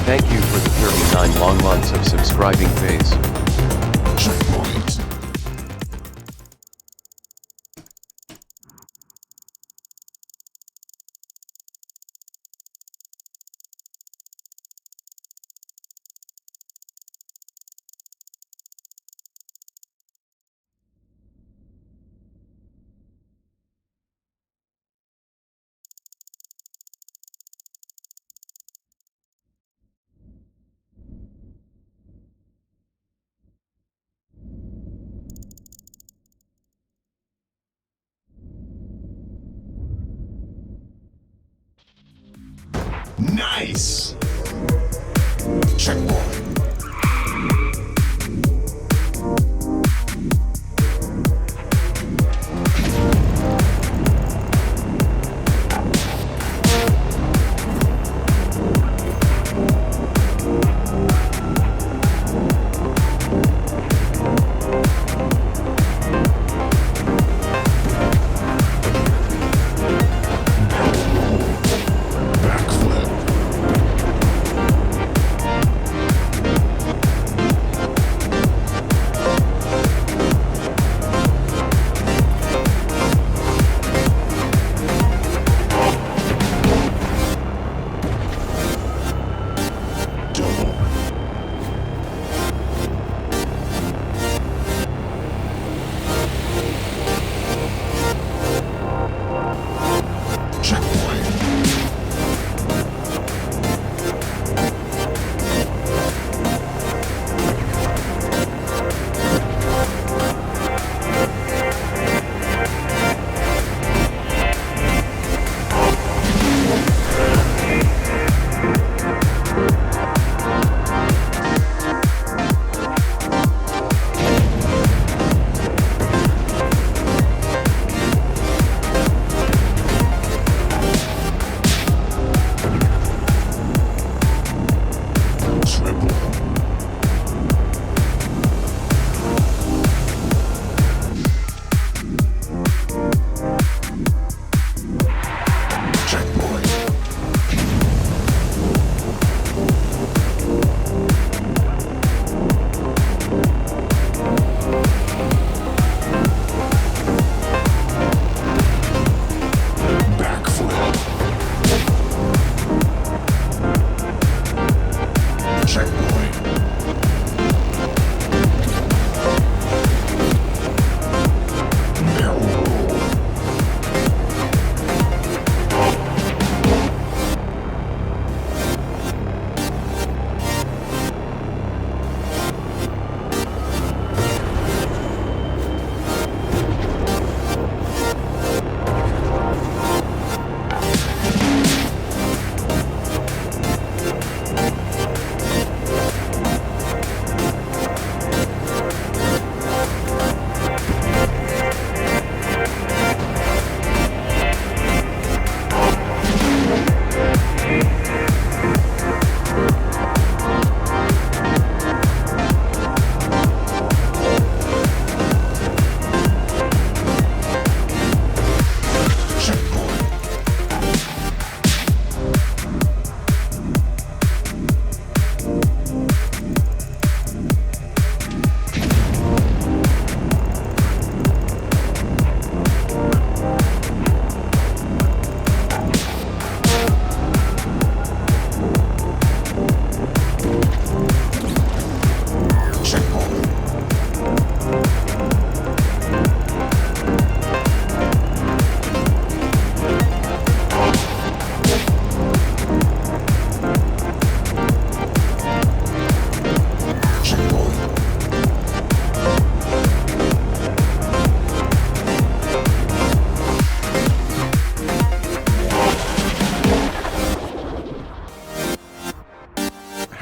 Thank you for the 39 long months of subscribing phase. Checkpoint. Nice! Checkpoint. Backflip.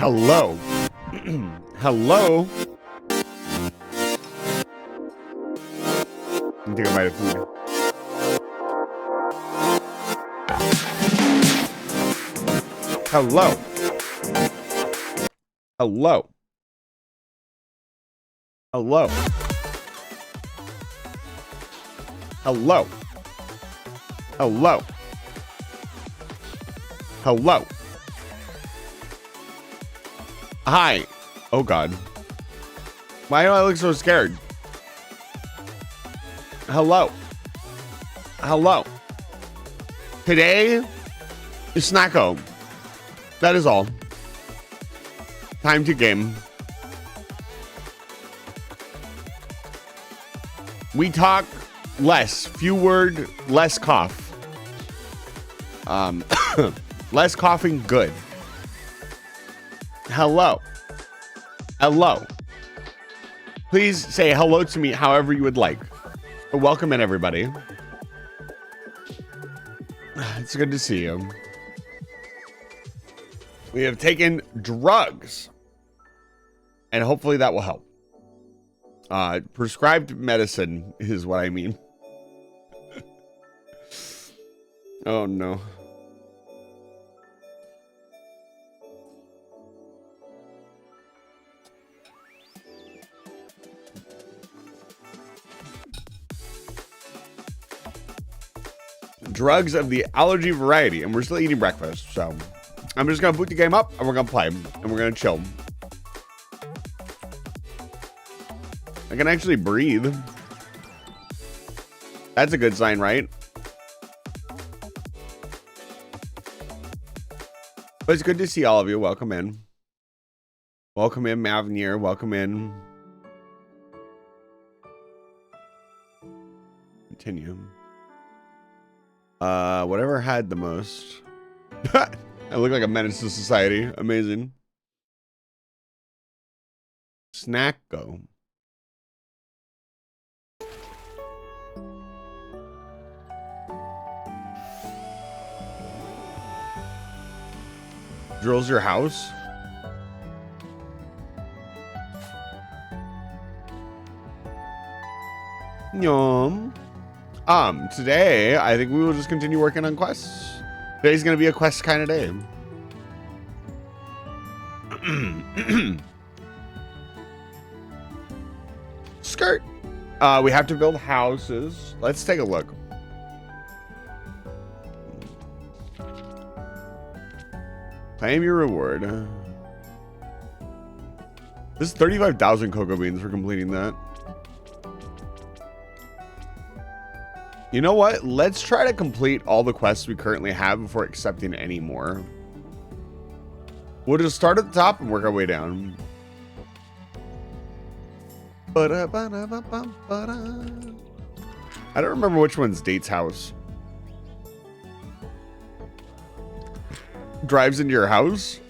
Hello. Hello. I think I might have food. Hello. Hello. Hello. Hello. Hello. Hello. Hi. Oh God. Why do I look so scared? Hello. Hello. Today is Snacko. That is all. Time to game. We talk less. Few word, less cough. Less coughing, good. Hello. Hello. Please say hello to me however you would like. Welcome in, everybody. It's good to see you. We have taken drugs, and hopefully that will help. Prescribed medicine is what I mean. Oh, no. Drugs of the allergy variety, and we're still eating breakfast, so I'm just gonna boot the game up and we're gonna play and we're gonna chill. I can actually breathe. That's a good sign, right? But it's good to see all of you. Welcome in. Welcome in, Mavnier. Welcome in. Continue. Whatever had the most. I look like a menace to society. Amazing. Snacko. Drills your house? Yum. Today, I think we will just continue working on quests. Today's gonna be a quest kind of day. Skirt. We have to build houses. Let's take a look. Claim your reward. This is 35,000 cocoa beans for completing that. You know what? Let's try to complete all the quests we currently have before accepting any more. We'll just start at the top and work our way down. I don't remember which one's Date's house. Drives into your house?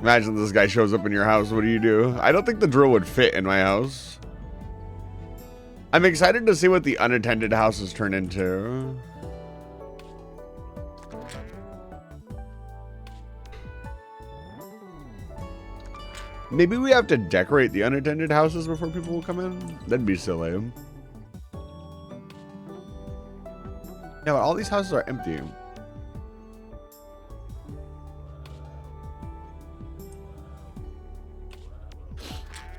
Imagine this guy shows up in your house. What do you do? I don't think the drill would fit in my house. I'm excited to see what the unattended houses turn into. Maybe we have to decorate the unattended houses before people will come in? That'd be silly. Yeah, but all these houses are empty.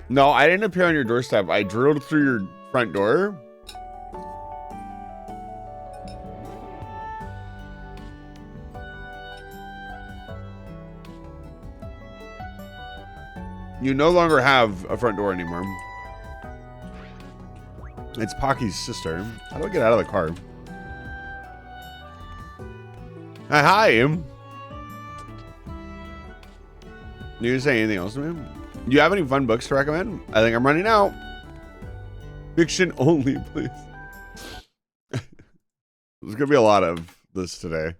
No, I didn't appear on your doorstep. I drilled through your front door. You no longer have a front door anymore. It's Pocky's sister. How do I get out of the car? Hi. Do you say anything else to me? Do you have any fun books to recommend? I think I'm running out. Fiction only, please. There's gonna be a lot of this today.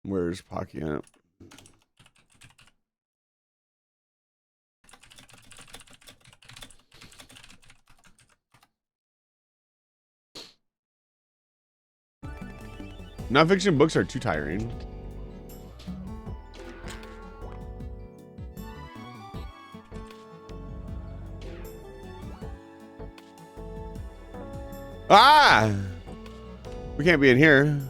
Where's Pocky at? Nonfiction books are too tiring. Ah! We can't be in here.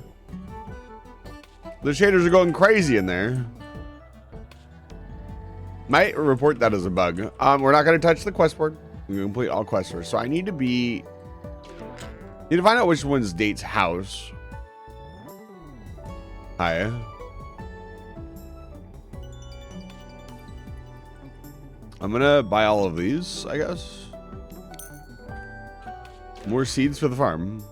The shaders are going crazy in there. Might report that as a bug. We're not going to touch the quest board. We're going to complete all quests first. So I need to find out which one's Date's house. Hi. I'm going to buy all of these, I guess. More seeds for the farm.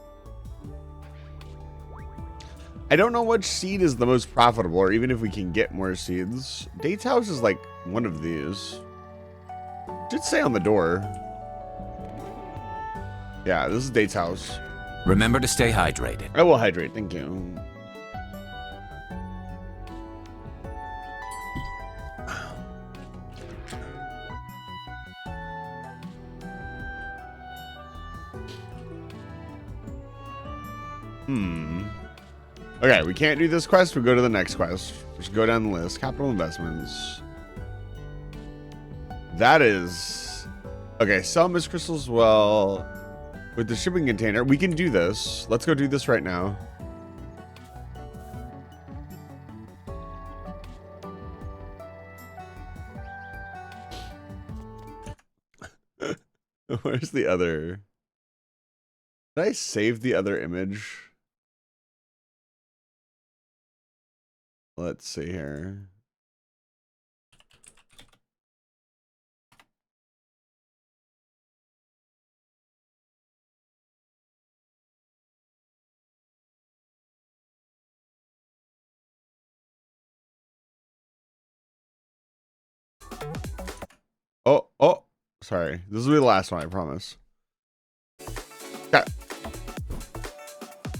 I don't know which seed is the most profitable, or even if we can get more seeds. Date's house is like one of these. It did say on the door. Yeah, this is Date's house. Remember to stay hydrated. I will hydrate, thank you. Okay, we can't do this quest. We go to the next quest. Just go down the list. Capital investments. That is... Okay, sell Miss Crystals well with the shipping container. We can do this. Let's go do this right now. Where's the other? Did I save the other image? Let's see here. Oh, sorry. This will be the last one, I promise. Okay.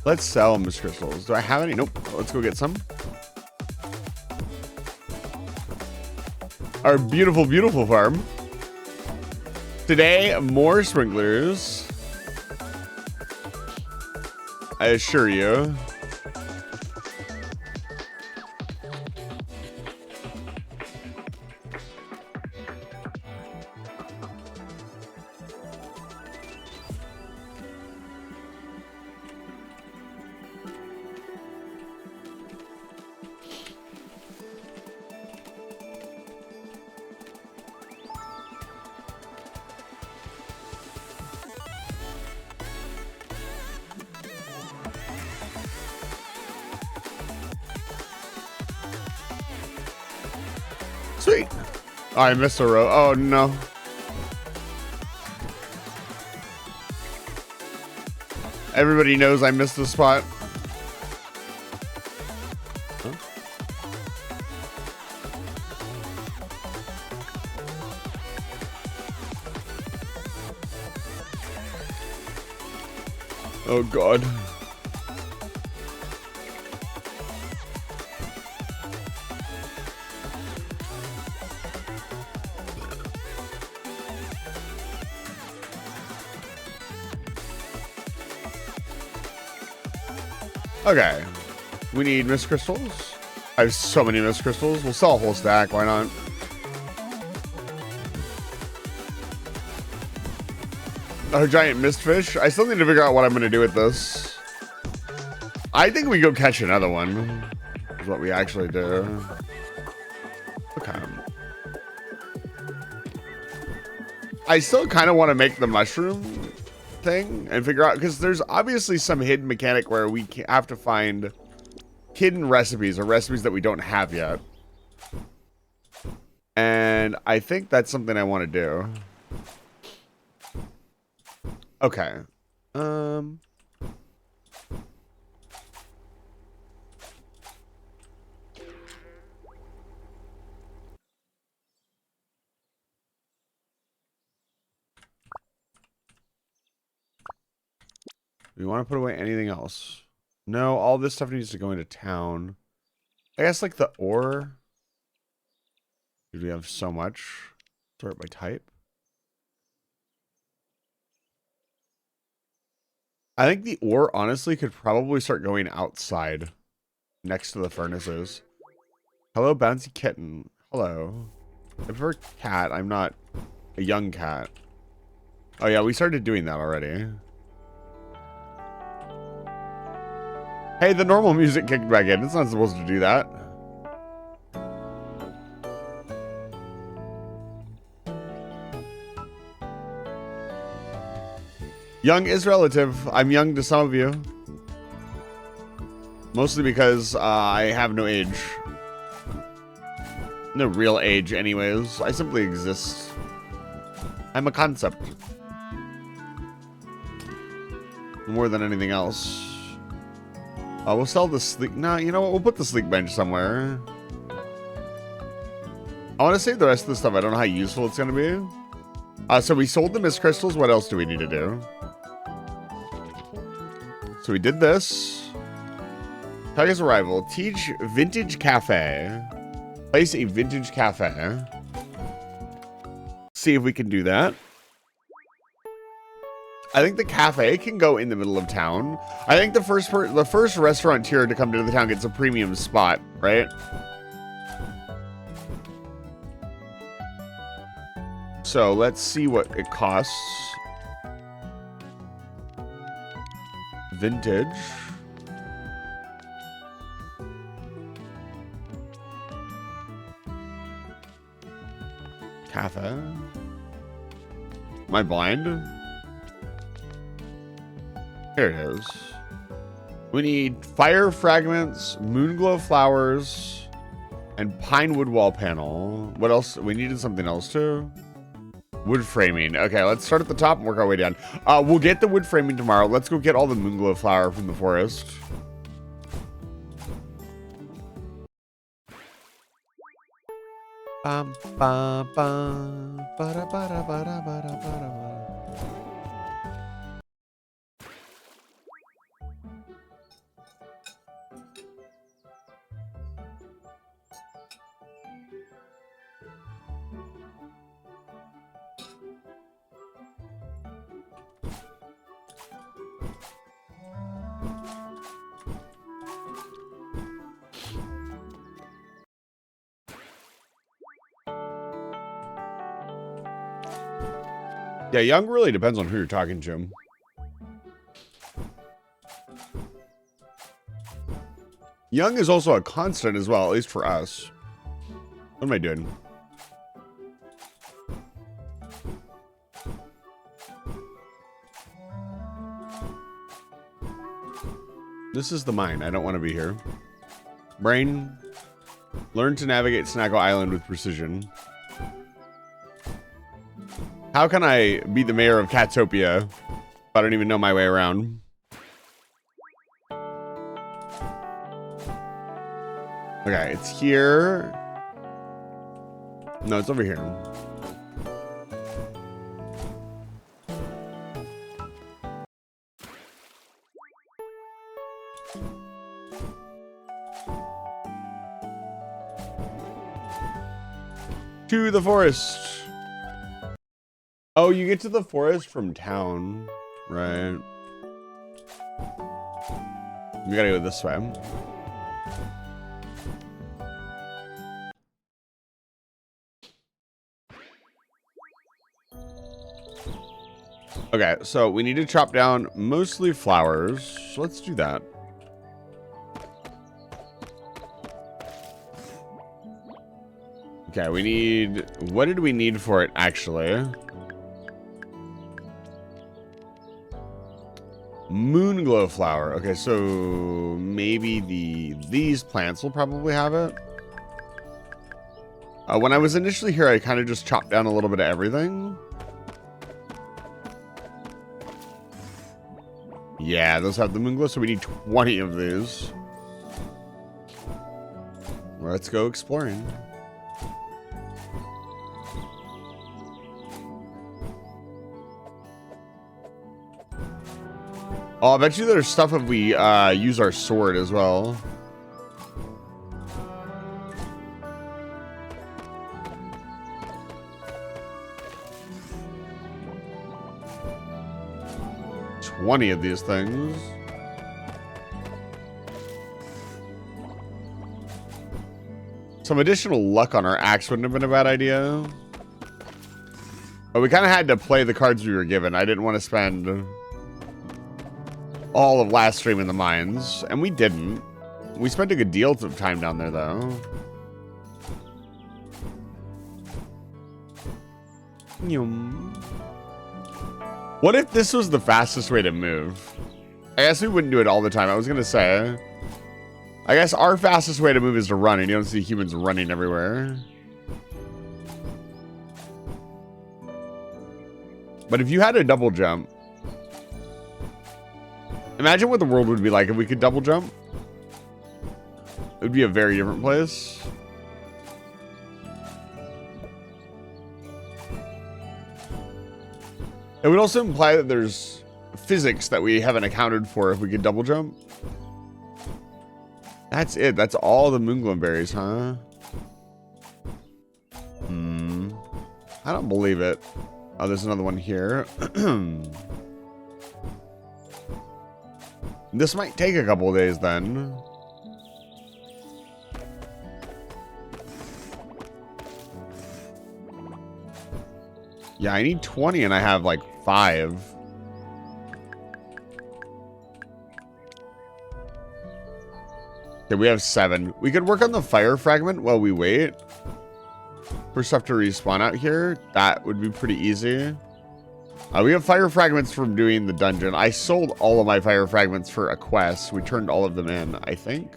Let's sell Miss Crystals. Do I have any? Nope. Let's go get some. Our beautiful, beautiful farm. Today, more sprinklers. I assure you. Sweet. Oh, I missed a row. Oh, no. Everybody knows I missed the spot. Huh? Oh, God. Okay, we need Miss Crystals. I have so many Miss Crystals. We'll sell a whole stack. Why not? A giant mist fish. I still need to figure out what I'm going to do with this. I think we go catch another one. Is what we actually do. Okay. I still kind of want to make the mushroom thing and figure out, because there's obviously some hidden mechanic where we have to find hidden recipes or recipes that we don't have yet, and I think that's something I want to do. Okay. We want to put away anything else? No, all this stuff needs to go into town. I guess like the ore. Do we have so much? Sort by type. I think the ore honestly could probably start going outside. next to the furnaces. Hello, bouncy kitten. Hello. I prefer cat. I'm not a young cat. Oh yeah, we started doing that already. Hey, the normal music kicked back in. It's not supposed to do that. Young is relative. I'm young to some of you. Mostly because I have no age. No real age anyways. I simply exist. I'm a concept. More than anything else. We'll sell the sleek... Nah, you know what? We'll put the sleek bench somewhere. I want to save the rest of the stuff. I don't know how useful it's going to be. So we sold the mist crystals. What else do we need to do? So we did this. Target's arrival. Teach vintage cafe. Place a vintage cafe. See if we can do that. I think the cafe can go in the middle of town. I think the first restaurateur to come to the town gets a premium spot, right? So let's see what it costs. Vintage. Cafe. Am I blind? Here it is. We need fire fragments, moonglow flowers, and pine wood wall panel. What else? We needed something else too. Wood framing. Okay, let's start at the top and work our way down. We'll get the wood framing tomorrow. Let's go get all the moonglow flower from the forest. Bum, bum, bum, ba-da, ba-da, ba-da, ba-da, ba-da. Yeah, young really depends on who you're talking to. Young is also a constant as well, at least for us. What am I doing? This is the mine. I don't want to be here. Brain, learn to navigate Snacko Island with precision. How can I be the mayor of Catopia if I don't even know my way around? Okay, it's here. No, it's over here. To the forest. Oh, you get to the forest from town, right? We gotta go this way. Okay, so we need to chop down mostly flowers. So let's do that. Okay, we need... What did we need for it, actually? Moonglow flower. Okay, so maybe these plants will probably have it. When I was initially here, I kind of just chopped down a little bit of everything. Yeah, those have the moonglow, so we need 20 of these. Let's go exploring. Oh, I bet you there's stuff if we use our sword as well. $20 of these things. Some additional luck on our axe wouldn't have been a bad idea. But we kind of had to play the cards we were given. I didn't want to spend all of last stream in the mines. And we didn't. We spent a good deal of time down there, though. What if this was the fastest way to move? I guess we wouldn't do it all the time. I was going to say, I guess our fastest way to move is to run, and you don't see humans running everywhere. But if you had a double jump, imagine what the world would be like if we could double jump. It would be a very different place. It would also imply that there's physics that we haven't accounted for if we could double jump. That's it. That's all the moonglum berries, huh? I don't believe it. Oh, there's another one here. This might take a couple of days then. Yeah, I need 20 and I have like 5. Okay, we have 7. We could work on the fire fragment while we wait for stuff to respawn out here. That would be pretty easy. We have fire fragments from doing the dungeon. I sold all of my fire fragments for a quest. We turned all of them in, I think.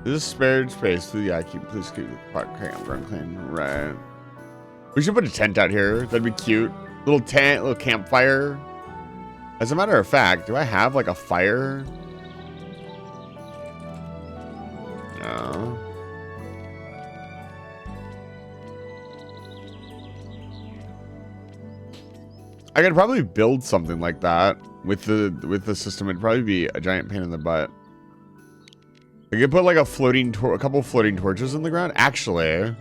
This is spared space. Yeah, please keep the park campground clean. Right. We should put a tent out here. That'd be cute. Little tent, little campfire. As a matter of fact, do I have like a fire? No. I could probably build something like that with the system. It'd probably be a giant pain in the butt. I could put like a couple floating torches in the ground. Actually,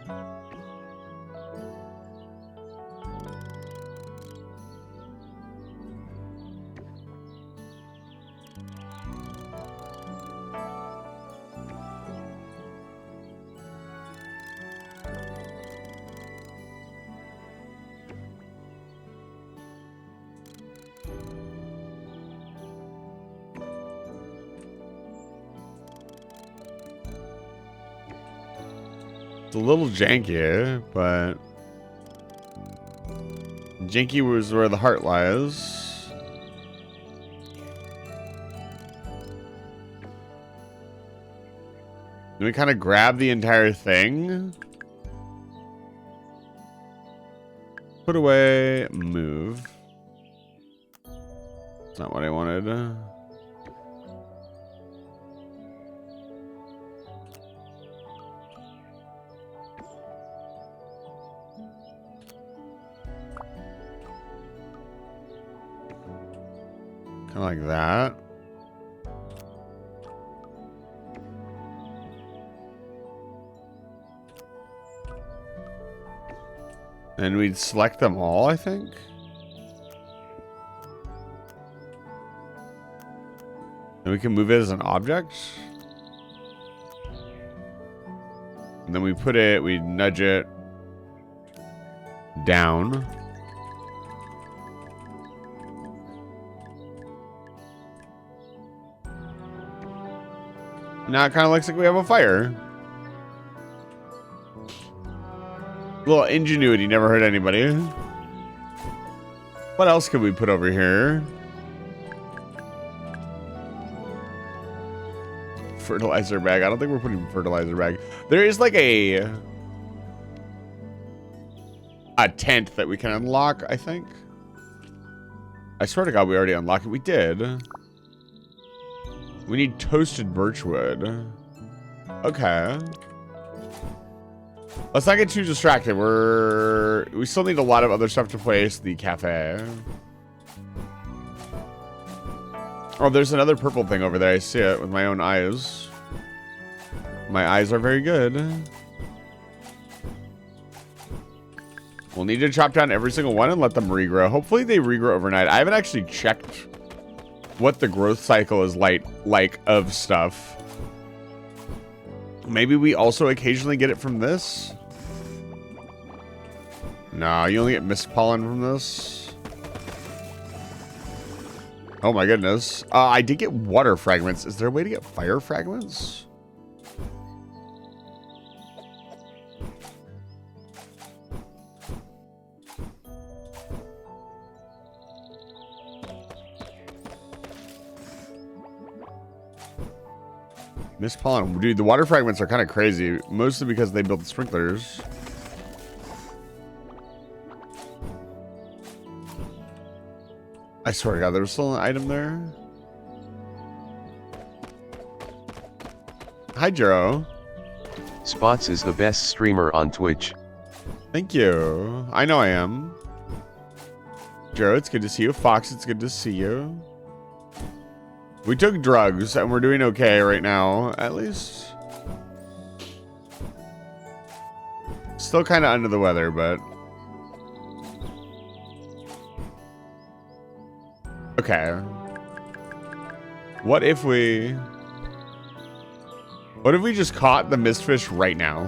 it's a little janky, but janky was where the heart lies. Then we kind of grab the entire thing. Put away, move. That's not what I wanted. Kind of like that. And we'd select them all, I think. And we can move it as an object. And then we put it, we nudge it down. Now it kind of looks like we have a fire. A little ingenuity never hurt anybody. What else could we put over here? Fertilizer bag. I don't think we're putting fertilizer bag. There is like a tent that we can unlock, I think. I swear to God, we already unlocked it. We did. We need toasted birchwood. Okay. Let's not get too distracted. We still need a lot of other stuff to place. The cafe. Oh, there's another purple thing over there. I see it with my own eyes. My eyes are very good. We'll need to chop down every single one and let them regrow. Hopefully they regrow overnight. I haven't actually checked what the growth cycle is like of stuff. Maybe we also occasionally get it from this. Nah, you only get mist pollen from this. Oh my goodness. I did get water fragments. Is there a way to get fire fragments? Mist pollen. Dude, the water fragments are kind of crazy. Mostly because they built sprinklers. I swear to God, there was still an item there. Hi, Jero. Spots is the best streamer on Twitch. Thank you. I know I am. Jero, it's good to see you. Fox, it's good to see you. We took drugs, and we're doing okay right now, at least. Still kind of under the weather, but... Okay. What if we just caught the mistfish right now?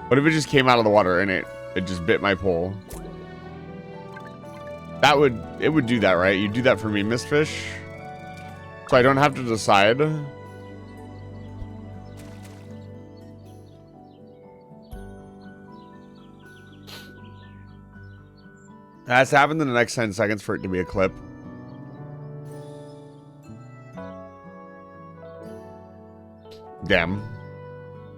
What if it just came out of the water and it just bit my pole? It would do that, right? You do that for me, mistfish? So I don't have to decide. It has to happen in the next 10 seconds for it to be a clip. Damn.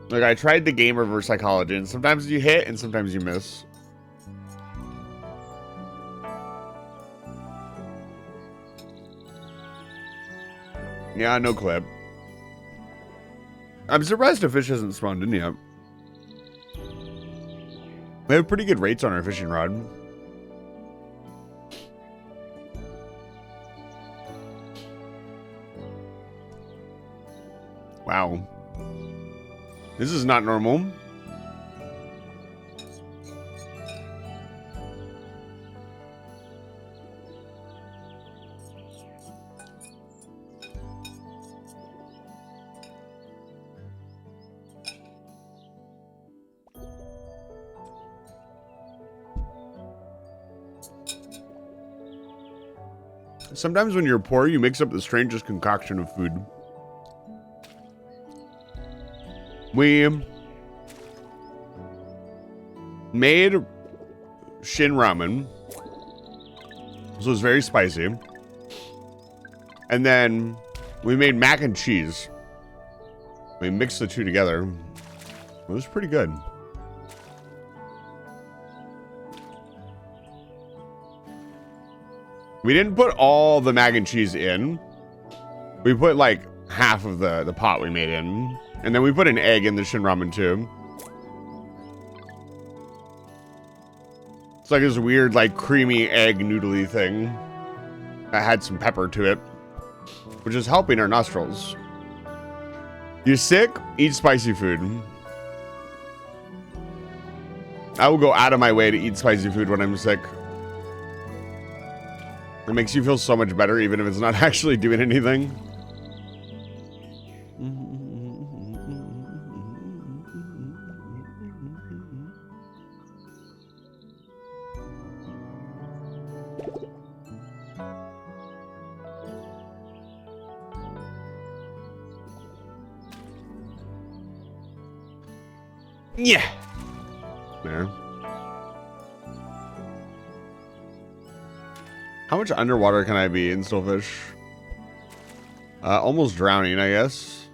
Like, I tried the game reverse psychology, and sometimes you hit and sometimes you miss. Yeah, no clip. I'm surprised a fish hasn't spawned in yet. We have pretty good rates on our fishing rod. Wow. This is not normal. Sometimes when you're poor, you mix up the strangest concoction of food. We made shin ramen. This was very spicy. And then we made mac and cheese. We mixed the two together. It was pretty good. We didn't put all the mac and cheese in. We put like half of the pot we made in. And then we put an egg in the shin ramen too. It's like this weird, like, creamy egg noodly thing that had some pepper to it, which is helping our nostrils. You sick? Eat spicy food. I will go out of my way to eat spicy food when I'm sick. It makes you feel so much better, even if it's not actually doing anything. Yeah. There. How much underwater can I be in Stillfish? Almost drowning, I guess.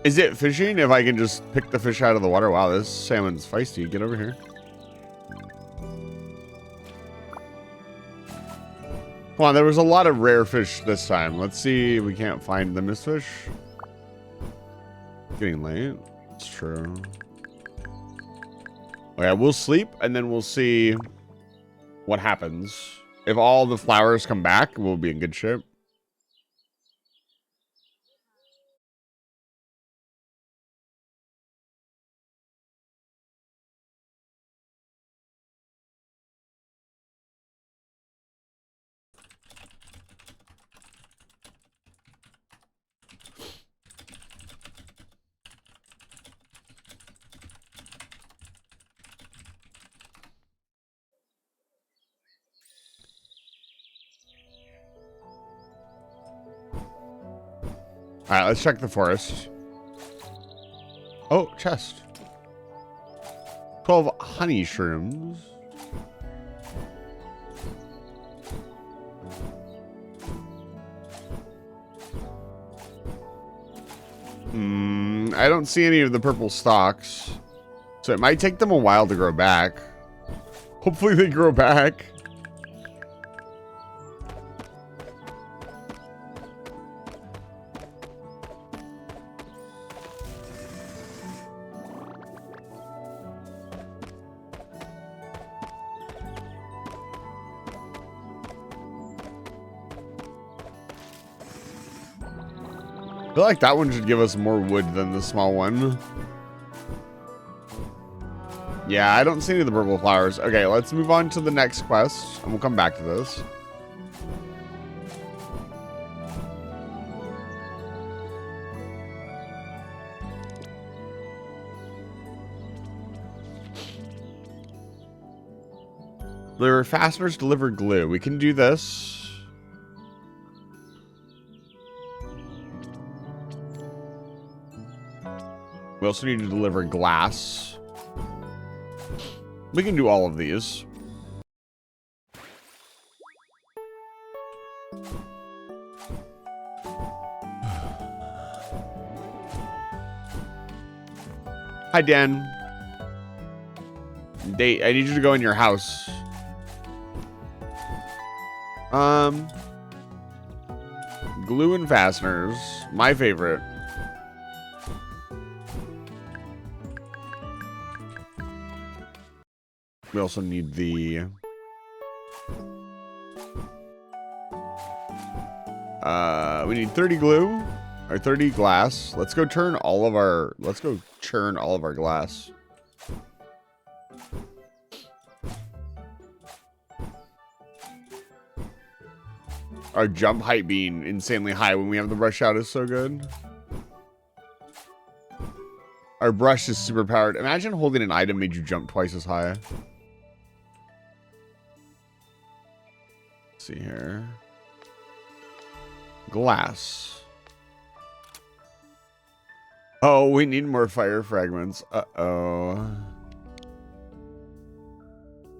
Is it fishing if I can just pick the fish out of the water? Wow, this salmon's feisty. Get over here. Come on, there was a lot of rare fish this time. Let's see if we can't find the mistfish. Getting late. It's true. Okay, we'll sleep and then we'll see what happens. If all the flowers come back, we'll be in good shape. All right, let's check the forest. Oh, chest. 12 honey shrooms. I don't see any of the purple stalks. So it might take them a while to grow back. Hopefully they grow back. I feel like that one should give us more wood than the small one. Yeah, I don't see any of the purple flowers. Okay, let's move on to the next quest, and we'll come back to this. Deliver fasteners, deliver glue. We can do this. We also need to deliver glass. We can do all of these. Hi, Dan. Date, I need you to go in your house. Glue and fasteners. My favorite. We also need the we need 30 glue or 30 glass. Let's go churn all of our glass. Our jump height being insanely high when we have the brush out is so good. Our brush is super powered. Imagine holding an item made you jump twice as high. Let's see here. Glass. Oh, we need more fire fragments. Uh-oh.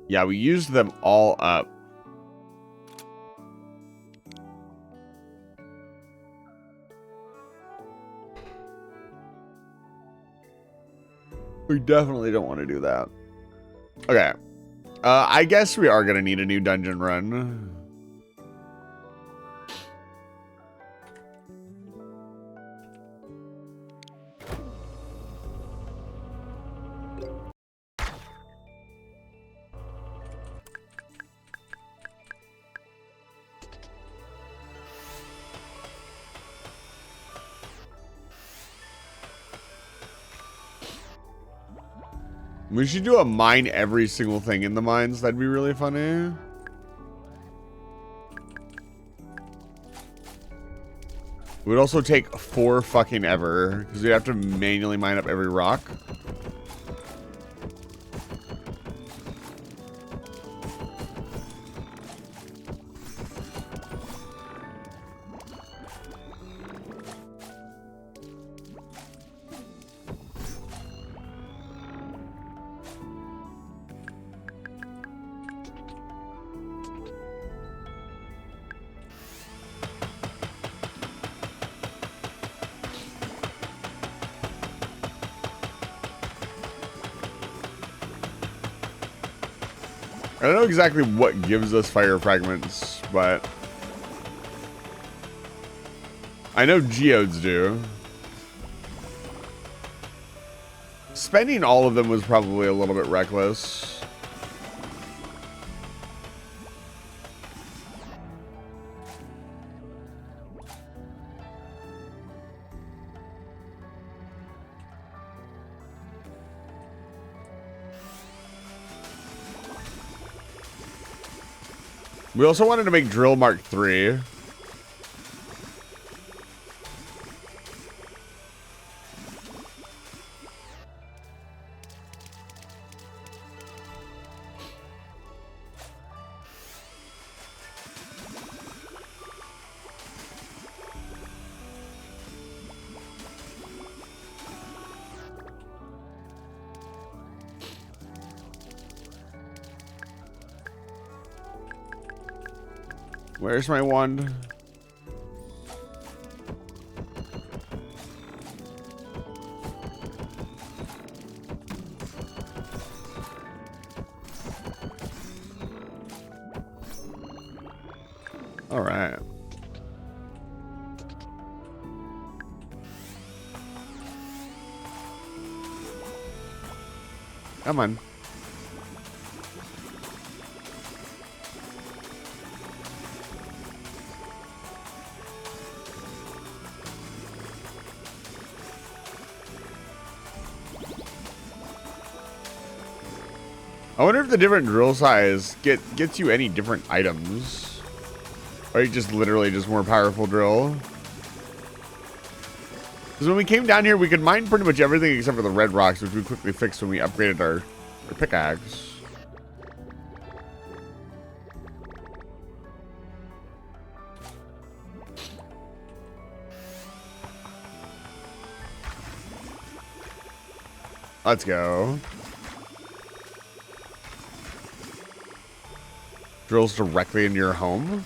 Yeah, we used them all up. We definitely don't want to do that. Okay. I guess we are going to need a new dungeon run. We should do a mine every single thing in the mines. That'd be really funny. It would also take 4 fucking ever because we'd have to manually mine up every rock. I don't know exactly what gives us fire fragments, but I know geodes do. Spending all of them was probably a little bit reckless. We also wanted to make drill Mark 3. Where's my wand? All right. Come on. I wonder if the different drill size gets you any different items. Or you just literally just more powerful drill. Because when we came down here, we could mine pretty much everything except for the red rocks, which we quickly fixed when we upgraded our pickaxe. Let's go. Drills directly into your home.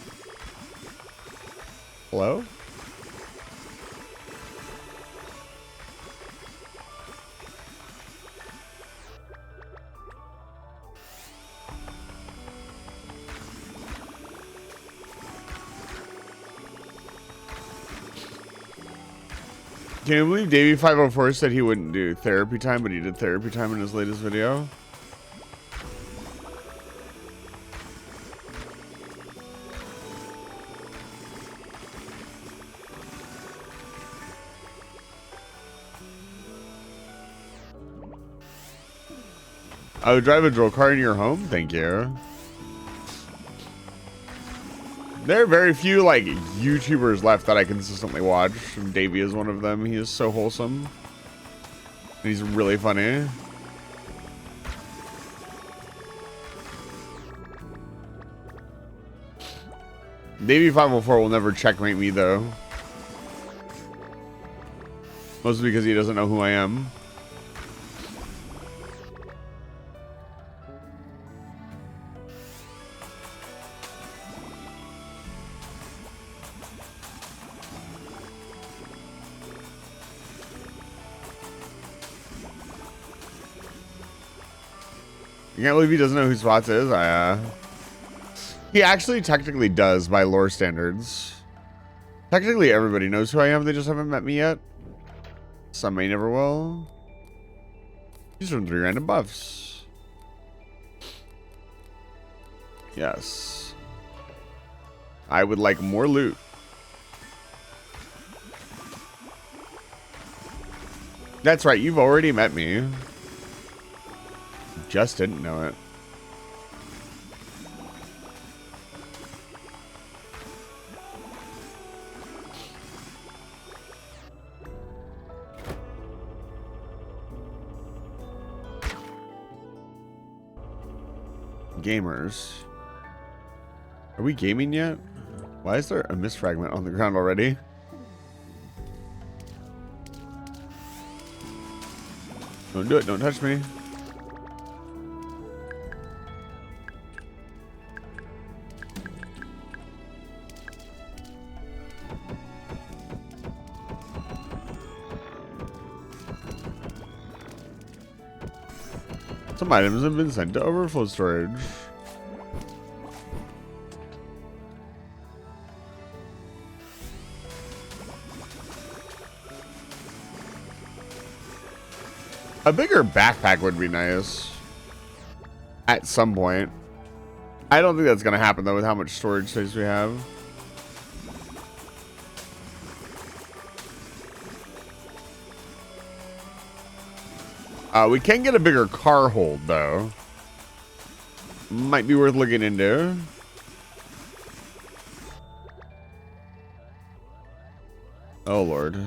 Hello? Can you believe Davey504 said he wouldn't do therapy time, but he did therapy time in his latest video? I would drive a drill car in your home? Thank you. There are very few, like, YouTubers left that I consistently watch. Davey is one of them. He is so wholesome. And he's really funny. Davey504 will never checkmate me, though. Mostly because he doesn't know who I am. I can't believe he doesn't know who Spots is. He actually technically does by lore standards. Technically everybody knows who I am. They just haven't met me yet. Some may never will. He's from 3 random buffs. Yes. I would like more loot. That's right. You've already met me. Just didn't know it. Gamers. Are we gaming yet? Why is there a mist fragment on the ground already? Don't do it. Don't touch me. Some items have been sent to overflow storage. A bigger backpack would be nice. At some point. I don't think that's going to happen, though, with how much storage space we have. We can get a bigger car hold, though. Might be worth looking into. Oh, Lord.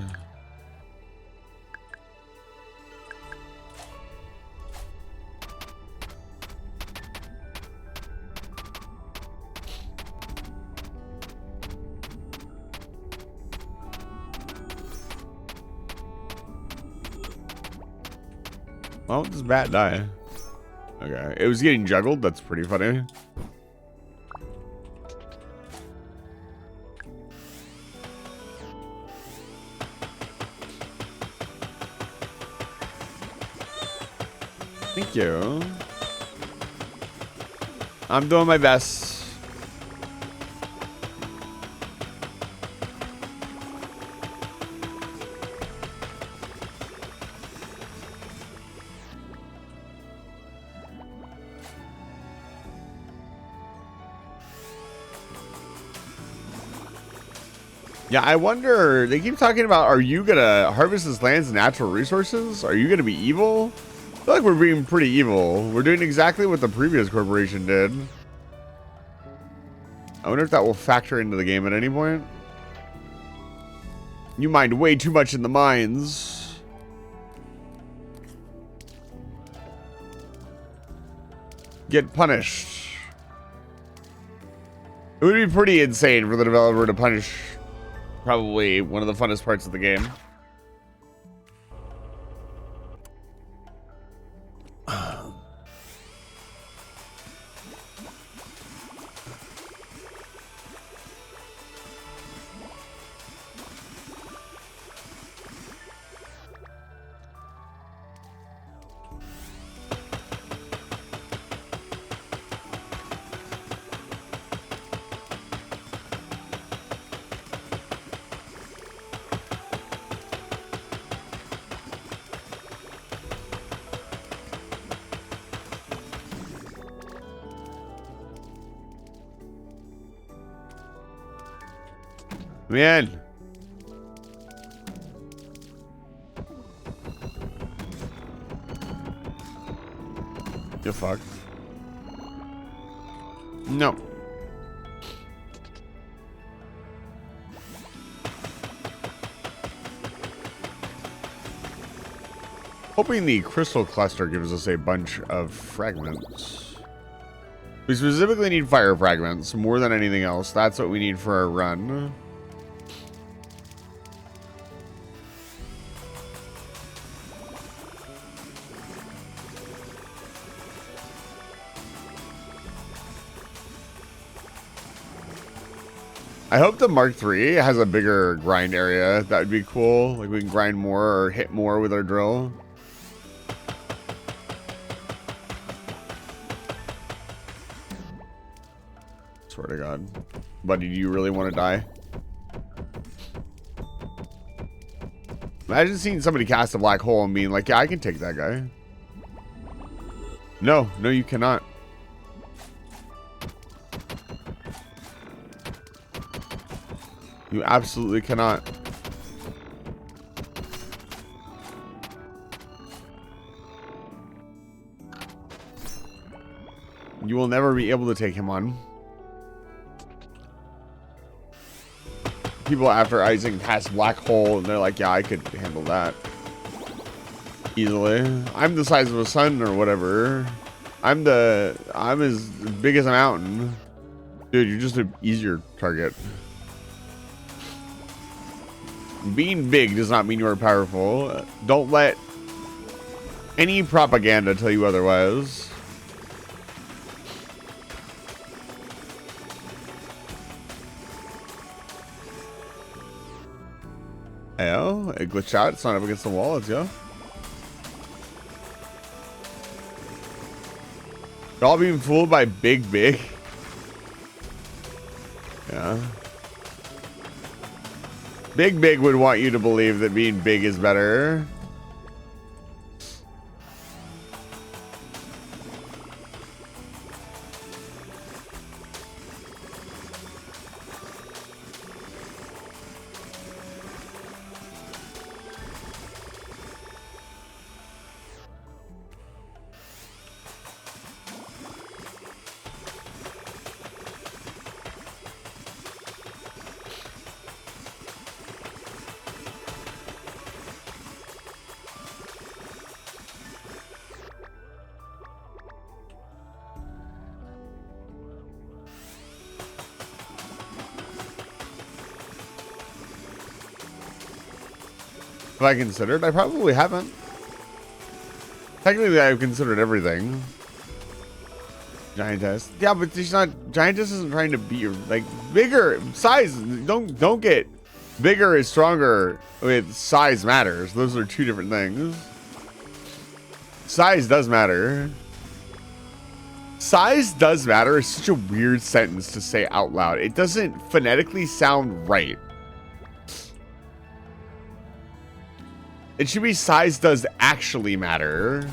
Oh, this bat die. Okay, it was getting juggled. That's pretty funny. Thank you. I'm doing my best. Yeah, I wonder, they keep talking about, are you gonna harvest this land's natural resources? Are you gonna be evil? I feel like we're being pretty evil. We're doing exactly what the previous corporation did. I wonder if that will factor into the game at any point. You mined way too much in the mines. Get punished. It would be pretty insane for the developer to punish probably one of the funnest parts of the game. Man. You're fucked. No. Hoping the crystal cluster gives us a bunch of fragments. We specifically need fire fragments more than anything else. That's what we need for our run. I hope the Mark III has a bigger grind area. That would be cool. Like we can grind more or hit more with our drill. Swear to God. Buddy, do you really want to die? Imagine seeing somebody cast a black hole and being like, yeah, I can take that guy. No, no, you cannot. You absolutely cannot. You will never be able to take him on. People after Isaac pass black hole and they're like, yeah, I could handle that easily. I'm the size of a sun or whatever. I'm as big as a mountain. Dude, you're just an easier target. Being big does not mean you are powerful. Don't let any propaganda tell you otherwise. Oh, it glitched out. It's not up against the wall. Let's go. You're all being fooled by big. Yeah. Big would want you to believe that being big is better. Have I considered? I probably haven't. Technically, I've considered everything. Giantess. Yeah, but she's not. Giantess isn't trying to be like bigger size. Don't get bigger is stronger. With size matters. Those are two different things. Size does matter. Size does matter is such a weird sentence to say out loud. It doesn't phonetically sound right. It should be size does actually matter.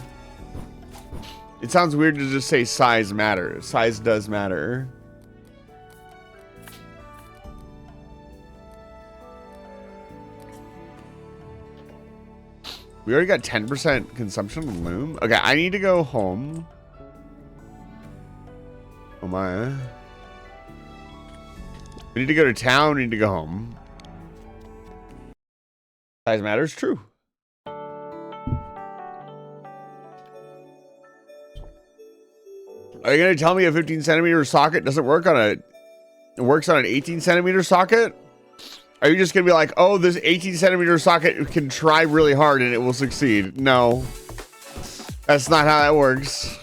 It sounds weird to just say size matters. Size does matter. We already got 10% consumption of loom. Okay, I need to go home. Oh my. We need to go to town. We need to go home. Size matters, true. Are you going to tell me a 15 centimeter socket doesn't work on it works on an 18 centimeter socket? Are you just going to be like, oh, this 18 centimeter socket can try really hard and it will succeed? No. That's not how that works.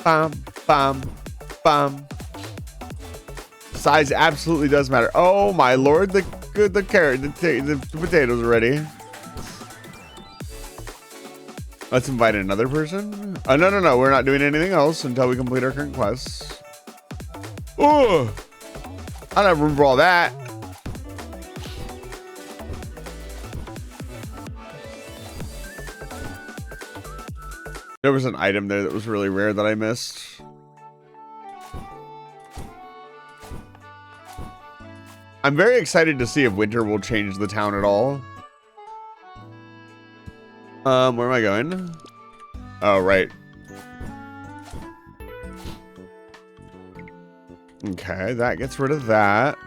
Bum, bum, bum. Size absolutely does matter. Oh my lord, the carrot, the potatoes are ready. Let's invite another person. Oh, no, we're not doing anything else until we complete our current quests. Oh, I don't have room for all that. There was an item there that was really rare that I missed. I'm very excited to see if winter will change the town at all. Where am I going? Oh, right. Okay, that gets rid of that.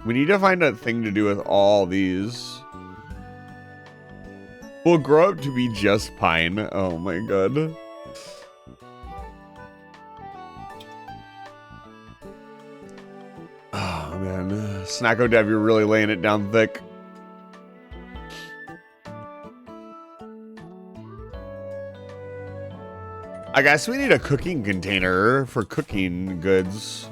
We need to find a thing to do with all these. We'll grow up to be just pine. Oh my god. Oh man. Snacko Dev, you're really laying it down thick. I guess we need a cooking container for cooking goods.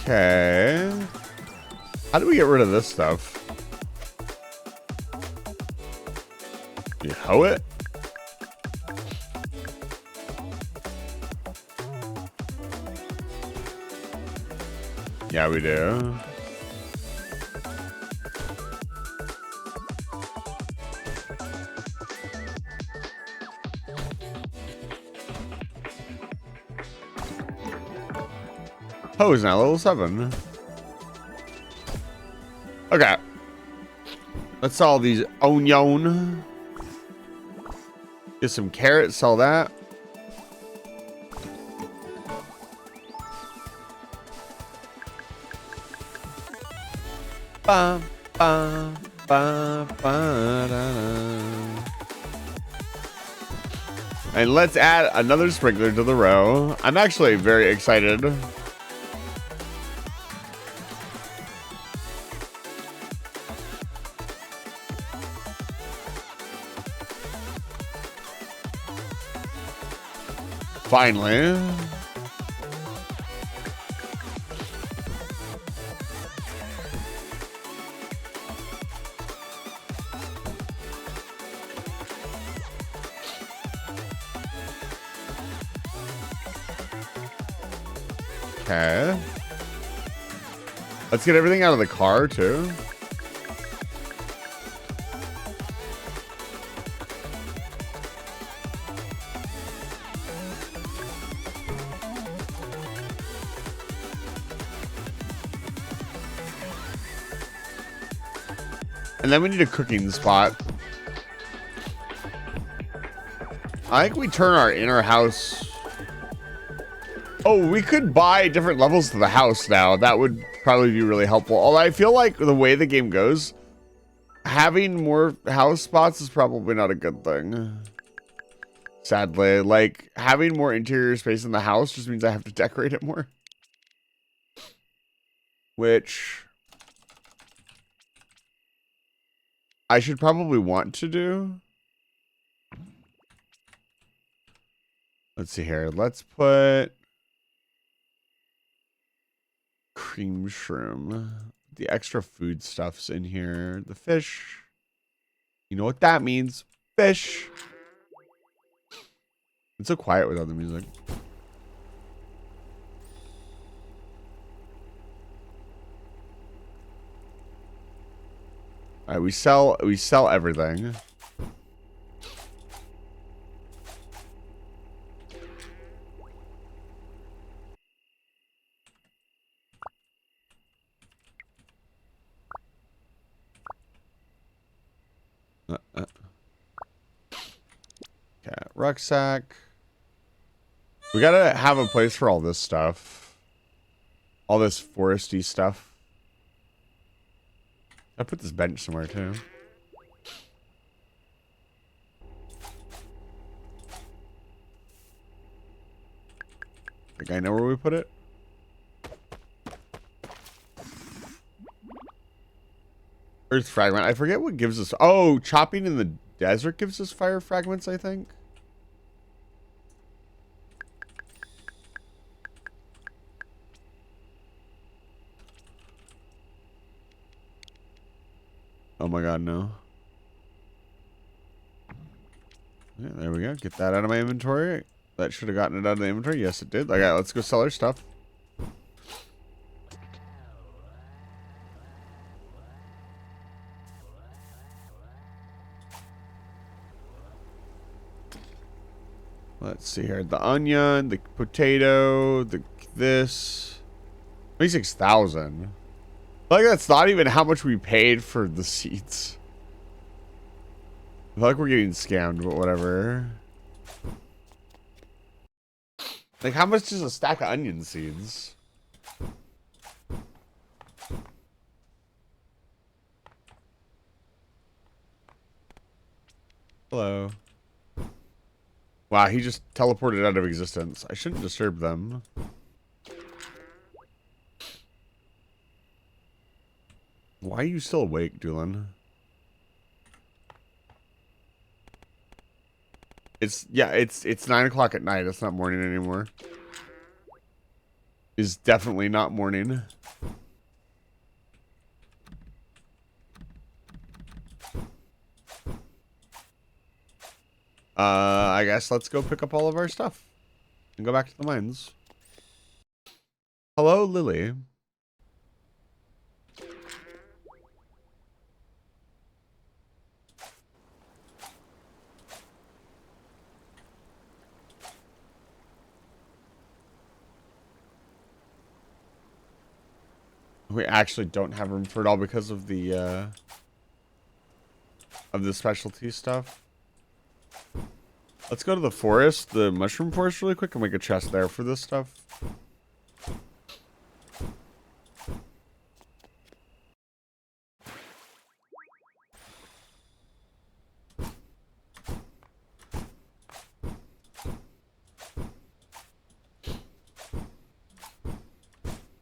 Okay. How do we get rid of this stuff? You hoe it? Yeah, we do. Oh, he's now level 7. Okay. Let's sell these onion. Get some carrots, sell that. Ba, ba, ba, ba, da, da. And let's add another sprinkler to the row. I'm actually very excited. Finally. Okay. Let's get everything out of the car too. And then we need a cooking spot. I think we turn our inner house. Oh, we could buy different levels to the house now. That would probably be really helpful. Although I feel like the way the game goes, Having more house spots is probably not a good thing. Sadly, like having more interior space in the house just means I have to decorate it more. Which I should probably want to do. Let's see here. Let's put cream shroom. The extra food stuff's in here. The fish. You know what that means. Fish. It's so quiet without the music. All right, we sell everything. Okay, rucksack. We gotta have a place for all this stuff. All this foresty stuff. I put this bench somewhere too. Think I know where we put it. Earth fragment. I forget what gives us. Oh, chopping in the desert gives us fire fragments, I think. Oh my god, no. Yeah, there we go. Get that out of my inventory. That should have gotten it out of the inventory. Yes, it did. Okay, let's go sell our stuff. Let's see here. The onion, the potato, this. 26,000. Like that's not even how much we paid for the seeds. I feel like we're getting scammed, but whatever. Like how much is a stack of onion seeds? Hello. Wow, he just teleported out of existence. I shouldn't disturb them. Why are you still awake, Doolin? It's 9 o'clock at night. It's not morning anymore. It's definitely not morning. I guess let's go pick up all of our stuff and go back to the mines. Hello, Lily. We actually don't have room for it all because of the specialty stuff. Let's go to the forest, the mushroom forest really quick and make a chest there for this stuff.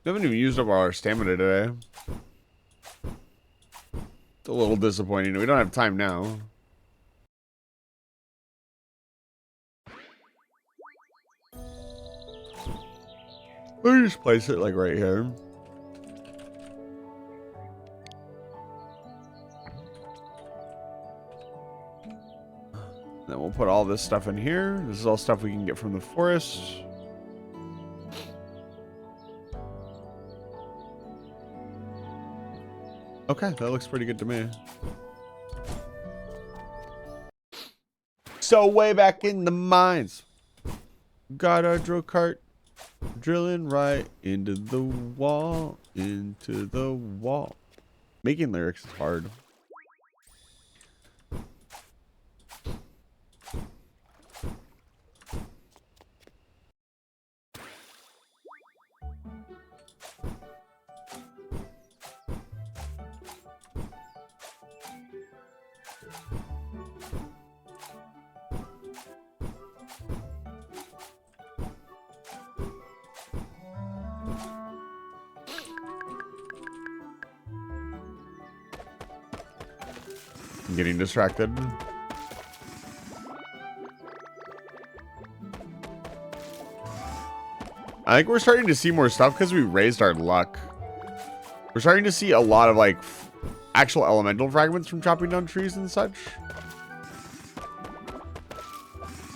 We haven't even used up all our stamina today. It's a little disappointing. We don't have time now. Let me just place it like right here. Then we'll put all this stuff in here. This is all stuff we can get from the forest. Okay, that looks pretty good to me. So way back in the mines, got our drill cart drilling right into the wall, Making lyrics is hard. I'm getting distracted. I think we're starting to see more stuff because we raised our luck. We're starting to see a lot of like actual elemental fragments from chopping down trees and such,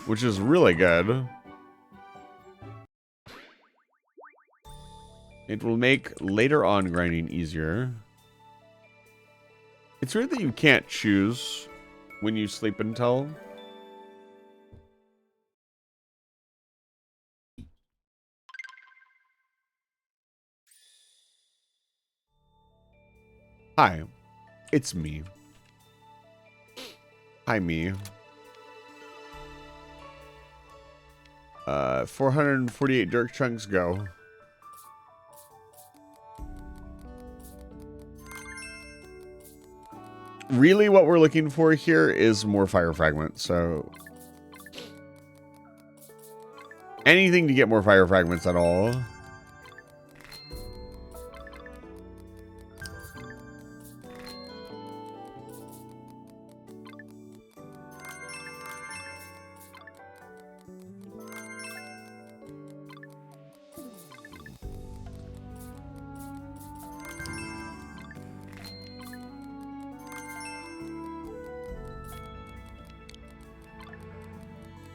which is really good. It will make later on grinding easier. It's weird that you can't choose when you sleep until. Hi, it's me. Hi, me. 448 dirt chunks go. Really what we're looking for here is more fire fragments, so anything to get more fire fragments at all.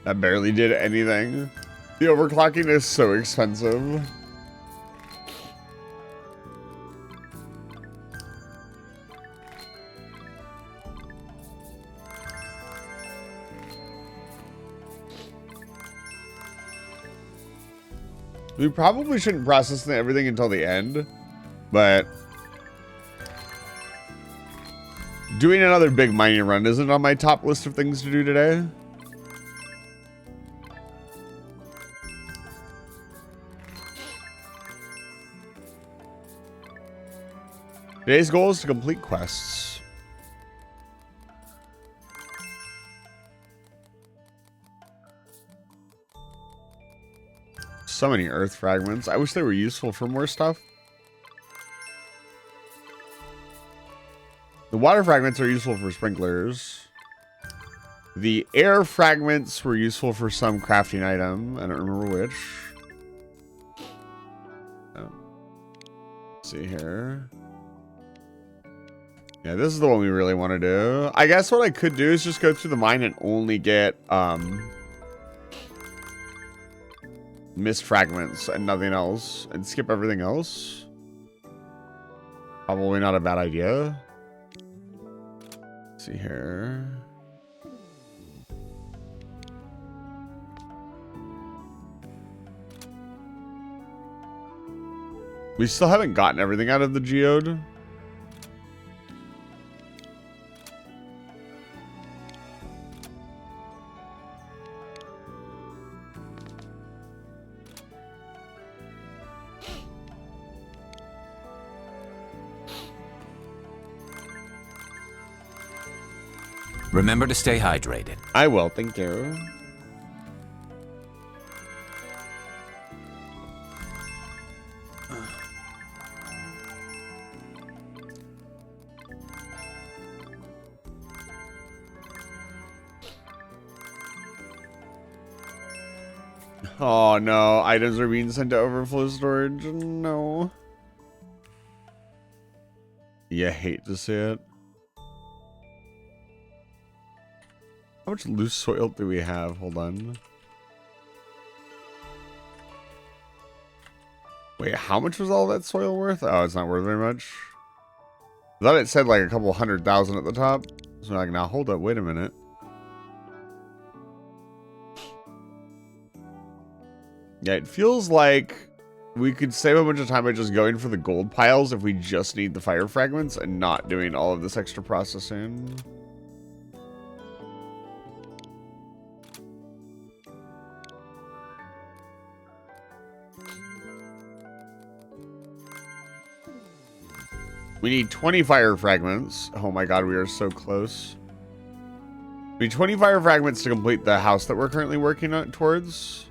That barely did anything. The overclocking is so expensive. We probably shouldn't process everything until the end, but doing another big mining run isn't on my top list of things to do today. Today's goal is to complete quests. So many earth fragments. I wish they were useful for more stuff. The water fragments are useful for sprinklers. The air fragments were useful for some crafting item. I don't remember which. Oh. Let's see here. Yeah, this is the one we really want to do. I guess what I could do is just go through the mine and only get mist fragments and nothing else, and skip everything else. Probably not a bad idea. Let's see here. We still haven't gotten everything out of the geode. Remember to stay hydrated. I will, thank you. Oh no, items are being sent to overflow storage. No. You hate to see it. How much loose soil do we have? Hold on. Wait, how much was all that soil worth? Oh, it's not worth very much. I thought it said like a couple 100,000 at the top. So I'm like, now hold up, wait a minute. Yeah, it feels like we could save a bunch of time by just going for the gold piles if we just need the fire fragments and not doing all of this extra processing. We need 20 fire fragments. Oh my god, we are so close. We need 20 fire fragments to complete the house that we're currently working on towards.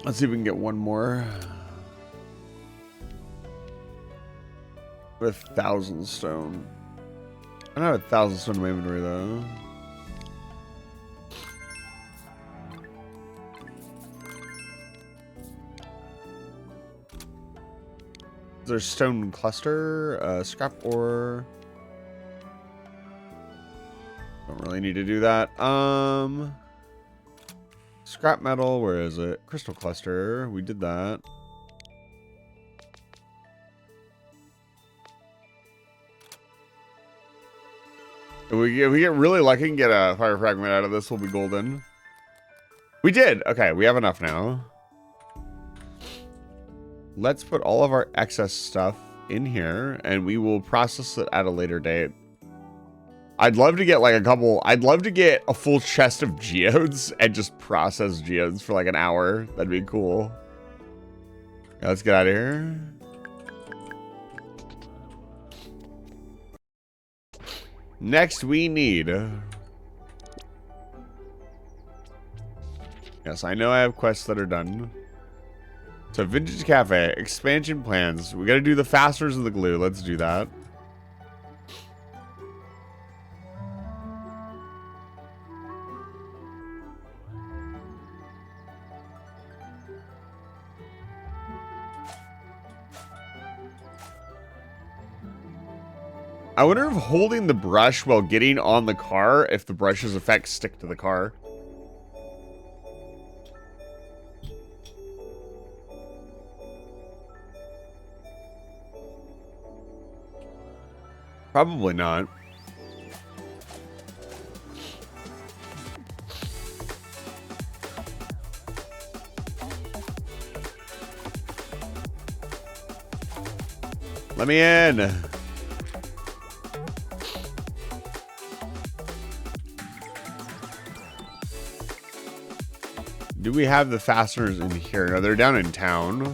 Let's see if we can get one more. With 1,000 stone. I don't have 1,000 stone in my inventory though. There's stone cluster, scrap ore. Don't really need to do that. Scrap metal, where is it? Crystal cluster, we did that. If we get really lucky and get a fire fragment out of this, we'll be golden. We did. Okay, we have enough now. Let's put all of our excess stuff in here, and we will process it at a later date. I'd love to get like a couple. I'd love to get a full chest of geodes and just process geodes for like an hour. That'd be cool. Yeah, let's get out of here. Next, we need. Yes, I know I have quests that are done. So, Vintage Cafe, expansion plans. We got to do the fasteners and the glue. Let's do that. I wonder if holding the brush while getting on the car, if the brush's effects stick to the car. Probably not. Let me in. Do we have the fasteners in here? No, they're down in town.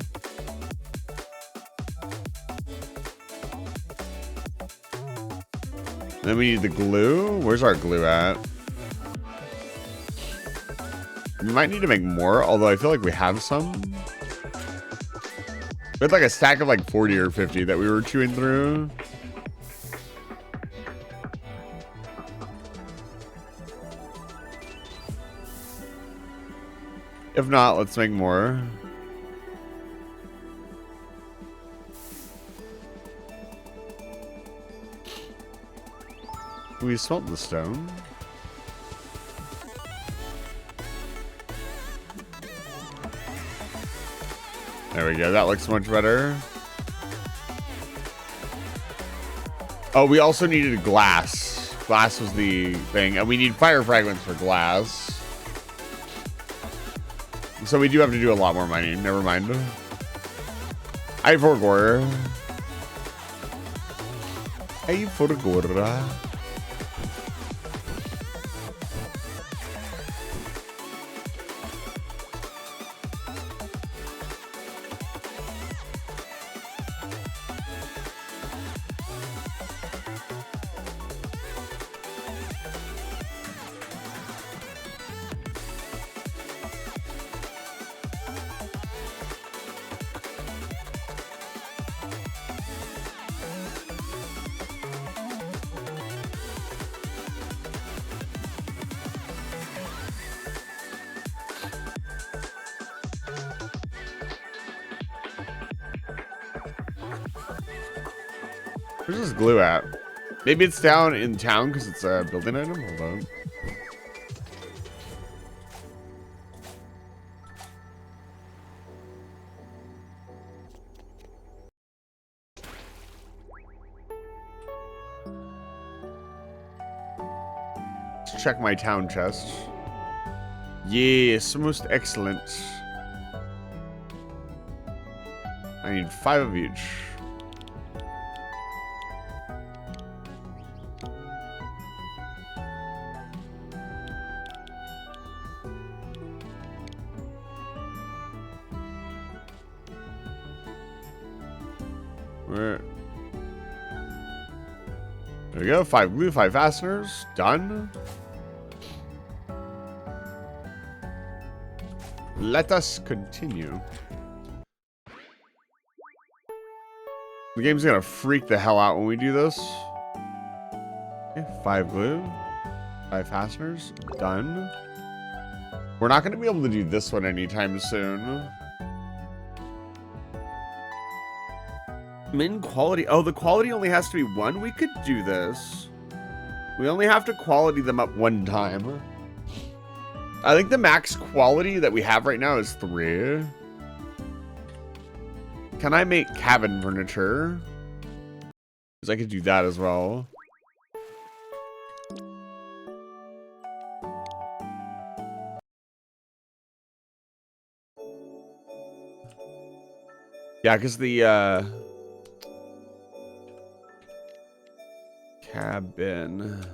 Then we need the glue. Where's our glue at? We might need to make more, although I feel like we have some. We had like a stack of like 40 or 50 that we were chewing through. If not, let's make more. We smelt the stone. There we go. That looks much better. Oh, we also needed glass. Glass was the thing. And we need fire fragments for glass. So we do have to do a lot more mining. Never mind. I forgot. I forgot. Where's this glue at? Maybe it's down in town because it's a building item. Hold on. Let's check my town chest. Yes, most excellent. I need 5 of each. There we go. 5 glue, 5 fasteners. Done. let us continue. The game's gonna freak the hell out when we do this. Okay, 5 glue. 5 fasteners. Done. We're not gonna be able to do this one anytime soon. Min quality. Oh, the quality only has to be 1? We could do this. We only have to quality them up 1 time. I think the max quality that we have right now is 3. Can I make cabin furniture? Because I could do that as well. Yeah, because the cabin.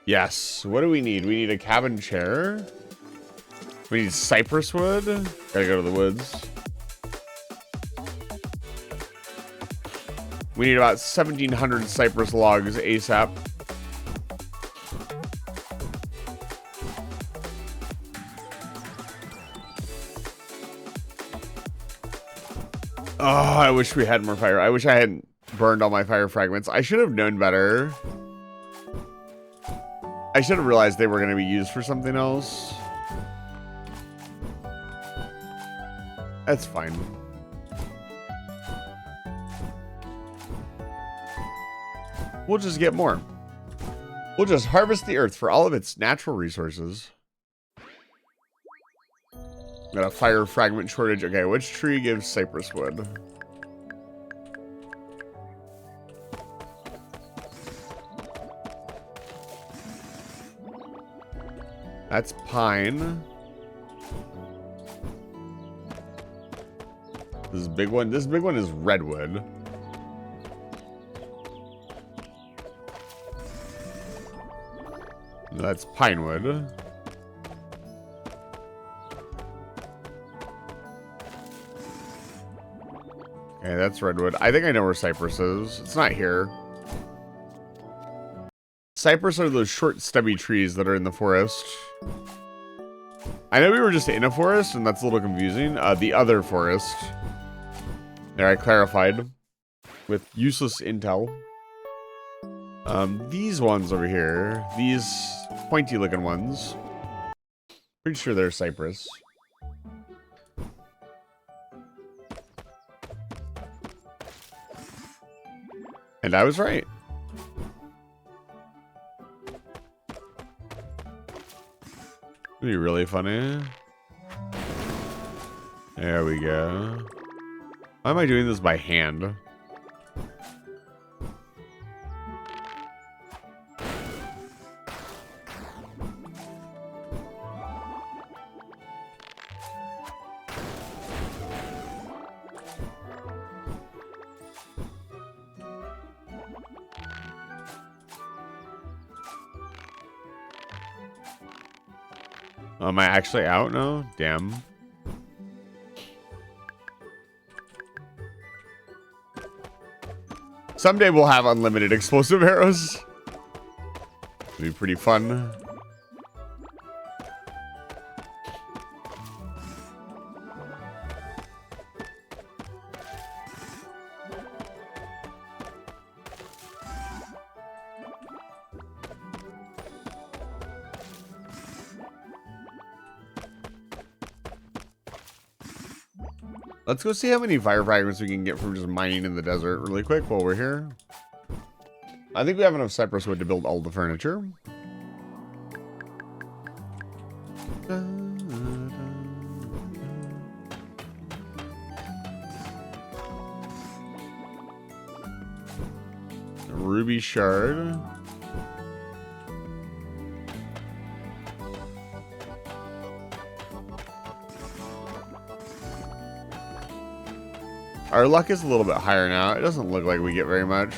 Yes. What do we need? We need a cabin chair. We need cypress wood. Gotta go to the woods. We need about 1,700 cypress logs ASAP. Oh, I wish we had more fire. I wish I hadn't burned all my fire fragments. I should have known better. I should have realized they were going to be used for something else. That's fine. We'll just get more. We'll just harvest the earth for all of its natural resources. Got a fire fragment shortage. Okay, which tree gives cypress wood? That's pine. This big one. This big one is redwood. That's pine wood. Okay, that's redwood. I think I know where cypress is. It's not here. Cypress are those short, stubby trees that are in the forest. I know we were just in a forest, and that's a little confusing. The other forest. There, I clarified with useless intel. These ones over here, these pointy-looking ones. Pretty sure they're cypress. And I was right. It'd be really funny. There we go. Why am I doing this by hand? Am I actually out now? Damn. Someday we'll have unlimited explosive arrows. It'll be pretty fun. Let's go see how many fire fragments we can get from just mining in the desert really quick while we're here. I think we have enough cypress wood to build all the furniture. Ruby shard. Our luck is a little bit higher now. It doesn't look like we get very much.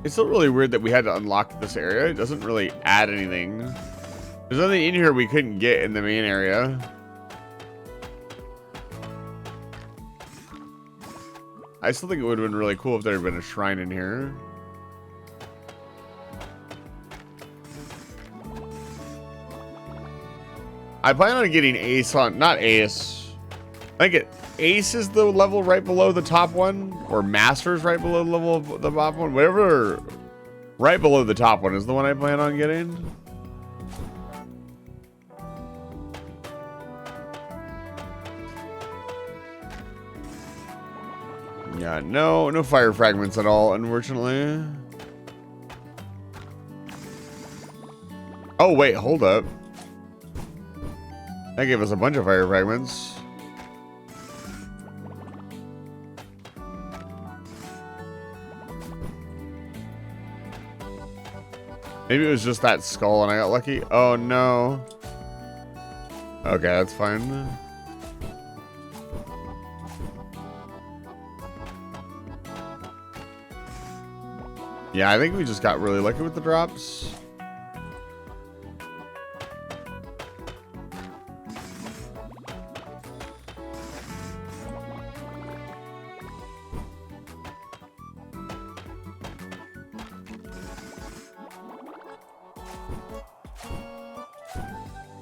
It's still really weird that we had to unlock this area. It doesn't really add anything. There's nothing in here we couldn't get in the main area. I still think it would have been really cool if there had been a shrine in here. I plan on getting Ace on, not Ace. I think Ace is the level right below the top one, or Master's right below the level of the top one. Whatever, right below the top one is the one I plan on getting. Yeah, no fire fragments at all, unfortunately. Oh wait, hold up. That gave us a bunch of fire fragments. Maybe it was just that skull and I got lucky. Oh no. Okay, that's fine. Yeah, I think we just got really lucky with the drops.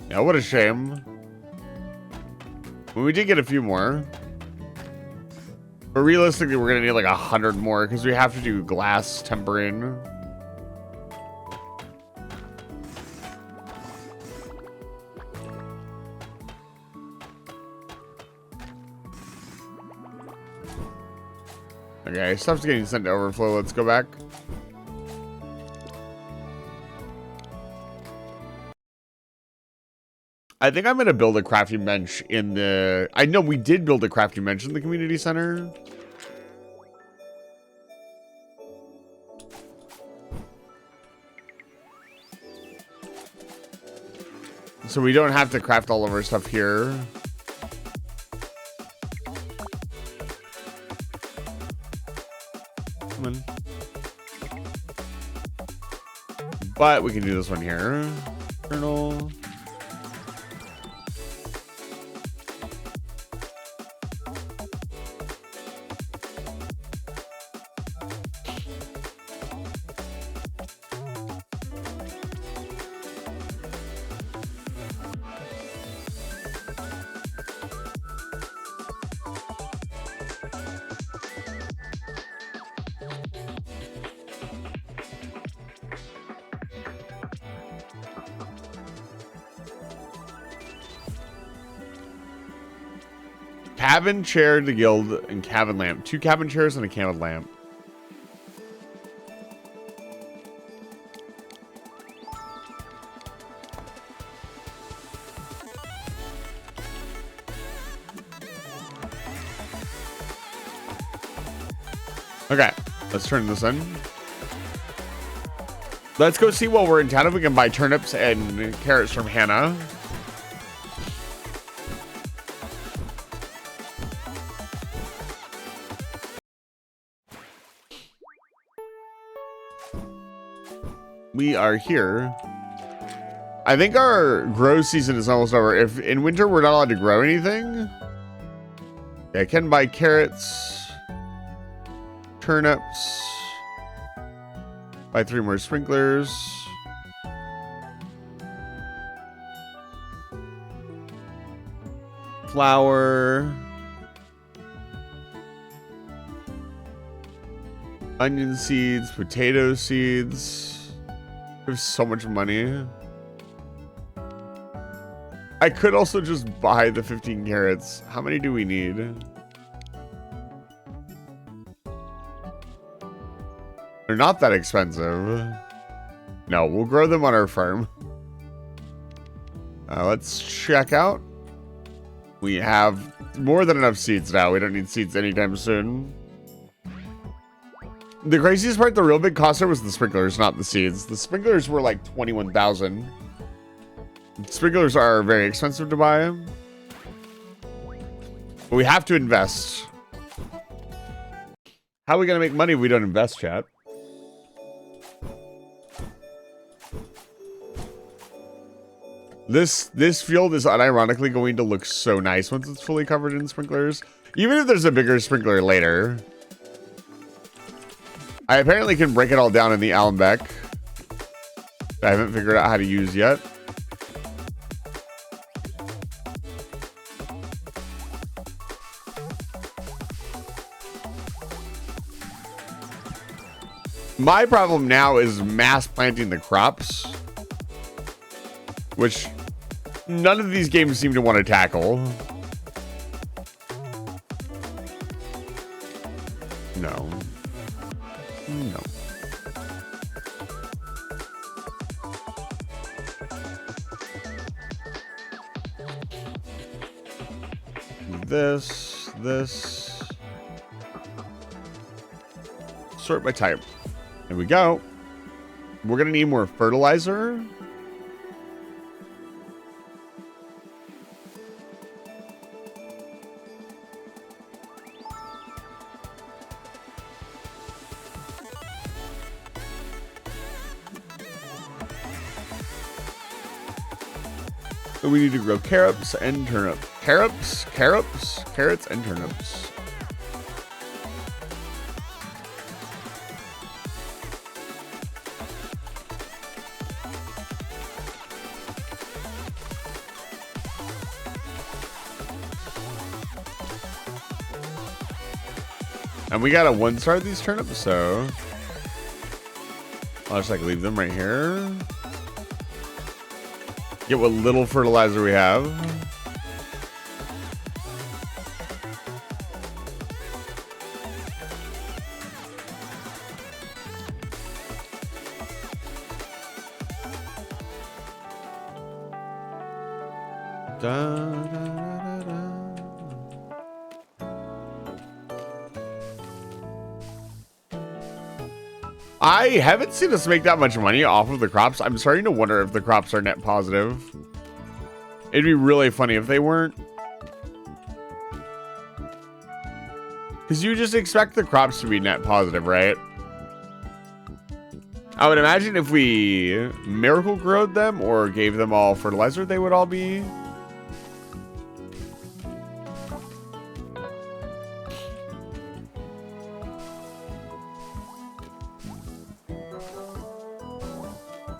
Yeah, what a shame. Well, we did get a few more. But realistically, we're going to need like 100 more because we have to do glass tempering. Okay, stuff's getting sent to overflow. Let's go back. I think I'm going to build a crafting bench in the... I know we did build a crafting bench in the community center. So we don't have to craft all of our stuff here. Come on. But we can do this one here. Journal. Cabin chair to guild and cabin lamp. 2 cabin chairs and a cabin lamp. Okay, let's turn this in. Let's go see while we're in town if we can buy turnips and carrots from Hannah. We are here. I think our grow season is almost over. If in winter we're not allowed to grow anything. Yeah, I can buy carrots, turnips, buy 3 more sprinklers. Flour. Onion seeds, potato seeds. There's so much money. I could also just buy the 15 carrots. How many do we need? They're not that expensive. No, we'll grow them on our farm. Let's check out. We have more than enough seeds now. We don't need seeds anytime soon. The craziest part, the real big cost there was the sprinklers, not the seeds. The sprinklers were like 21,000. Sprinklers are very expensive to buy. But we have to invest. How are we gonna make money if we don't invest, chat? This field is unironically going to look so nice once it's fully covered in sprinklers. Even if there's a bigger sprinkler later. I apparently can break it all down in the Allenbeck. I haven't figured out how to use yet. My problem now is mass planting the crops, which none of these games seem to want to tackle. No. No. This. Sort by type. There we go. We're gonna need more fertilizer. So we need to grow carrots and turnips. Carrots and turnips. And we got a 1-star these turnips, so I'll just like leave them right here. Get what little fertilizer we have. Da, da, da, da, da. I haven't seen us make that much money off of the crops. I'm starting to wonder if the crops are net positive. It'd be really funny if they weren't. Because you just expect the crops to be net positive, right? I would imagine if we miracle growed them or gave them all fertilizer, they would all be.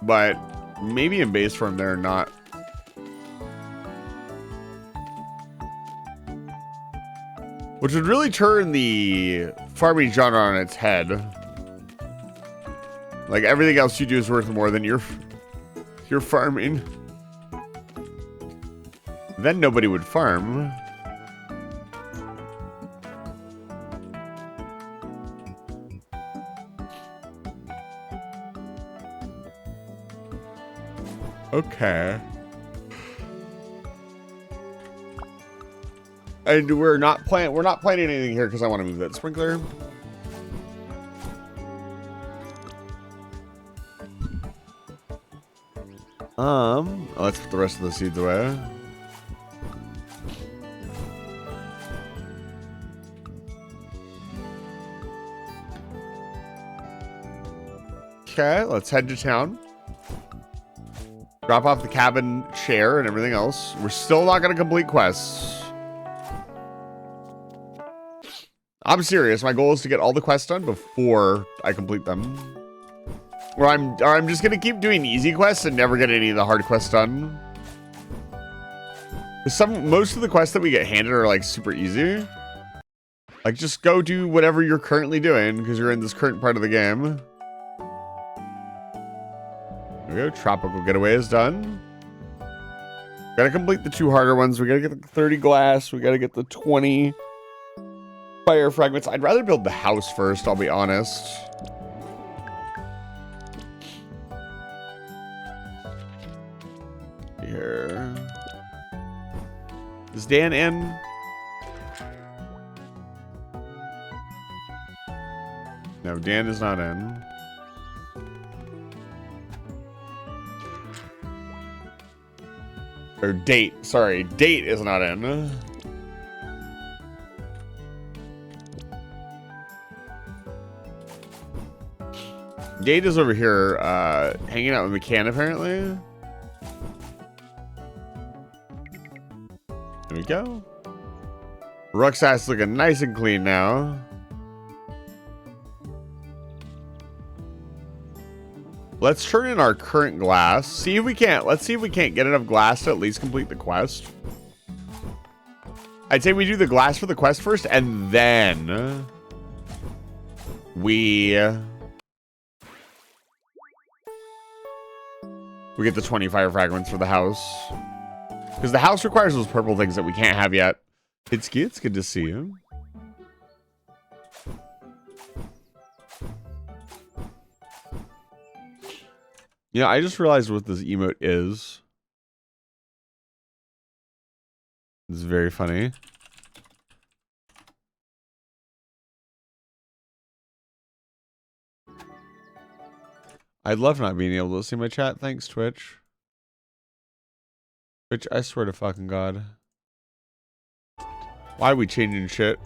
But maybe in base form they're not. Which would really turn the farming genre on its head. Like everything else you do is worth more than your farming. Then nobody would farm. Okay. And we're not planting anything here because I want to move that sprinkler. Let's put the rest of the seeds away. Okay, let's head to town. Drop off the cabin chair and everything else. We're still not going to complete quests. I'm serious. My goal is to get all the quests done before I complete them. Or I'm just going to keep doing easy quests and never get any of the hard quests done. Most of the quests that we get handed are like super easy. Like just go do whatever you're currently doing because you're in this current part of the game. There we go. Tropical Getaway is done. Gotta complete the 2 harder ones. We gotta get the 30 glass. We gotta get the 20 fire fragments. I'd rather build the house first, I'll be honest. Here. Is Dan in? No, Dan is not in. Or date. Sorry, date is not in. Data's over here, hanging out with McCann, apparently. There we go. Rook's ass looking nice and clean now. Let's turn in our current glass. See if we can't. Let's see if we can't get enough glass to at least complete the quest. I'd say we do the glass for the quest first, and then we get the 20 fire fragments for the house. Because the house requires those purple things that we can't have yet. It's good to see you. Yeah, I just realized what this emote is. It's very funny. I'd love not being able to see my chat. Thanks, Twitch. Twitch, I swear to fucking God. Why are we changing shit?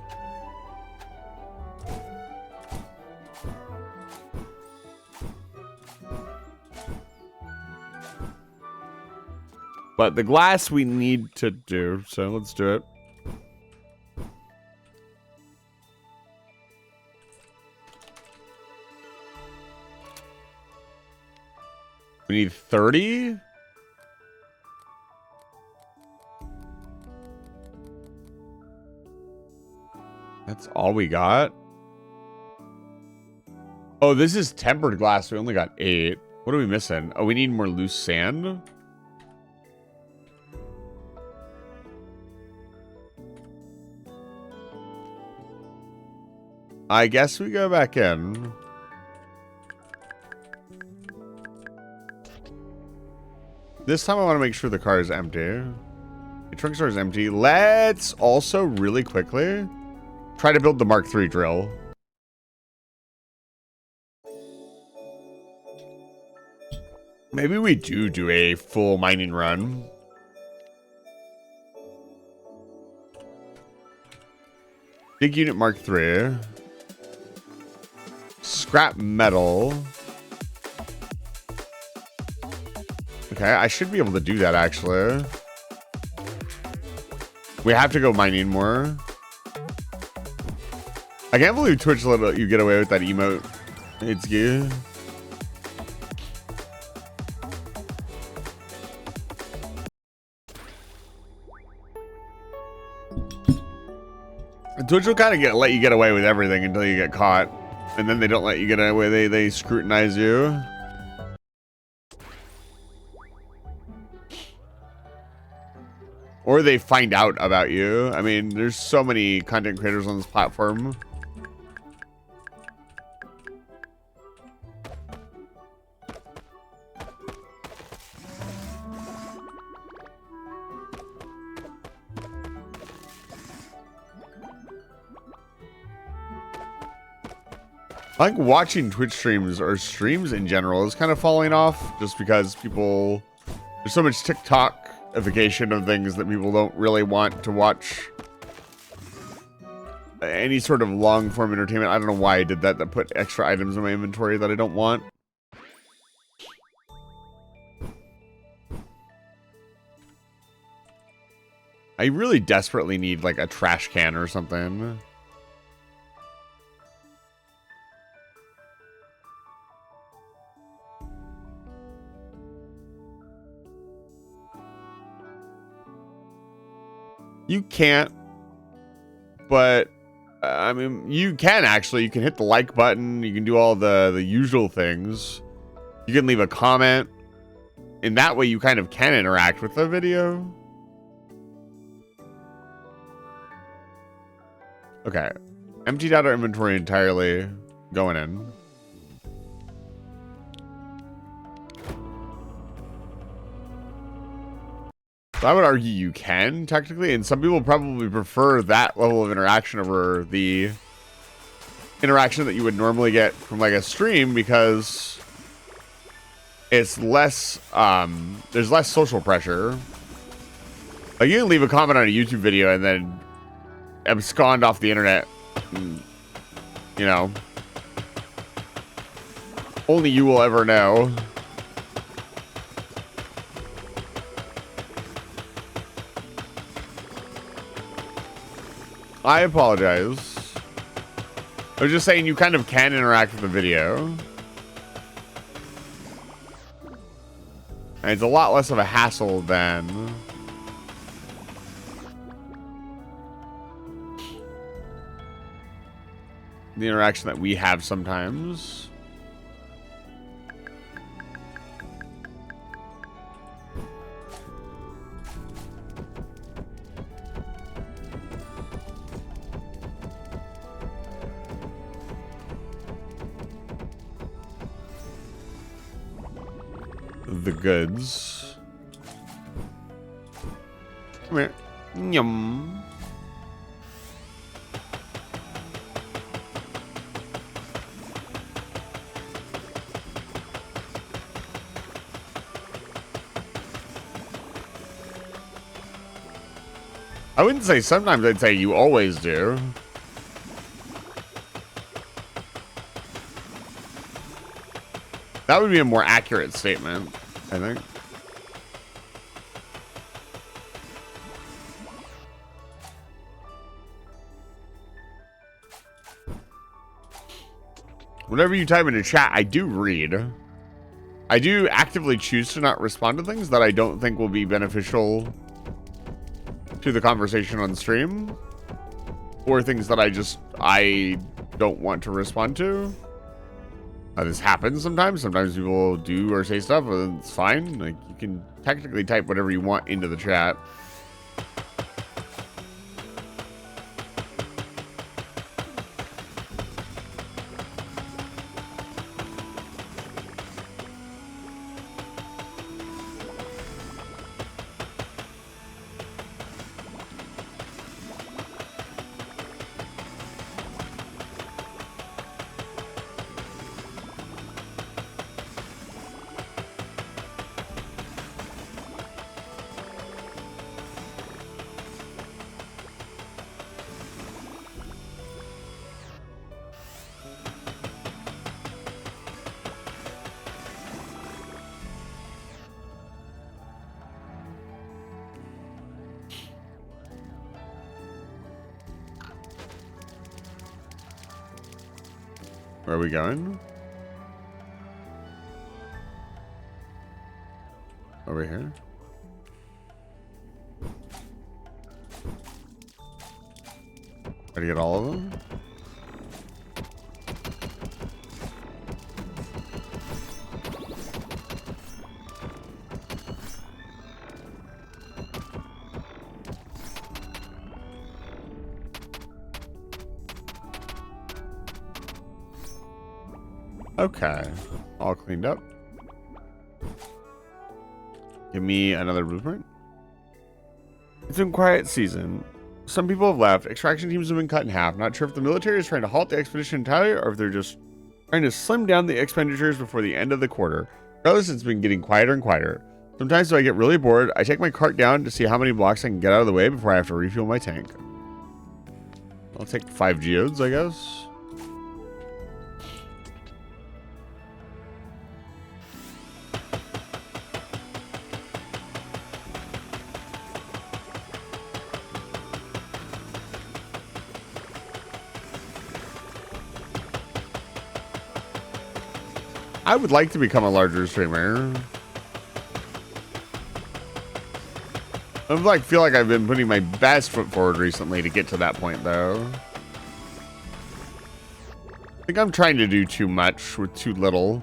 But the glass we need to do, so let's do it. We need 30? That's all we got? Oh, this is tempered glass. We only got 8. What are we missing? Oh, we need more loose sand? I guess we go back in. This time I want to make sure the car is empty. The trunk store is empty. Let's also really quickly try to build the Mark III drill. Maybe we do a full mining run. Big unit Mark III. Scrap metal. Okay, I should be able to do that, actually. We have to go mining more. I can't believe Twitch let you get away with that emote. It's good. Twitch will kind of let you get away with everything until you get caught. And then they don't let you get away. They scrutinize you. Or they find out about you. I mean, there's so many content creators on this platform. I like watching Twitch streams or streams in general is kind of falling off just because people, there's so much TikTokification of things that people don't really want to watch any sort of long form entertainment. I don't know why I did that. That put extra items in my inventory that I don't want. I really desperately need like a trash can or something. You can't, but I mean, you can actually. You can hit the like button. You can do all the usual things. You can leave a comment. In that way, you kind of can interact with the video. Okay. Emptied out our inventory entirely. Going in. So I would argue you can, technically, and some people probably prefer that level of interaction over the interaction that you would normally get from like a stream because it's less, there's less social pressure. Like you can leave a comment on a YouTube video and then abscond off the internet, and, you know. Only you will ever know. I apologize. I was just saying you kind of can interact with the video. And it's a lot less of a hassle than the interaction that we have sometimes. The goods. Come here. Yum. I wouldn't say sometimes, I'd say you always do. That would be a more accurate statement, I think. Whatever you type into chat, I do read. I do actively choose to not respond to things that I don't think will be beneficial to the conversation on stream, or things that I don't want to respond to. This happens sometimes. Sometimes people do or say stuff, and it's fine. Like, you can technically type whatever you want into the chat. Where are we going? Over here. Gotta get all of them. Okay, all cleaned up. Give me another blueprint. It's been quiet season. Some people have left. Extraction teams have been cut in half. Not sure if the military is trying to halt the expedition entirely or if they're just trying to slim down the expenditures before the end of the quarter. Regardless, it's been getting quieter and quieter. Sometimes when I get really bored, I take my cart down to see how many blocks I can get out of the way before I have to refuel my tank. I'll take 5 geodes, I guess. I would like to become a larger streamer. I feel like I've been putting my best foot forward recently to get to that point, though. I think I'm trying to do too much with too little.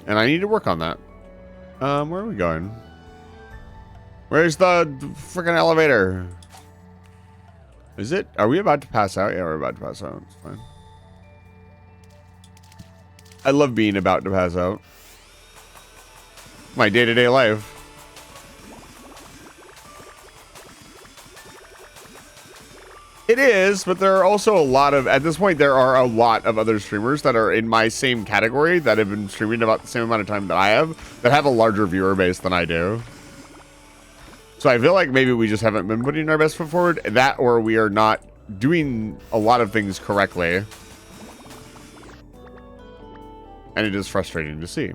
And I need to work on that. Where are we going? Where's the freaking elevator? Is it? Are we about to pass out? Yeah, we're about to pass out. It's fine. I love being about to pass out. My day-to-day life. It is, but there are also a lot of, at this point, there are a lot of other streamers that are in my same category that have been streaming about the same amount of time that I have, that have a larger viewer base than I do. So I feel like maybe we just haven't been putting our best foot forward. That, or we are not doing a lot of things correctly. And it is frustrating to see.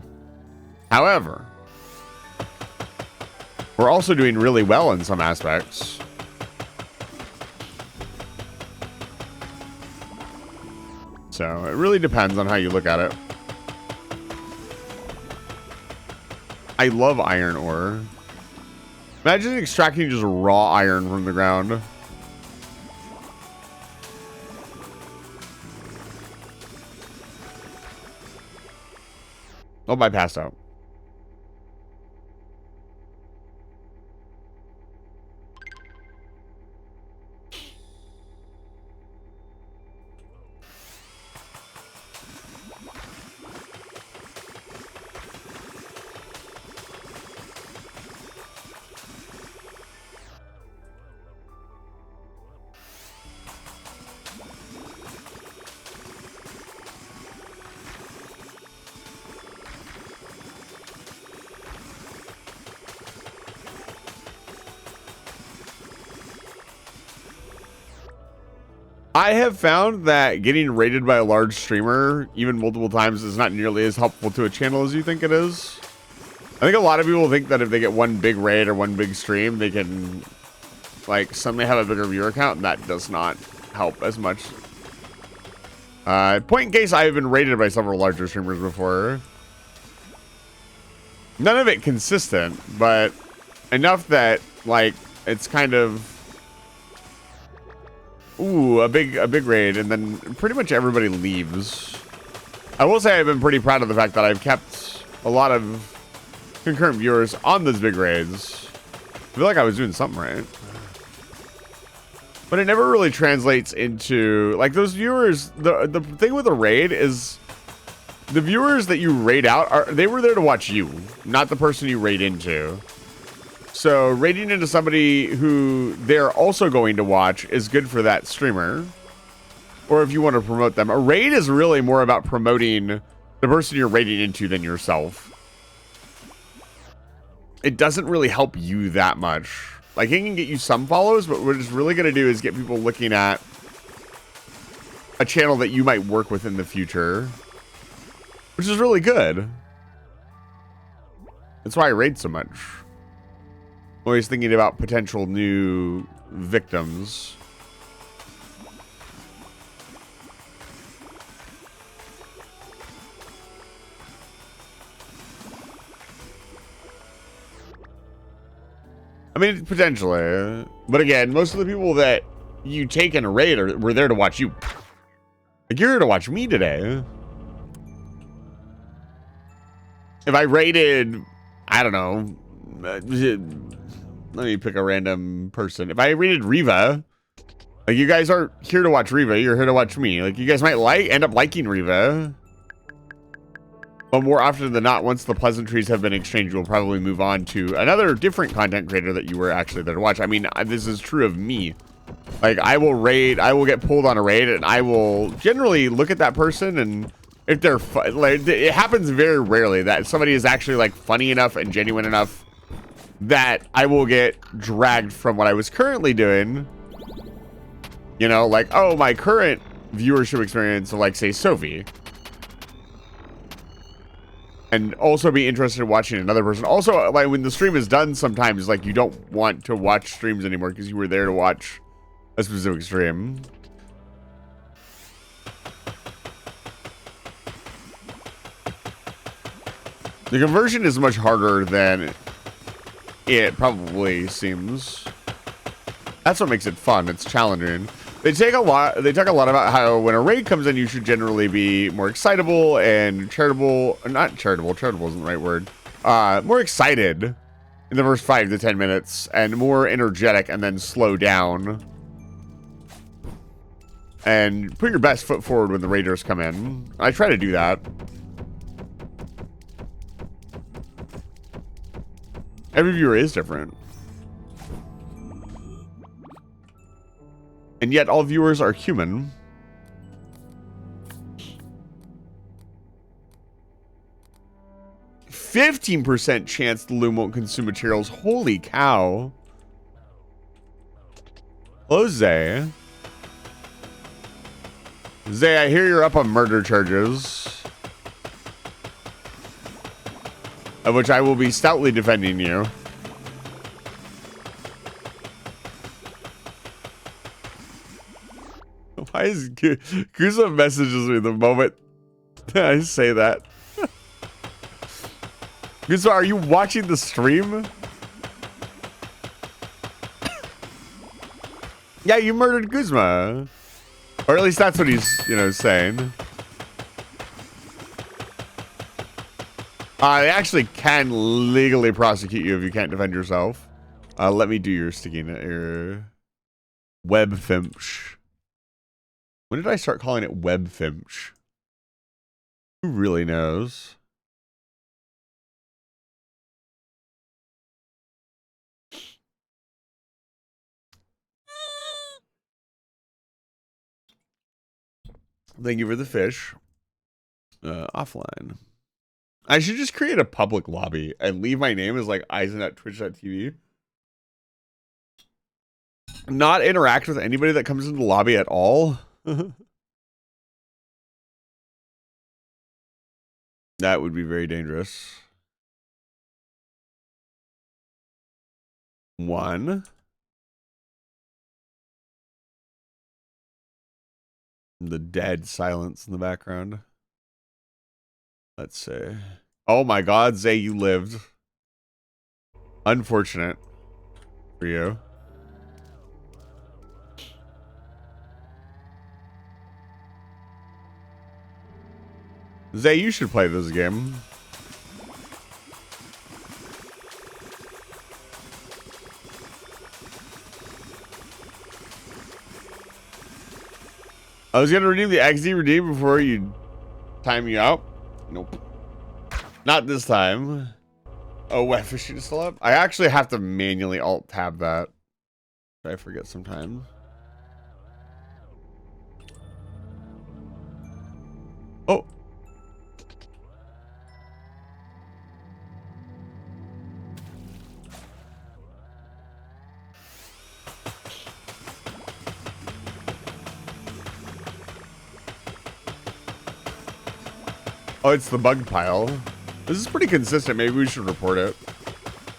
However, we're also doing really well in some aspects. So it really depends on how you look at it. I love iron ore. Imagine extracting just raw iron from the ground. Oh, I passed out. I have found that getting rated by a large streamer, even multiple times, is not nearly as helpful to a channel as you think it is. I think a lot of people think that if they get one big raid or one big stream, they can, like, suddenly have a bigger viewer count, and that does not help as much. Point in case, I have been rated by several larger streamers before. None of it consistent, but enough that, like, it's kind of... Ooh, a big raid, and then pretty much everybody leaves. I will say I've been pretty proud of the fact that I've kept a lot of concurrent viewers on those big raids. I feel like I was doing something right. But it never really translates into, like, those viewers, the thing with a raid is the viewers that you raid out, they were there to watch you, not the person you raid into. So raiding into somebody who they're also going to watch is good for that streamer. Or if you want to promote them. A raid is really more about promoting the person you're raiding into than yourself. It doesn't really help you that much. Like, it can get you some follows, but what it's really going to do is get people looking at a channel that you might work with in the future. Which is really good. That's why I raid so much. Always thinking about potential new victims. I mean, potentially. But again, most of the people that you take in a raid were there to watch you. Like, you're here to watch me today. If I raided, I don't know, let me pick a random person. If I rated Riva, like, you guys aren't here to watch Riva, you're here to watch me. Like, you guys might end up liking Riva. But more often than not, once the pleasantries have been exchanged, you'll probably move on to another different content creator that you were actually there to watch. I mean, this is true of me. Like, I will get pulled on a raid, and I will generally look at that person, and if they're like, it happens very rarely that somebody is actually, like, funny enough and genuine enough that I will get dragged from what I was currently doing. You know, like, oh, my current viewership experience of, like, say, Sophie. And also be interested in watching another person. Also, like, when the stream is done, sometimes, like, you don't want to watch streams anymore because you were there to watch a specific stream. The conversion is much harder than it probably seems. That's what makes it fun. It's challenging. They talk a lot about how when a raid comes in, you should generally be more excitable and charitable. Not charitable. Charitable isn't the right word. More excited in the first 5 to 10 minutes and more energetic, and then slow down and put your best foot forward when the raiders come in. I try to do that. Every viewer is different. And yet all viewers are human. %15 chance the loom won't consume materials. Holy cow. Jose. Zay, I hear you're up on murder charges, of which I will be stoutly defending you. Why is Guza messages me the moment I say that? Guza, are you watching the stream? Yeah, you murdered Guzma. Or at least that's what he's, saying. They actually can legally prosecute you if you can't defend yourself. Let me do your sticking your web finch. When did I start calling it web finch? Who really knows? Thank you for the fish. Offline. I should just create a public lobby and leave my name as like Eisen@twitch.tv. Not interact with anybody that comes into the lobby at all. That would be very dangerous. 1. The dead silence in the background. Let's see. Oh my God, Zay, you lived. Unfortunate for you. Zay, you should play this game. I was gonna redeem the XD redeem before you time you out. Nope. Not this time. Oh, wet fishing is still up? I actually have to manually alt tab that. I forget sometimes. Oh. Oh, it's the bug pile. This is pretty consistent. Maybe we should report it.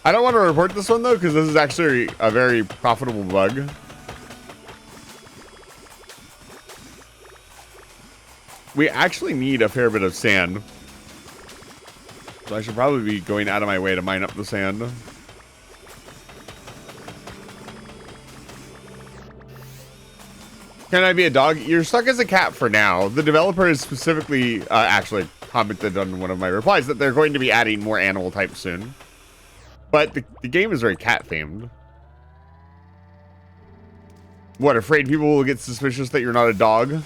I don't want to report this one, though, because this is actually a very profitable bug. We actually need a fair bit of sand. So I should probably be going out of my way to mine up the sand. Can I be a dog? You're stuck as a cat for now. The developer has specifically actually commented on one of my replies that they're going to be adding more animal types soon. But the game is very cat themed. What, afraid people will get suspicious that you're not a dog?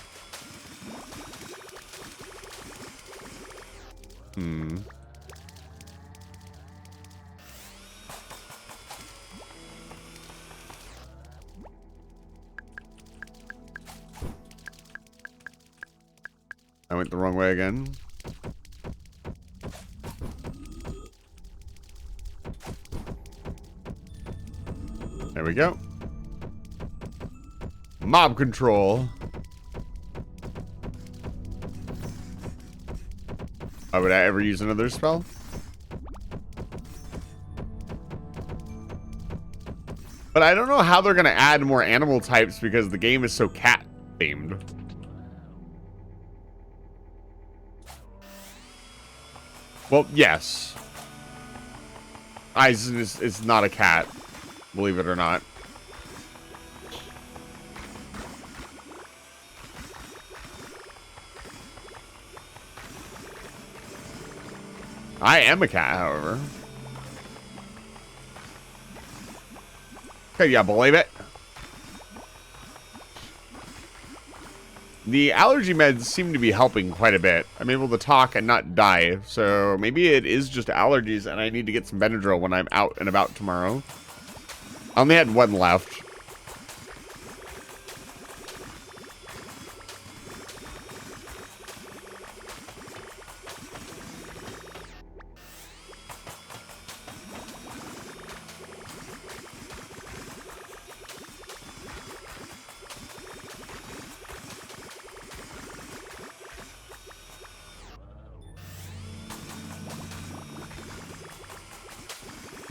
I went the wrong way again. There we go. Mob control. Oh, would I ever use another spell? But I don't know how they're going to add more animal types because the game is so cat themed. Well, yes. Eisen is not a cat, believe it or not. I am a cat, however. Okay, yeah, believe it. The allergy meds seem to be helping quite a bit. I'm able to talk and not die, so maybe it is just allergies and I need to get some Benadryl when I'm out and about tomorrow. I only had 1 left.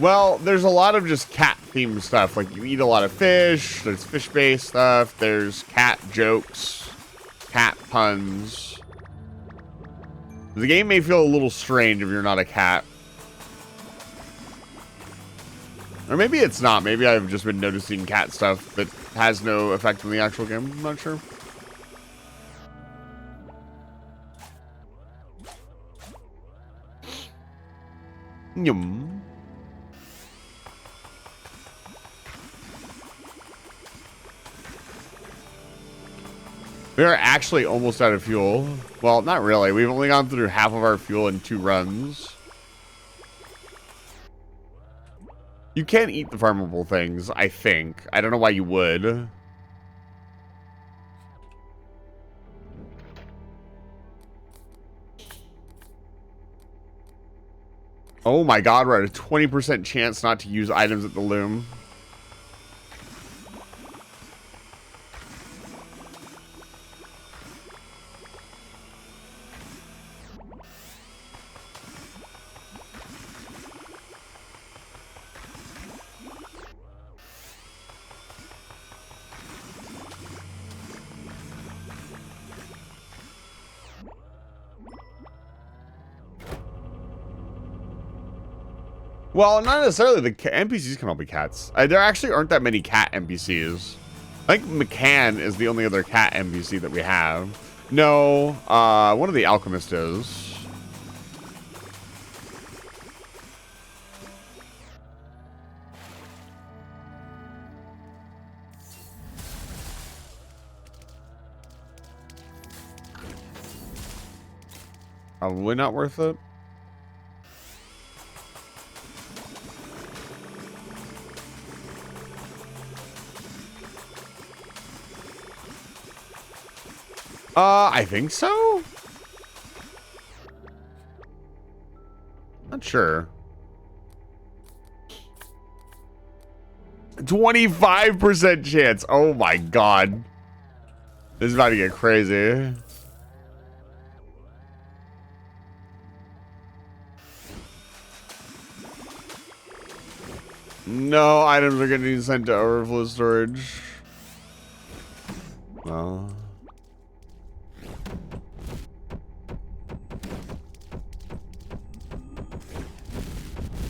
Well, there's a lot of just cat themed stuff. Like you eat a lot of fish. There's fish based stuff. There's cat jokes, cat puns. The game may feel a little strange if you're not a cat. Or maybe it's not. Maybe I've just been noticing cat stuff that has no effect on the actual game. I'm not sure. Yum. We are actually almost out of fuel. Well, not really. We've only gone through half of our fuel in 2 runs. You can eat the farmable things, I think. I don't know why you would. Oh my god, we're at a 20% chance not to use items at the loom. Well, not necessarily. The NPCs can all be cats. There actually aren't that many cat NPCs. I think McCann is the only other cat NPC that we have. No, one of the alchemists is. Probably not worth it. I think so. Not sure. 25% chance. Oh my god. This is about to get crazy. No items are getting sent to overflow storage. Well.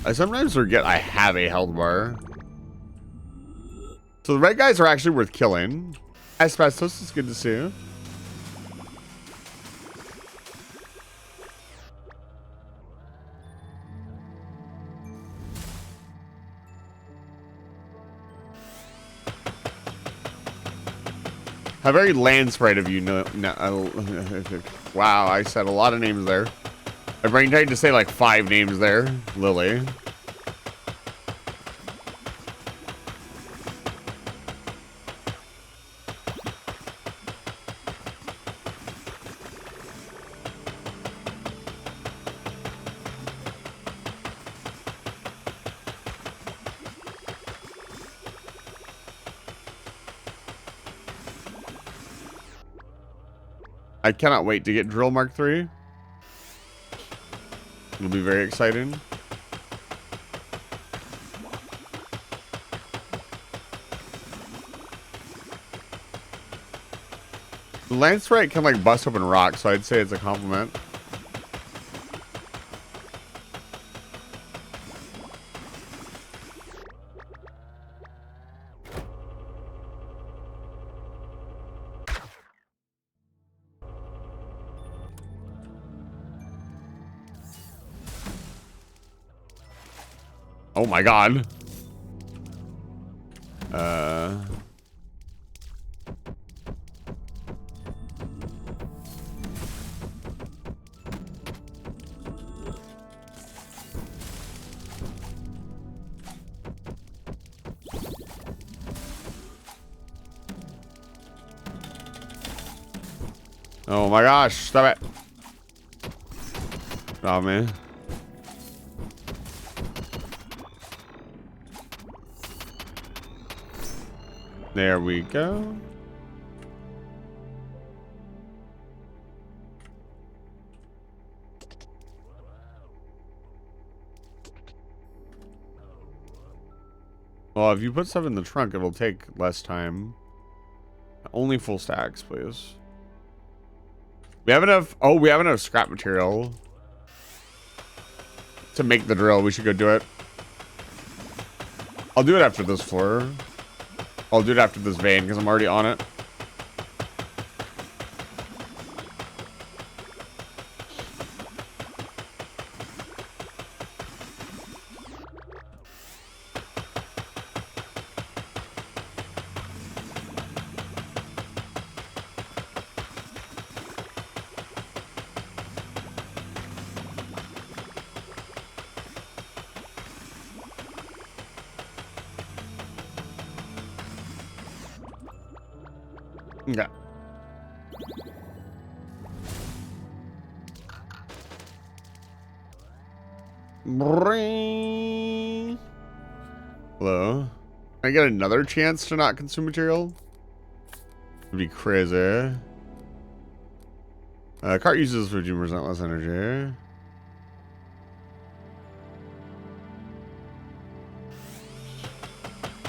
I sometimes forget I have a health bar. So the red guys are actually worth killing. Asbestos is good to see you. How very land sprite of you. Wow, I said a lot of names there. My brain tried to say like 5 names there. Lily. I cannot wait to get Drill Mark III. It'll be very exciting. The Lance Sprite can like bust open rocks, so I'd say it's a compliment. Oh my god. Oh my gosh, stop it. Oh man. There we go. Well, if you put stuff in the trunk, it'll take less time. Only full stacks, please. We have enough. Oh, we have enough scrap material to make the drill. We should go do it. I'll do it after this floor. I'll do it after this vein because I'm already on it. Okay. Hello. Can I get another chance to not consume material? Would be crazy. Cart uses 15% less energy.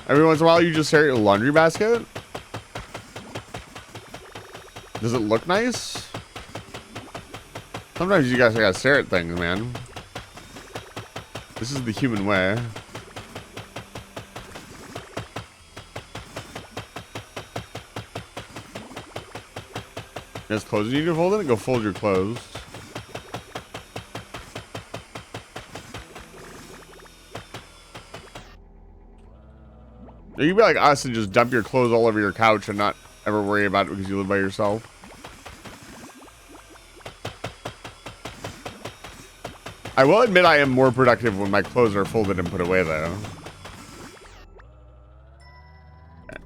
Every once in a while, you just stare at your laundry basket. Does it look nice? Sometimes you guys gotta stare at things, man. This is the human way. There's clothes you need to fold in it? Go fold your clothes. You can be like us and just dump your clothes all over your couch and not ever worry about it because you live by yourself. I will admit I am more productive when my clothes are folded and put away, though. Okay.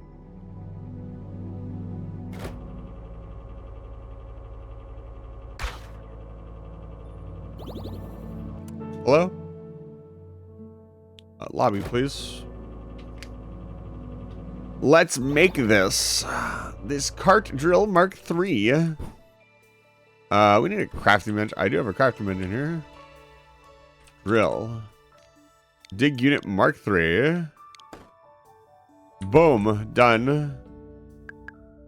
Hello? Lobby, please. Let's make this. This cart drill Mark III. We need a crafting bench. I do have a crafting bench in here. Drill. Dig unit Mark III. Boom. Done.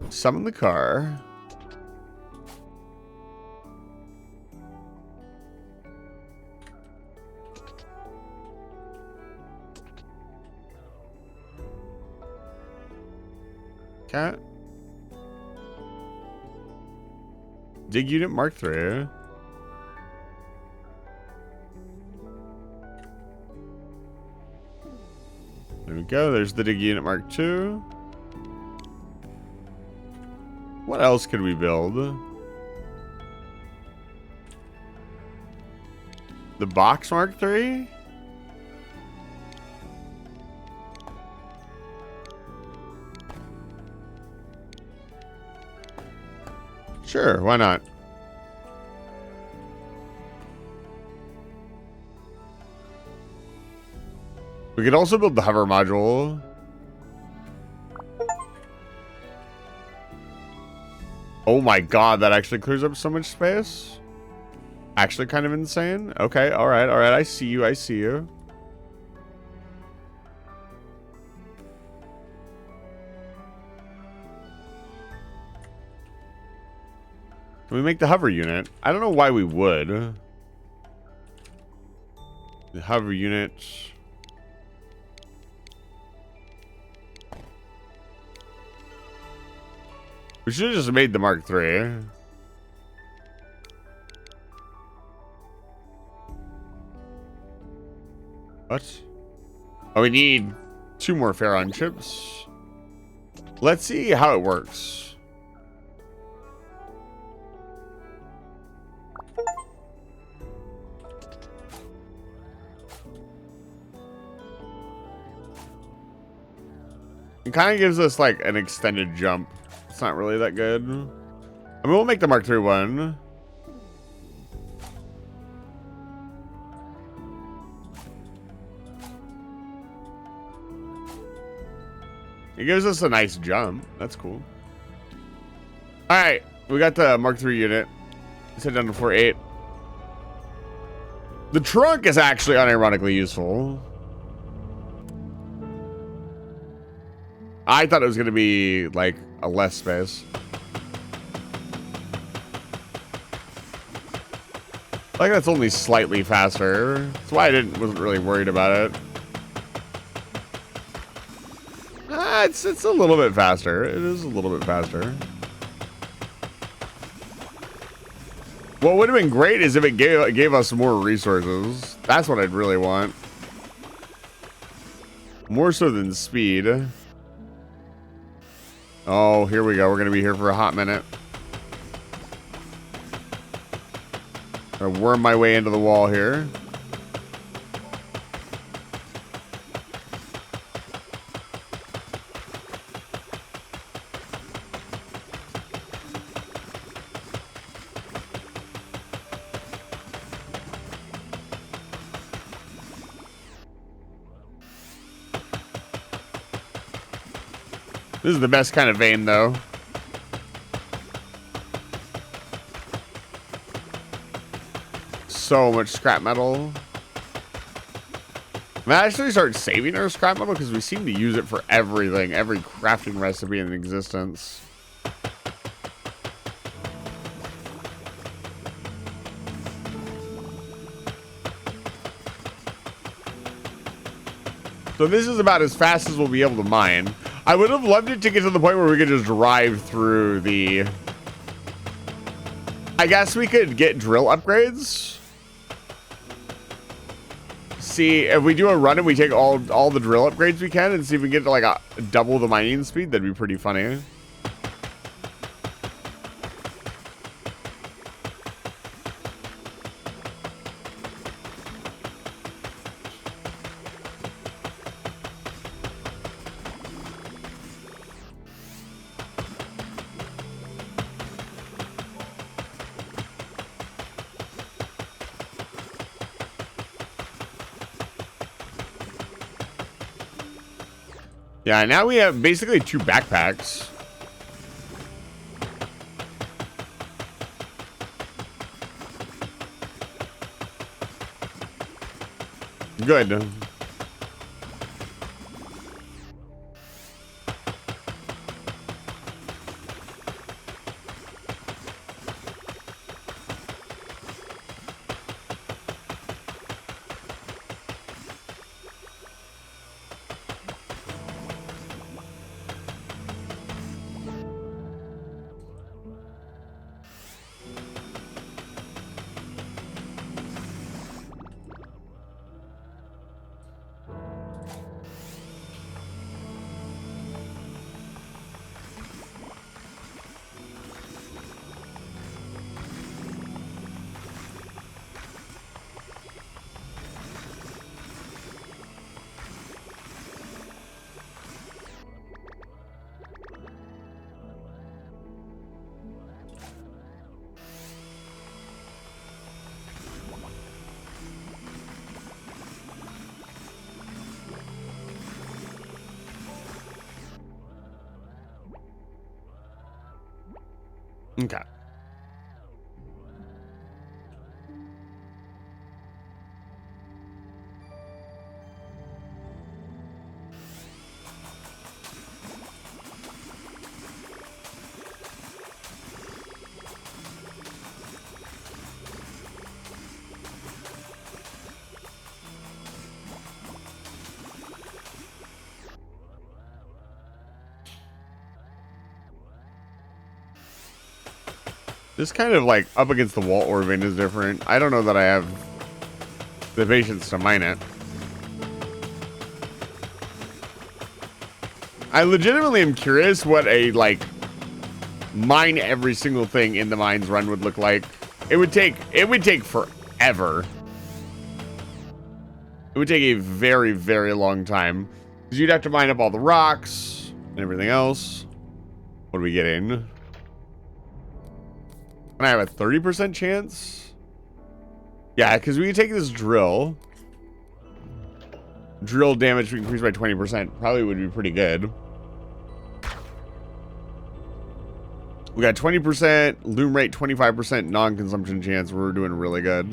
Summon the car. Cat. Dig unit Mark III. There we go. There's the dig unit Mark II. What else could we build? The box Mark III? Sure, why not? We could also build the hover module. Oh my god, that actually clears up so much space. Actually kind of insane. Okay, alright, I see you, I see you. Can we make the hover unit? I don't know why we would. The hover unit. We should have just made the Mark III. What? Oh, we need 2 more Pharaon chips. Let's see how it works. It kind of gives us like an extended jump. It's not really that good. I mean, we'll make the Mark III one. It gives us a nice jump. That's cool. All right, we got the Mark III unit. Let's head down to 4.8. The trunk is actually unironically useful. I thought it was going to be like a less space. Like that's only slightly faster. That's why I wasn't really worried about it. It's a little bit faster. It is a little bit faster. What would have been great is if it gave us more resources. That's what I'd really want. More so than speed. Oh, here we go. We're going to be here for a hot minute. I worm my way into the wall here. This is the best kind of vein, though. So much scrap metal. I'm actually start saving our scrap metal because we seem to use it for everything, every crafting recipe in existence. So this is about as fast as we'll be able to mine. I would have loved it to get to the point where we could just drive through the... I guess we could get drill upgrades. See, if we do a run and we take all the drill upgrades we can and see if we can get to like double the mining speed, that'd be pretty funny. Yeah, now we have basically 2 backpacks. Good. Okay. This kind of like up against the wall ore vein is different. I don't know that I have the patience to mine it. I legitimately am curious what a like mine every single thing in the mines run would look like. It would take forever. It would take a very, very long time. Because you'd have to mine up all the rocks and everything else. What are we getting? And I have a 30% chance? Yeah, because we can take this drill. Drill damage we increase by 20%. Probably would be pretty good. We got 20% loom rate, 25% non-consumption chance. We're doing really good.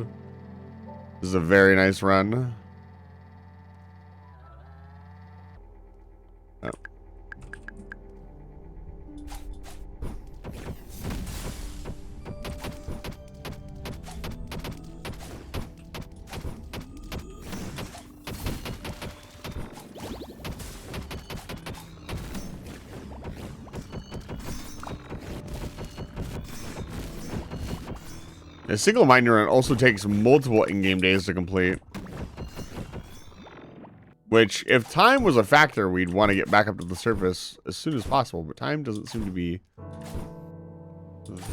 This is a very nice run. Oh. A single mining run also takes multiple in-game days to complete. Which, if time was a factor, we'd want to get back up to the surface as soon as possible. But time doesn't seem to be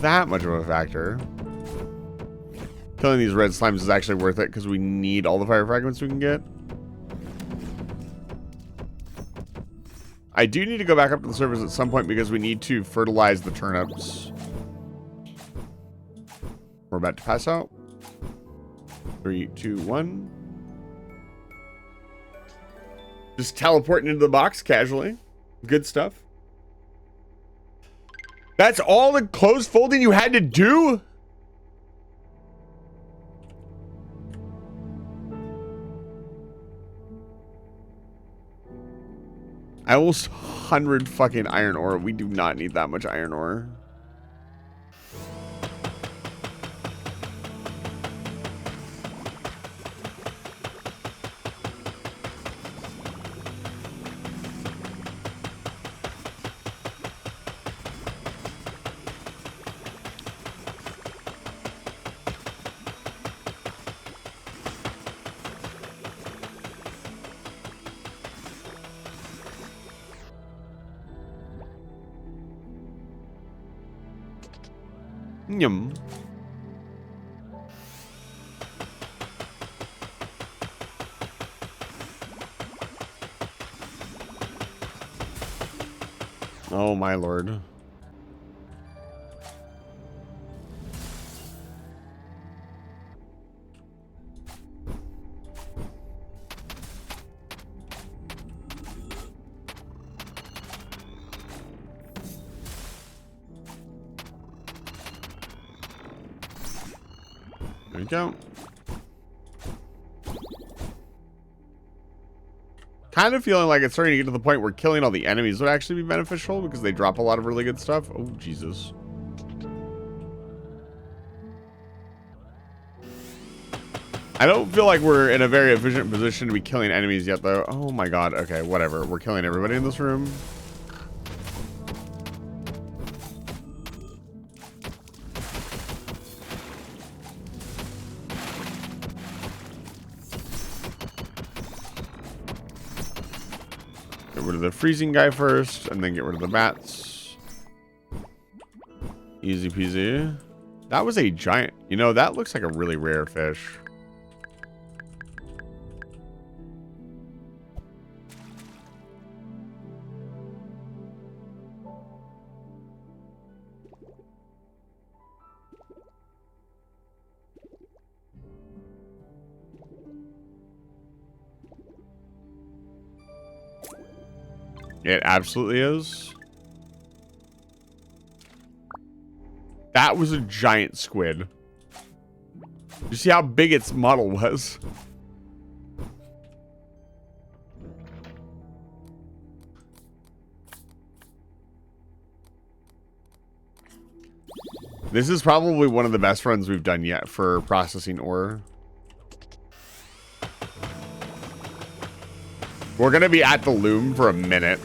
that much of a factor. Killing these red slimes is actually worth it because we need all the fire fragments we can get. I do need to go back up to the surface at some point because we need to fertilize the turnips. We're about to pass out. 3, 2, 1. Just teleporting into the box casually. Good stuff. That's all the clothes folding you had to do? I almost 100 fucking iron ore. We do not need that much iron ore. Yum. Oh my lord. There we go. Kind of feeling like it's starting to get to the point where killing all the enemies would actually be beneficial because they drop a lot of really good stuff. Oh, Jesus. I don't feel like we're in a very efficient position to be killing enemies yet, though. Oh my god. Okay, whatever. We're killing everybody in this room. Get rid of the freezing guy first, and then get rid of the bats. Easy peasy. That was a giant... You know, that looks like a really rare fish. It absolutely is. That was a giant squid. You see how big its model was? This is probably one of the best runs we've done yet for processing ore. We're gonna be at the loom for a minute.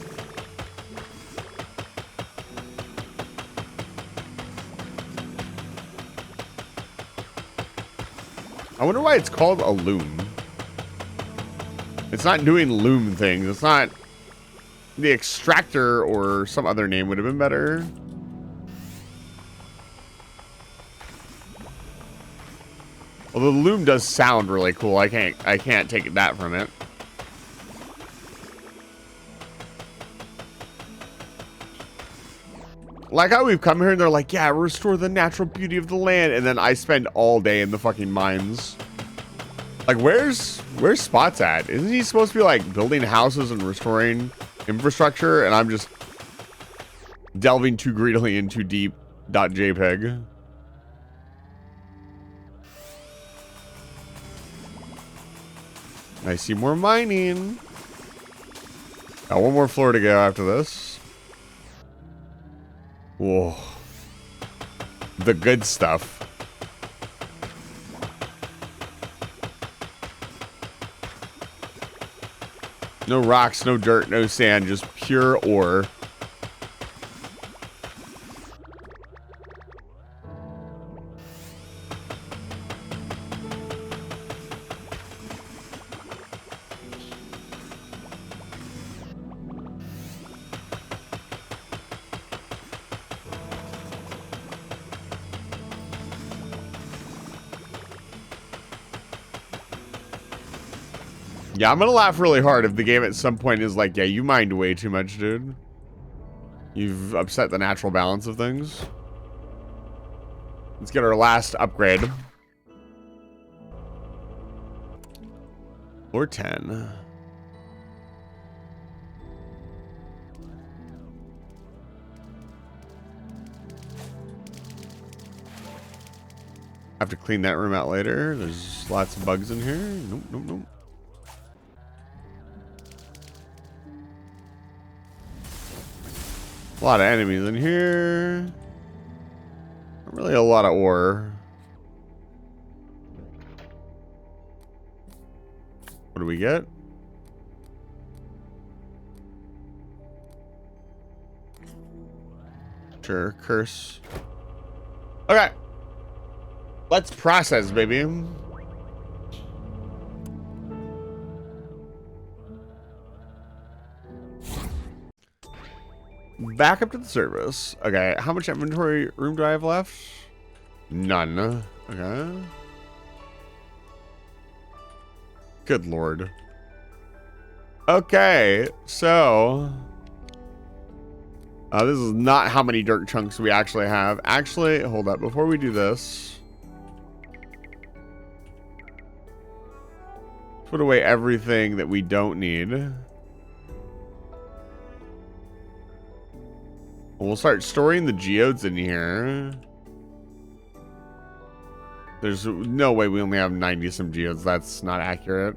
I wonder why it's called a loom. It's not doing loom things. It's not... The extractor or some other name would have been better. Although the loom does sound really cool. I can't take that from it. Like how we've come here and they're like, yeah, restore the natural beauty of the land. And then I spend all day in the fucking mines. Like, where's Spots at? Isn't he supposed to be like building houses and restoring infrastructure? And I'm just delving too greedily into deep .jpg. I see more mining. Got one more floor to go after this. Whoa. The good stuff. No rocks, no dirt, no sand, just pure ore. Yeah, I'm gonna laugh really hard if the game at some point is like, yeah, you mind way too much, dude. You've upset the natural balance of things. Let's get our last upgrade. Or 10. Have to clean that room out later. There's lots of bugs in here. Nope, nope, nope. A lot of enemies in here. Not really a lot of ore. What do we get? Sure, curse. Okay. Let's process, baby. Back up to the service. Okay, how much inventory room do I have left? None. Okay. Good lord. Okay, so this is not how many dirt chunks we actually have. Actually, hold up. Before we do this, put away everything that we don't need. We'll start storing the geodes in here. There's no way we only have 90 some geodes. That's not accurate.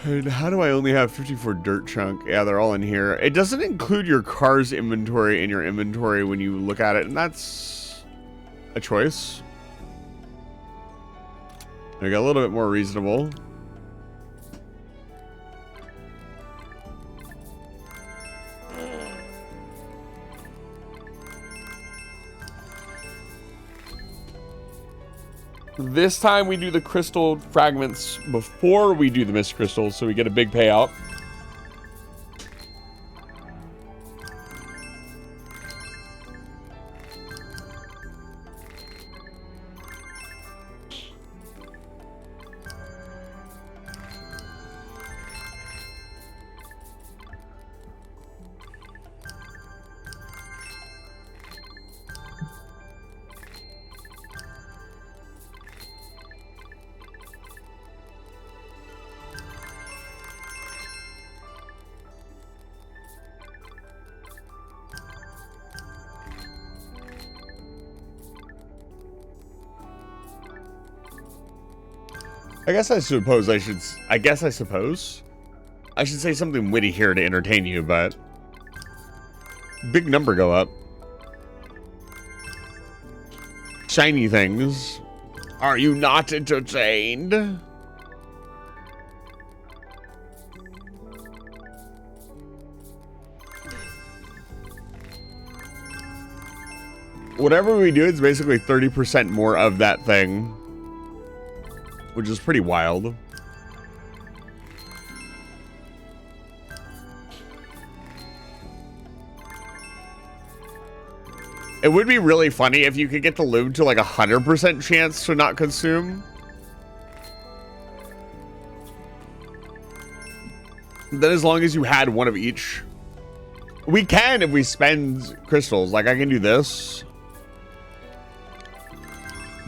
And how do I only have 54 dirt chunk? Yeah, they're all in here. It doesn't include your car's inventory in your inventory when you look at it, and that's a choice. Make it a little bit more reasonable. This time we do the crystal fragments before we do the mist crystals, so we get a big payout. I suppose I should say something witty here to entertain you, but big number go up. Shiny things. Are you not entertained? Whatever we do, it's basically 30% more of that thing, which is pretty wild. It would be really funny if you could get the loot to like 100% chance to not consume. Then as long as you had one of each. We can if we spend crystals. Like I can do this.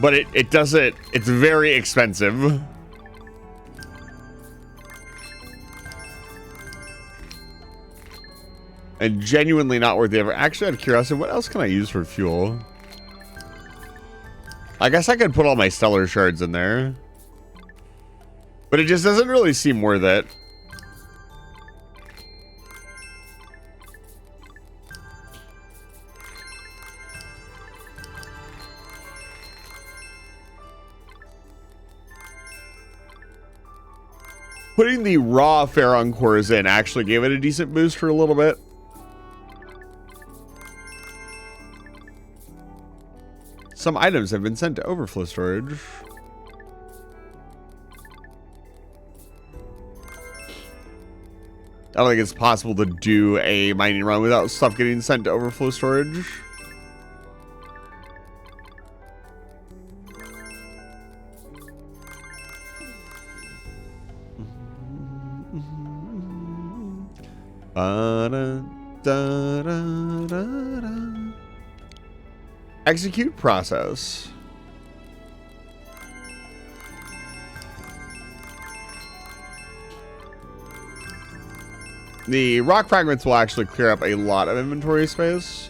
But it doesn't, it's very expensive. And genuinely not worth the effort. Actually, out of curiosity, what else can I use for fuel? I guess I could put all my stellar shards in there. But it just doesn't really seem worth it. Putting the raw Pharaon cores in actually gave it a decent boost for a little bit. Some items have been sent to overflow storage. I don't think it's possible to do a mining run without stuff getting sent to overflow storage. Ba-da-da-da-da. Execute process. The rock fragments will actually clear up a lot of inventory space.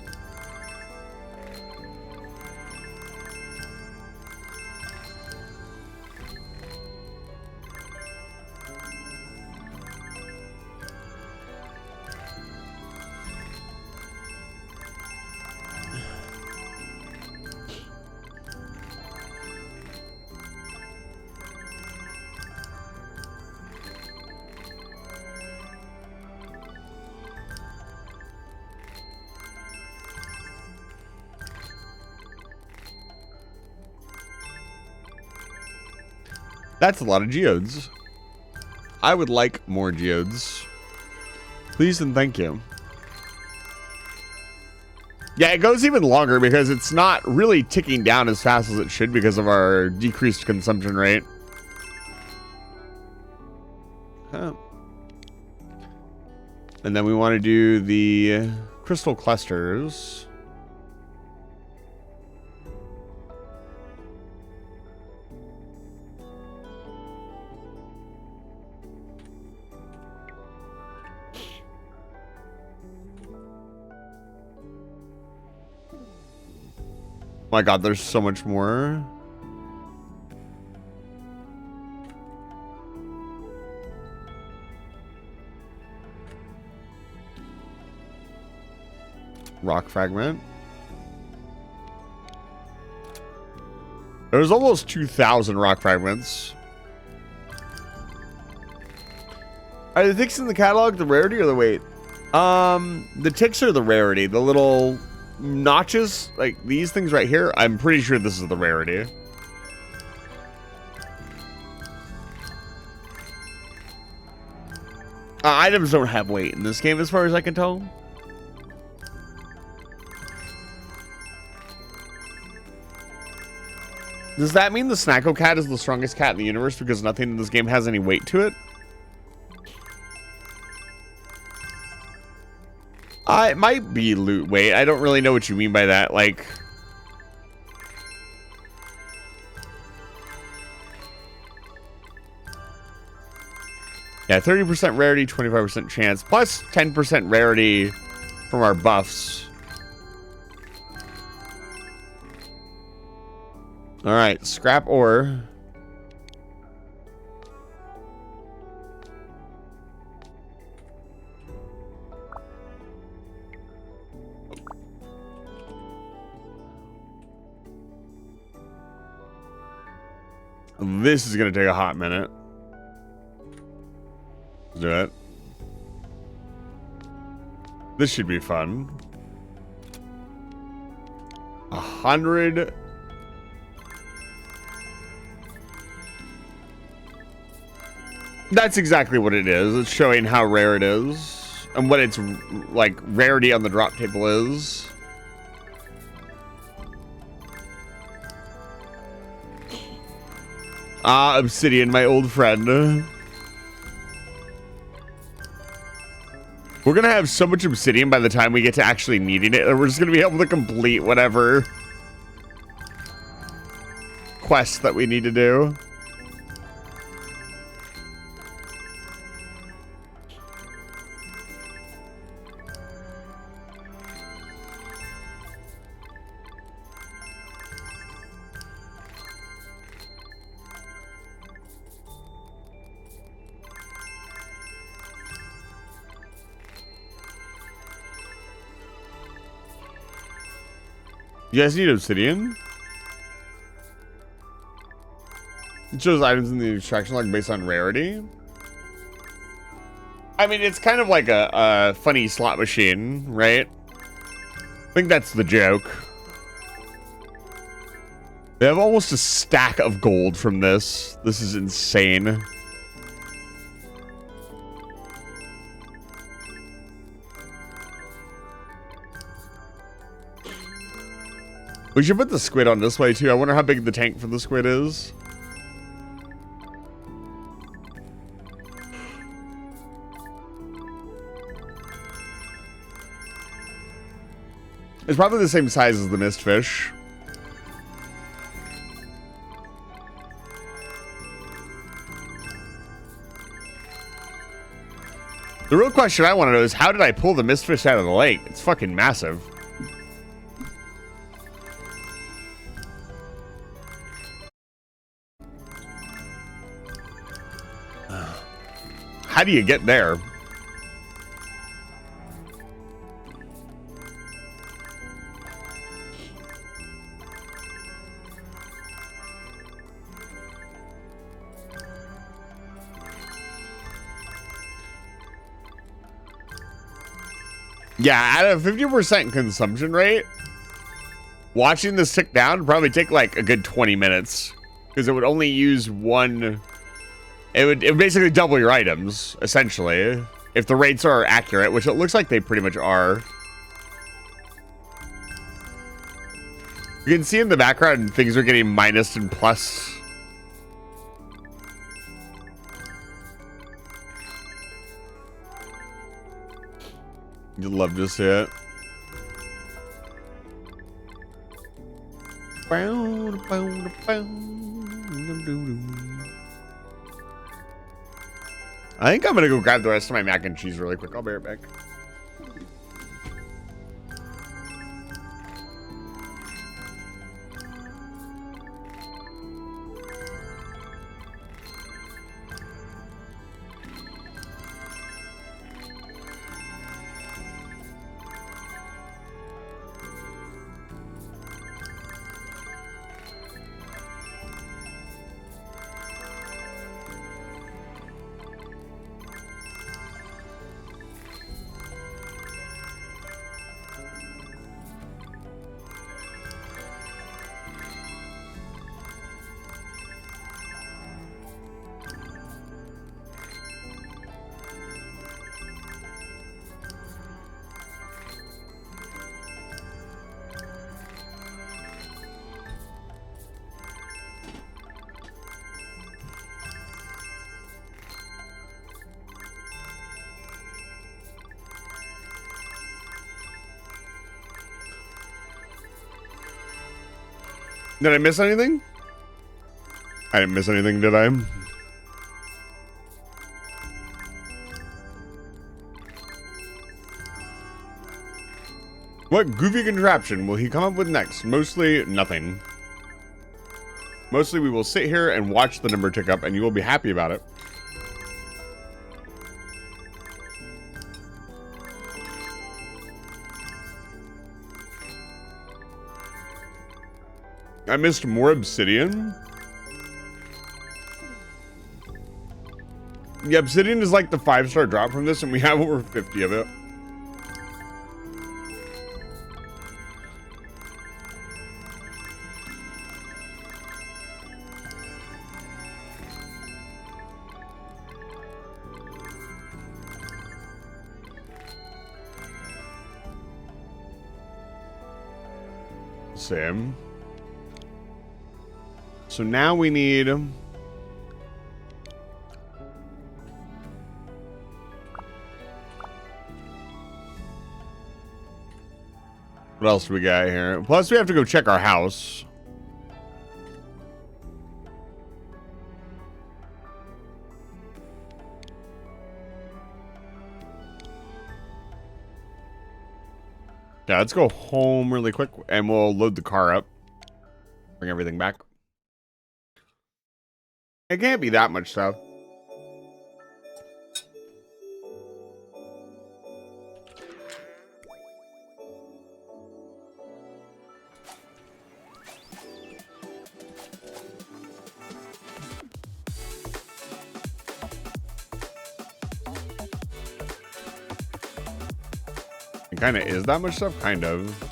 That's a lot of geodes. I would like more geodes. Please and thank you. Yeah, it goes even longer because it's not really ticking down as fast as it should because of our decreased consumption rate. Huh. And then we want to do the crystal clusters. My God, there's so much more. Rock fragment. There's almost 2,000 rock fragments. Are the ticks in the catalog the rarity or the weight? The ticks are the rarity. The little notches, like these things right here, I'm pretty sure this is the rarity. Items don't have weight in this game as far as I can tell. Does that mean the Snacko cat is the strongest cat in the universe because nothing in this game has any weight to it? It might be loot weight. I don't really know what you mean by that. Like, yeah, 30% rarity, 25% chance, plus 10% rarity from our buffs. All right, scrap ore. This is going to take a hot minute. Let's do it. This should be fun. 100. That's exactly what it is. It's showing how rare it is and what its like rarity on the drop table is. Ah, obsidian, my old friend. We're gonna have so much obsidian by the time we get to actually needing it, and we're just gonna be able to complete whatever quest that we need to do. You guys need obsidian? It shows items in the extraction log based on rarity. I mean, it's kind of like a funny slot machine, right? I think that's the joke. They have almost a stack of gold from this. This is insane. We should put the squid on this way too. I wonder how big the tank for the squid is. It's probably the same size as the mist fish. The real question I want to know is, how did I pull the mist fish out of the lake? It's fucking massive. How do you get there? Yeah, at a 50% consumption rate, watching this tick down would probably take like a good 20 minutes. Because it would only use one... It would basically double your items, essentially. If the rates are accurate, which it looks like they pretty much are. You can see in the background things are getting minus and plus. You'd love to see it. I think I'm gonna go grab the rest of my mac and cheese really quick. I'll be right back. Did I miss anything? I didn't miss anything, did I? What goofy contraption will he come up with next? Mostly nothing. Mostly we will sit here and watch the number tick up and you will be happy about it. I missed more obsidian. Yeah, obsidian is like the 5-star drop from this, and we have over 50 of it. Same. So now we need... What else do we got here? Plus, we have to go check our house. Yeah, let's go home really quick, and we'll load the car up. Bring everything back. It can't be that much stuff. It kind of is that much stuff, kind of.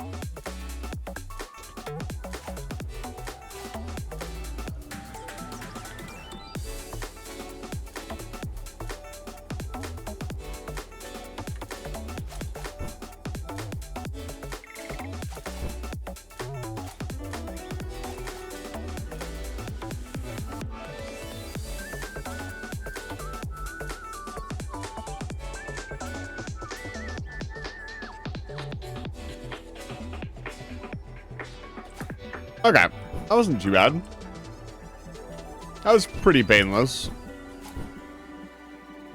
Okay, that wasn't too bad. That was pretty painless.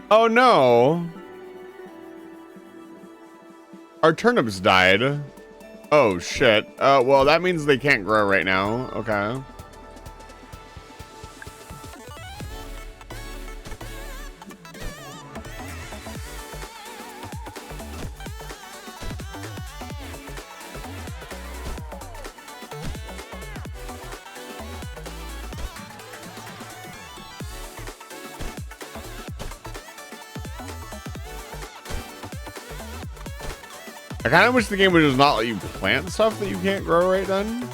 Oh no. Our turnips died. Oh shit. Well, that means they can't grow right now. Okay. I kind of wish the game would just not let you plant stuff that you can't grow right then.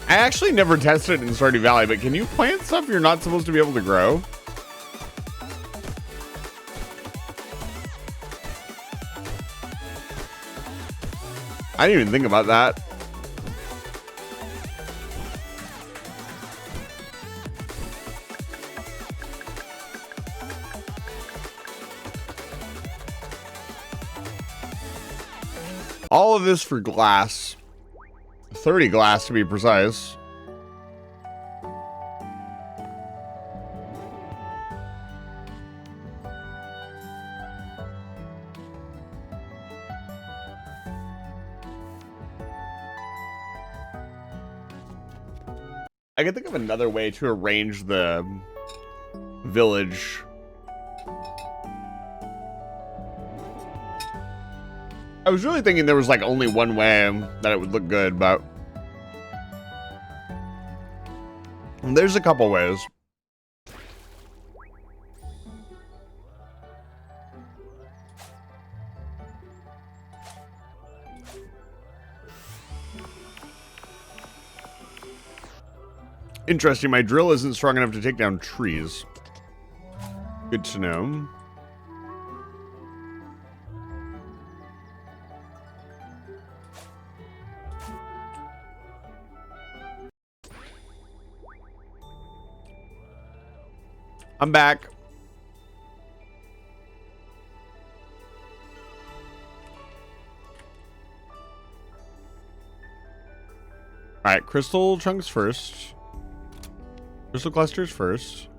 I actually never tested it in Stardew Valley, but can you plant stuff you're not supposed to be able to grow? I didn't even think about that. All of this for glass. 30 glass to be precise. I can think of another way to arrange the village. I was really thinking there was like only one way that it would look good, but there's a couple ways. Interesting, my drill isn't strong enough to take down trees. Good to know. I'm back. All right, crystal chunks first. Crystal clusters first.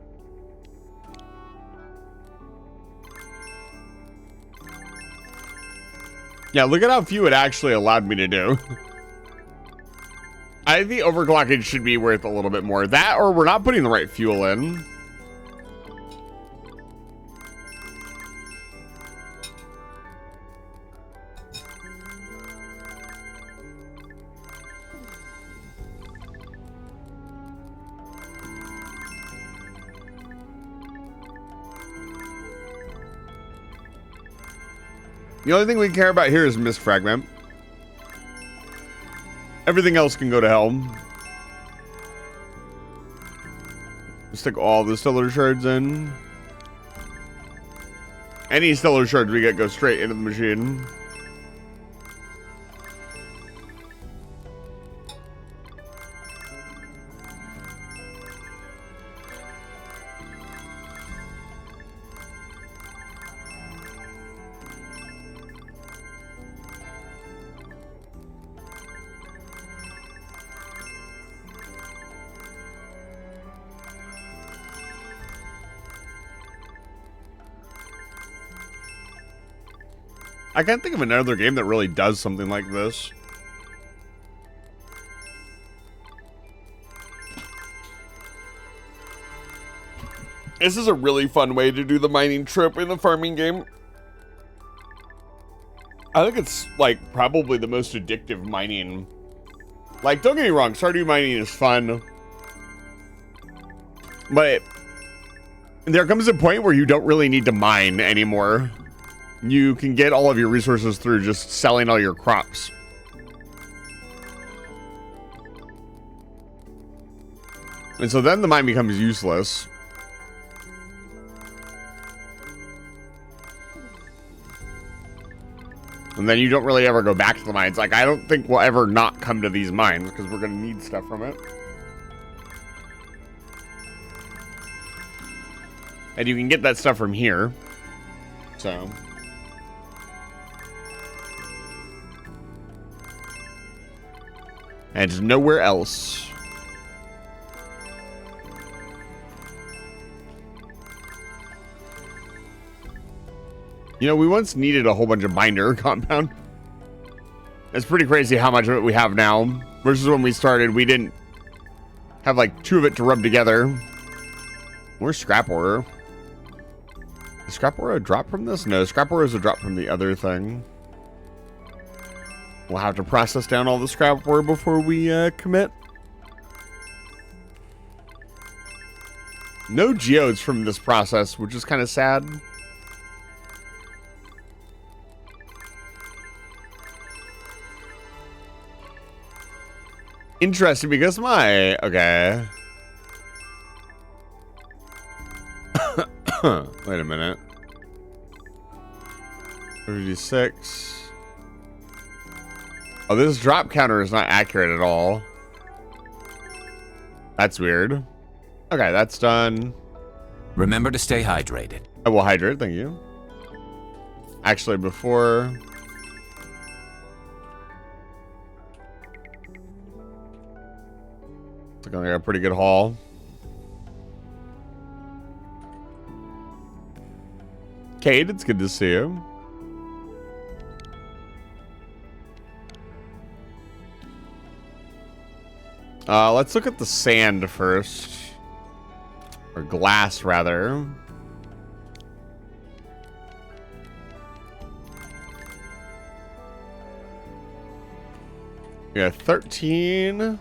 Yeah, look at how few it actually allowed me to do. I think overclocking should be worth a little bit more. That, or we're not putting the right fuel in. The only thing we care about here is Mist Fragment. Everything else can go to hell. Stick all the stellar shards in. Any stellar shards we get go straight into the machine. I can't think of another game that really does something like this. This is a really fun way to do the mining trip in the farming game. I think it's like probably the most addictive mining. Like, don't get me wrong, Stardew mining is fun. But there comes a point where you don't really need to mine anymore. You can get all of your resources through just selling all your crops. And so then the mine becomes useless. And then you don't really ever go back to the mines. Like, I don't think we'll ever not come to these mines because we're going to need stuff from it. And you can get that stuff from here. So... And nowhere else. You know, we once needed a whole bunch of binder compound. It's pretty crazy how much of it we have now. Versus when we started, we didn't have like 2 of it to rub together. Where's scrap ore? Is scrap ore a drop from this? No, scrap ore is a drop from the other thing. We'll have to process down all the scrap ore before we commit. No geodes from this process, which is kind of sad. Interesting because my... Okay. Wait a minute. 36. Oh, this drop counter is not accurate at all. That's weird. Okay, that's done. Remember to stay hydrated. I will hydrate, thank you. Actually, before... Looks like I got a pretty good haul. Kate, it's good to see you. Let's look at the sand first. Or glass, rather. We got 13.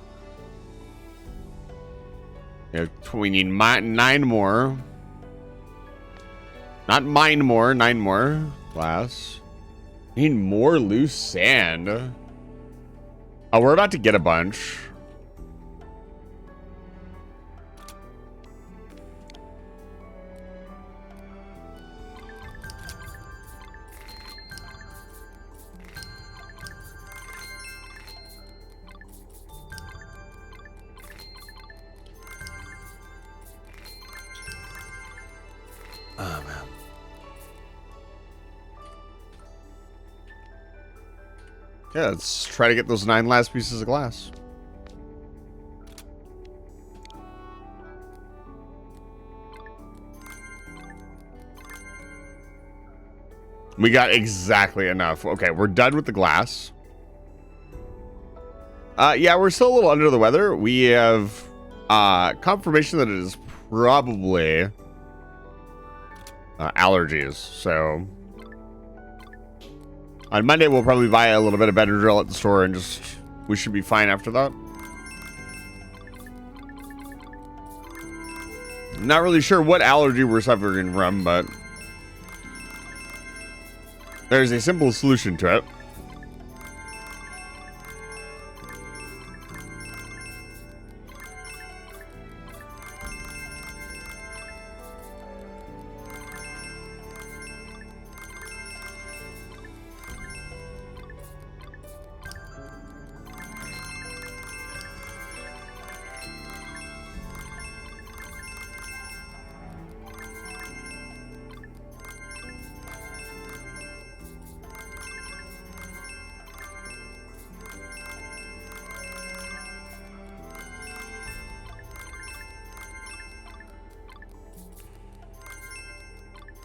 We need 9 more. Not mine more, 9 more. Glass. We need more loose sand. Oh, we're about to get a bunch. Oh, man. Yeah, let's try to get those 9 last pieces of glass. We got exactly enough. Okay, we're done with the glass. Yeah, we're still a little under the weather. We have confirmation that it is probably allergies. So on Monday, we'll probably buy a little bit of Benadryl at the store and just, we should be fine after that. Not really sure what allergy we're suffering from, but there's a simple solution to it.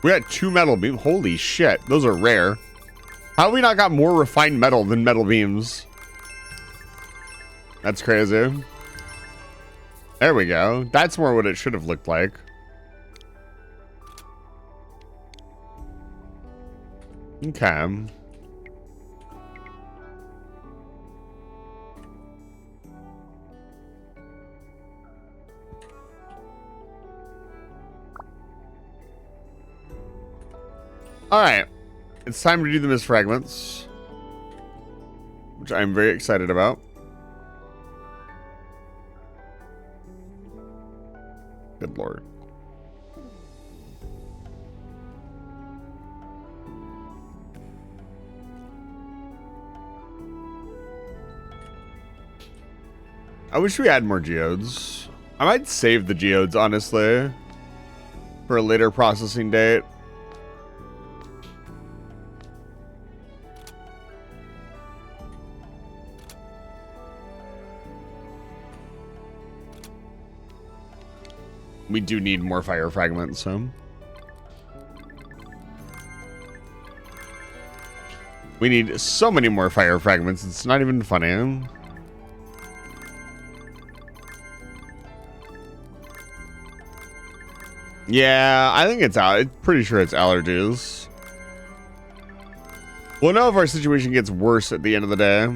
We got 2 metal beams. Holy shit. Those are rare. How have we not got more refined metal than metal beams? That's crazy. There we go. That's more what it should have looked like. Okay. All right, it's time to do the mist fragments, which I'm very excited about. Good Lord. I wish we had more geodes. I might save the geodes, honestly, for a later processing date. we do need more fire fragments, so. We need so many more fire fragments, it's not even funny. Yeah, I think it's out. Pretty sure it's allergies. We'll know if our situation gets worse at the end of the day.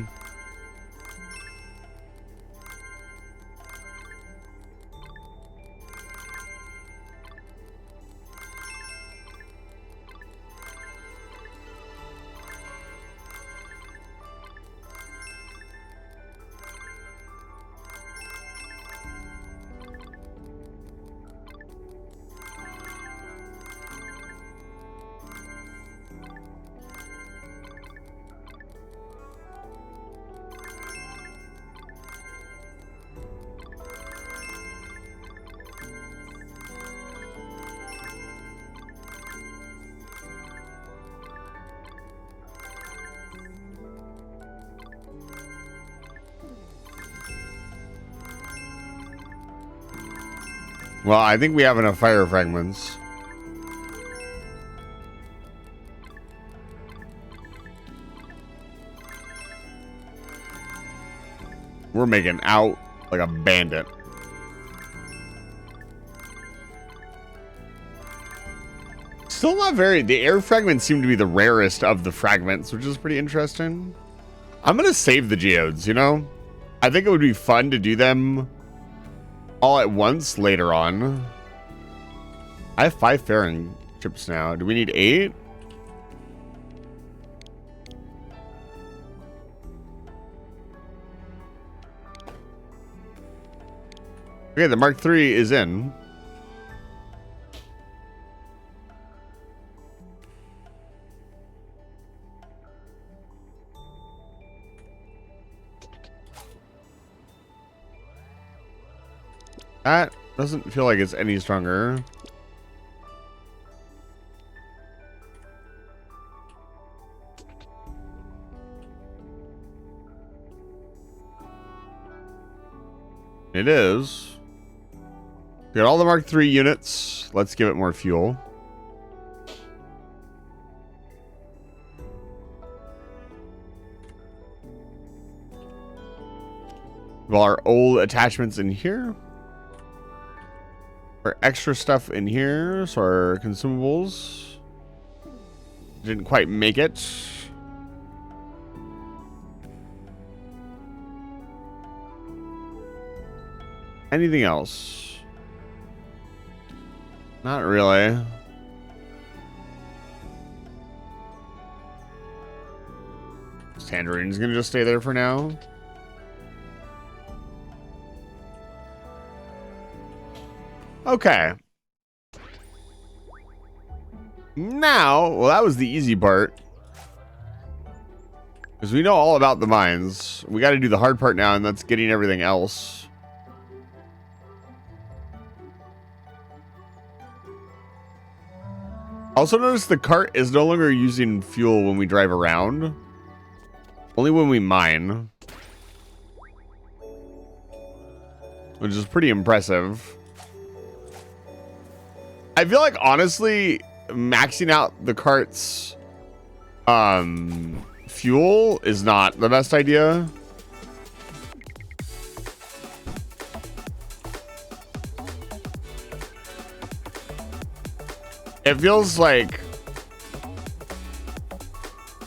Well, I think we have enough fire fragments. We're making out like a bandit. Still not very... The air fragments seem to be the rarest of the fragments, which is pretty interesting. I'm going to save the geodes, you know? I think it would be fun to do them all at once later on. I have 5 Farron chips now. Do we need 8? Okay, the Mark III is in. That doesn't feel like it's any stronger. It is. We got all the Mark III units. Let's give it more fuel. Well, our old attachments in here. Our extra stuff in here. So our consumables didn't quite make it. Anything else? Not really. Tangerine's gonna just stay there for now. Okay. Now, well, that was the easy part. Because we know all about the mines. We got to do the hard part now, and that's getting everything else. Also notice the cart is no longer using fuel when we drive around. Only when we mine. Which is pretty impressive. I feel like, honestly, maxing out the cart's fuel is not the best idea. It feels like,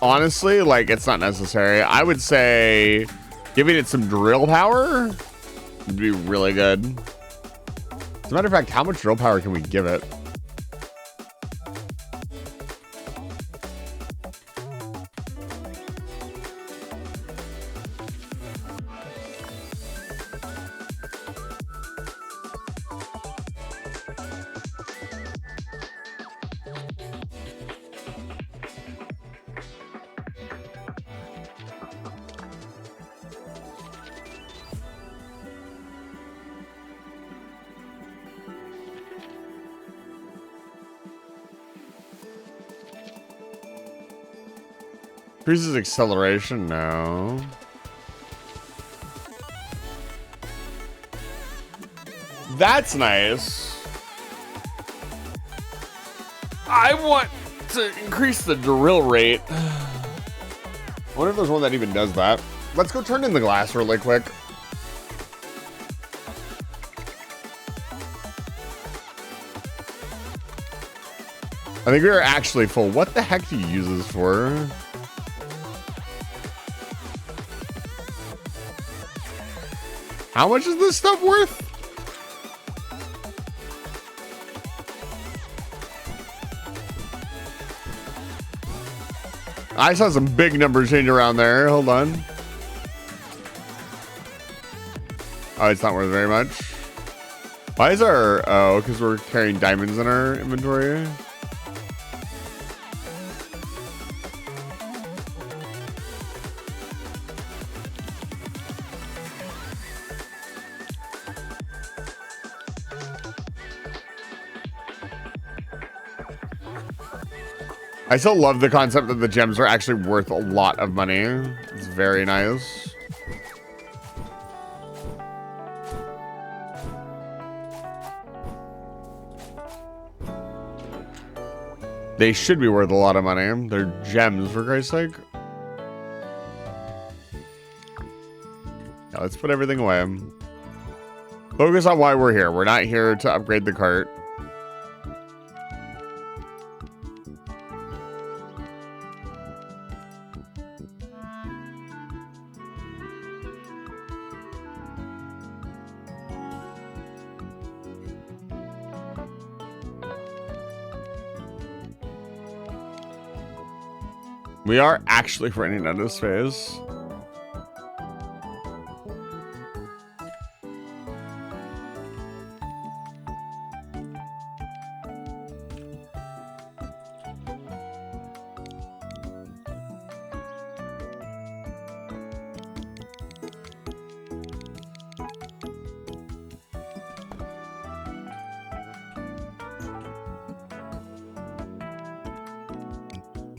honestly, like it's not necessary. I would say giving it some drill power would be really good. As a matter of fact, how much drill power can we give it? Increases acceleration now. That's nice. I want to increase the drill rate. I wonder if there's one that even does that. Let's go turn in the glass really quick. I think we are actually full. What the heck do you use this for? How much is this stuff worth? I saw some big numbers change around there. Hold on. Oh, it's not worth very much. Why is our... Oh, because we're carrying diamonds in our inventory. I still love the concept that the gems are actually worth a lot of money. It's very nice. They should be worth a lot of money. They're gems, for Christ's sake. Yeah, let's put everything away. Focus on why we're here. We're not here to upgrade the cart. We are actually running out of space.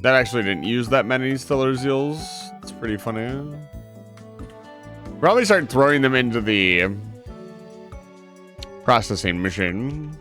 That actually didn't use that many stellar seals. It's pretty funny. Probably start throwing them into the processing machine.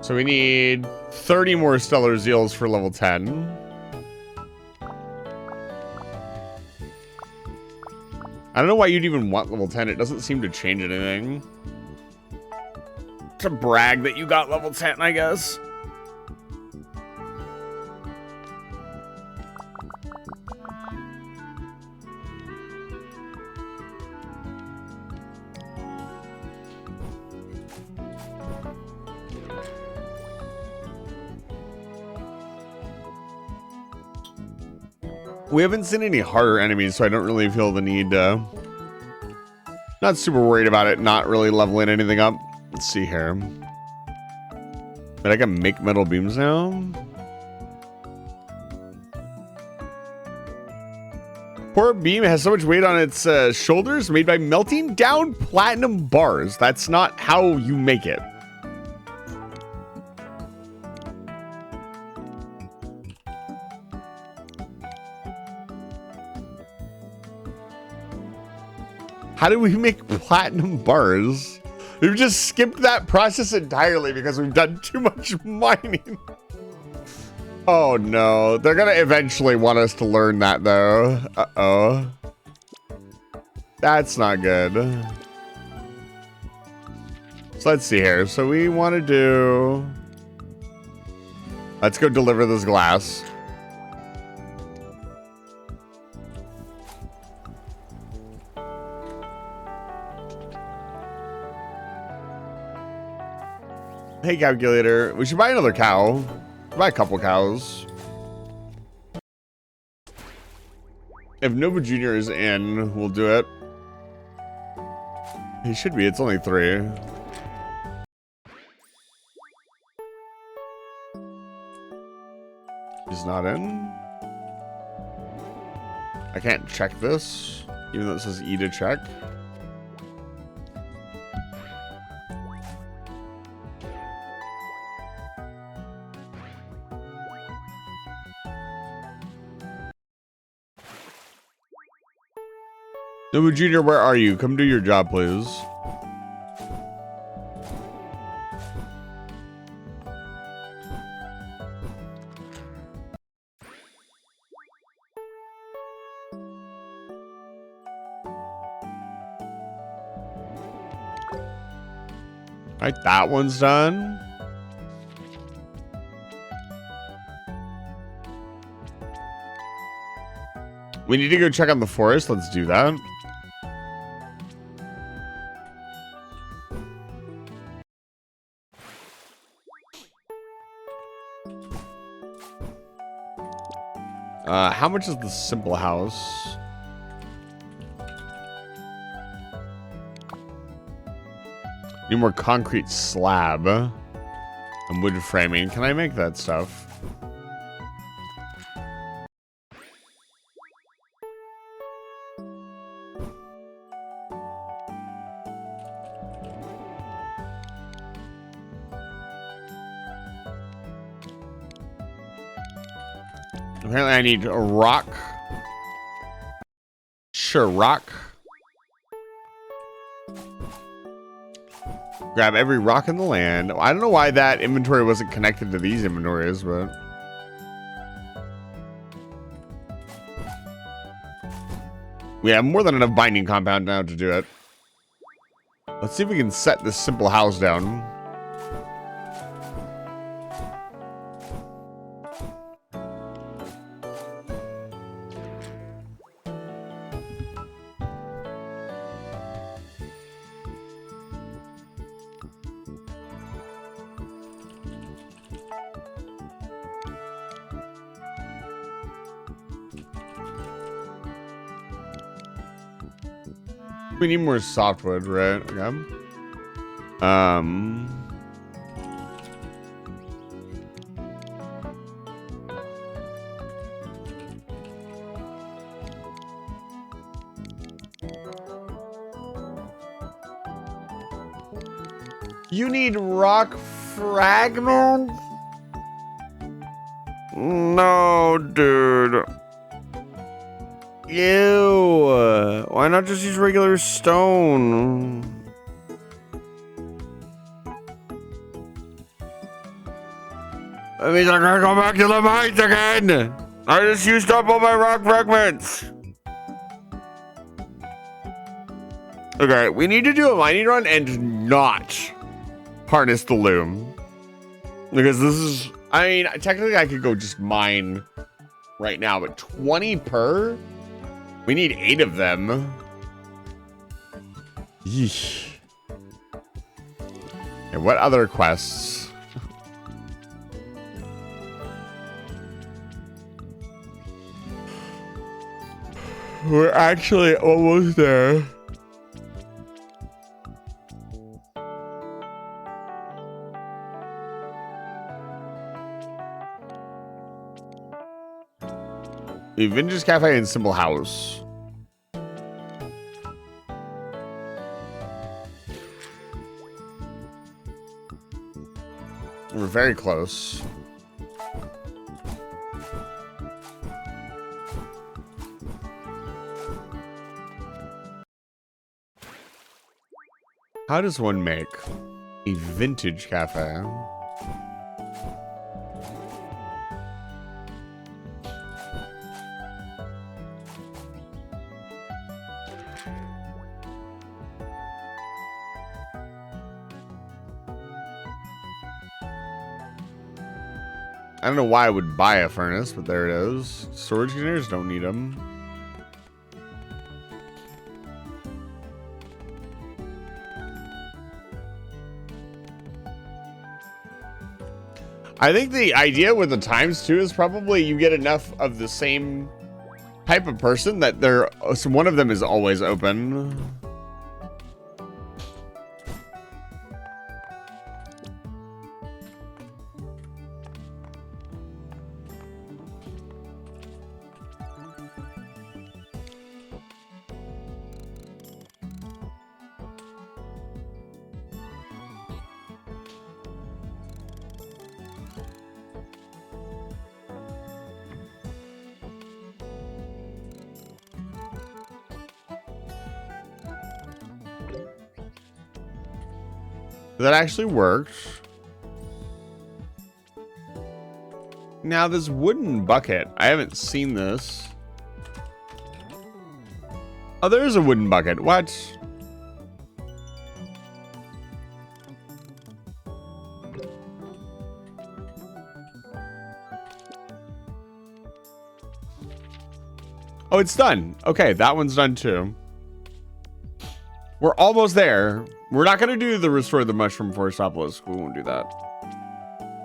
So we need 30 more stellar zeals for level 10. I don't know why you'd even want level 10. It doesn't seem to change anything. To brag that you got level 10, I guess. We haven't seen any harder enemies, so I don't really feel the need to... Not super worried about it, not really leveling anything up. Let's see here. But I can make metal beams now? Poor beam has so much weight on its shoulders made by melting down platinum bars. That's not how you make it. How do we make platinum bars? We've just skipped that process entirely because we've done too much mining. Oh no, they're gonna eventually want us to learn that though. Uh-oh. That's not good. So let's see here. So we want to do... Let's go deliver this glass. Hey, calculator. We should buy another cow. Buy a couple cows. If Nova Jr. is in, we'll do it. He should be. It's only 3. He's not in. I can't check this, even though it says E to check. Nobu Jr., where are you? Come do your job, please. Right, that one's done. We need to go check on the forest. Let's do that. How much is the simple house? Need more concrete slab and wood framing. Can I make that stuff? Apparently I need a rock. Sure, rock. Grab every rock in the land. I don't know why that inventory wasn't connected to these inventories, but... we have more than enough binding compound now to do it. Let's see if we can set this simple house down. We need more softwood, right? Okay. You need rock fragments? No, dude. Ew. Why not just use regular stone? That means I gotta go back to the mines again. I just used up all my rock fragments. Okay, we need to do a mining run and not harness the loom. Because this is... I mean, technically I could go just mine right now, but 20 per? We need 8 of them. Yeesh. And what other quests? We're actually almost there. The Vintage Cafe and Simple House. We're very close. How does one make a vintage cafe? I don't know why I would buy a furnace, but there it is. Storage containers, don't need them. I think the idea with the times too is probably you get enough of the same type of person that so one of them is always open. That actually worked. Now this wooden bucket, I haven't seen this. Oh, there is a wooden bucket. What? Oh, it's done. Okay, that one's done too. We're almost there. We're not going to do the Restore the Mushroom Forest obelisk. We won't do that.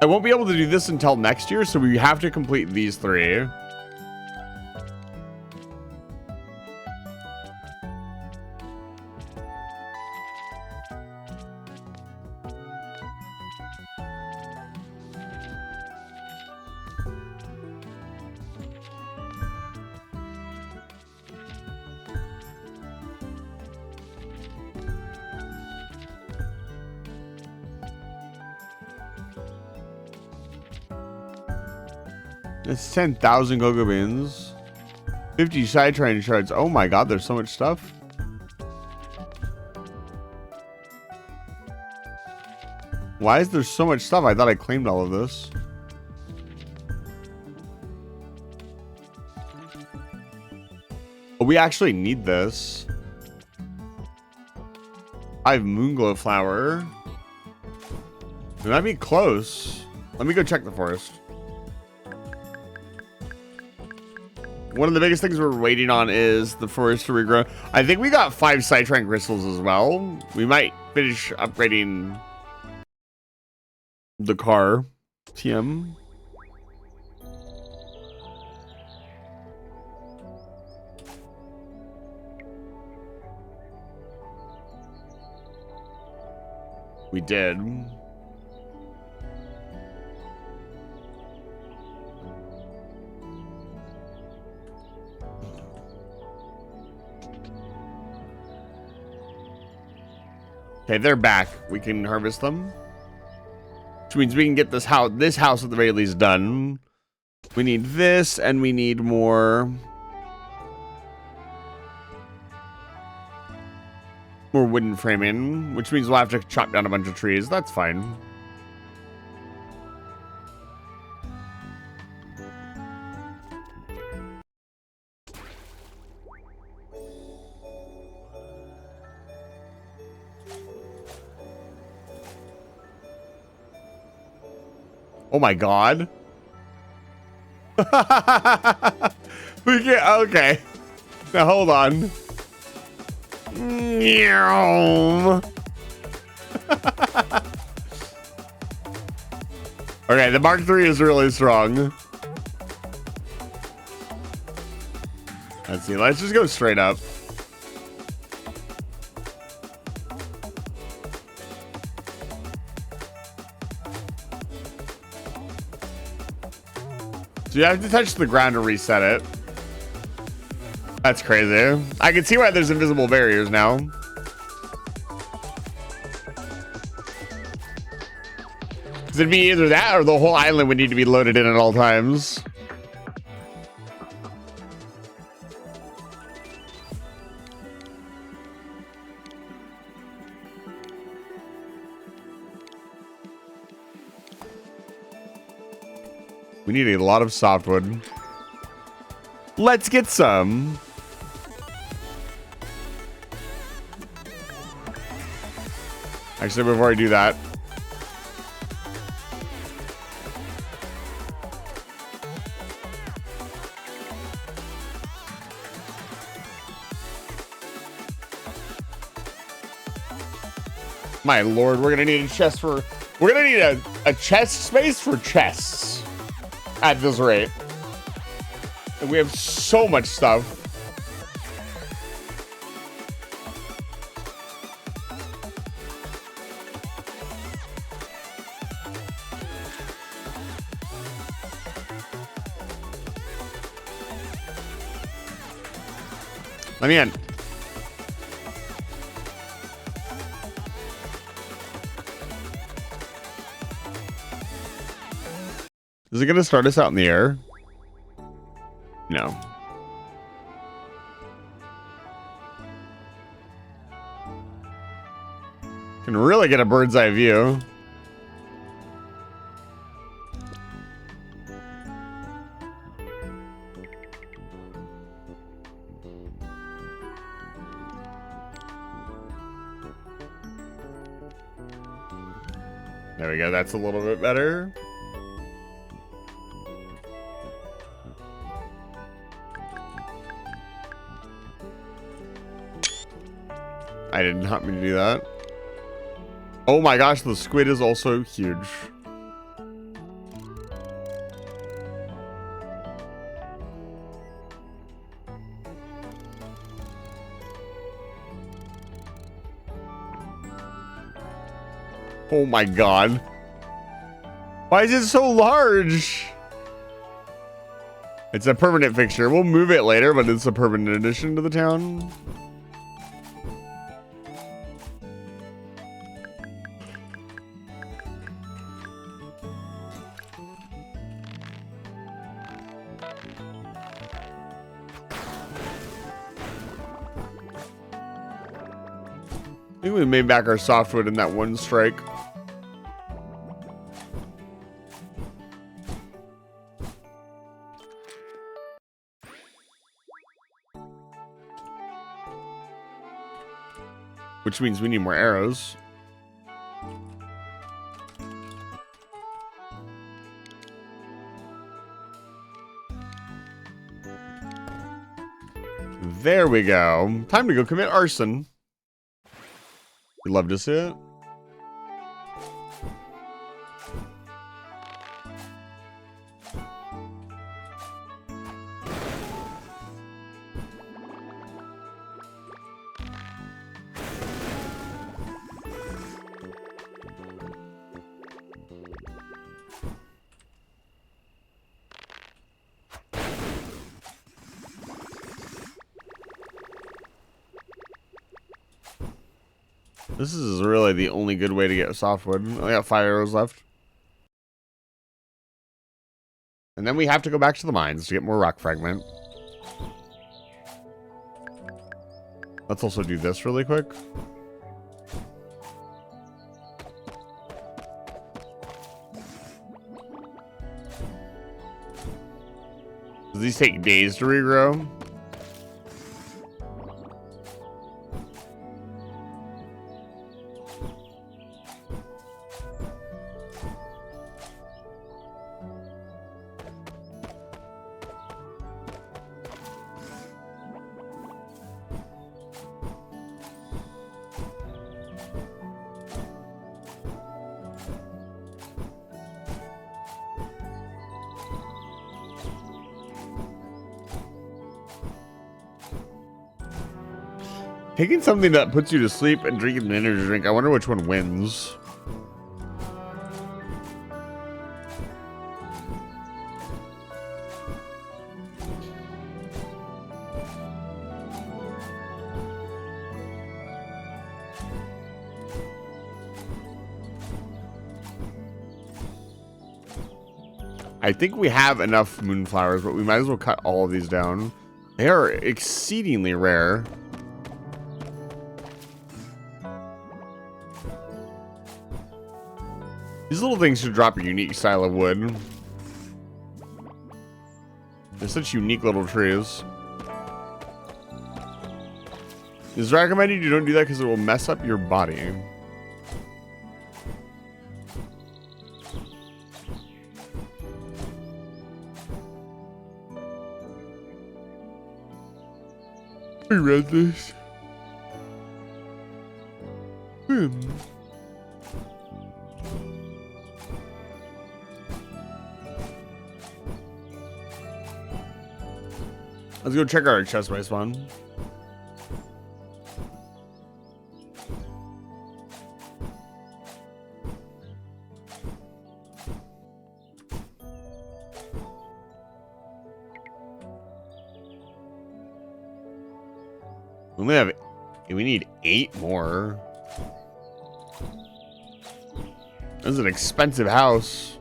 I won't be able to do this until next year, so we have to complete these 3. It's 10,000 Go-Go Beans. 50 side train shards. Oh my god, there's so much stuff. Why is there so much stuff? I thought I claimed all of this. Oh, we actually need this. I have Moonglow Flower. We might be close. Let me go check the forest. One of the biggest things we're waiting on is the forest to regrow. I think we got 5 Cytran crystals as well. We might finish upgrading the car. TM. We did. Okay, they're back. We can harvest them. Which means we can get this house at the very least done. We need this, and we need more wooden framing, which means we'll have to chop down a bunch of trees. That's fine. Oh my god. We can't. Okay. Now hold on. Okay, the Mark III is really strong. Let's see. Let's just go straight up. So you have to touch the ground to reset it. That's crazy. I can see why there's invisible barriers now. Because it'd be either that or the whole island would need to be loaded in at all times. We need a lot of softwood. Let's get some. Actually, before I do that, my lord, we're gonna need a chest for. We're gonna need a chest space for chests at this rate. And we have so much stuff. Let me in. Is it going to start us out in the air? No. Can Can really get a bird's eye view. There we go. That's a little bit better. I did not mean to do that. Oh my gosh, the squid is also huge. Oh my god. Why is it so large? It's a permanent fixture. We'll move it later, but it's a permanent addition to the town. I think we made back our softwood in that one strike. Which means we need more arrows. There we go. Time to go commit arson. You'd love to see it. This is really the only good way to get softwood. I got 5 arrows left. And then we have to go back to the mines to get more rock fragment. Let's also do this really quick. Does these take days to regrow? Taking something that puts you to sleep and drinking an energy drink, I wonder which one wins. I think we have enough moonflowers, but we might as well cut all of these down. They are exceedingly rare. These little things should drop a unique style of wood. They're such unique little trees. It's recommended you don't do that because it will mess up your body. We read this. Let's go check out our chest by spawn. We need 8 more. This is an expensive house.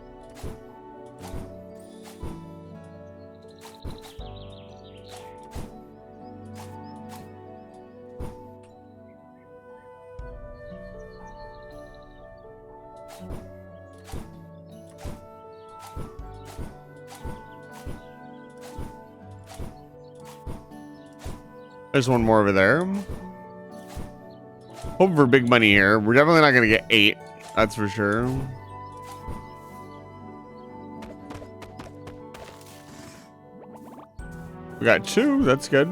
There's one more over there. Hoping for big money here. We're definitely not going to get 8. That's for sure. We got 2. That's good.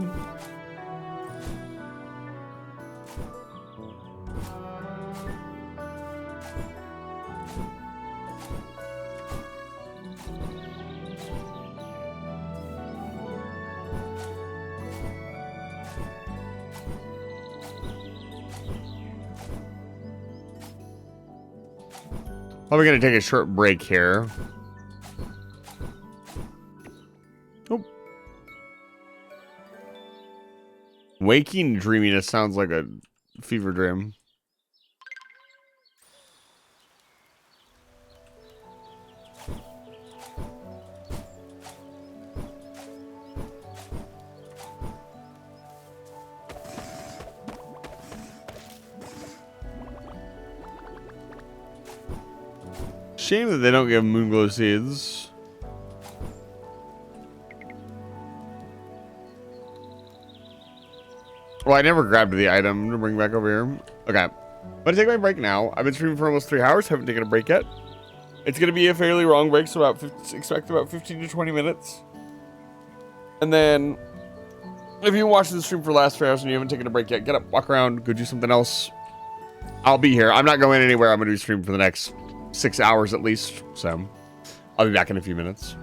Probably gonna take a short break here. Oh. Waking dreaminess sounds like a fever dream. Shame that they don't give Moonglow seeds. Well, I never grabbed the item to bring back over here. Okay. I'm gonna take my break now. I've been streaming for almost 3 hours. Haven't taken a break yet. It's gonna be a fairly long break, so expect about 15 to 20 minutes. And then, if you watched the stream for the last 3 hours and you haven't taken a break yet, get up, walk around, go do something else. I'll be here. I'm not going anywhere. I'm gonna do stream for the next 6 hours at least. So, I'll be back in a few minutes.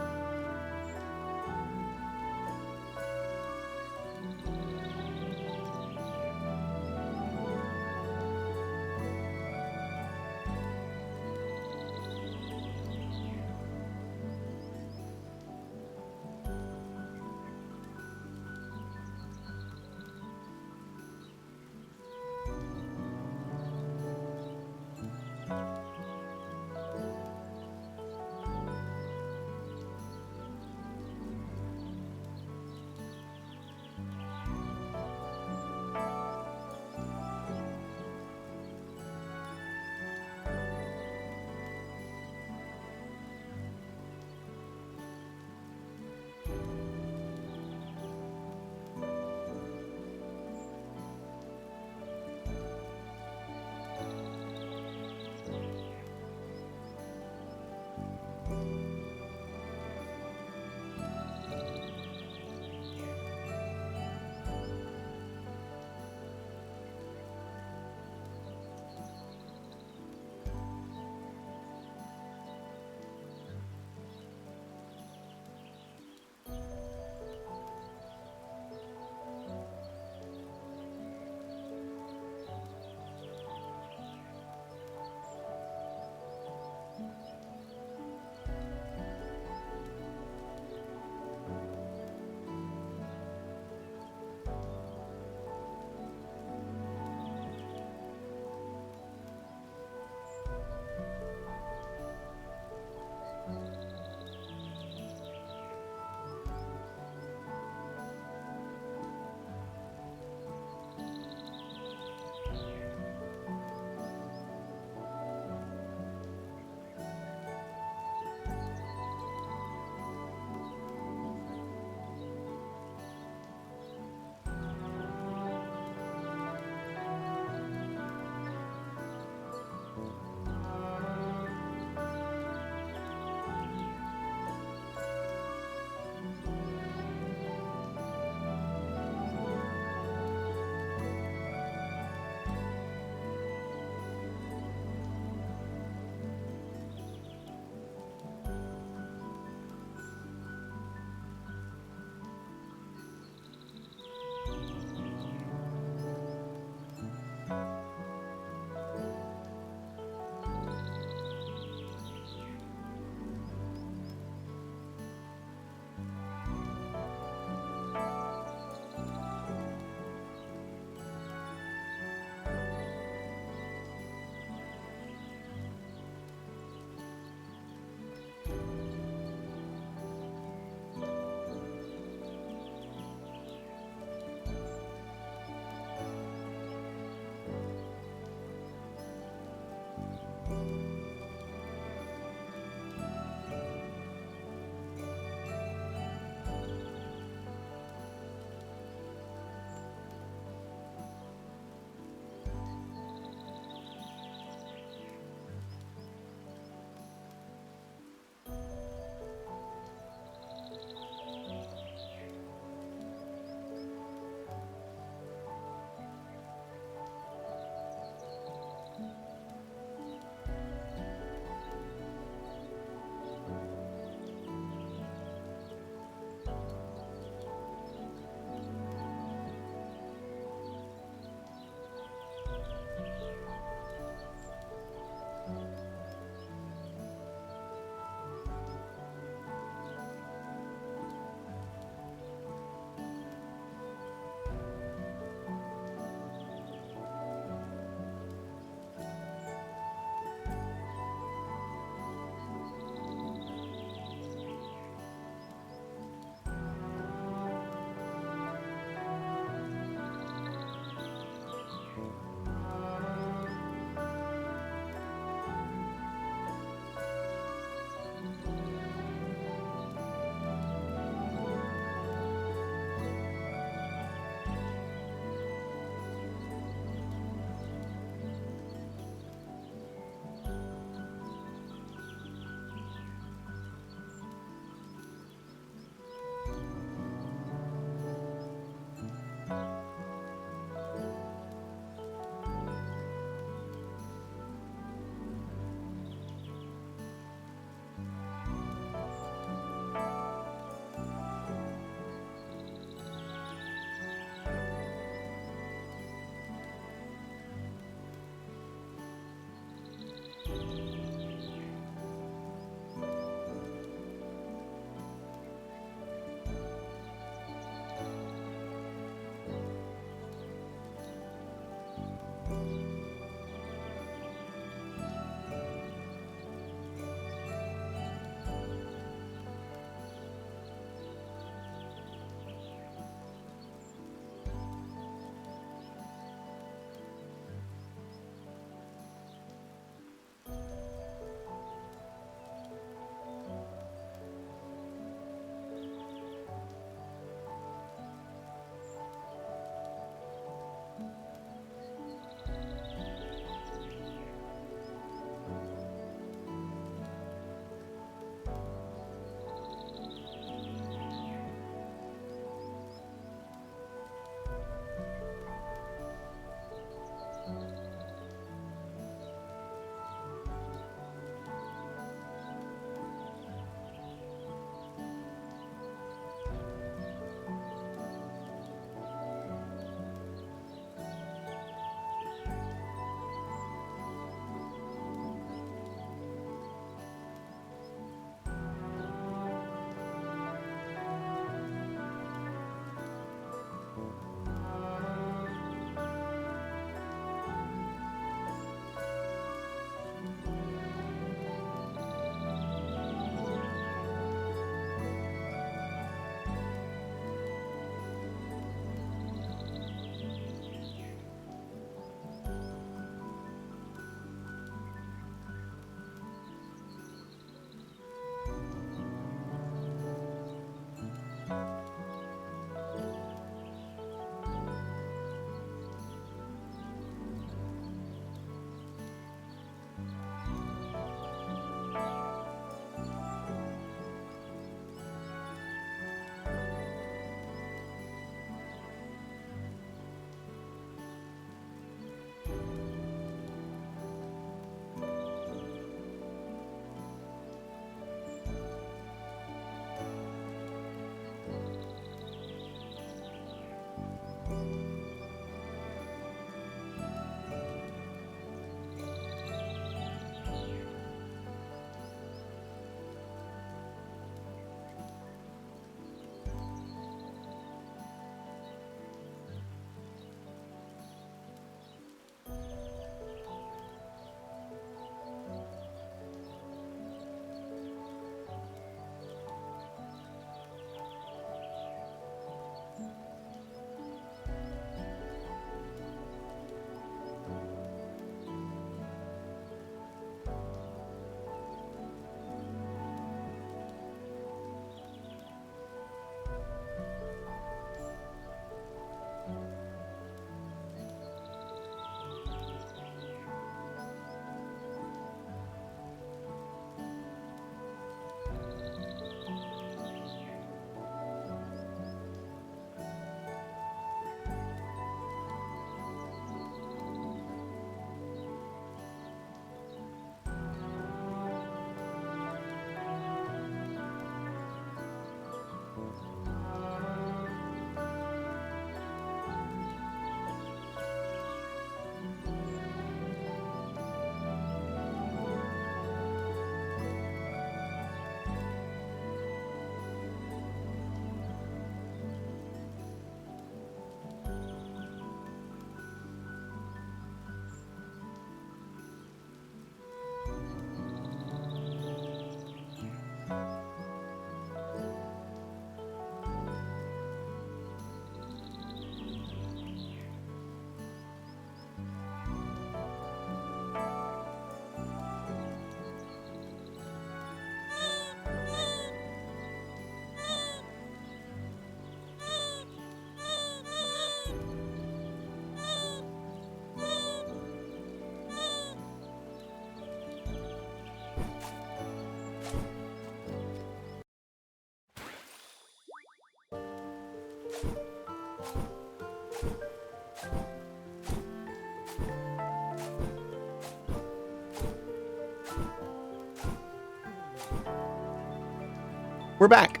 we're back.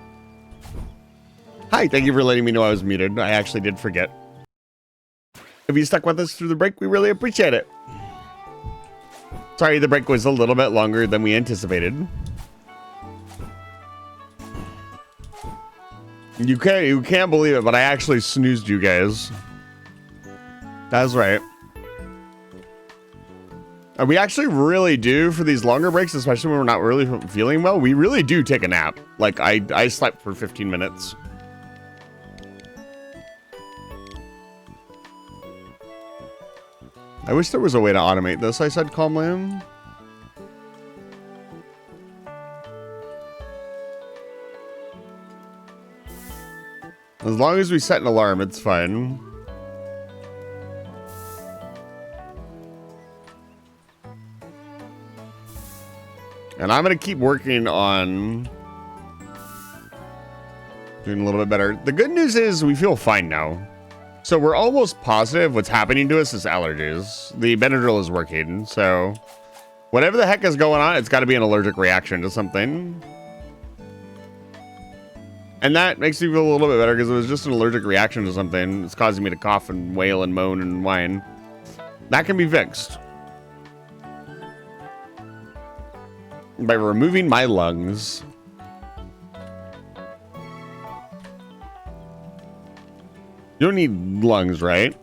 Hi, thank you for letting me know I was muted. I actually did forget. If you stuck with us through the break, we really appreciate it. Sorry, the break was a little bit longer than we anticipated. You can't believe it, but I actually snoozed you guys. That's right. And we actually really do, for these longer breaks, especially when we're not really feeling well, we really do take a nap. Like, I slept for 15 minutes. I wish there was a way to automate this, I said calmly. As long as we set an alarm, it's fine. And I'm going to keep working on doing a little bit better. The good news is we feel fine now. So we're almost positive what's happening to us is allergies. The Benadryl is working, so whatever the heck is going on, it's got to be an allergic reaction to something. And that makes me feel a little bit better because it was just an allergic reaction to something. It's causing me to cough and wail and moan and whine. That can be fixed by removing my lungs. You don't need lungs, right?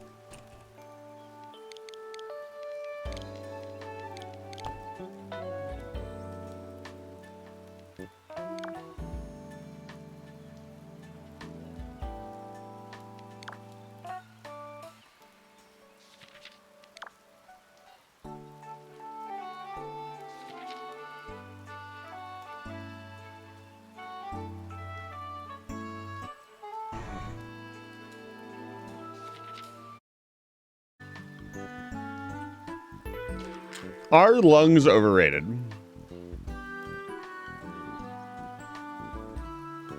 Are lungs overrated?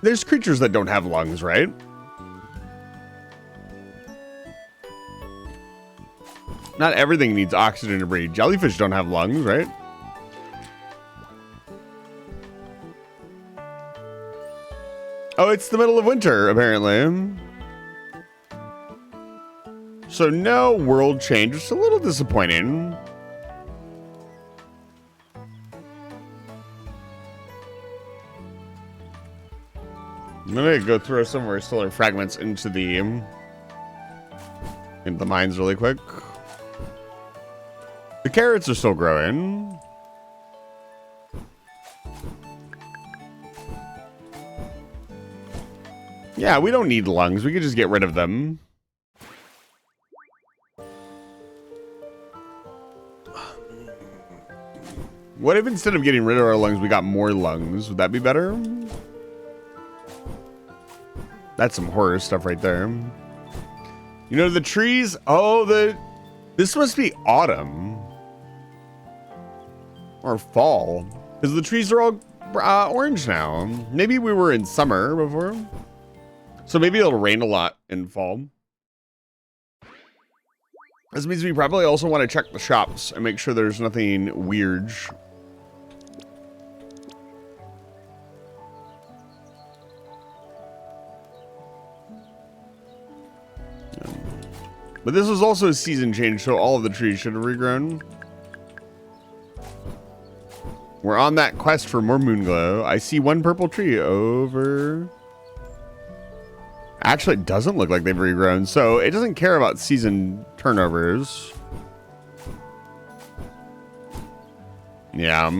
There's creatures that don't have lungs, right? Not everything needs oxygen to breathe. Jellyfish don't have lungs, right? Oh, it's the middle of winter, apparently. So no world change. It's a little disappointing. I'm gonna go throw some of our stellar fragments into the mines really quick. The carrots are still growing. Yeah, we don't need lungs. We could just get rid of them. What if instead of getting rid of our lungs, we got more lungs? Would that be better? That's some horror stuff right there. You know, the trees. Oh, this must be autumn or fall, because the trees are all orange now. Maybe we were in summer before, so maybe it'll rain a lot in fall. This means we probably also want to check the shops and make sure there's nothing weird. But this was also a season change, so all of the trees should have regrown. We're on that quest for more moon glow. I see one purple tree over. Actually, it doesn't look like they've regrown, so it doesn't care about season turnovers. Yeah.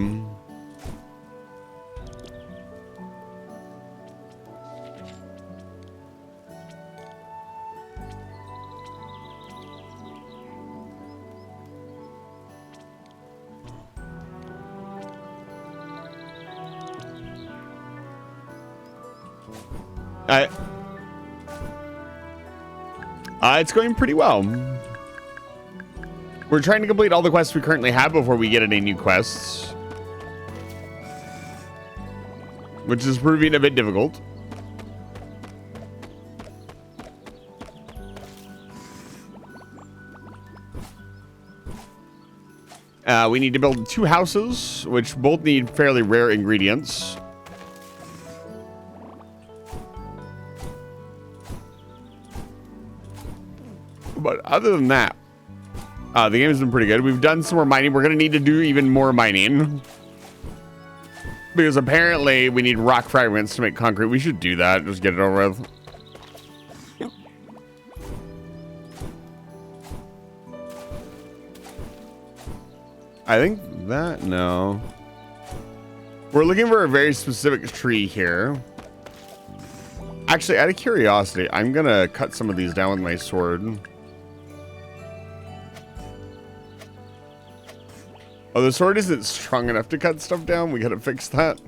It's going pretty well. We're trying to complete all the quests we currently have before we get any new quests, which is proving a bit difficult. We need to build 2 houses, which both need fairly rare ingredients. But other than that, the game has been pretty good. We've done some more mining. We're going to need to do even more mining. Because apparently we need rock fragments to make concrete. We should do that. Just get it over with. I think that, no. We're looking for a very specific tree here. Actually, out of curiosity, I'm going to cut some of these down with my sword. Oh, the sword isn't strong enough to cut stuff down. We got to fix that.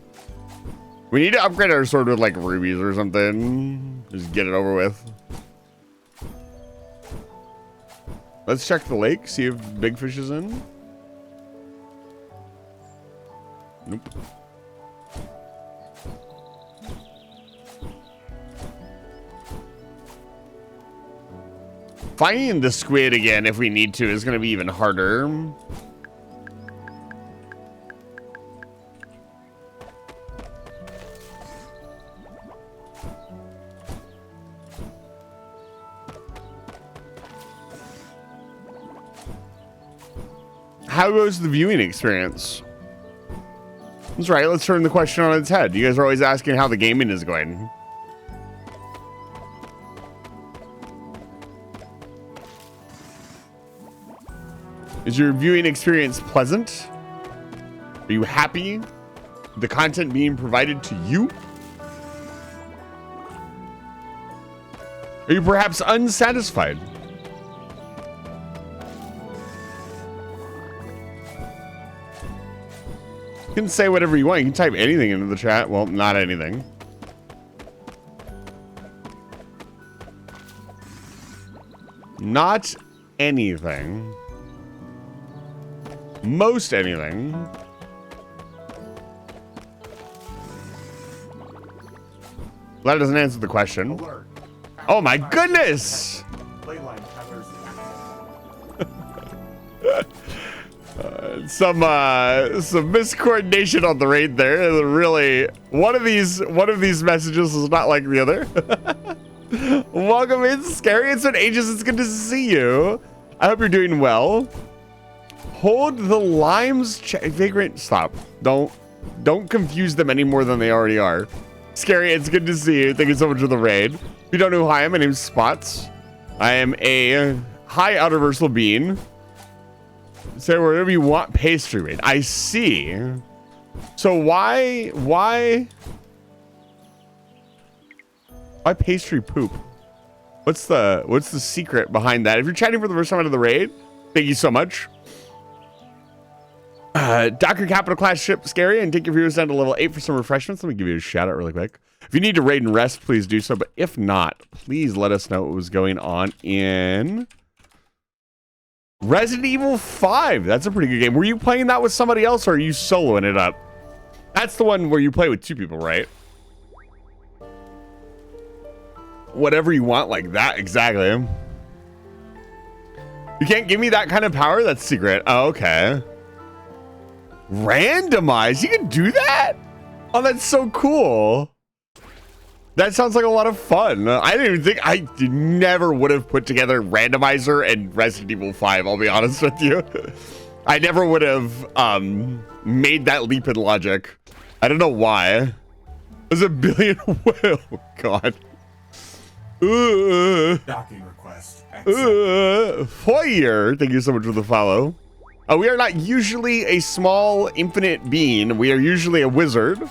We need to upgrade our sword with like rubies or something. Just get it over with. Let's check the lake, see if big fish is in. Nope. Finding the squid again, if we need to, is going to be even harder. How goes the viewing experience? That's right, let's turn the question on its head. You guys are always asking how the gaming is going. Is your viewing experience pleasant? Are you happy with the content being provided to you? Are you perhaps unsatisfied? You can say whatever you want. You can type anything into the chat. Well, not anything. Not anything. Most anything. That doesn't answer the question. Oh my goodness! Some miscoordination on the raid there. Really, one of these messages is not like the other. Welcome in, Scary. It's been ages. It's good to see you. I hope you're doing well. Hold the limes. Vagrant, stop. Don't confuse them any more than they already are. Scary, it's good to see you. Thank you so much for the raid. If you don't know who I am, my name's Spots. I am a high universal being. Say whatever you want, pastry raid. I see. So why pastry poop? What's the secret behind that? If you're chatting for the first time out of the raid, thank you so much. Dr. Capital Class Ship Scary, and take your viewers down to level 8 for some refreshments. Let me give you a shout out really quick. If you need to raid and rest, please do so. But if not, please let us know what was going on in Resident Evil 5. That's a pretty good game. Were you playing that with somebody else, or are you soloing it up? That's the one where you play with 2 people, right? Whatever you want like that, exactly. You can't give me that kind of power? That's secret. Oh, okay. Randomize? You can do that? Oh, that's so cool. That sounds like a lot of fun. I didn't even think, I never would have put together Randomizer and Resident Evil 5, I'll be honest with you. I never would have made that leap in logic. I don't know why. There's a billion, oh God. Docking request. Foyer, thank you so much for the follow. We are not usually a small infinite being. We are usually a wizard.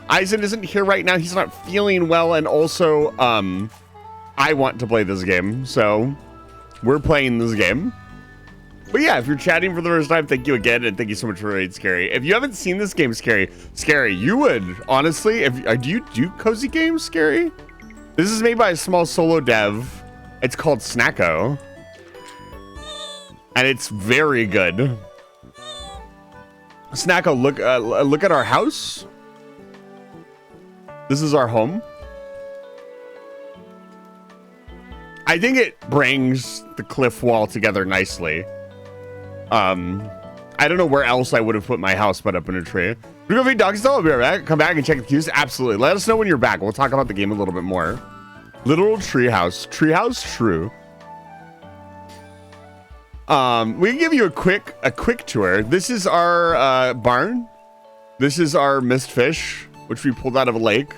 Eisen isn't here right now. He's not feeling well, and also I want to play this game, so we're playing this game. But yeah, if you're chatting for the first time, thank you again, and thank you so much for raid, Scary. If you haven't seen this game, Scary, you would honestly, if do you do cozy games, Scary? This is made by a small solo dev. It's called Snacko, and it's very good. Snacko, look at our house. This is our home. I think it brings the cliff wall together nicely. I don't know where else I would have put my house but up in a tree. We're gonna feed dogs, so I'll be right back. Come back and check the queues. Absolutely. Let us know when you're back. We'll talk about the game a little bit more. Literal treehouse. Treehouse, true. We can give you a quick tour. This is our barn. This is our mist fish, which we pulled out of a lake.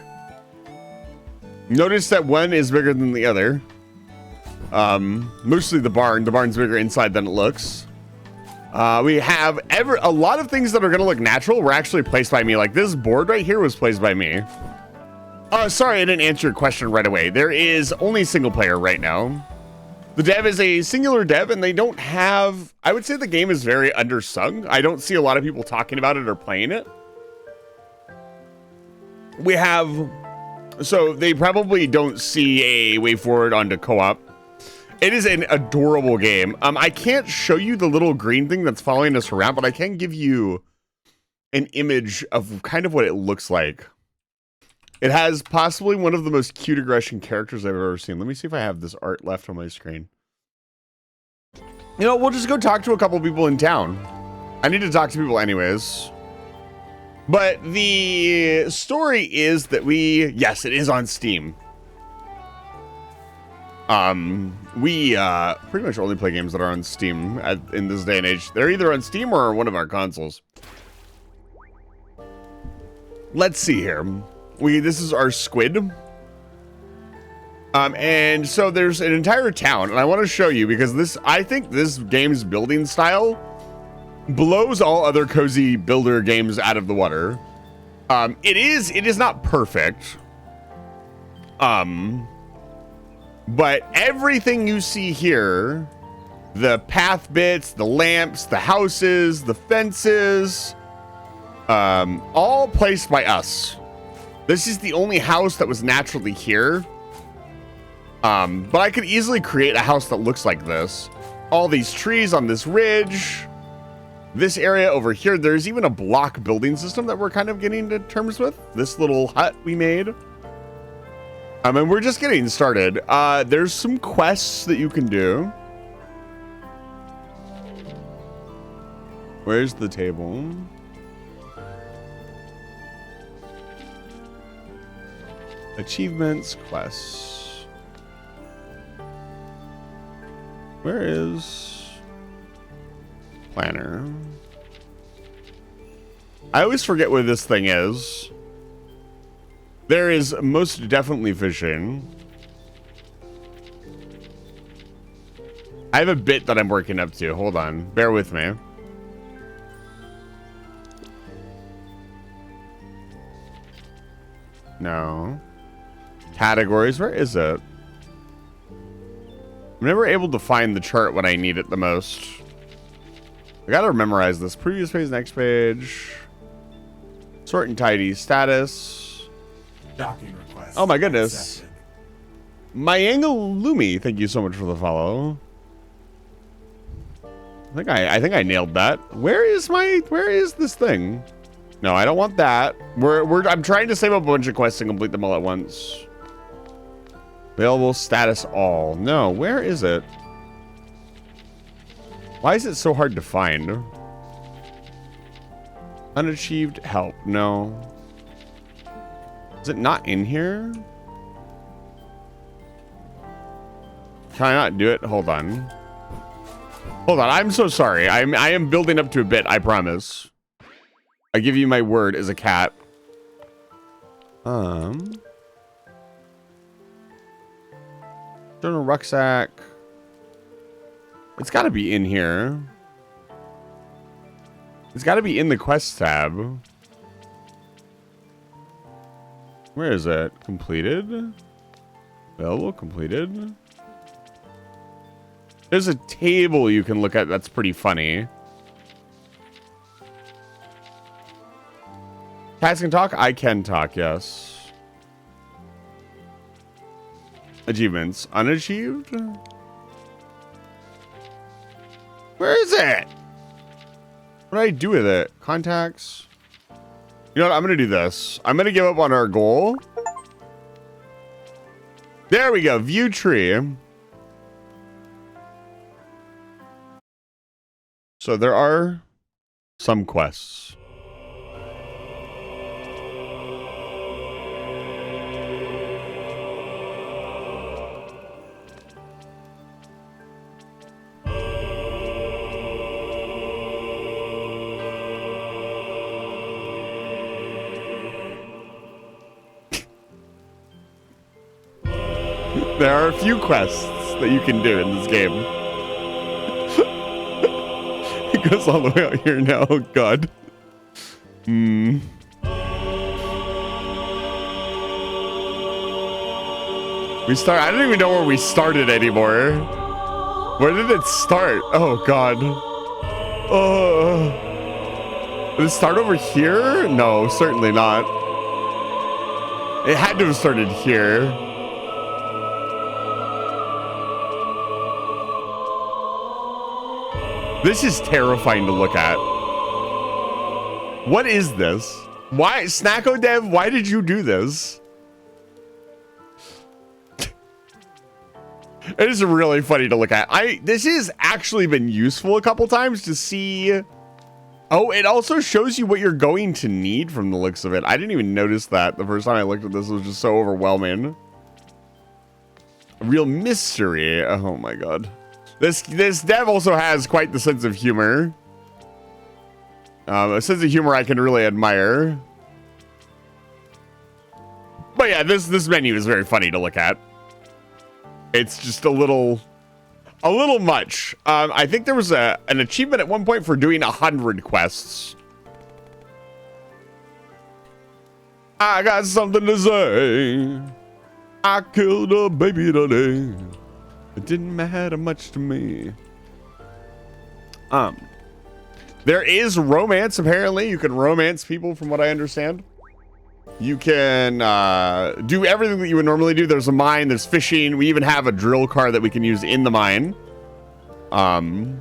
Notice that one is bigger than the other. Mostly the barn. The barn's bigger inside than it looks. We have a lot of things that are gonna look natural were actually placed by me. Like this board right here was placed by me. Sorry, I didn't answer your question right away. There is only single player right now. The dev is a singular dev, and they don't have... I would say the game is very undersung. I don't see a lot of people talking about it or playing it. We have... So they probably don't see a way forward onto co-op. It is an adorable game. I can't show you the little green thing that's following us around, but I can give you an image of kind of what it looks like. It has possibly one of the most cute aggression characters I've ever seen. Let me see if I have this art left on my screen. You know, we'll just go talk to a couple people in town. I need to talk to people anyways. But the story is that yes, it is on Steam. We pretty much only play games that are on Steam in this day and age. They're either on Steam or one of our consoles. Let's see here. This is our squid. And so there's an entire town, and I want to show you because I think this game's building style blows all other cozy builder games out of the water. It is not perfect. But everything you see here, the path bits, the lamps, the houses, the fences, all placed by us. This is the only house that was naturally here. But I could easily create a house that looks like this. All these trees on this ridge. This area over here, there's even a block building system that we're kind of getting to terms with. This little hut we made. And we're just getting started. There's some quests that you can do. Where's the table? Achievements, quests. Where is planner? I always forget where this thing is. There is most definitely fishing. I have a bit that I'm working up to. Hold on. Bear with me. No. Categories. Where is it? I'm never able to find the chart when I need it the most. I gotta memorize this. Previous page, next page. Sort and tidy. Status. Docking request. Oh my goodness. Accepted. Mayangal Lumi, thank you so much for the follow. I think I nailed that. Where is this thing? No, I don't want that. I'm trying to save up a bunch of quests and complete them all at once. Available status all. No, where is it? Why is it so hard to find? Unachieved help. No. Is it not in here? Can I not do it? Hold on. Hold on. I'm so sorry. I am building up to a bit. I promise. I give you my word as a cat. Journal rucksack. It's got to be in here. It's got to be in the quest tab. Where is it? Completed? Available? Completed? There's a table you can look at that's pretty funny. Cats can talk? I can talk, yes. Achievements. Unachieved? Where is it? What do I do with it? Contacts? You know what? I'm going to do this. I'm going to give up on our goal. There we go. View tree. So there are some quests. There are a few quests that you can do in this game. It goes all the way out here now. Oh, God. I don't even know where we started anymore. Where did it start? Oh, God. Did it start over here? No, certainly not. It had to have started here. This is terrifying to look at. What is this? Why, Snacko Dev, why did you do this? It is really funny to look at. This has actually been useful a couple times to see. Oh, it also shows you what you're going to need from the looks of it. I didn't even notice that the first time I looked at this. It was just so overwhelming. A real mystery. Oh my God. This dev also has quite the sense of humor. A sense of humor I can really admire. But yeah, this menu is very funny to look at. It's just a little much. I think there was an achievement at one point for doing 100 quests. I got something to say. I killed a baby today. It didn't matter much to me. There is romance, apparently. You can romance people from what I understand. You can do everything that you would normally do. There's a mine, there's fishing. We even have a drill car that we can use in the mine. And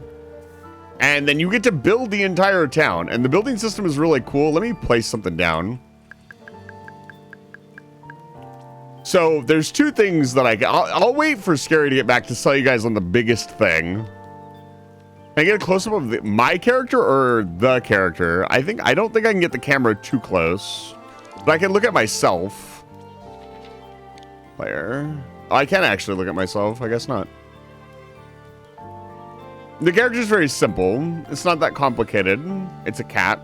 then you get to build the entire town. And the building system is really cool. Let me place something down. So there's two things that I'll wait for Scary to get back to tell you guys on the biggest thing. Can I get a close-up of my character or the character? I don't think I can get the camera too close. But I can look at myself. Player. Oh, I can actually look at myself. I guess not. The character is very simple. It's not that complicated. It's a cat.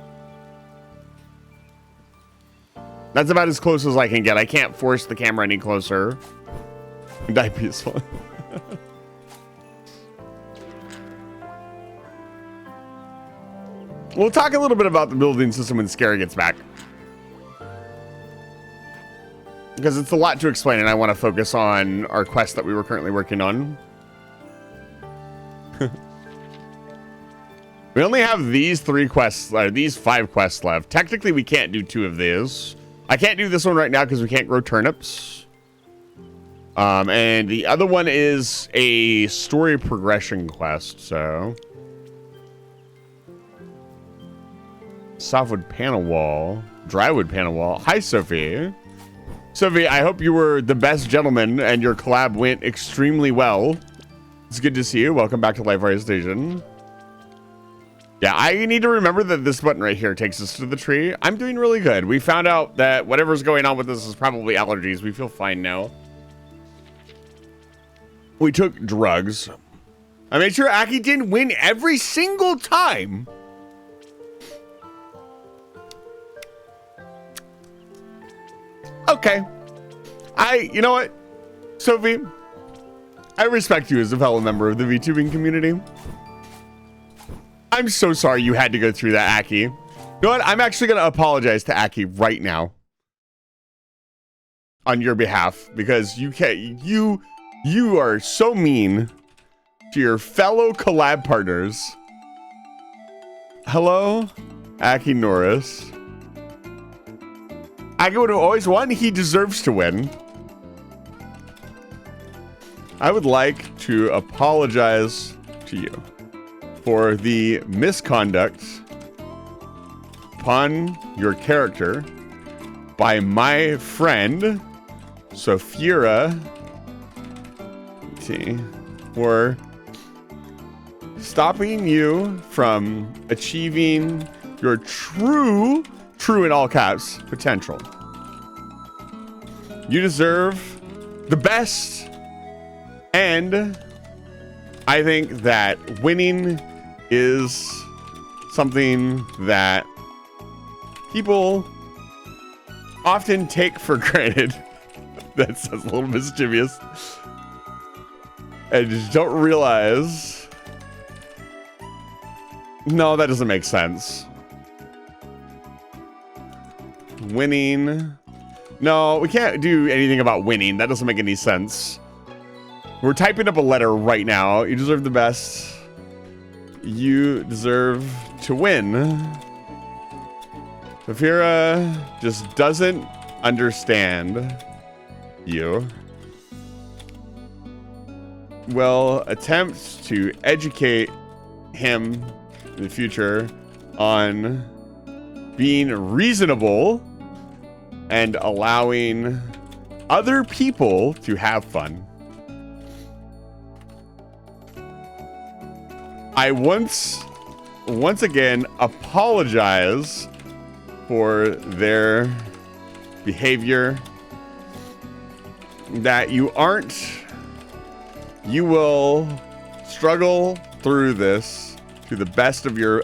That's about as close as I can get. I can't force the camera any closer. Die peaceful. We'll talk a little bit about the building system when Scary gets back. Because it's a lot to explain, and I want to focus on our quest that we were currently working on. We only have these 5 quests left. Technically, we can't do 2 of these. I can't do this one right now because we can't grow turnips. And the other one is a story progression quest, so. Softwood panel wall. Drywood panel wall. Hi, Sophie. Sophie, I hope you were the best gentleman and your collab went extremely well. It's good to see you. Welcome back to Life Fire Station. Yeah, I need to remember that this button right here takes us to the tree. I'm doing really good. We found out that whatever's going on with this is probably allergies. We feel fine now. We took drugs. I made sure Aki didn't win every single time. Okay. You know what? Sophie, I respect you as a fellow member of the VTubing community. I'm so sorry you had to go through that, Aki. You know what? I'm actually going to apologize to Aki right now. On your behalf. Because you are so mean to your fellow collab partners. Hello, Aki Norris. Aki would have always won. He deserves to win. I would like to apologize to you for the misconduct upon your character by my friend Sophia for stopping you from achieving your true in all caps potential. You deserve the best, and I think that winning is something that people often take for granted. That sounds a little mischievous, and just don't realize. No, that doesn't make sense. Winning. No, we can't do anything about winning. That doesn't make any sense. We're typing up a letter right now. You deserve the best. You deserve to win. Saphira just doesn't understand you. Will attempt to educate him in the future on being reasonable and allowing other people to have fun. I once again apologize for their behavior. That you will struggle through this to the best of your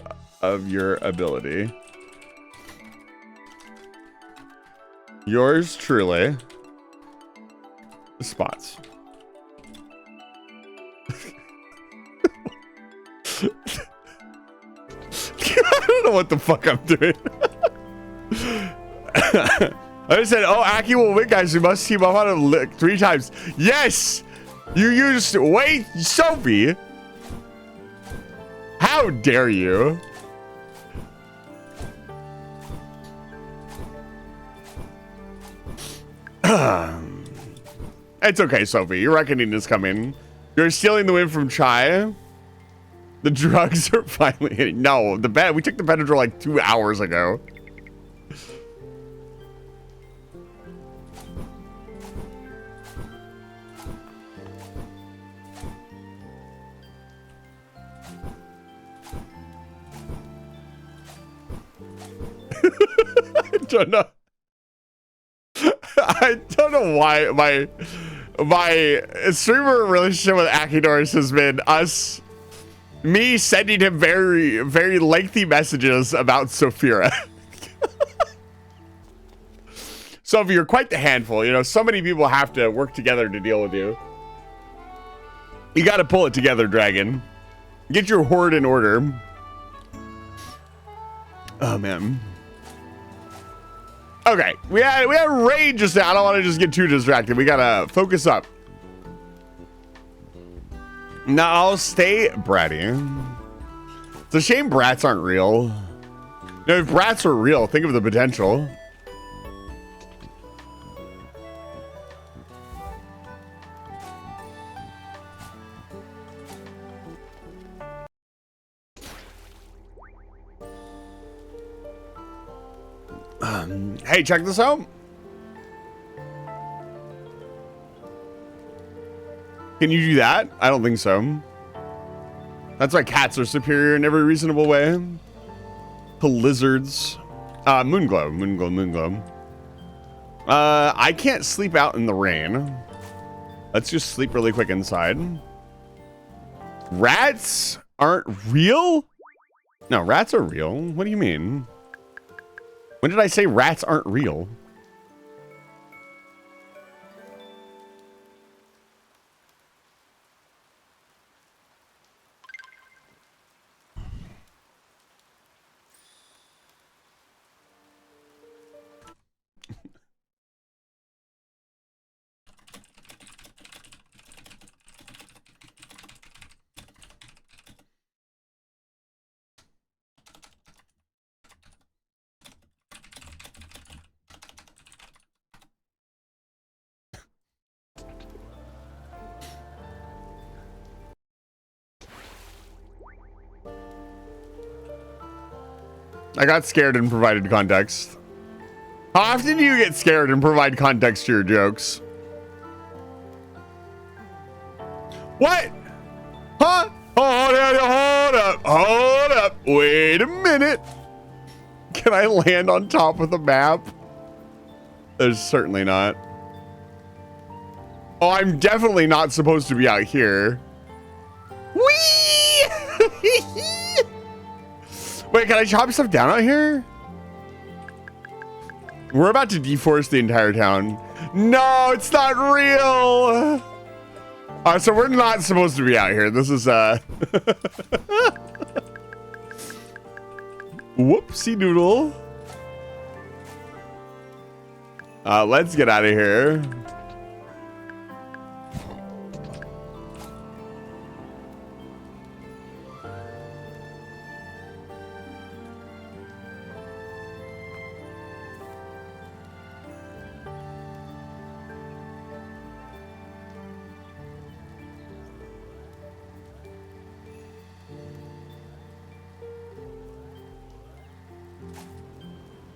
ability. Yours truly, Spots. I don't know what the fuck I'm doing. I said, oh, Aki will win, guys. We must team up on him 3 times. Yes! You used... Wait, Sophie! How dare you? It's okay, Sophie. Your reckoning is coming. You're stealing the win from Chai. The drugs are finally hitting. No, the bed. We took the Benadryl like 2 hours ago. I don't know why my streamer relationship with Akidoris has been me sending him very, very lengthy messages about Saphira. Sophie, you're quite the handful. You know, so many people have to work together to deal with you. You got to pull it together, Dragon. Get your horde in order. Oh, man. Okay, we had raid just now. I don't want to just get too distracted. We gotta focus up. Now I'll stay bratty. It's a shame brats aren't real. No, if brats were real, think of the potential. Hey, check this out. Can you do that? I don't think so. That's why cats are superior in every reasonable way. To lizards. Moonglow. I can't sleep out in the rain. Let's just sleep really quick inside. Rats aren't real? No, rats are real. What do you mean? When did I say rats aren't real? I got scared and provided context. How often do you get scared and provide context to your jokes? What? Huh? Hold up. Wait a minute. Can I land on top of the map? There's certainly not. Oh, I'm definitely not supposed to be out here. Whee! Wait, can I chop stuff down out here? We're about to deforest the entire town. No, it's not real. So we're not supposed to be out here. This is whoopsie doodle. Let's get out of here.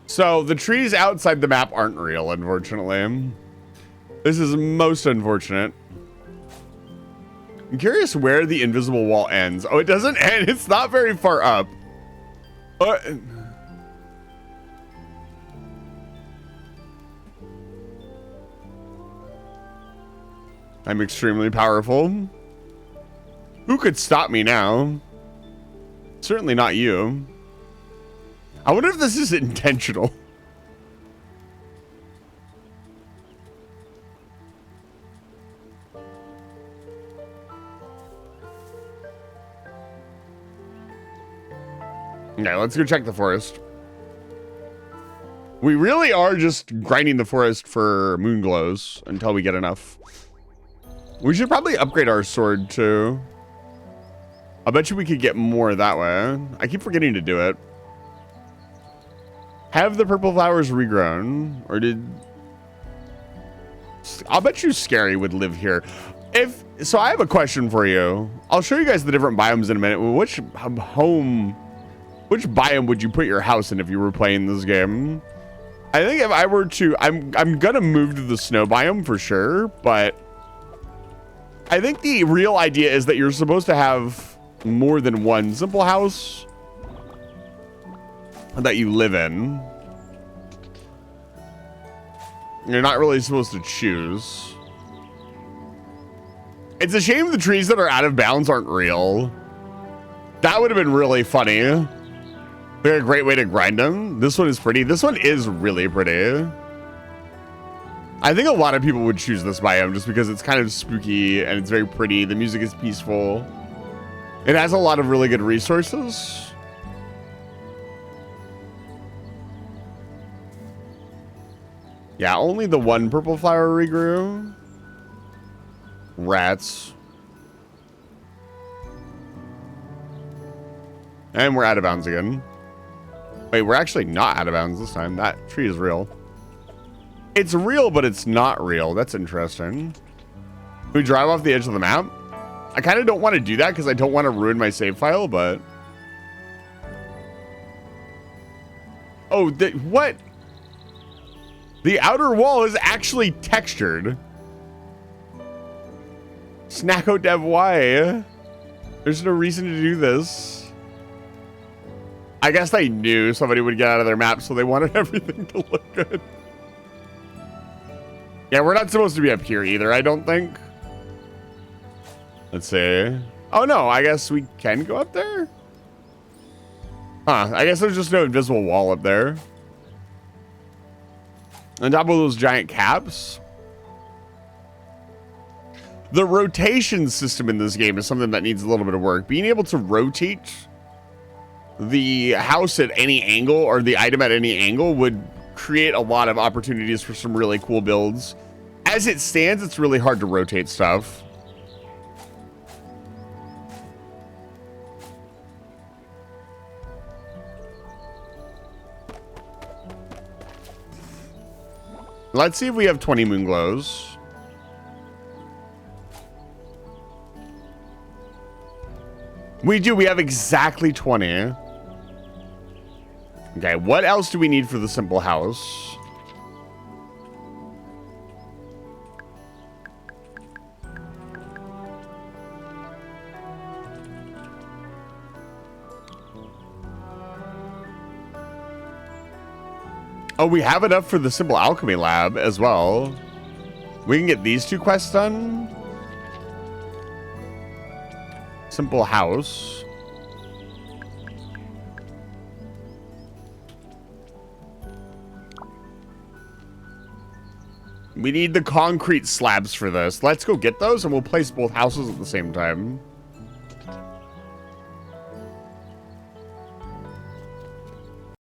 So the trees outside the map aren't real, unfortunately. This is most unfortunate. I'm curious where the invisible wall ends. Oh, it doesn't end. It's not very far up. I'm extremely powerful. Who could stop me now? Certainly not you. I wonder if this is intentional. Okay, let's go check the forest. We really are just grinding the forest for moon glows until we get enough. We should probably upgrade our sword too. I bet you we could get more that way. I keep forgetting to do it. Have the purple flowers regrown? Or did... I'll bet you Scary would live here. So I have a question for you. I'll show you guys the different biomes in a minute. Which biome would you put your house in if you were playing this game? I think if I were to... I'm gonna move to the snow biome for sure, but... I think the real idea is that you're supposed to have more than one simple house that you live in. You're not really supposed to choose. It's a shame the trees that are out of bounds aren't real. That would have been really funny. They're a great way to grind them. This one is pretty. This one is really pretty. I think a lot of people would choose this biome just because it's kind of spooky and it's very pretty. The music is peaceful. It has a lot of really good resources. Yeah, only the one purple flower regrew. Rats. And we're out of bounds again. Wait, we're actually not out of bounds this time. That tree is real. It's real, but it's not real. That's interesting. Can we drive off the edge of the map? I kind of don't want to do that because I don't want to ruin my save file, but... Oh, what? The outer wall is actually textured. Snacko Dev, why? There's no reason to do this. I guess they knew somebody would get out of their map, so they wanted everything to look good. Yeah, we're not supposed to be up here either, I don't think. Let's see. Oh, no, I guess we can go up there? Huh, I guess there's just no invisible wall up there. On top of those giant caps. The rotation system in this game is something that needs a little bit of work. Being able to rotate the house at any angle or the item at any angle would create a lot of opportunities for some really cool builds. As it stands, it's really hard to rotate stuff. Let's see if we have 20 moon glows. We do. We have exactly 20. Okay, what else do we need for the simple house? Oh, we have enough for the simple alchemy lab as well. We can get these 2 quests done. Simple house. We need the concrete slabs for this. Let's go get those and we'll place both houses at the same time.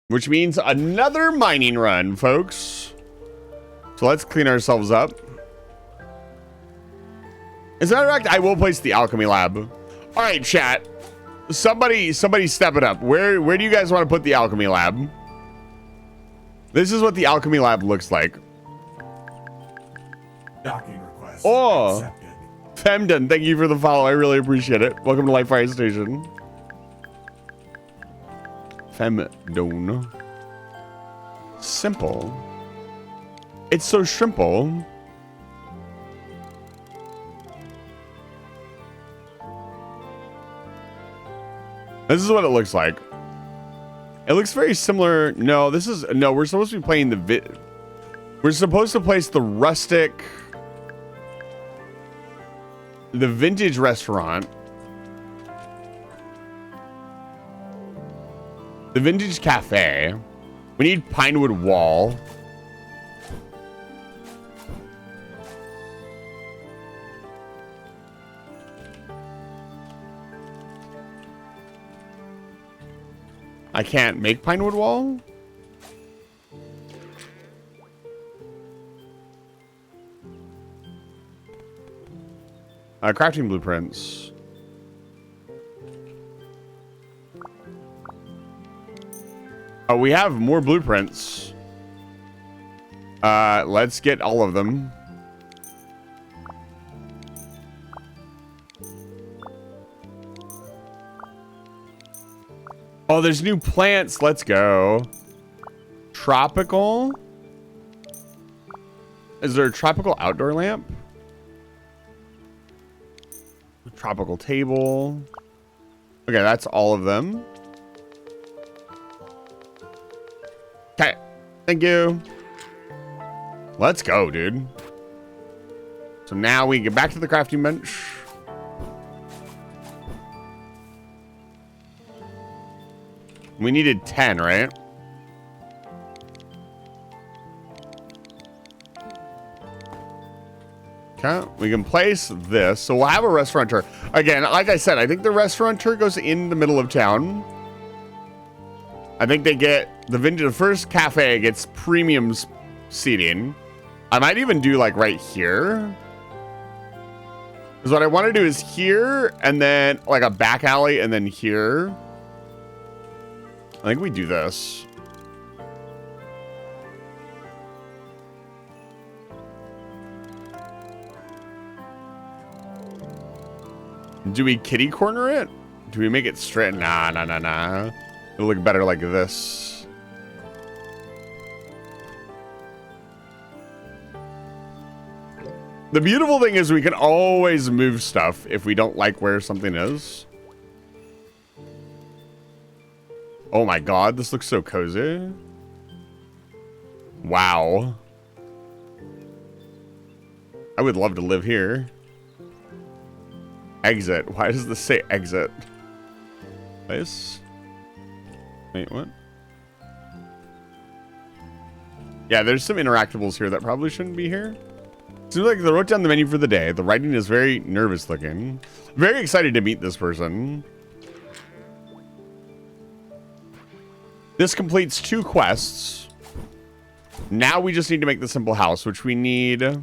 Which means another mining run, folks. So let's clean ourselves up. As a matter of fact, I will place the alchemy lab. All right, chat. Somebody step it up. Where do you guys want to put the alchemy lab? This is what the alchemy lab looks like. Docking request Oh, accepted. Femden, thank you for the follow. I really appreciate it. Welcome to Light Fire Station. Femdon. Simple. It's so shrimple. This is what it looks like. It looks very similar. No, this is no. We're supposed to be playing the. We're supposed to place the rustic. The vintage restaurant. The vintage cafe. We need Pinewood Wall. I can't make Pinewood Wall? Crafting blueprints. Oh, we have more blueprints. Let's get all of them. Oh, there's new plants. Let's go. Tropical. Is there a tropical outdoor lamp? Tropical table. Okay, that's all of them. Okay. Thank you. Let's go, dude. So now we get back to the crafting bench. We needed 10, right? Okay, we can place this. So we'll have a restaurateur. Again, like I said, I think the restaurateur goes in the middle of town. I think they get the first cafe gets premium seating. I might even do like right here. Because what I want to do is here and then like a back alley and then here. I think we do this. Do we kitty corner it? Do we make it straight? Nah. It'll look better like this. The beautiful thing is we can always move stuff if we don't like where something is. Oh my god, this looks so cozy. Wow. I would love to live here. Exit. Why does this say exit? Place? Wait, what? Yeah, there's some interactables here that probably shouldn't be here. Seems like they wrote down the menu for the day. The writing is very nervous looking. Very excited to meet this person. This completes 2 quests. Now we just need to make the simple house, which we need...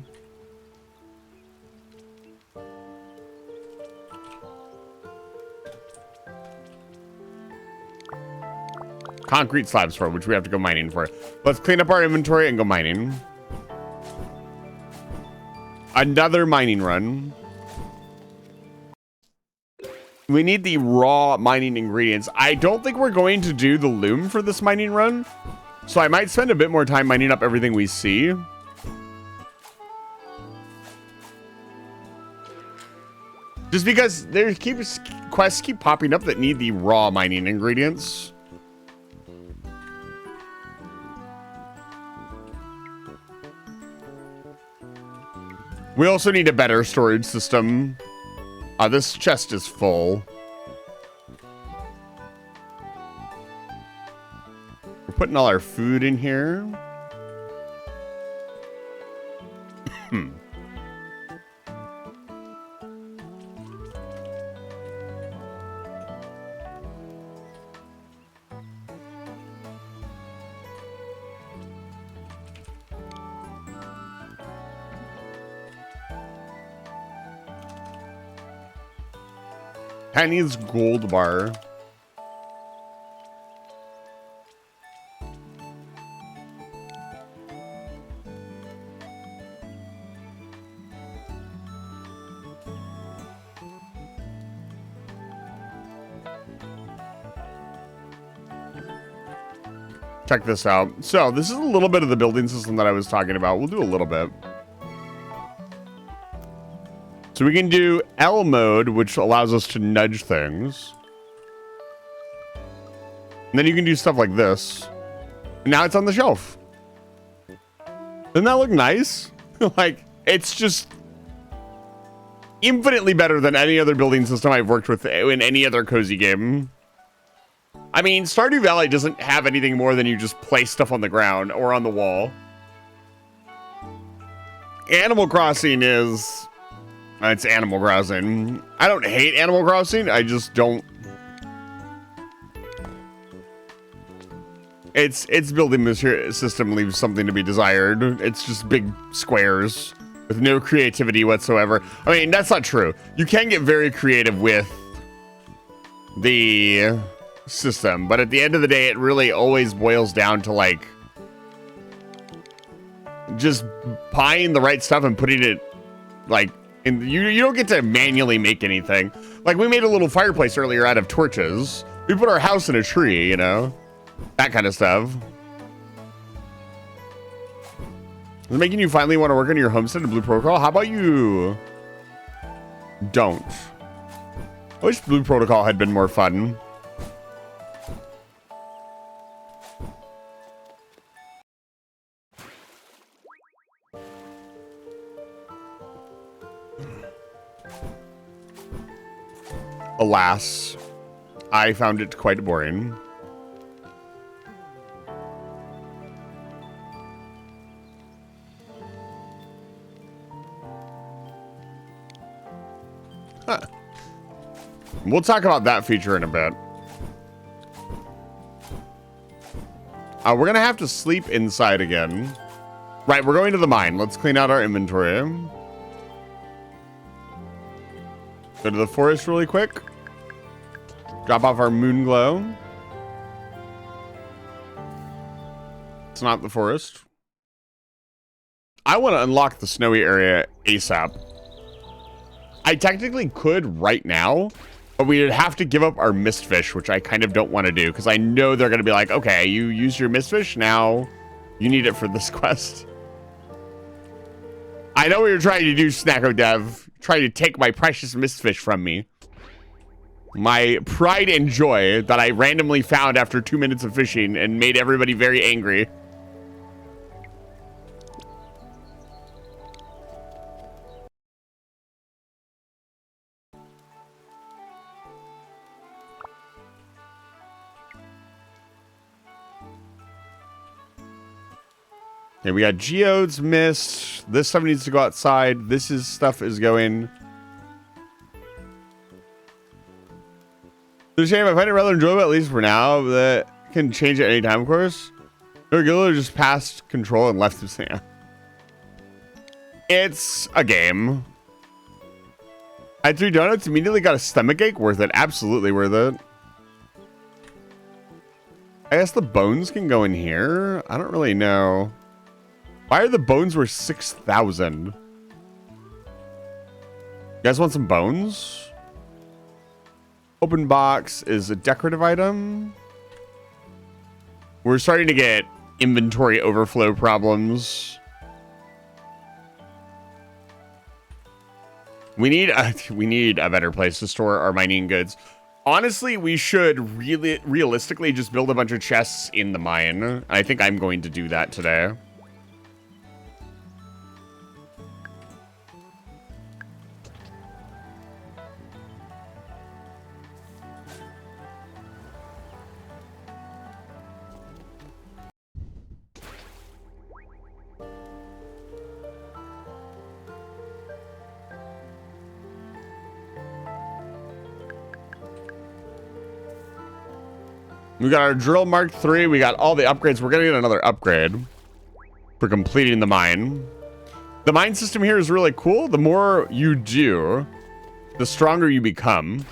concrete slabs for, which we have to go mining for. Let's clean up our inventory and go mining. Another mining run. We need the raw mining ingredients. I don't think we're going to do the loom for this mining run, so I might spend a bit more time mining up everything we see. Just because there quests keep popping up that need the raw mining ingredients. We also need a better storage system. This chest is full. We're putting all our food in here. Penny's gold bar. Check this out. So this is a little bit of the building system that I was talking about. We'll do a little bit. So we can do L mode, which allows us to nudge things. And then you can do stuff like this. And now it's on the shelf. Doesn't that look nice? Like, it's just infinitely better than any other building system I've worked with in any other cozy game. I mean, Stardew Valley doesn't have anything more than you just place stuff on the ground or on the wall. Animal Crossing is... It's Animal Crossing. I don't hate Animal Crossing. I just don't... Its building system leaves something to be desired. It's just big squares with no creativity whatsoever. I mean, that's not true. You can get very creative with the system, but at the end of the day, it really always boils down to like just buying the right stuff and putting it like in. You don't get to manually make anything. Like we made a little fireplace earlier out of torches. We put our house in a tree, you know, that kind of stuff. Is it making you finally want to work on your homestead in Blue Protocol? How about you don't? I wish Blue Protocol had been more fun. Alas, I found it quite boring. Huh. We'll talk about that feature in a bit. We're going to have to sleep inside again. Right, we're going to the mine. Let's clean out our inventory. Go to the forest really quick. Drop off our moon glow. It's not the forest. I want to unlock the snowy area ASAP. I technically could right now, but we would have to give up our mistfish, which I kind of don't want to do because I know they're going to be like, okay, you use your mistfish, now you need it for this quest. I know what you're trying to do, Snacko Dev. Trying to take my precious mistfish from me. My pride and joy that I randomly found after 2 minutes of fishing and made everybody very angry. Okay, we got geodes, mist. This stuff needs to go outside. Stuff is going. It's a shame. I find it rather enjoyable, at least for now. That can change at any time, of course. Gillo just passed control and left his hand. It's a game. I had 3 donuts, immediately got a stomachache. Worth it. Absolutely worth it. I guess the bones can go in here. I don't really know. Why are the bones worth 6,000? You guys want some bones? Open box is a decorative item. We're starting to get inventory overflow problems. We need a better place to store our mining goods. Honestly, we should realistically just build a bunch of chests in the mine. I think I'm going to do that today. We got our drill Mark III. We got all the upgrades. We're going to get another upgrade for completing the mine. The mine system here is really cool. The more you do, the stronger you become.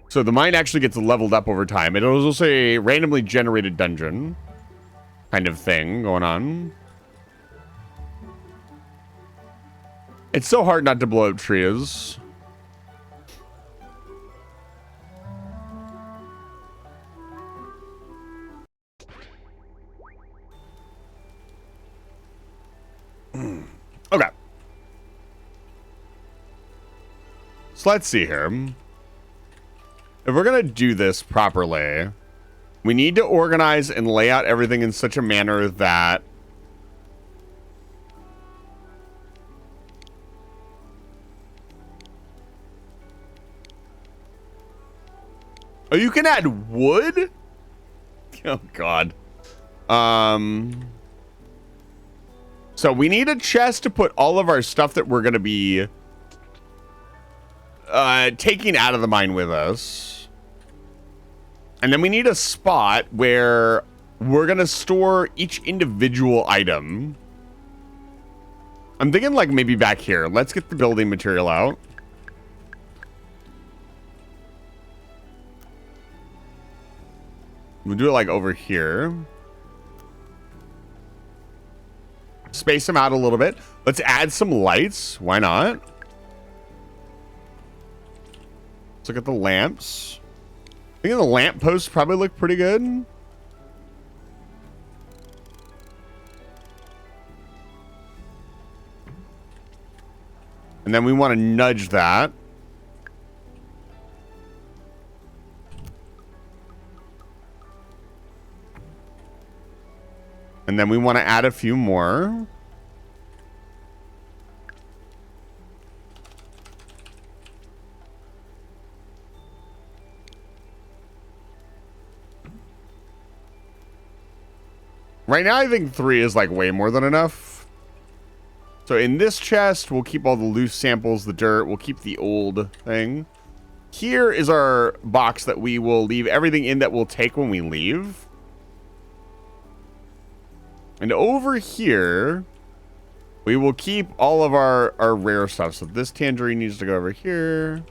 So the mine actually gets leveled up over time. It was also a randomly generated dungeon kind of thing going on. It's so hard not to blow up trees. Okay. So let's see here. If we're going to do this properly, we need to organize and lay out everything in such a manner that oh, you can add wood? Oh, God. So we need a chest to put all of our stuff that we're going to be taking out of the mine with us. And then we need a spot where we're going to store each individual item. I'm thinking like maybe back here. Let's get the building material out. We'll do it like over here. Space them out a little bit. Let's add some lights. Why not? Let's look at the lamps. I think the lamp posts probably look pretty good. And then we want to nudge that. And then we want to add a few more. Right now, I think 3 is like way more than enough. So in this chest, we'll keep all the loose samples, the dirt. We'll keep the old thing. Here is our box that we will leave everything in that we'll take when we leave. And over here, we will keep all of our rare stuff. So this tangerine needs to go over here.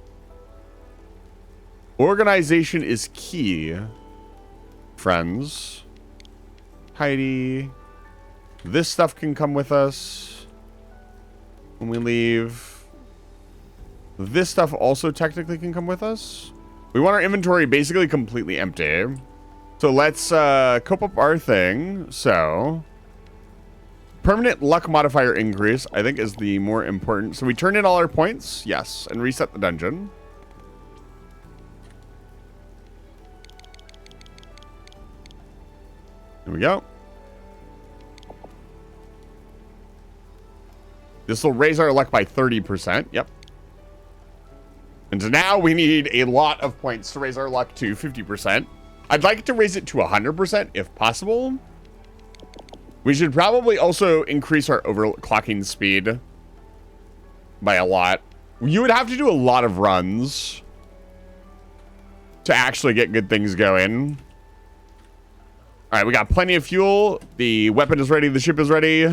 Organization is key, friends. Heidi. This stuff can come with us when we leave. This stuff also technically can come with us. We want our inventory basically completely empty. So let's cope up our thing. So permanent luck modifier increase, I think, is the more important. So we turn in all our points. Yes. And reset the dungeon. There we go. This will raise our luck by 30%. Yep. And so now we need a lot of points to raise our luck to 50%. I'd like to raise it to 100% if possible. We should probably also increase our overclocking speed by a lot. You would have to do a lot of runs to actually get good things going. All right, we got plenty of fuel. The weapon is ready. The ship is ready.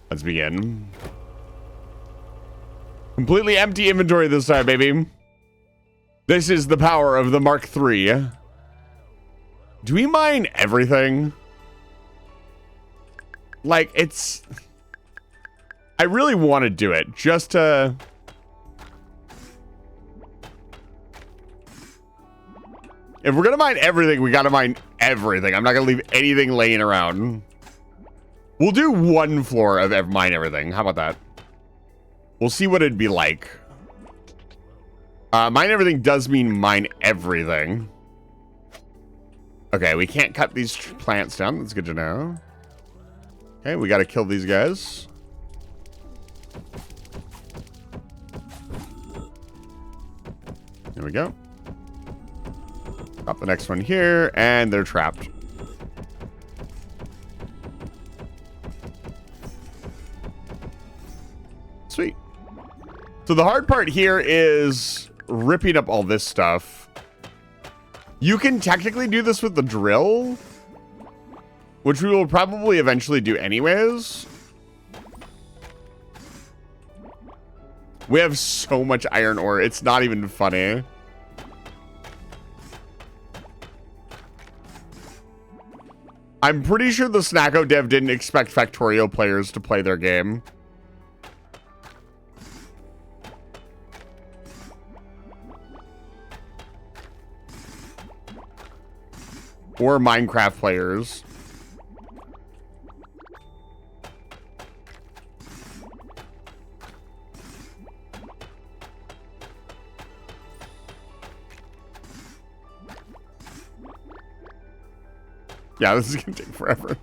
Let's begin. Completely empty inventory this time, baby. This is the power of the Mark III. Do we mine everything? Like, it's... I really want to do it, just to... If we're gonna mine everything, we gotta mine everything. I'm not gonna leave anything laying around. We'll do one floor of mine everything. How about that? We'll see what it'd be like. Mine everything does mean mine everything. Okay, we can't cut these plants down. That's good to know. Okay, we gotta kill these guys. There we go. Drop the next one here, and they're trapped. Sweet. So the hard part here is ripping up all this stuff. You can technically do this with the drill, which we will probably eventually do anyways. We have so much iron ore. It's not even funny. I'm pretty sure the Snacko dev didn't expect Factorio players to play their game. Or Minecraft players. Yeah, this is gonna take forever.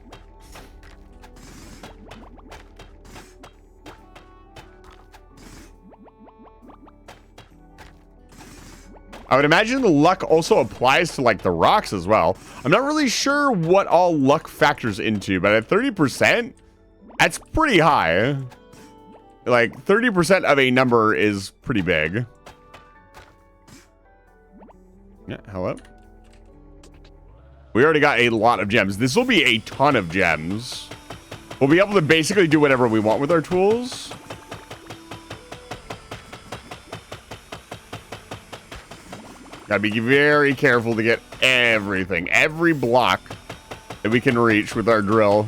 I would imagine the luck also applies to like the rocks as well. I'm not really sure what all luck factors into, but at 30%, that's pretty high. Like 30% of a number is pretty big. Yeah, hello. We already got a lot of gems. This will be a ton of gems. We'll be able to basically do whatever we want with our tools. Gotta be very careful to get everything, every block that we can reach with our drill.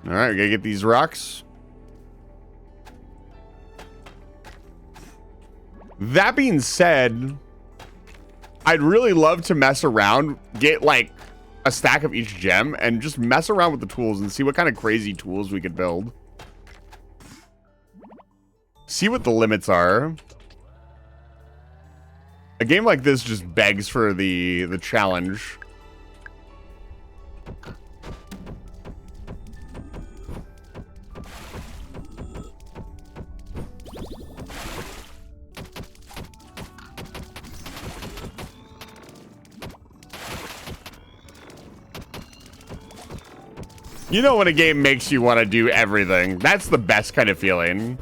All right, we gotta get these rocks. That being said, I'd really love to mess around, get like a stack of each gem and just mess around with the tools and see what kind of crazy tools we could build. See what the limits are. A game like this just begs for the challenge. You know when a game makes you want to do everything. That's the best kind of feeling.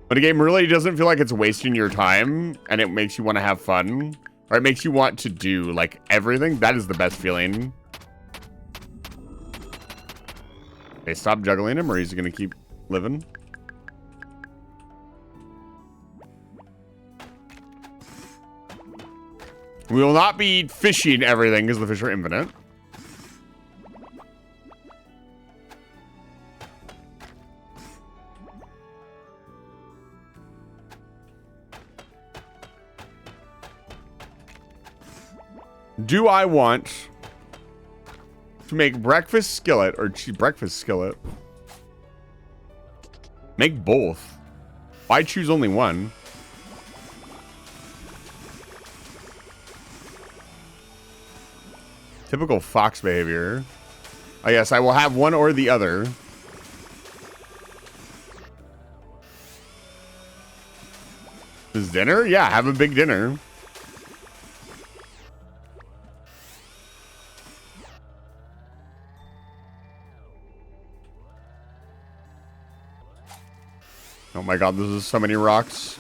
When a game really doesn't feel like it's wasting your time and it makes you want to have fun. Or it makes you want to do like everything. That is the best feeling. Okay, stop juggling him or he's going to keep living. We will not be fishing everything because the fish are infinite. Do I want to make breakfast skillet or breakfast skillet? Make both. Why choose only one? Typical fox behavior. I guess I will have one or the other. This dinner? Yeah, have a big dinner. Oh my god, this is so many rocks.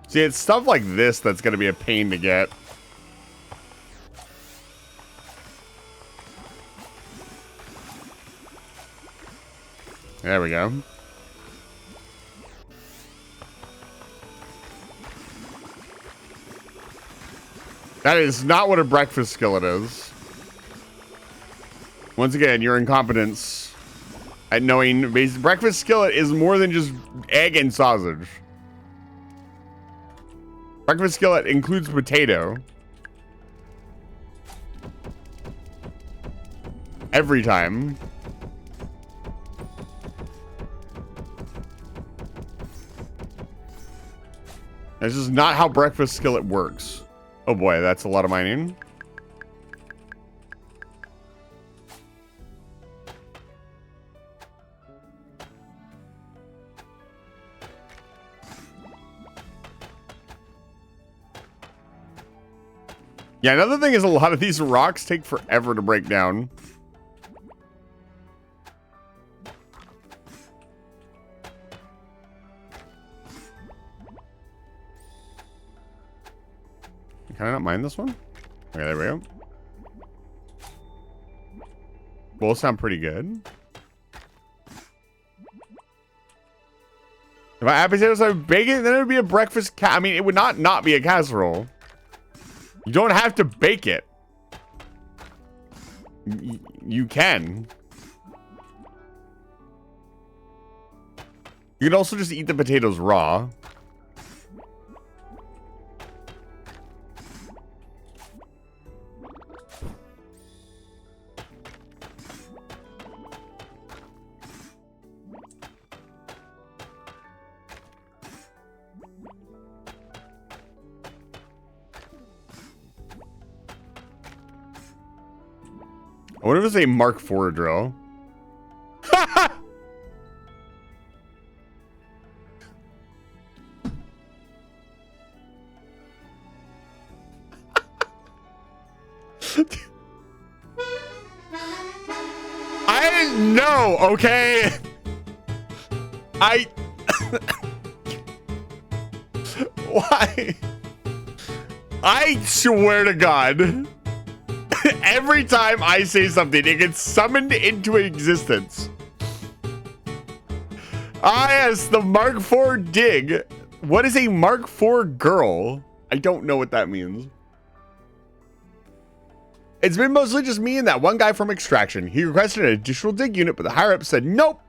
See, it's stuff like this that's going to be a pain to get. There we go. That is not what a breakfast skillet is. Once again, your incompetence at knowing breakfast skillet is more than just egg and sausage. Breakfast skillet includes potato. Every time. This is not how breakfast skillet works. Oh boy, that's a lot of mining. Yeah, another thing is a lot of these rocks take forever to break down. Can I not mine this one? Okay, there we go. Both sound pretty good. If I add potatoes, I would bake it, then it would be a breakfast I mean, it would not be a casserole. You don't have to bake it. You can. You can also just eat the potatoes raw. I wonder if it's a Mark IV drill. I didn't know, okay? Why? I swear to God. Every time I say something, it gets summoned into existence. Ah, yes, the Mark IV dig. What is a Mark IV girl? I don't know what that means. It's been mostly just me and that one guy from Extraction. He requested an additional dig unit, but the higher-up said nope.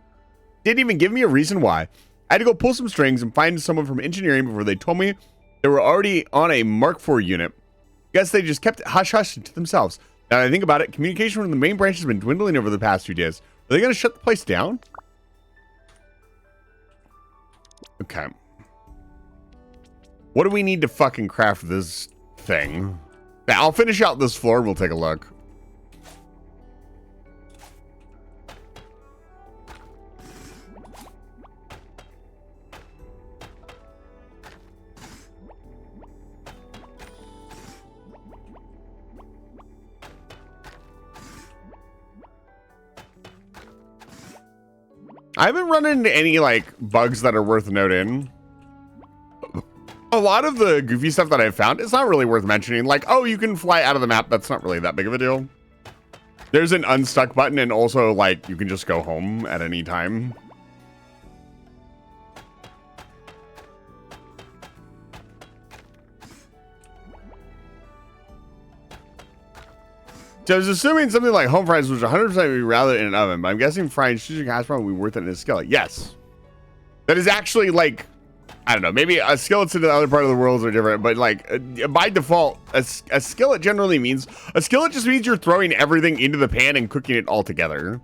Didn't even give me a reason why. I had to go pull some strings and find someone from engineering before they told me they were already on a Mark IV unit. Guess they just kept it hush-hush to themselves. Now that I think about it, communication from the main branch has been dwindling over the past few days. Are they going to shut the place down? Okay. What do we need to fucking craft this thing? Now, I'll finish out this floor and we'll take a look. I haven't run into any, like, bugs that are worth noting. A lot of the goofy stuff that I've found, it's not really worth mentioning. Like, oh, you can fly out of the map. That's not really that big of a deal. There's an unstuck button, and also, like, you can just go home at any time. So I was assuming something like home fries was 100% be rather in an oven, but I'm guessing frying chicken hash brown would be worth it in a skillet. Yes. That is actually like, I don't know, maybe a skillet's in the other part of the world are different, but like by default, a skillet generally means, a skillet just means you're throwing everything into the pan and cooking it all together.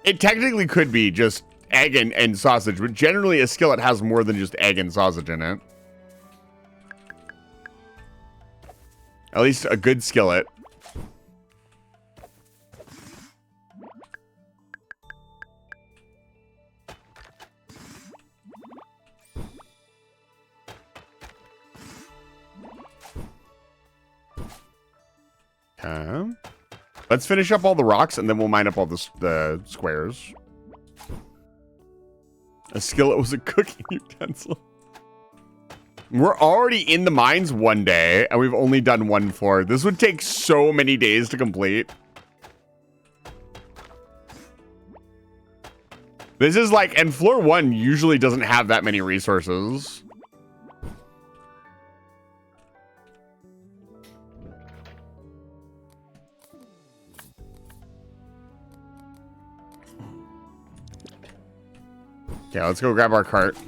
It technically could be just egg and sausage, but generally a skillet has more than just egg and sausage in it. At least a good skillet. Okay. Let's finish up all the rocks and then we'll mine up all the squares. A skillet was a cooking utensil. We're already in the mines one day and we've only done one floor. This would take so many days to complete. This is like, and floor one usually doesn't have that many resources. Okay, let's go grab our cart.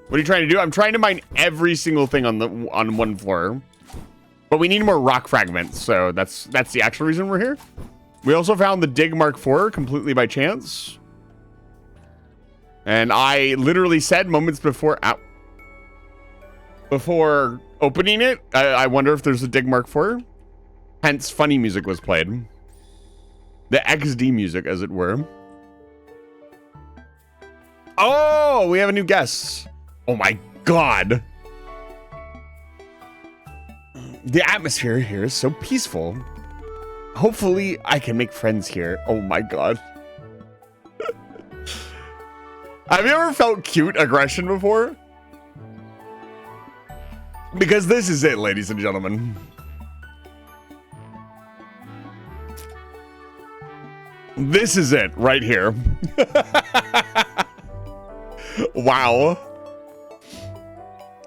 What are you trying to do? I'm trying to mine every single thing on one floor. But we need more rock fragments, so that's the actual reason we're here. We also found the Dig Mark IV completely by chance. And I literally said moments before opening it, I wonder if there's a Dig Mark IV. Hence, funny music was played. The XD music, as it were. Oh, we have a new guest. Oh my God. The atmosphere here is so peaceful. Hopefully, I can make friends here. Oh my god. Have you ever felt cute aggression before? Because this is it, ladies and gentlemen. This is it right here. Wow.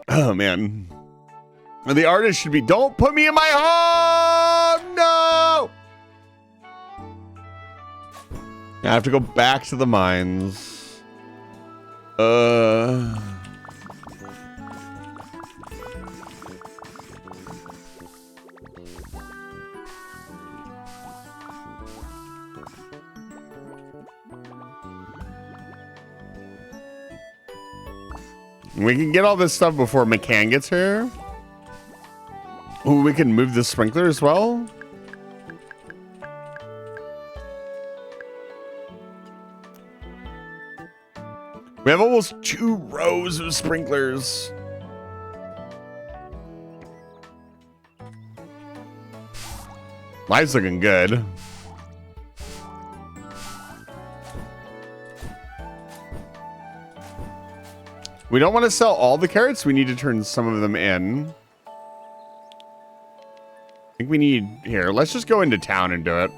Oh, man. The artist should be, don't put me in my home! No! I have to go back to the mines. We can get all this stuff before McCann gets here. Ooh, we can move the sprinkler as well. We have almost 2 rows of sprinklers. Life's looking good. We don't want to sell all the carrots. We need to turn some of them in. I think we need... Here, let's just go into town and do it.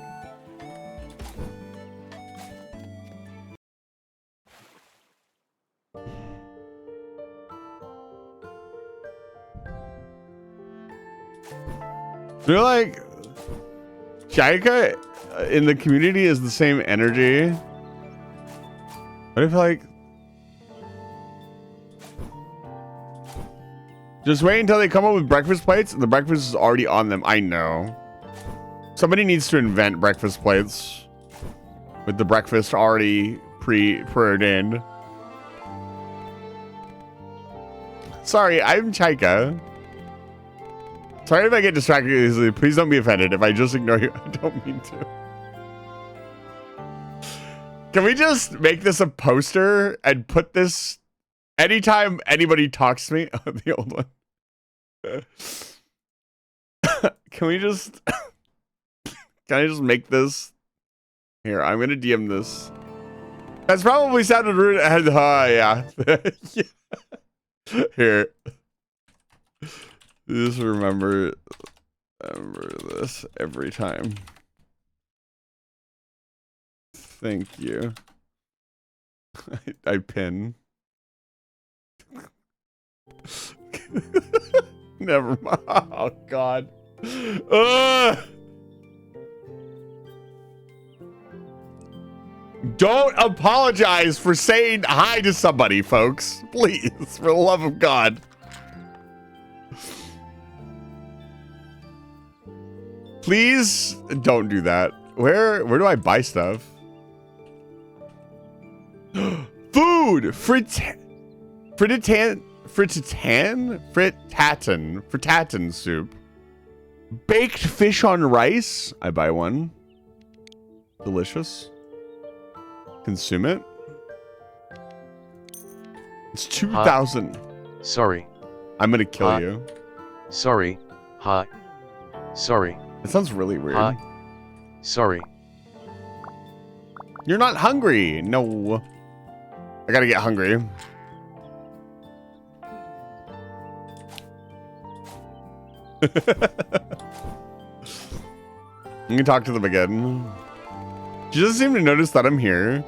They're like... Chaika in the community is the same energy. What if, like... Just wait until they come up with breakfast plates. The breakfast is already on them. I know. Somebody needs to invent breakfast plates with the breakfast already preordained. Sorry, I'm Chaika. Sorry if I get distracted easily. Please don't be offended if I just ignore you. I don't mean to. Can we just make this a poster and put this anytime anybody talks to me? Oh, the old one. Can we just... Can I just make this? Here, I'm gonna DM this. That's probably sounded rude. Yeah. Here. Just remember this every time. Thank you. I pin. Never mind. Oh, God. Don't apologize for saying hi to somebody, folks. Please, for the love of God. Please don't do that. Where do I buy stuff? Food! Frittaten soup. Baked fish on rice. I buy one. Delicious. Consume it. It's 2,000. Sorry. I'm gonna kill you. Sorry. Hi. Sorry. It sounds really weird. Hi. Sorry. You're not hungry. No. I gotta get hungry. You can talk to them again. She doesn't seem to notice that I'm here.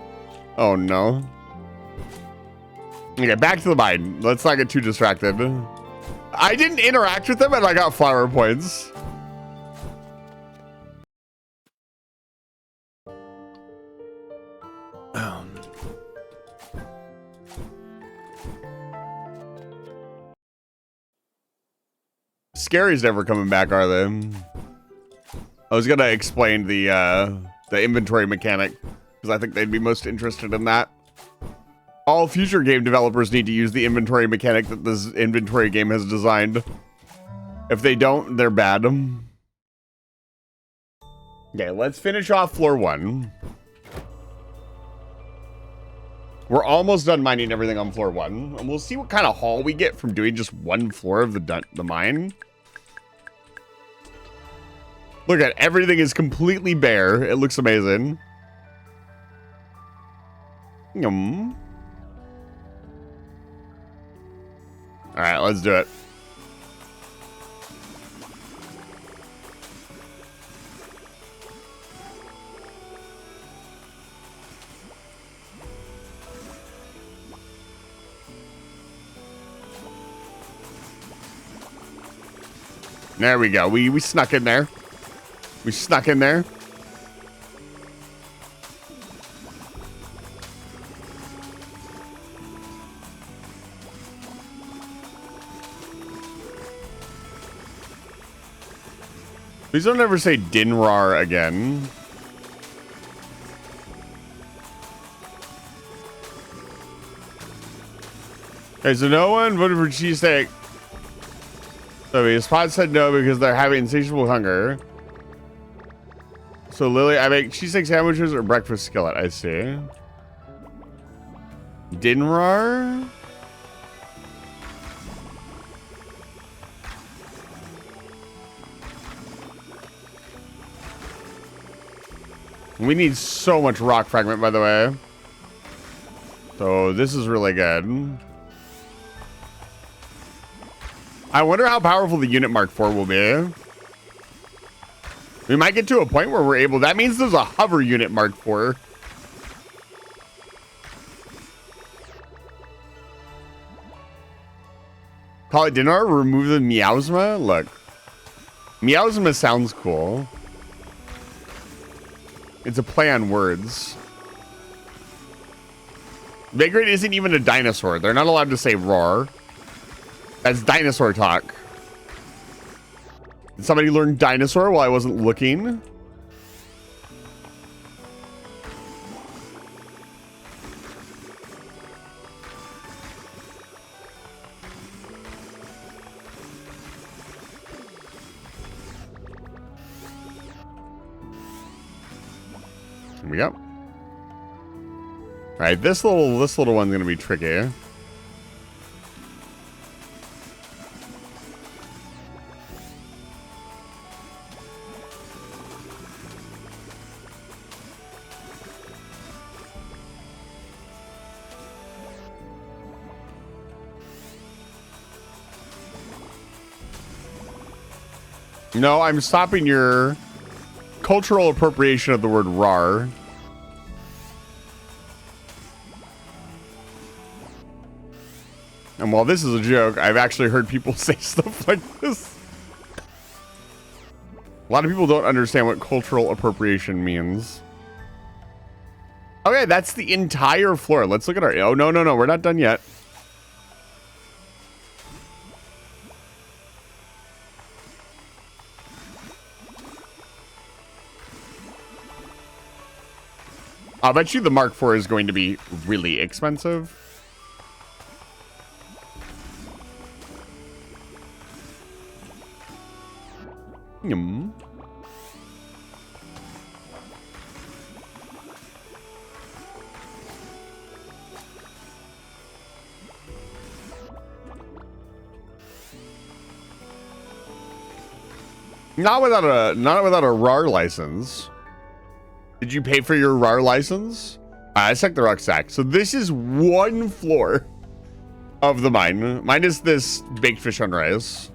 Oh no. Okay, back to the mine. Let's not get too distracted. I didn't interact with them and I got flower points. Scary's never coming back, are they? I was gonna explain the inventory mechanic because I think they'd be most interested in that. All future game developers need to use the inventory mechanic that this inventory game has designed. If they don't, they're bad. Okay, let's finish off floor 1. We're almost done mining everything on floor 1, and we'll see what kind of haul we get from doing just one floor of the mine. Look at everything is completely bare. It looks amazing. Yum. All right, let's do it. There we go. We snuck in there. We snuck in there. Please don't ever say Dinrar again. Okay, so no one voted for cheesesteak. So the spot said no because they're having insatiable hunger. So Lily, I make cheesesteak sandwiches or breakfast skillet. I see. Dinrar. We need so much rock fragment, by the way. So this is really good. I wonder how powerful the unit Mark IV will be. We might get to a point where we're able... That means there's a hover unit Mark IV. Call it dinner. Remove the Meowsma. Look. Meowsma sounds cool. It's a play on words. Vagrant isn't even a dinosaur. They're not allowed to say roar. That's dinosaur talk. Did somebody learn dinosaur while I wasn't looking? Here we go. All right, this little one's gonna be tricky. No, I'm stopping your cultural appropriation of the word rar. And while this is a joke, I've actually heard people say stuff like this. A lot of people don't understand what cultural appropriation means. Okay, that's the entire floor. Let's look at our... Oh, no, we're not done yet. I'll bet you the Mark IV is going to be really expensive. Yum. Not without a RAR license. Did you pay for your RAR license? I checked the rucksack. So this is one floor of the mine. Mine is this baked fish on rice.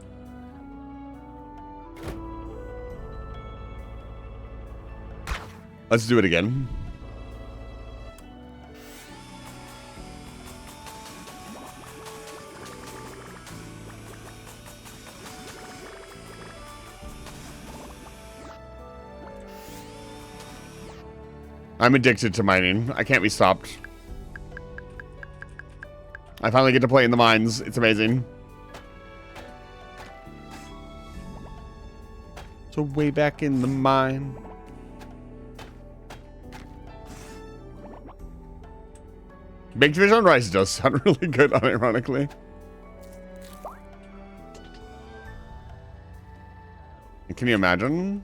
Let's do it again. I'm addicted to mining. I can't be stopped. I finally get to play in the mines. It's amazing. So way back in the mine. Baked fish on rice does sound really good, unironically. Can you imagine?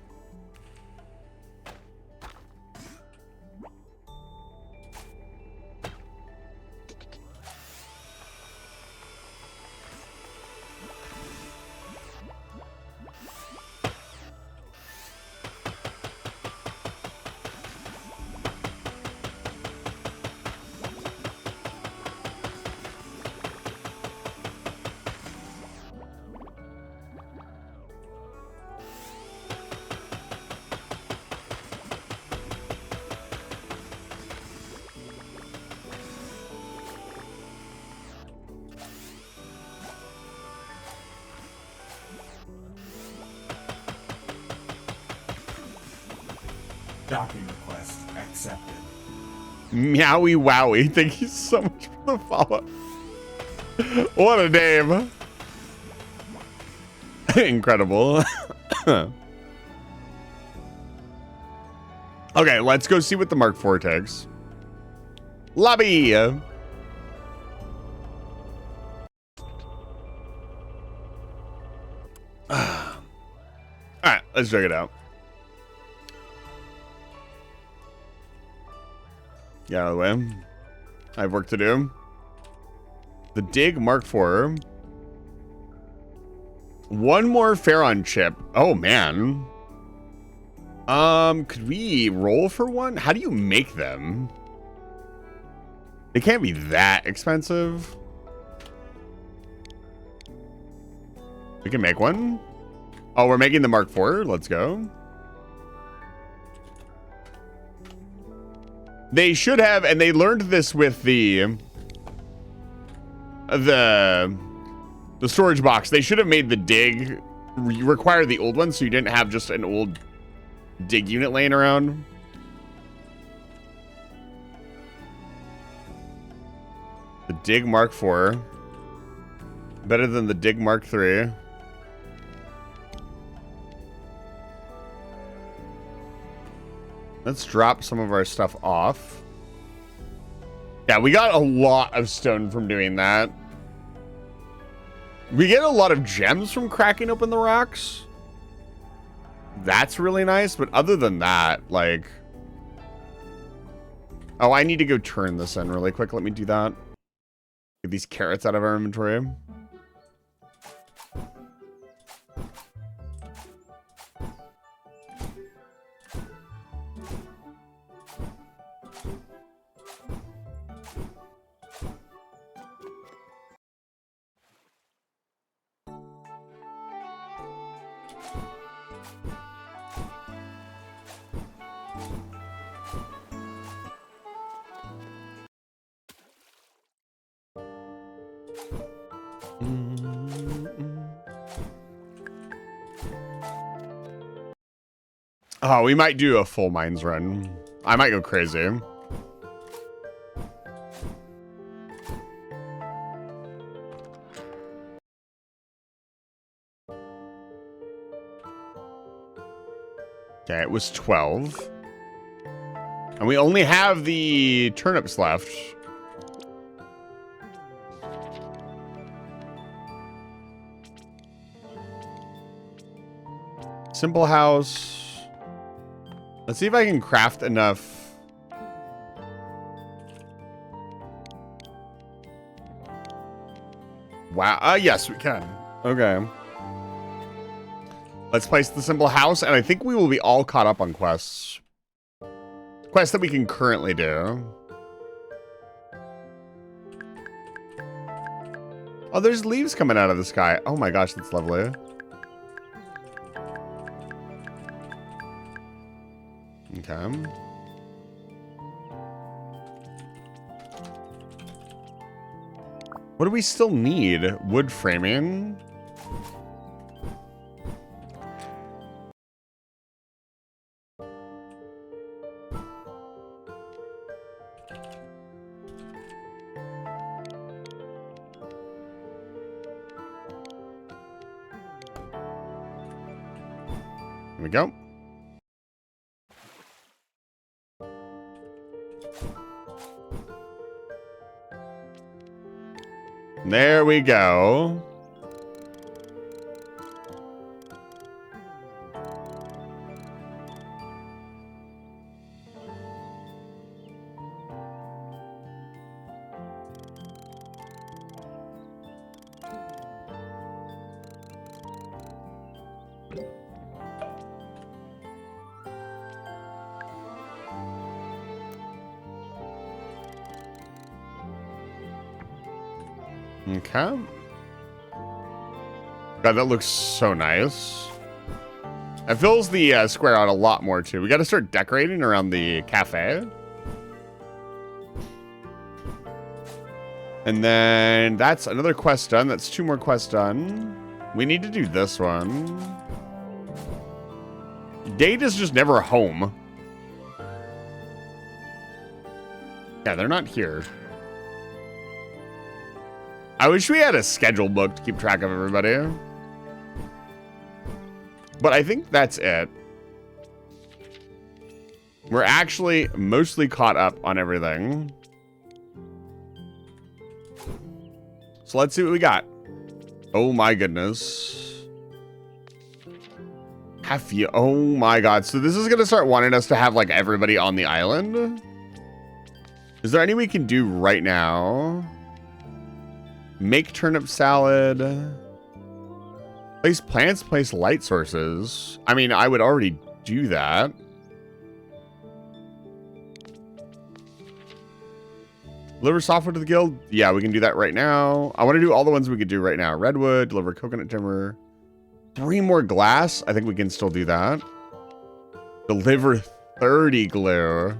Docking request accepted. Meowie Wowie. Thank you so much for the follow. What a name. Incredible. Okay, let's go see what the Mark IV takes. Lobby. All right, let's check it out. Get out of the way. I have work to do. The Dig Mark IV. One more Pharaon chip. Oh, man. Could we roll for one? How do you make them? They can't be that expensive. We can make one. Oh, we're making the Mark IV. Let's go. They should have, and they learned this with the storage box. They should have made the dig require the old one, so you didn't have just an old dig unit laying around. The Dig Mark IV. Better than the Dig Mark III. Let's drop some of our stuff off. Yeah, we got a lot of stone from doing that. We get a lot of gems from cracking open the rocks. That's really nice, but other than that, like... Oh, I need to go turn this in really quick. Let me do that. Get these carrots out of our inventory. Oh, we might do a full mines run. I might go crazy. Okay, it was 12. And we only have the turnips left. Simple house. Let's see if I can craft enough. Wow. Yes, we can. Okay. Let's place the simple house, and I think we will be all caught up on quests. Quests that we can currently do. Oh, there's leaves coming out of the sky. Oh my gosh, that's lovely. Okay. What do we still need? Wood framing. Here we go. There we go. Okay. God, that looks so nice. It fills the square out a lot more, too. We got to start decorating around the cafe. And then that's another quest done. That's 2 more quests done. We need to do this one. Date is just never home. Yeah, they're not here. I wish we had a schedule book to keep track of everybody. But I think that's it. We're actually mostly caught up on everything. So let's see what we got. Oh my goodness. Oh my god. So this is going to start wanting us to have like everybody on the island. Is there any we can do right now? Make turnip salad. Place plants, place light sources. I mean, I would already do that. Deliver softwood to the guild. Yeah, we can do that right now. I want to do all the ones we could do right now. Redwood, deliver coconut timber. 3 more glass. I think we can still do that. Deliver 30 glue.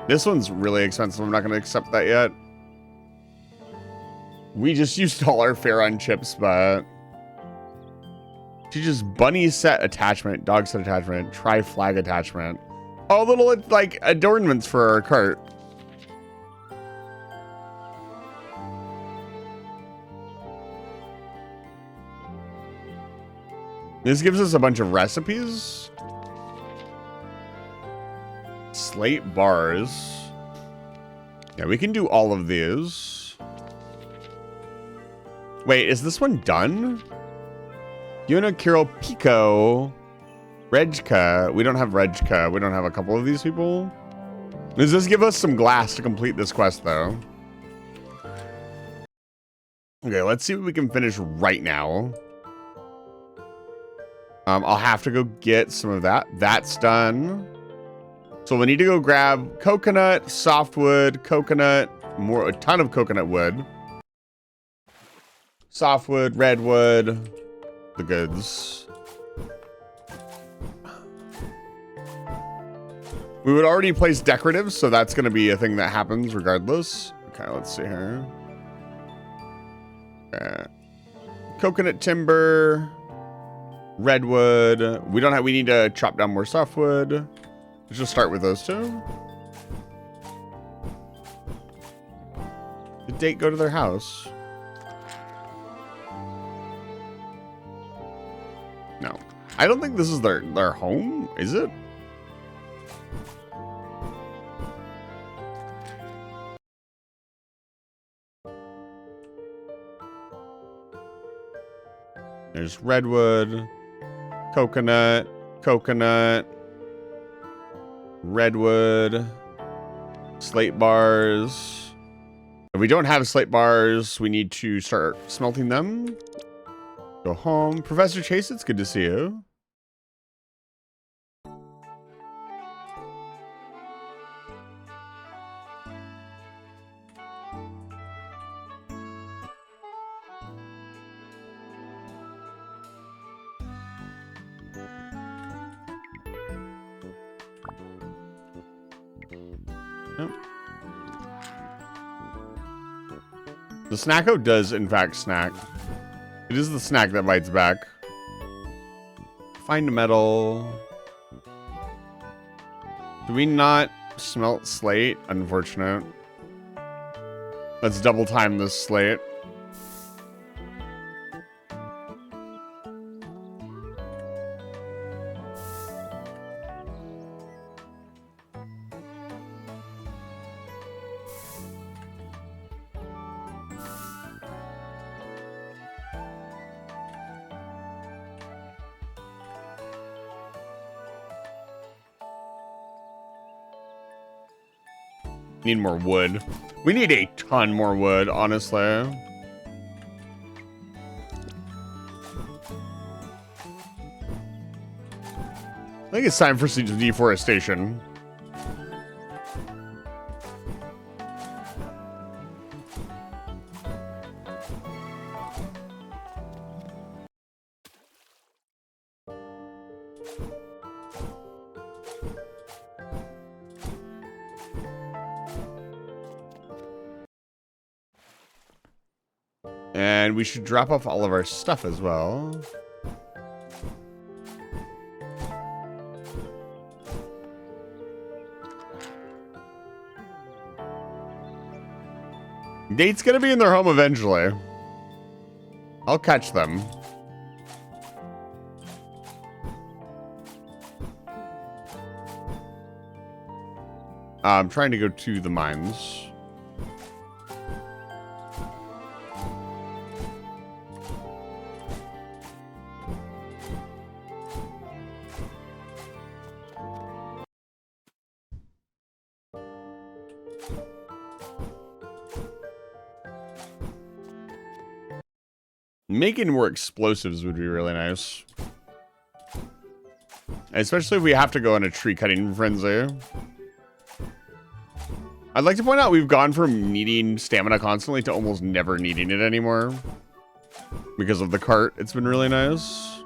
This one's really expensive. I'm not going to accept that yet. We just used all our fare on chips, but... She just bunny set attachment, dog set attachment, try flag attachment. Oh, little like adornments for our cart. This gives us a bunch of recipes. Slate bars. Yeah, we can do all of these. Wait, is this one done? Yuna, Kirill, Pico, Regka. We don't have Regka. We don't have a couple of these people. Does this give us some glass to complete this quest, though? Okay, let's see what we can finish right now. I'll have to go get some of that. That's done. So we need to go grab coconut, softwood, coconut, a ton of coconut wood. Softwood, redwood. The goods. We would already place decoratives, so that's going to be a thing that happens regardless. Okay, let's see here. Okay. Coconut timber, redwood. We need to chop down more softwood. Let's just start with those two. Did Date go to their house? No. I don't think this is their home, is it? There's redwood, coconut, redwood, slate bars. If we don't have slate bars, we need to start smelting them. Go home. Professor Chase, it's good to see you. Nope. The Snacko does, in fact, snack. It is the snack that bites back. Find metal. Do we not smelt slate? Unfortunate. Let's double time this slate. Need more wood. We need a ton more wood, honestly. I think it's time for some deforestation. And we should drop off all of our stuff as well. Date's gonna be in their home eventually. I'll catch them. I'm trying to go to the mines. Making more explosives would be really nice. Especially if we have to go on a tree cutting frenzy. I'd like to point out we've gone from needing stamina constantly to almost never needing it anymore. Because of the cart, it's been really nice.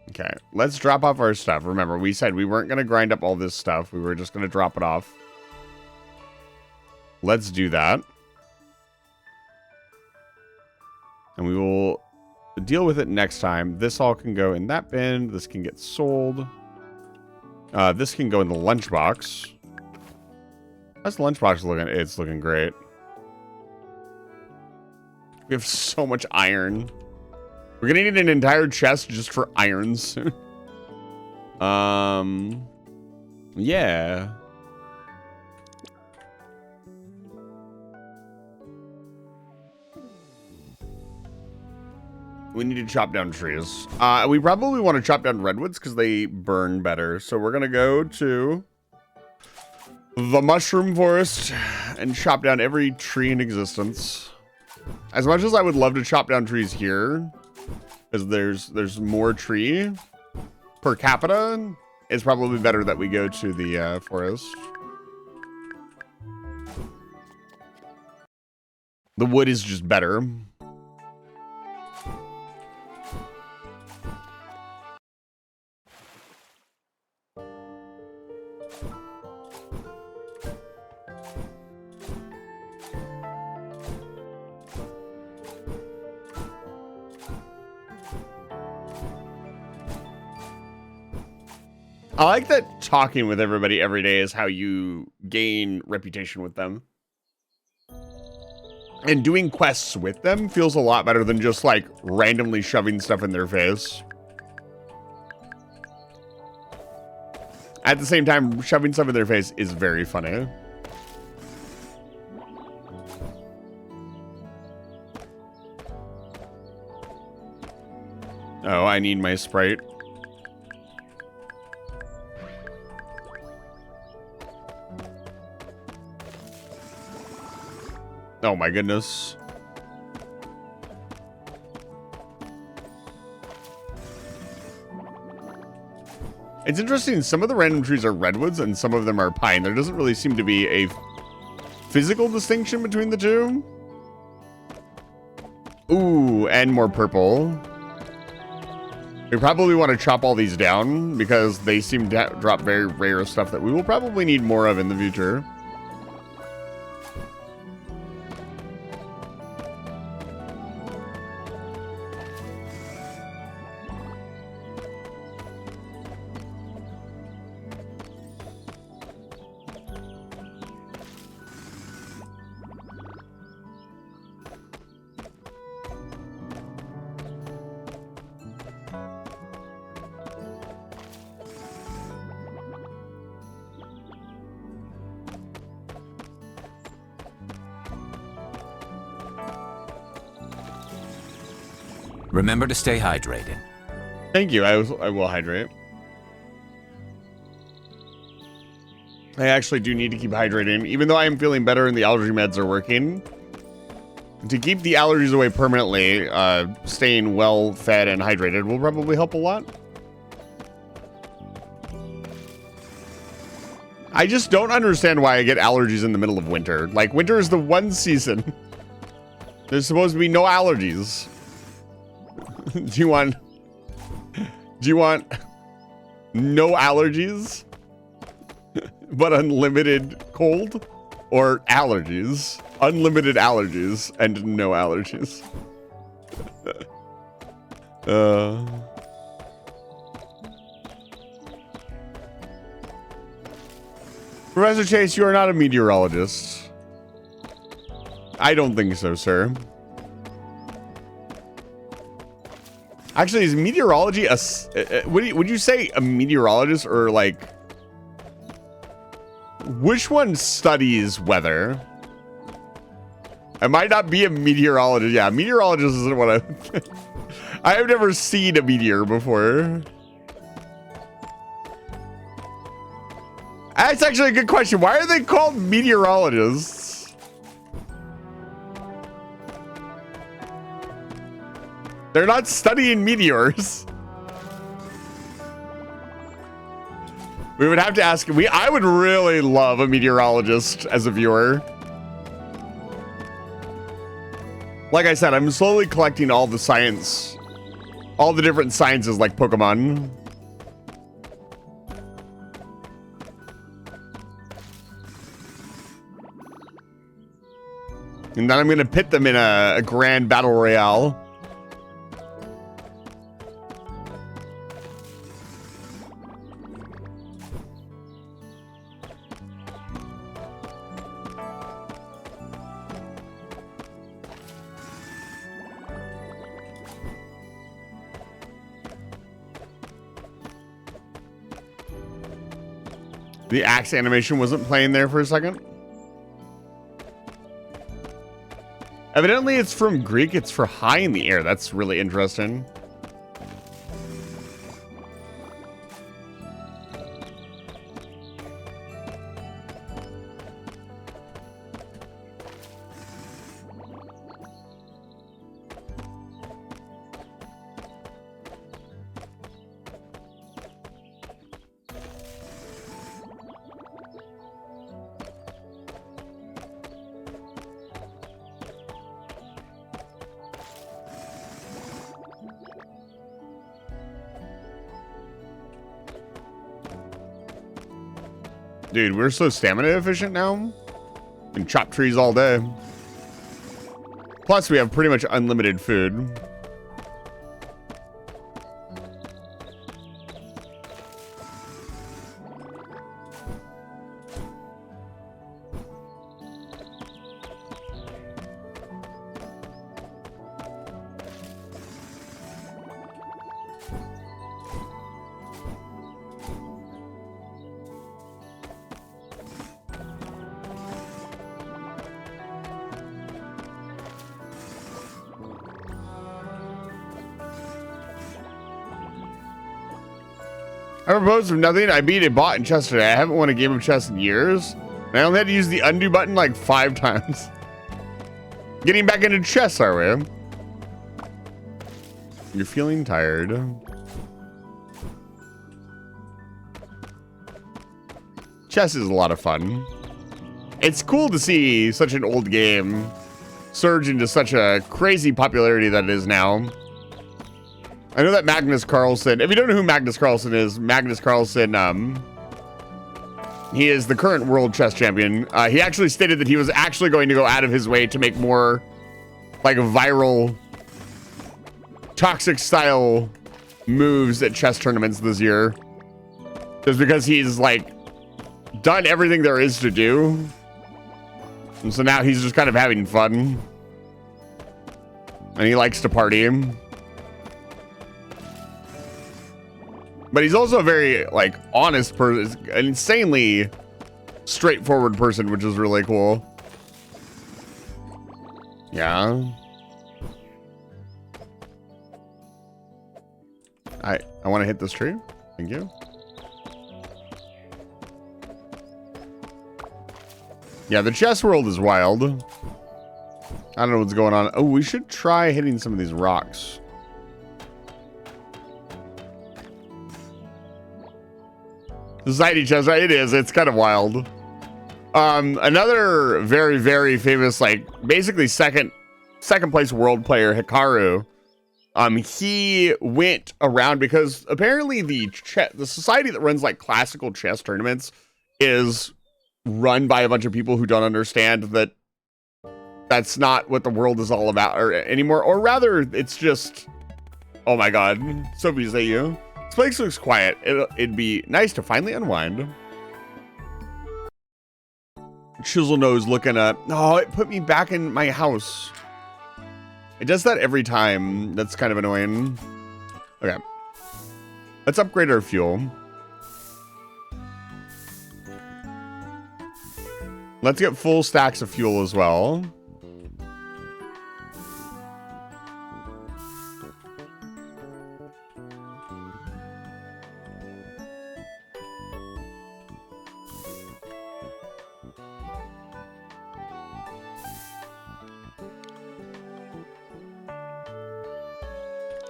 Okay, let's drop off our stuff. Remember, we said we weren't going to grind up all this stuff. We were just going to drop it off. Let's do that. And we will deal with it next time. This all can go in that bin. This can get sold. This can go in the lunchbox. How's the lunchbox looking? It's looking great. We have so much iron. We're gonna need an entire chest just for irons. Yeah. We need to chop down trees. We probably want to chop down redwoods because they burn better. So we're going to go to the mushroom forest and chop down every tree in existence. As much as I would love to chop down trees here, because there's more tree per capita, it's probably better that we go to the forest. The wood is just better. I like that talking with everybody every day is how you gain reputation with them. And doing quests with them feels a lot better than just like randomly shoving stuff in their face. At the same time, shoving stuff in their face is very funny. Oh, I need my Sprite. Oh my goodness. It's interesting, some of the random trees are redwoods and some of them are pine. There doesn't really seem to be a physical distinction between the two. Ooh, and more purple. We probably want to chop all these down because they seem to drop very rare stuff that we will probably need more of in the future. Remember to stay hydrated. Thank you. I will hydrate. I actually do need to keep hydrating, even though I am feeling better and the allergy meds are working. To keep the allergies away permanently, staying well fed and hydrated will probably help a lot. I just don't understand why I get allergies in the middle of winter. Like, winter is the one season. There's supposed to be no allergies. Do you want no allergies but unlimited cold, or allergies, unlimited allergies and no allergies? Professor Chase, you are not a meteorologist. I don't think so, sir. Actually, is meteorology a... would you say a meteorologist or like... Which one studies weather? I might not be a meteorologist. Yeah, meteorologist isn't what I... I have never seen a meteor before. That's actually a good question. Why are they called meteorologists? They're not studying meteors. We would have to ask. I would really love a meteorologist as a viewer. Like I said, I'm slowly collecting all the science, all the different sciences like Pokemon. And then I'm going to pit them in a grand battle royale. The axe animation wasn't playing there for a second. Evidently, it's from Greek. It's for high in the air. That's really interesting. Dude, we're so stamina efficient now. We can chop trees all day. Plus, we have pretty much unlimited food. I proposed of nothing. I beat a bot in chess today. I haven't won a game of chess in years. And I only had to use the undo button like 5 times. Getting back into chess, are we? You're feeling tired. Chess is a lot of fun. It's cool to see such an old game surge into such a crazy popularity that it is now. I know that Magnus Carlsen, if you don't know who Magnus Carlsen is, Magnus Carlsen, he is the current world chess champion. He actually stated that he was actually going to go out of his way to make more like viral toxic style moves at chess tournaments this year. Just because he's like done everything there is to do. And so now he's just kind of having fun. And he likes to party. But he's also a very, like, honest person, an insanely straightforward person, which is really cool. Yeah. I want to hit this tree. Thank you. Yeah, the chess world is wild. I don't know what's going on. Oh, we should try hitting some of these rocks. Society chess, right? It is. It's kind of wild. Another very, very famous, like, basically second place world player, Hikaru. He went around because apparently the society that runs like classical chess tournaments is run by a bunch of people who don't understand that that's not what the world is all about anymore. Or rather, it's just, oh my God, Sophie, is that you? This place looks quiet. It'd be nice to finally unwind. Chisel nose looking up. Oh, it put me back in my house. It does that every time. That's kind of annoying. Okay. Let's upgrade our fuel. Let's get full stacks of fuel as well.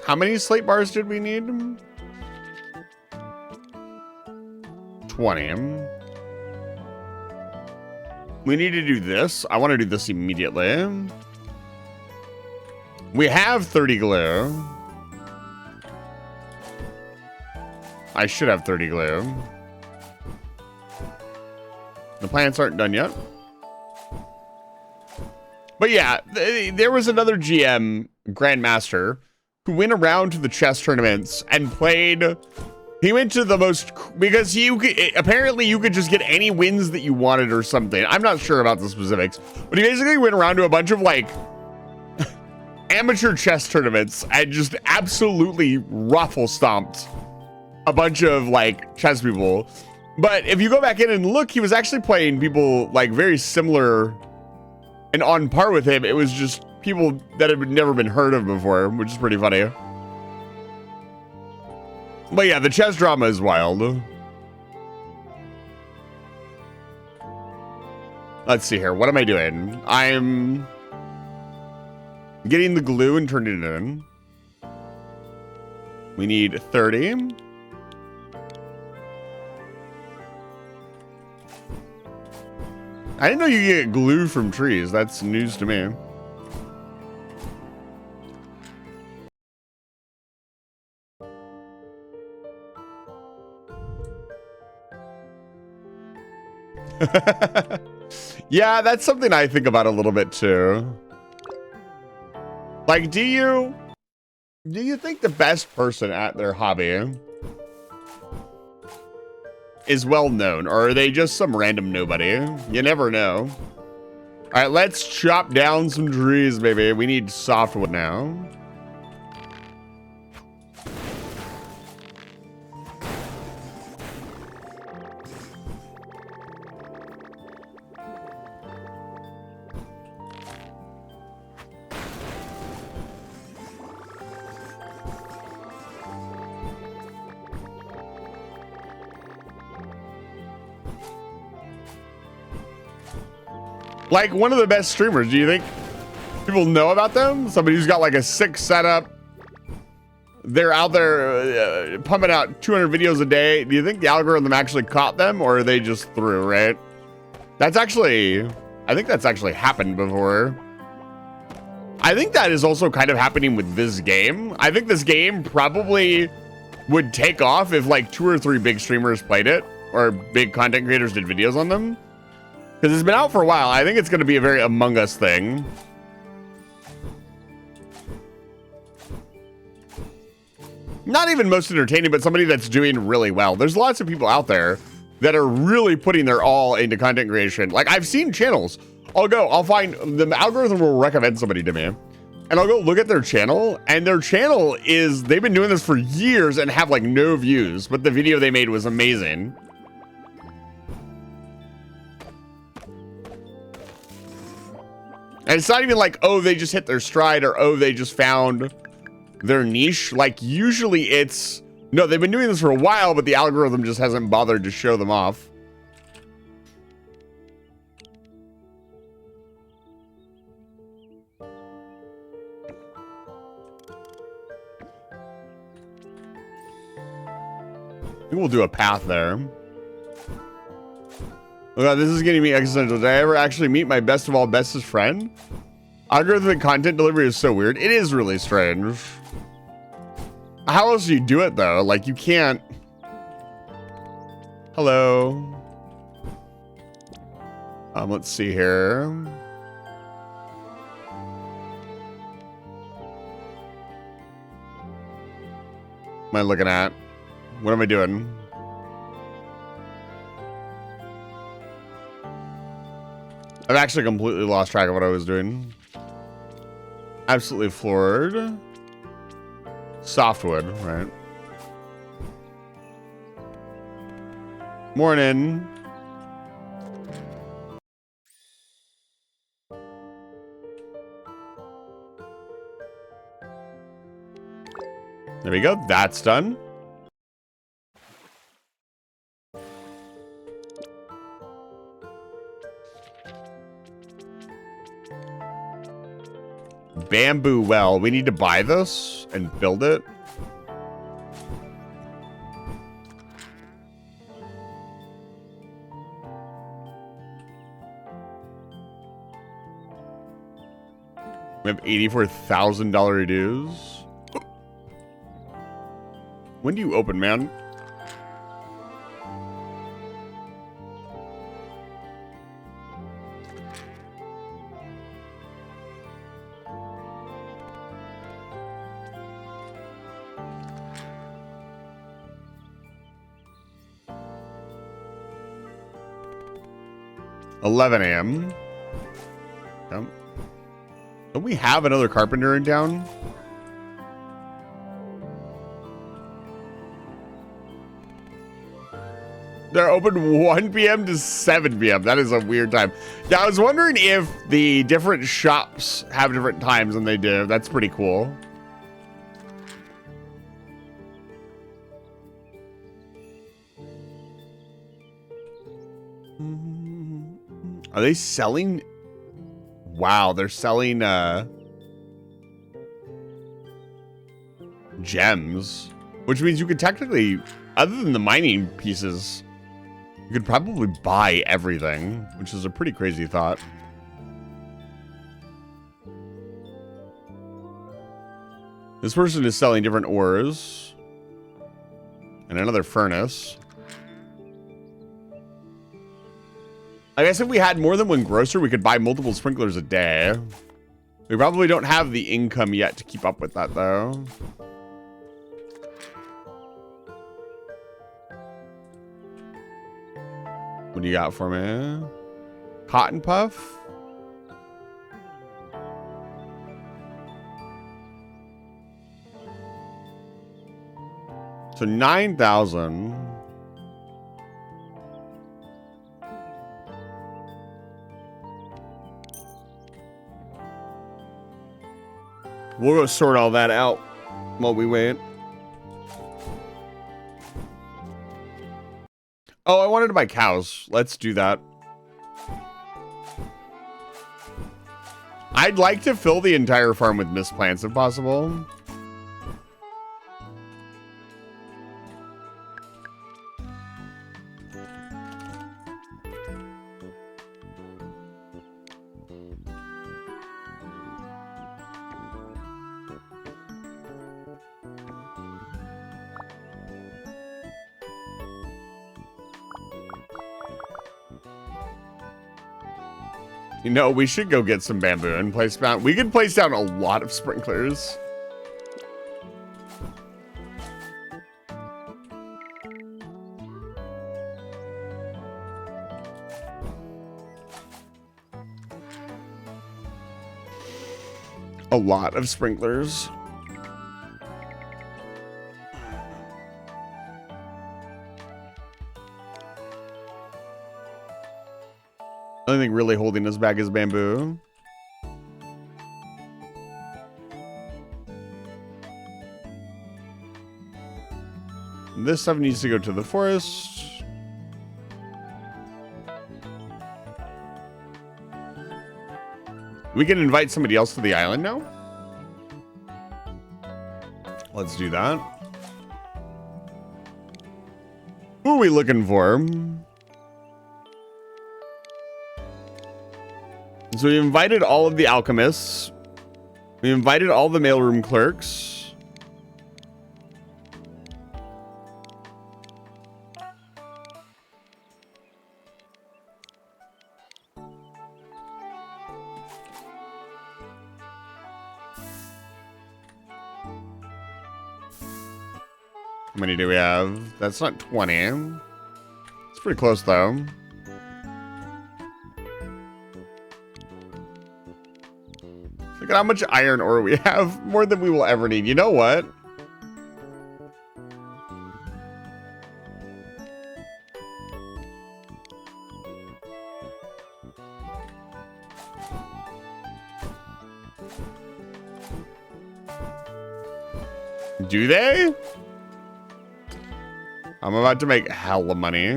How many slate bars did we need? 20. We need to do this. I want to do this immediately. We have 30 glue. I should have 30 glue. The plants aren't done yet. But yeah, there was another GM, Grandmaster, who went around to the chess tournaments and played. He went to the most, because apparently you could just get any wins that you wanted or something. I'm not sure about the specifics, but he basically went around to a bunch of like amateur chess tournaments and just absolutely ruffle stomped a bunch of like chess people. But if you go back in and look, he was actually playing people like very similar and on par with him. It was just people that had never been heard of before, which is pretty funny. But yeah, the chess drama is wild. Let's see here. What am I doing? I'm getting the glue and turning it in. We need 30. I didn't know you get glue from trees. That's news to me. Yeah, that's something I think about a little bit too. Like, do you think the best person at their hobby is well known, or are they just some random nobody? You never know. All right, let's chop down some trees, baby. We need softwood now. Like one of the best streamers, do you think people know about them? Somebody who's got like a sick setup. They're out there pumping out 200 videos a day. Do you think the algorithm actually caught them, or are they just through, right? That's actually, I think that's actually happened before. I think that is also kind of happening with this game. I think this game probably would take off if like 2 or 3 big streamers played it, or big content creators did videos on them. Because it's been out for a while. I think it's going to be a very Among Us thing. Not even most entertaining, but somebody that's doing really well. There's lots of people out there that are really putting their all into content creation. Like, I've seen channels. I'll find, the algorithm will recommend somebody to me. And I'll go look at their channel. And their channel is, they've been doing this for years and have like no views. But the video they made was amazing. And it's not even like, oh, they just hit their stride, or oh, they just found their niche. Like, usually it's, no, they've been doing this for a while, but the algorithm just hasn't bothered to show them off. I think we'll do a path there. Oh God, this is getting me existential. Did I ever actually meet my best of all bestest friend? Algorithmic content delivery is so weird. It is really strange. How else do you do it though? Like, you can't. Hello. Let's see here. What am I looking at? What am I doing? I've actually completely lost track of what I was doing. Absolutely floored. Softwood, right? Morning. There we go. That's done. Bamboo well. We need to buy this and build it. We have $84,000 dues. When do you open, man? $11 a.m. Yep. Don't we have another carpenter in town? They're open 1 p.m. to 7 p.m. That is a weird time. Yeah, I was wondering if the different shops have different times than they do. That's pretty cool. Are they selling? Wow, they're selling gems, which means you could technically, other than the mining pieces, you could probably buy everything, which is a pretty crazy thought. This person is selling different ores and another furnace. I guess if we had more than one grocer, we could buy multiple sprinklers a day. We probably don't have the income yet to keep up with that, though. What do you got for me? Cotton puff? So 9,000. We'll go sort all that out while we wait. Oh, I wanted to buy cows. Let's do that. I'd like to fill the entire farm with mist plants if possible. You know, we should go get some bamboo and place down. We could place down a lot of sprinklers. A lot of sprinklers. The only thing really holding us back is bamboo. This stuff needs to go to the forest. We can invite somebody else to the island now. Let's do that. Who are we looking for? So we invited all of the alchemists. We invited all the mailroom clerks. How many do we have? That's not 20. It's pretty close though. Look at how much iron ore we have. More than we will ever need. You know what? Do they? I'm about to make hella money.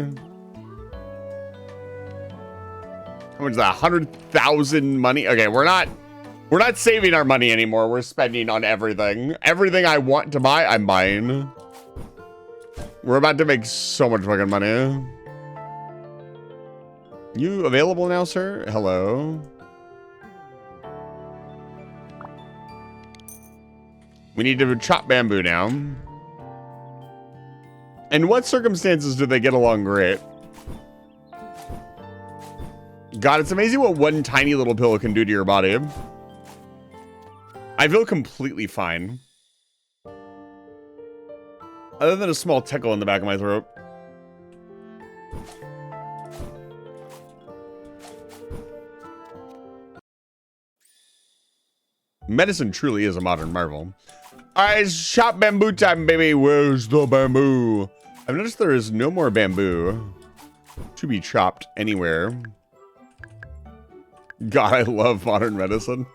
How much is that? 100,000 money? Okay, we're not saving our money anymore. We're spending on everything. Everything I want to buy, I'm buying. We're about to make so much fucking money. You available now, sir? Hello. We need to chop bamboo now. In what circumstances do they get along great? God, it's amazing what one tiny little pillow can do to your body. I feel completely fine. Other than a small tickle in the back of my throat. Medicine truly is a modern marvel. Alright, it's chop bamboo time, baby. Where's the bamboo? I've noticed there is no more bamboo to be chopped anywhere. God, I love modern medicine.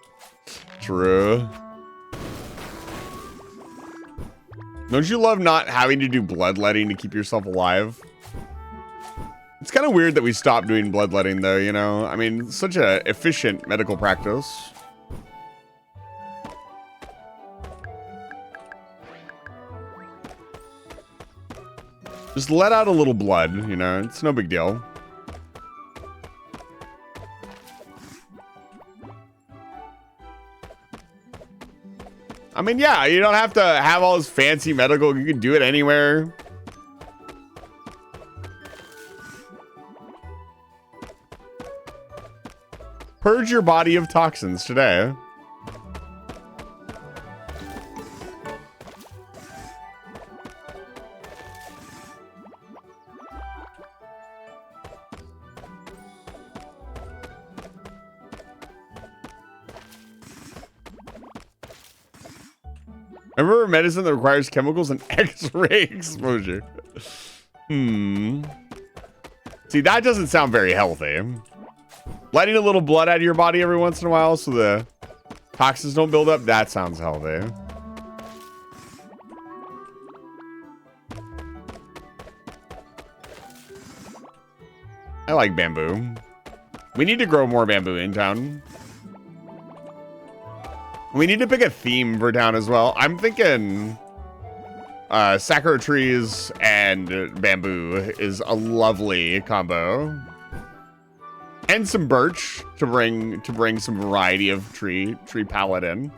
True. Don't you love not having to do bloodletting to keep yourself alive? It's kind of weird that we stopped doing bloodletting, though, you know? I mean, it's such an efficient medical practice. Just let out a little blood, you know? It's no big deal. I mean, yeah, you don't have to have all this fancy medical. You can do it anywhere. Purge your body of toxins today. Remember medicine that requires chemicals and X-ray exposure. See, that doesn't sound very healthy. Letting a little blood out of your body every once in a while so the toxins don't build up, that sounds healthy. I like bamboo. We need to grow more bamboo in town. We need to pick a theme for town as well. I'm thinking sakura trees and bamboo is a lovely combo. And some birch to bring some variety of tree palette in.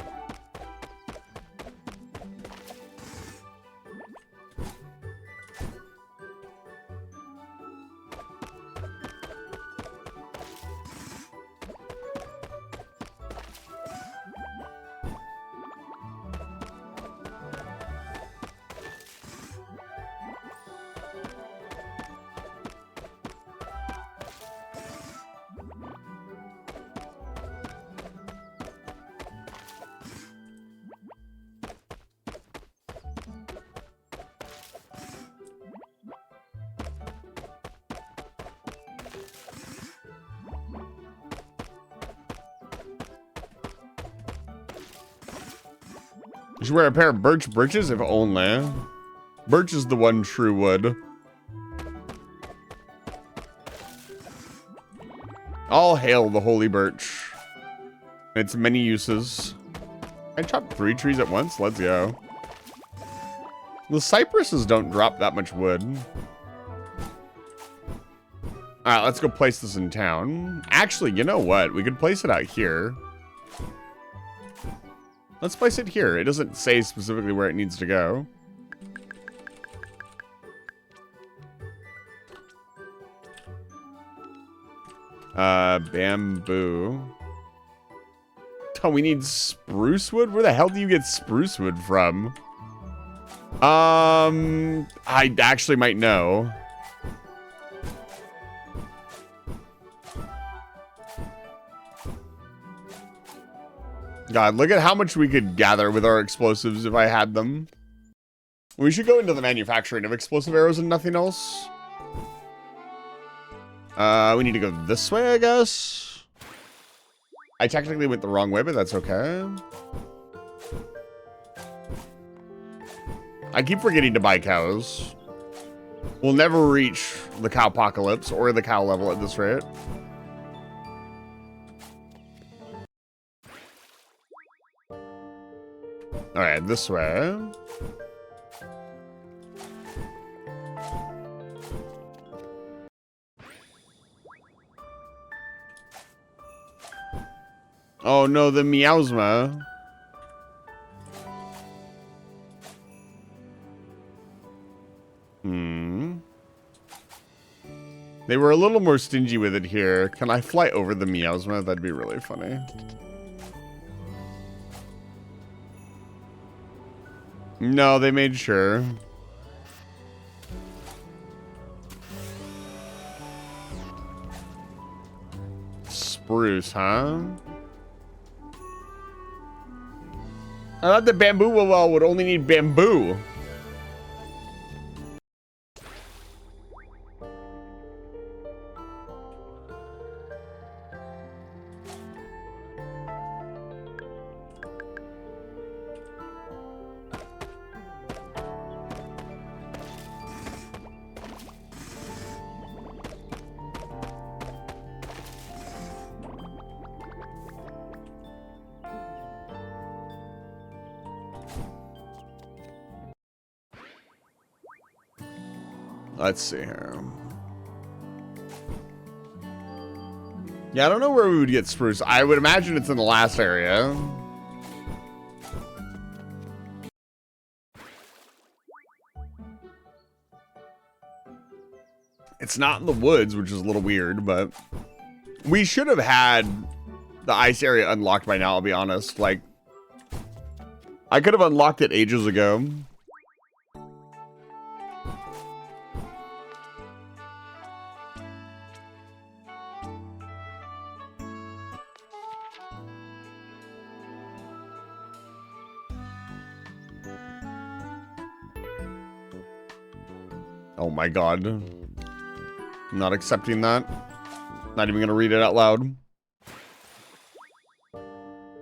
You should wear a pair of birch breeches, if only. Birch is the one true wood. All hail the holy birch. And its many uses. I chopped 3 trees at once? Let's go. The cypresses don't drop that much wood. Alright, let's go place this in town. Actually, you know what? We could place it out here. Let's place it here. It doesn't say specifically where it needs to go. Bamboo. Oh, we need spruce wood? Where the hell do you get spruce wood from? I actually might know. God, look at how much we could gather with our explosives if I had them. We should go into the manufacturing of explosive arrows and nothing else. We need to go this way, I guess. I technically went the wrong way, but that's okay. I keep forgetting to buy cows. We'll never reach the cow apocalypse or the cow level at this rate. All right, this way. Oh no, the Meowsma. They were a little more stingy with it here. Can I fly over the Meowsma? That'd be really funny. No, they made sure. Spruce, huh? I thought the bamboo well would only need bamboo. Let's see here. Yeah, I don't know where we would get spruce. I would imagine it's in the last area. It's not in the woods, which is a little weird, but we should have had the ice area unlocked by now, I'll be honest. Like, I could have unlocked it ages ago. Oh my god. I'm not accepting that. Not even gonna read it out loud.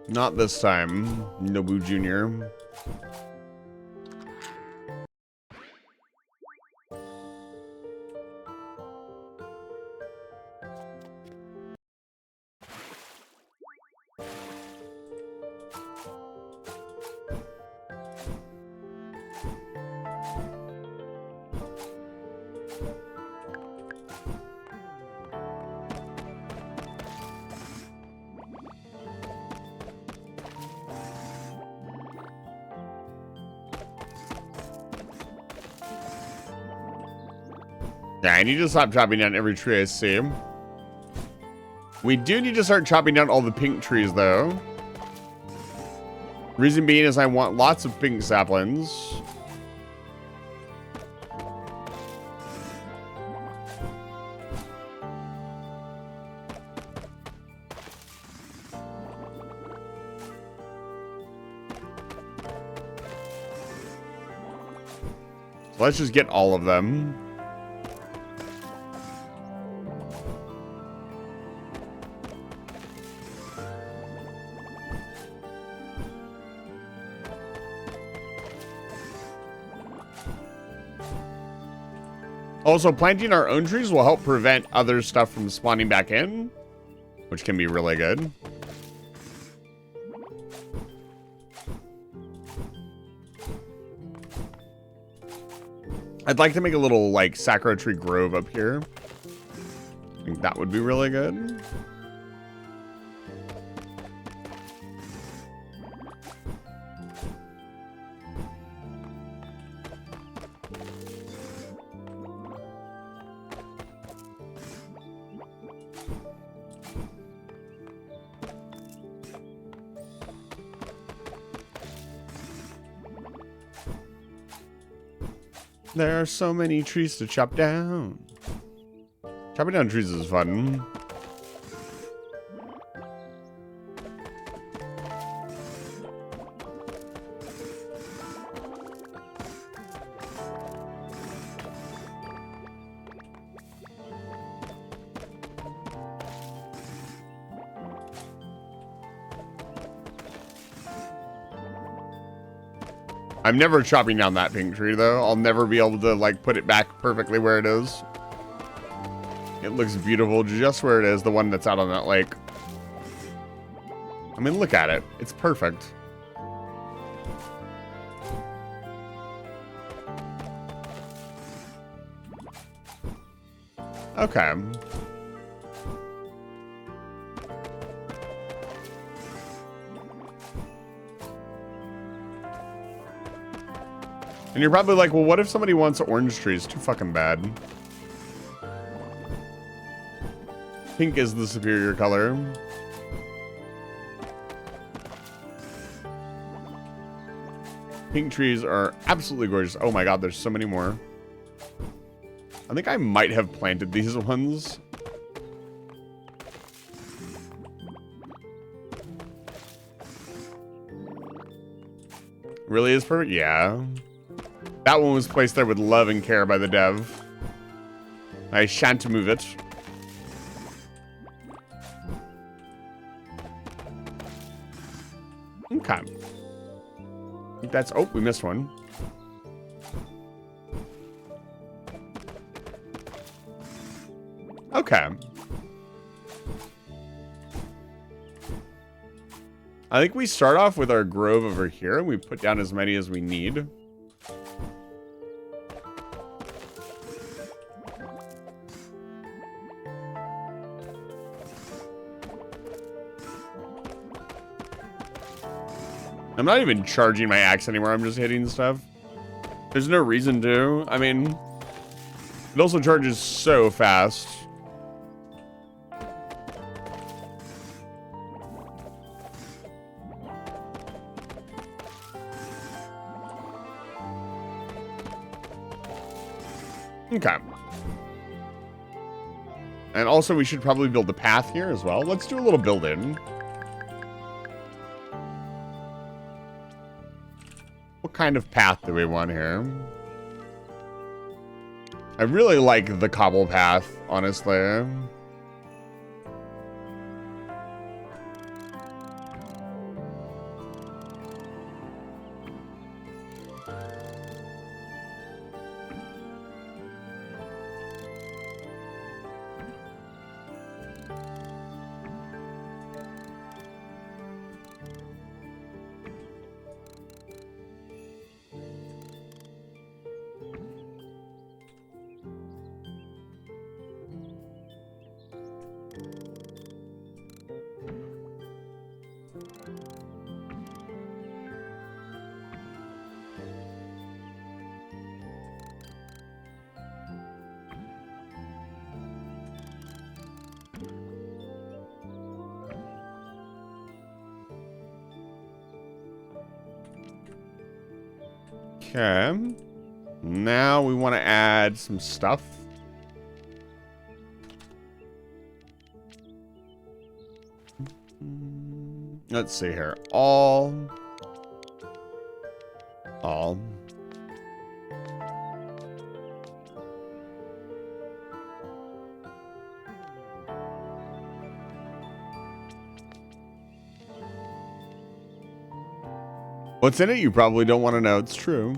Not this time, Nobu Jr. Yeah, I need to stop chopping down every tree I see. We do need to start chopping down all the pink trees, though. Reason being is I want lots of pink saplings. So let's just get all of them. Also, planting our own trees will help prevent other stuff from spawning back in, which can be really good. I'd like to make a little, like, Sakura tree grove up here. I think that would be really good. There are so many trees to chop down. Chopping down trees is fun. I'm never chopping down that pink tree, though. I'll never be able to, like, put it back perfectly where it is. It looks beautiful just where it is, the one that's out on that lake. I mean, look at it. It's perfect. Okay. And you're probably like, well, what if somebody wants orange trees? Too fucking bad. Pink is the superior color. Pink trees are absolutely gorgeous. Oh my god, there's so many more. I think I might have planted these ones. Really is perfect? Yeah. That one was placed there with love and care by the dev. I shan't move it. Okay. I think that's... Oh, we missed one. Okay. I think we start off with our grove over here, and we put down as many as we need. I'm not even charging my axe anymore. I'm just hitting stuff. There's no reason to. I mean, it also charges so fast. Okay. And also, we should probably build the path here as well. Let's do a little build-in. What kind of path do we want here? I really like the cobble path, honestly. Okay. Now we want to add some stuff. Let's see here. All. What's in it? You probably don't want to know. It's true.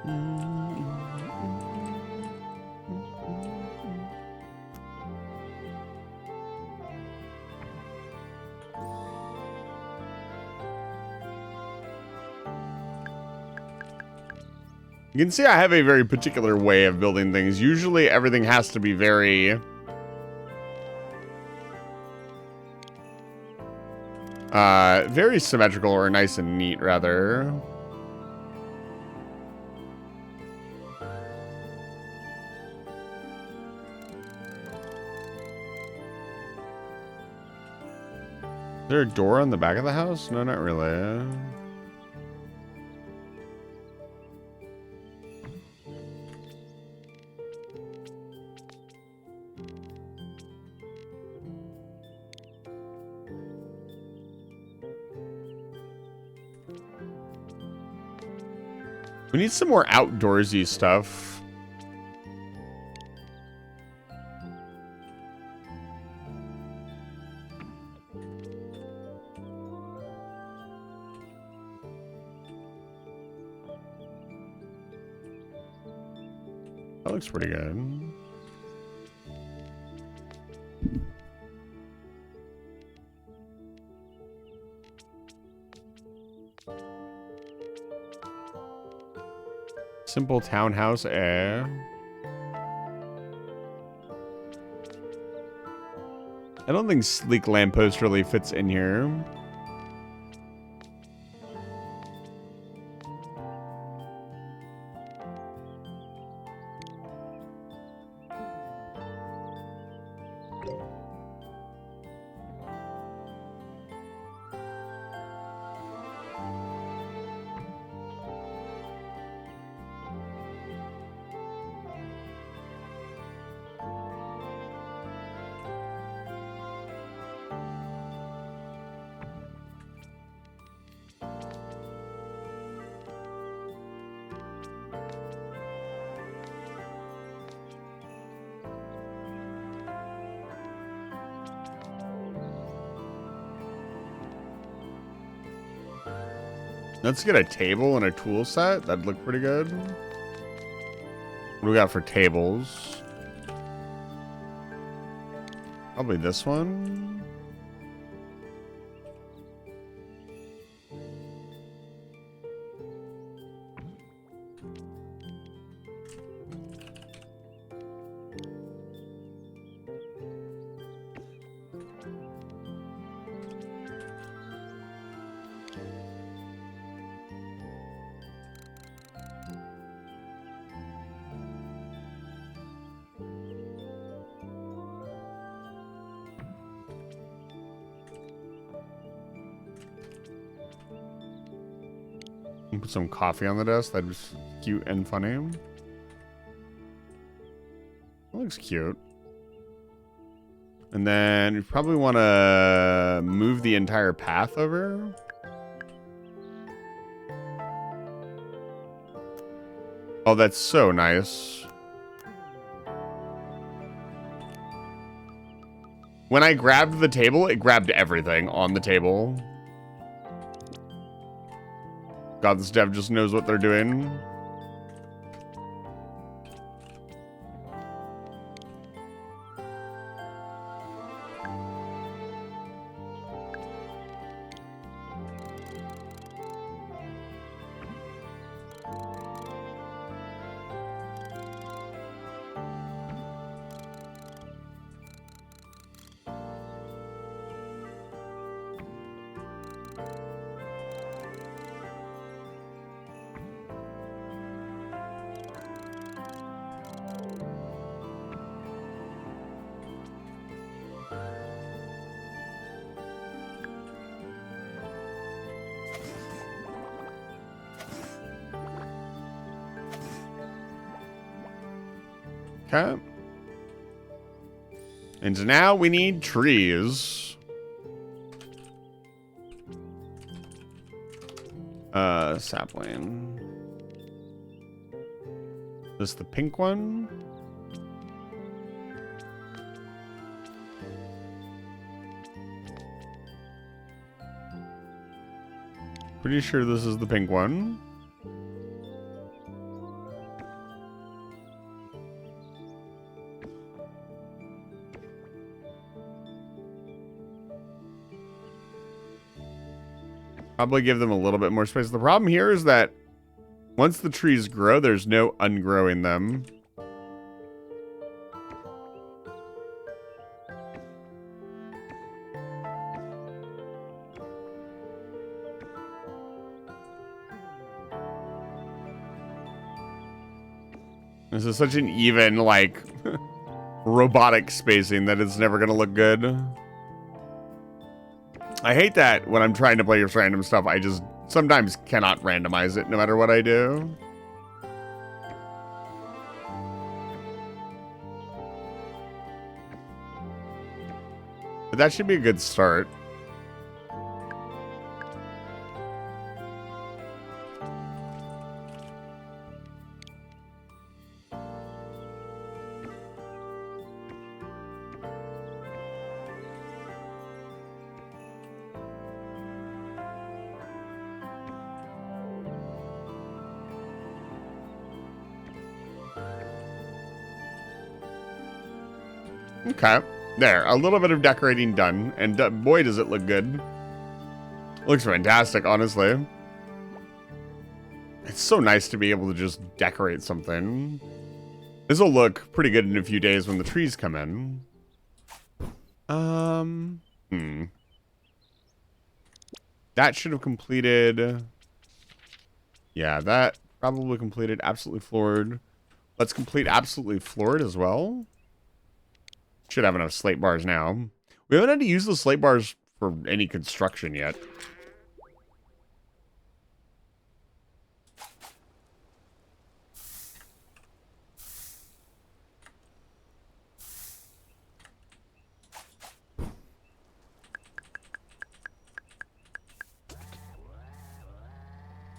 You can see I have a very particular way of building things. Usually everything has to be very... very symmetrical or nice and neat, rather. Is there a door on the back of the house? No, not really. We need some more outdoorsy stuff. That looks pretty good. Simple townhouse air. I don't think sleek lamppost really fits in here. Let's get a table and a tool set. That'd look pretty good. What do we got for tables? Probably this one. Put some coffee on the desk. That'd be cute and funny. That looks cute. And then you probably want to move the entire path over. Oh, that's so nice. When I grabbed the table, it grabbed everything on the table. God, this dev just knows what they're doing. Okay. And now we need trees. Sapling. This the pink one? Pretty sure this is the pink one. Probably give them a little bit more space. The problem here is that once the trees grow, there's no ungrowing them. This is such an even, like, robotic spacing that it's never going to look good. I hate that when I'm trying to play with random stuff, I just sometimes cannot randomize it no matter what I do. But that should be a good start. Okay, there, a little bit of decorating done, and boy does it look good. Looks fantastic, honestly. It's so nice to be able to just decorate something. This will look pretty good in a few days when the trees come in. That should have completed. Yeah, that probably completed. Absolutely floored. Let's complete absolutely floored as well. Should have enough slate bars now. We haven't had to use the slate bars for any construction yet.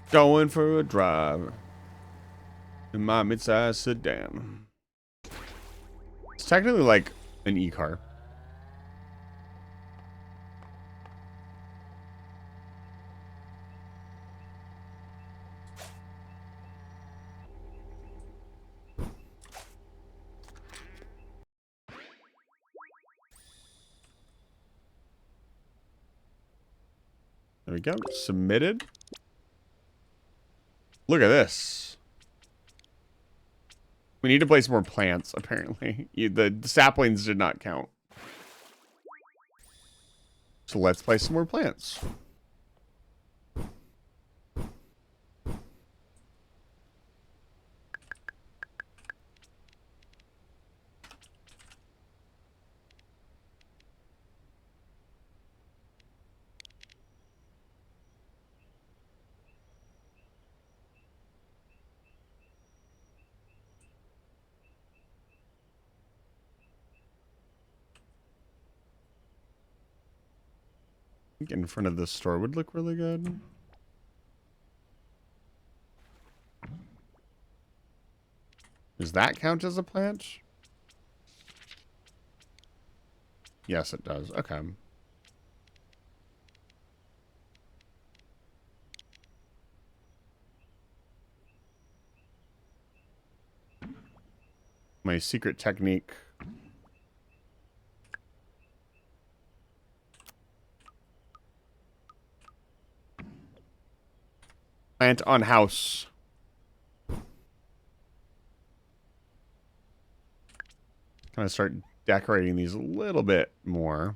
Going for a drive in my midsize sedan. It's technically like an e-car. There we go. Submitted. Look at this. We need to place more plants, apparently. The saplings did not count. So let's place some more plants. I think in front of the store would look really good. Does that count as a plant? Yes, it does. Okay. My secret technique. Plant on house. Kind of start decorating these a little bit more.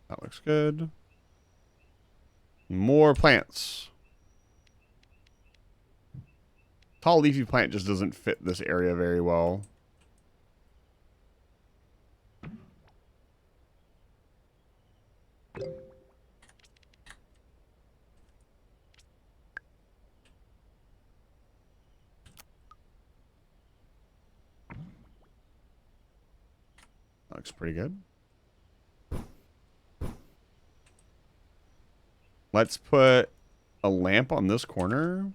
That looks good. More plants. Tall leafy plant just doesn't fit this area very well. looks pretty good. Let's put a lamp on this corner.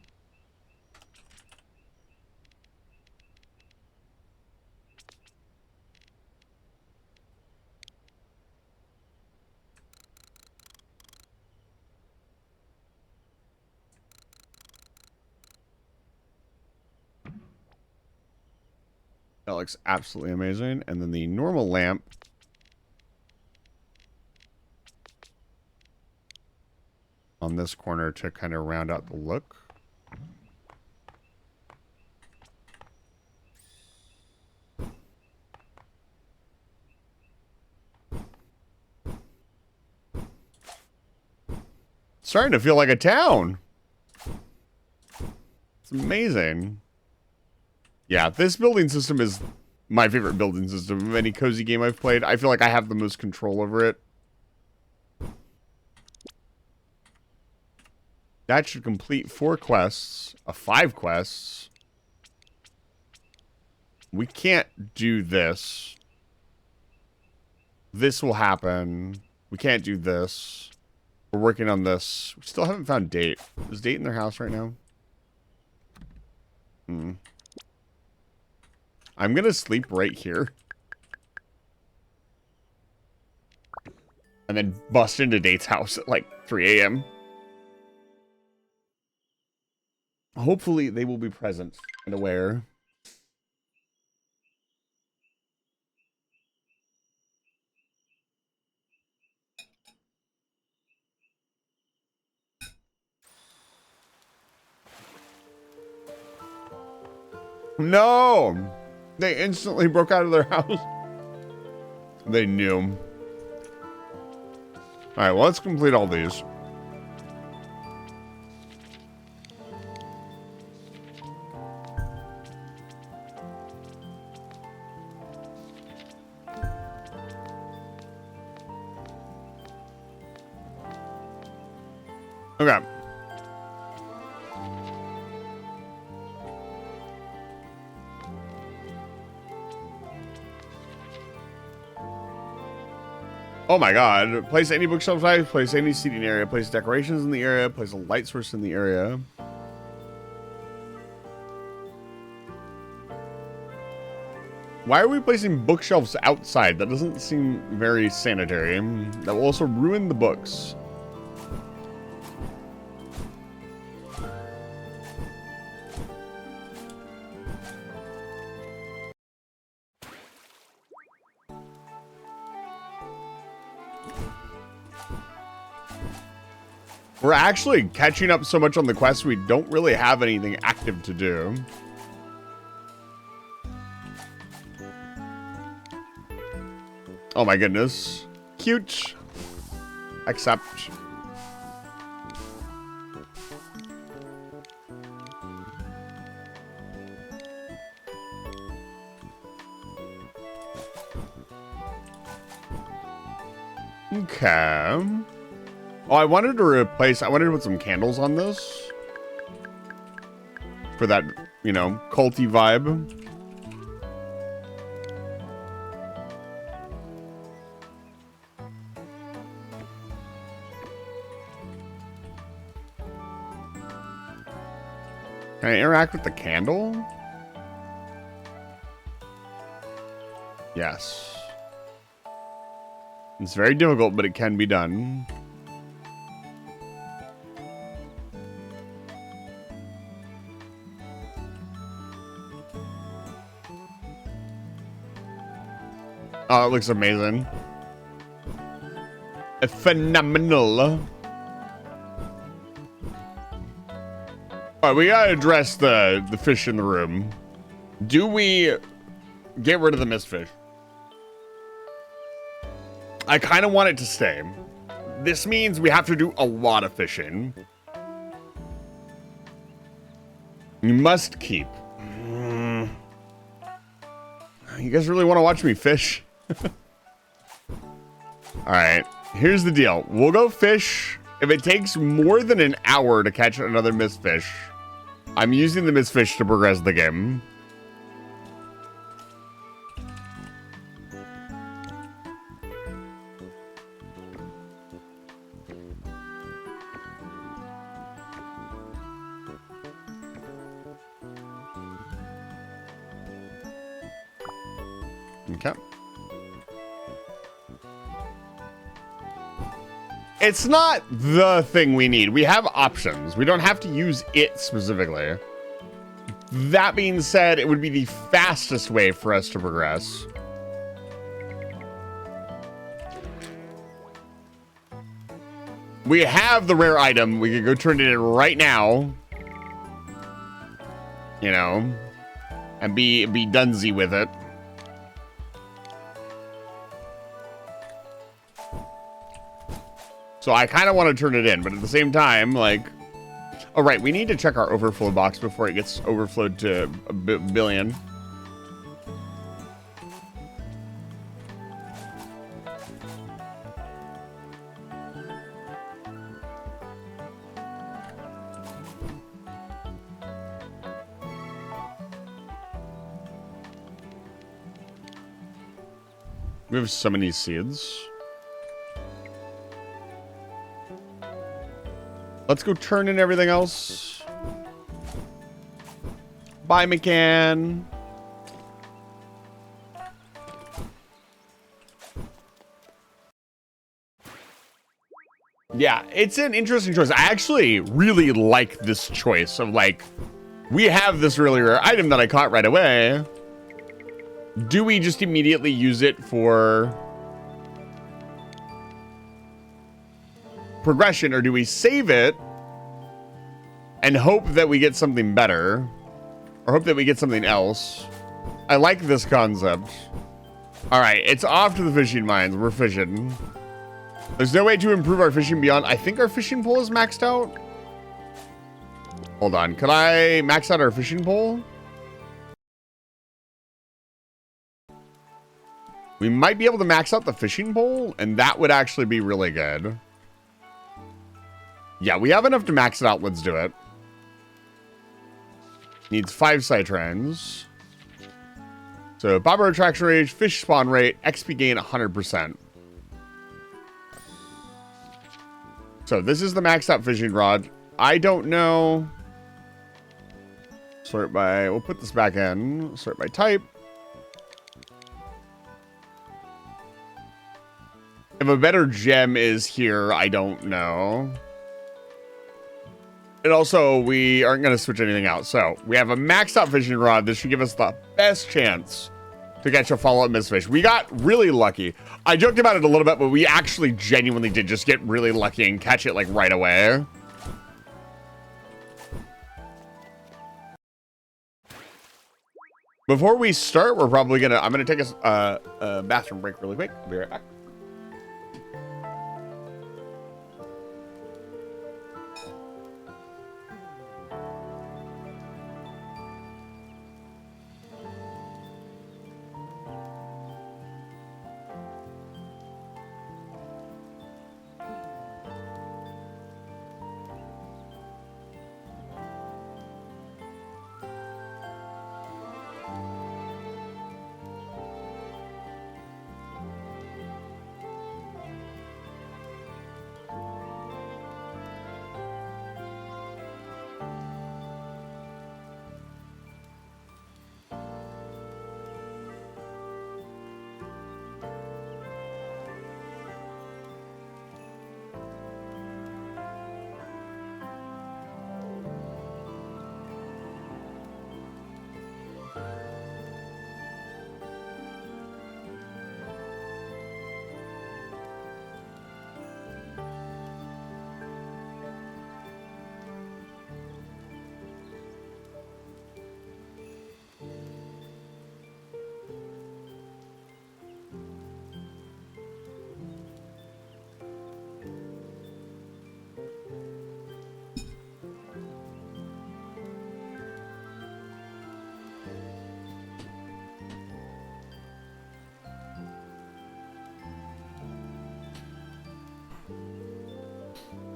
That looks absolutely amazing. And then the normal lamp. On this corner to kind of round out the look. Starting to feel like a town. It's amazing. Yeah, this building system is my favorite building system of any cozy game I've played. I feel like I have the most control over it. That should complete 4 quests, 5 quests. We can't do this. This will happen. We can't do this. We're working on this. We still haven't found Date. Is Date in their house right now? I'm gonna sleep right here. And then bust into Date's house at like 3 a.m. Hopefully they will be present and aware. No! They instantly broke out of their house. They knew. Alright, well, let's complete all these. Okay. Oh my god. Place any bookshelf size, place any seating area, place decorations in the area, place a light source in the area. Why are we placing bookshelves outside? That doesn't seem very sanitary. That will also ruin the books. We're actually catching up so much on the quest, we don't really have anything active to do. Oh my goodness. Cute. Accept. Okay. Oh, I wanted to put some candles on this. For that, you know, culty vibe. Can I interact with the candle? Yes. It's very difficult, but it can be done. Oh, it looks amazing. Phenomenal. All right, we gotta address the fish in the room. Do we get rid of the mist fish? I kind of want it to stay. This means we have to do a lot of fishing. You must keep. You guys really want to watch me fish? Alright, here's the deal. We'll go fish. If it takes more than an hour to catch another mist fish, I'm using the mist fish to progress the game. Okay. It's not the thing we need. We have options. We don't have to use it specifically. That being said, it would be the fastest way for us to progress. We have the rare item. We could go turn it in right now. You know, and be dunzy with it. So I kind of want to turn it in, but at the same time, like, oh right, we need to check our overflow box before it gets overflowed to a billion. We have so many seeds. Let's go turn in everything else. Bye, McCann. Yeah, it's an interesting choice. I actually really like this choice of like, we have this really rare item that I caught right away. Do we just immediately use it for progression, or do we save it and hope that we get something better, or hope that we get something else? I like this concept. All right, it's off to the fishing mines. We're fishing. There's no way to improve our fishing beyond. I think our fishing pole is maxed out. Hold on. Could I max out our fishing pole? We might be able to max out the fishing pole, and that would actually be really good. Yeah, we have enough to max it out. Let's do it. Needs 5 sidetrans. So, bobber attraction rate, fish spawn rate, XP gain 100%. So, this is the maxed out fishing rod. I don't know. Sort by, we'll put this back in. Sort by type. If a better gem is here, I don't know. And also, we aren't going to switch anything out. So, we have a maxed out fishing rod. This should give us the best chance to catch a follow-up mistfish. We got really lucky. I joked about it a little bit, but we actually genuinely did just get really lucky and catch it, like, right away. Before we start, we're probably going to... I'm going to take a bathroom break really quick. I'll be right back.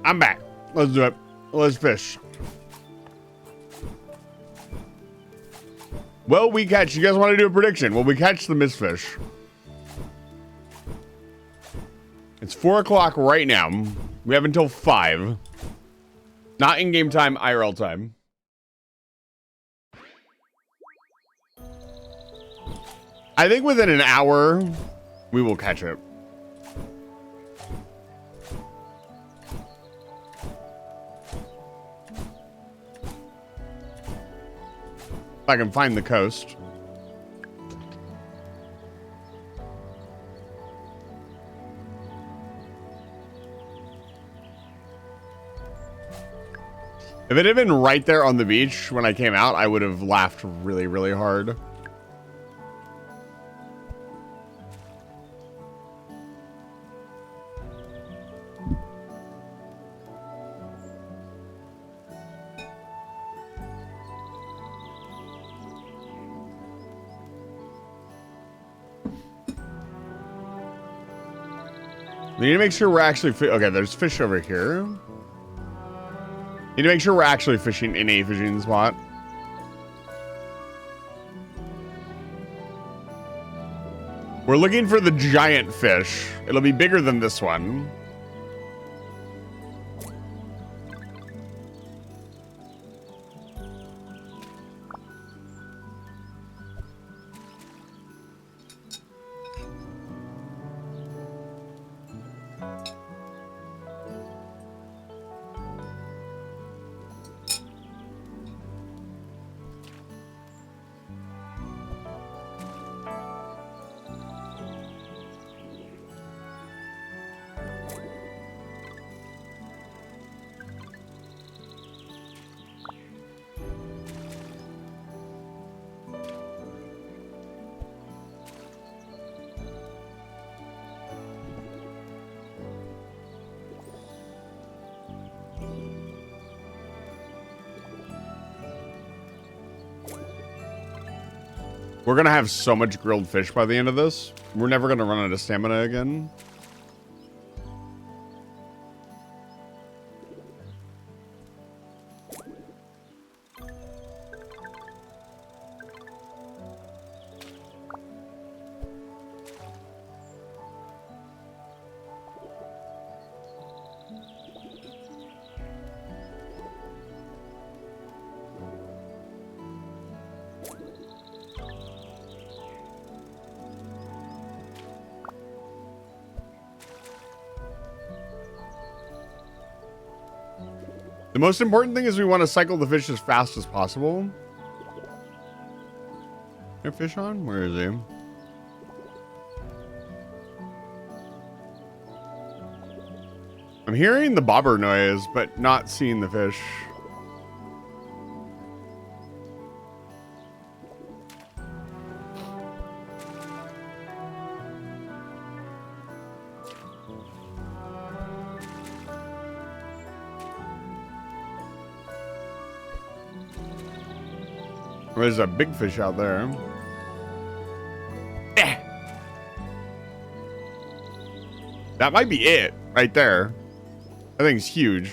I'm back. Let's do it. Let's fish. Well, we catch. You guys want to do a prediction? Well, we catch the mistfish. It's 4 o'clock right now. We have until 5. Not in-game time, IRL time. I think within an hour, we will catch it. If I can find the coast. If it had been right there on the beach when I came out, I would have laughed really, really hard. We need to make sure we're actually okay, there's fish over here. Need to make sure we're actually fishing in a fishing spot. We're looking for the giant fish. It'll be bigger than this one. We're gonna have so much grilled fish by the end of this. We're never gonna run out of stamina again. The most important thing is we want to cycle the fish as fast as possible. There fish on? Where is he? I'm hearing the bobber noise, but not seeing the fish. There's a big fish out there. Eh. That might be it right there. That thing's huge.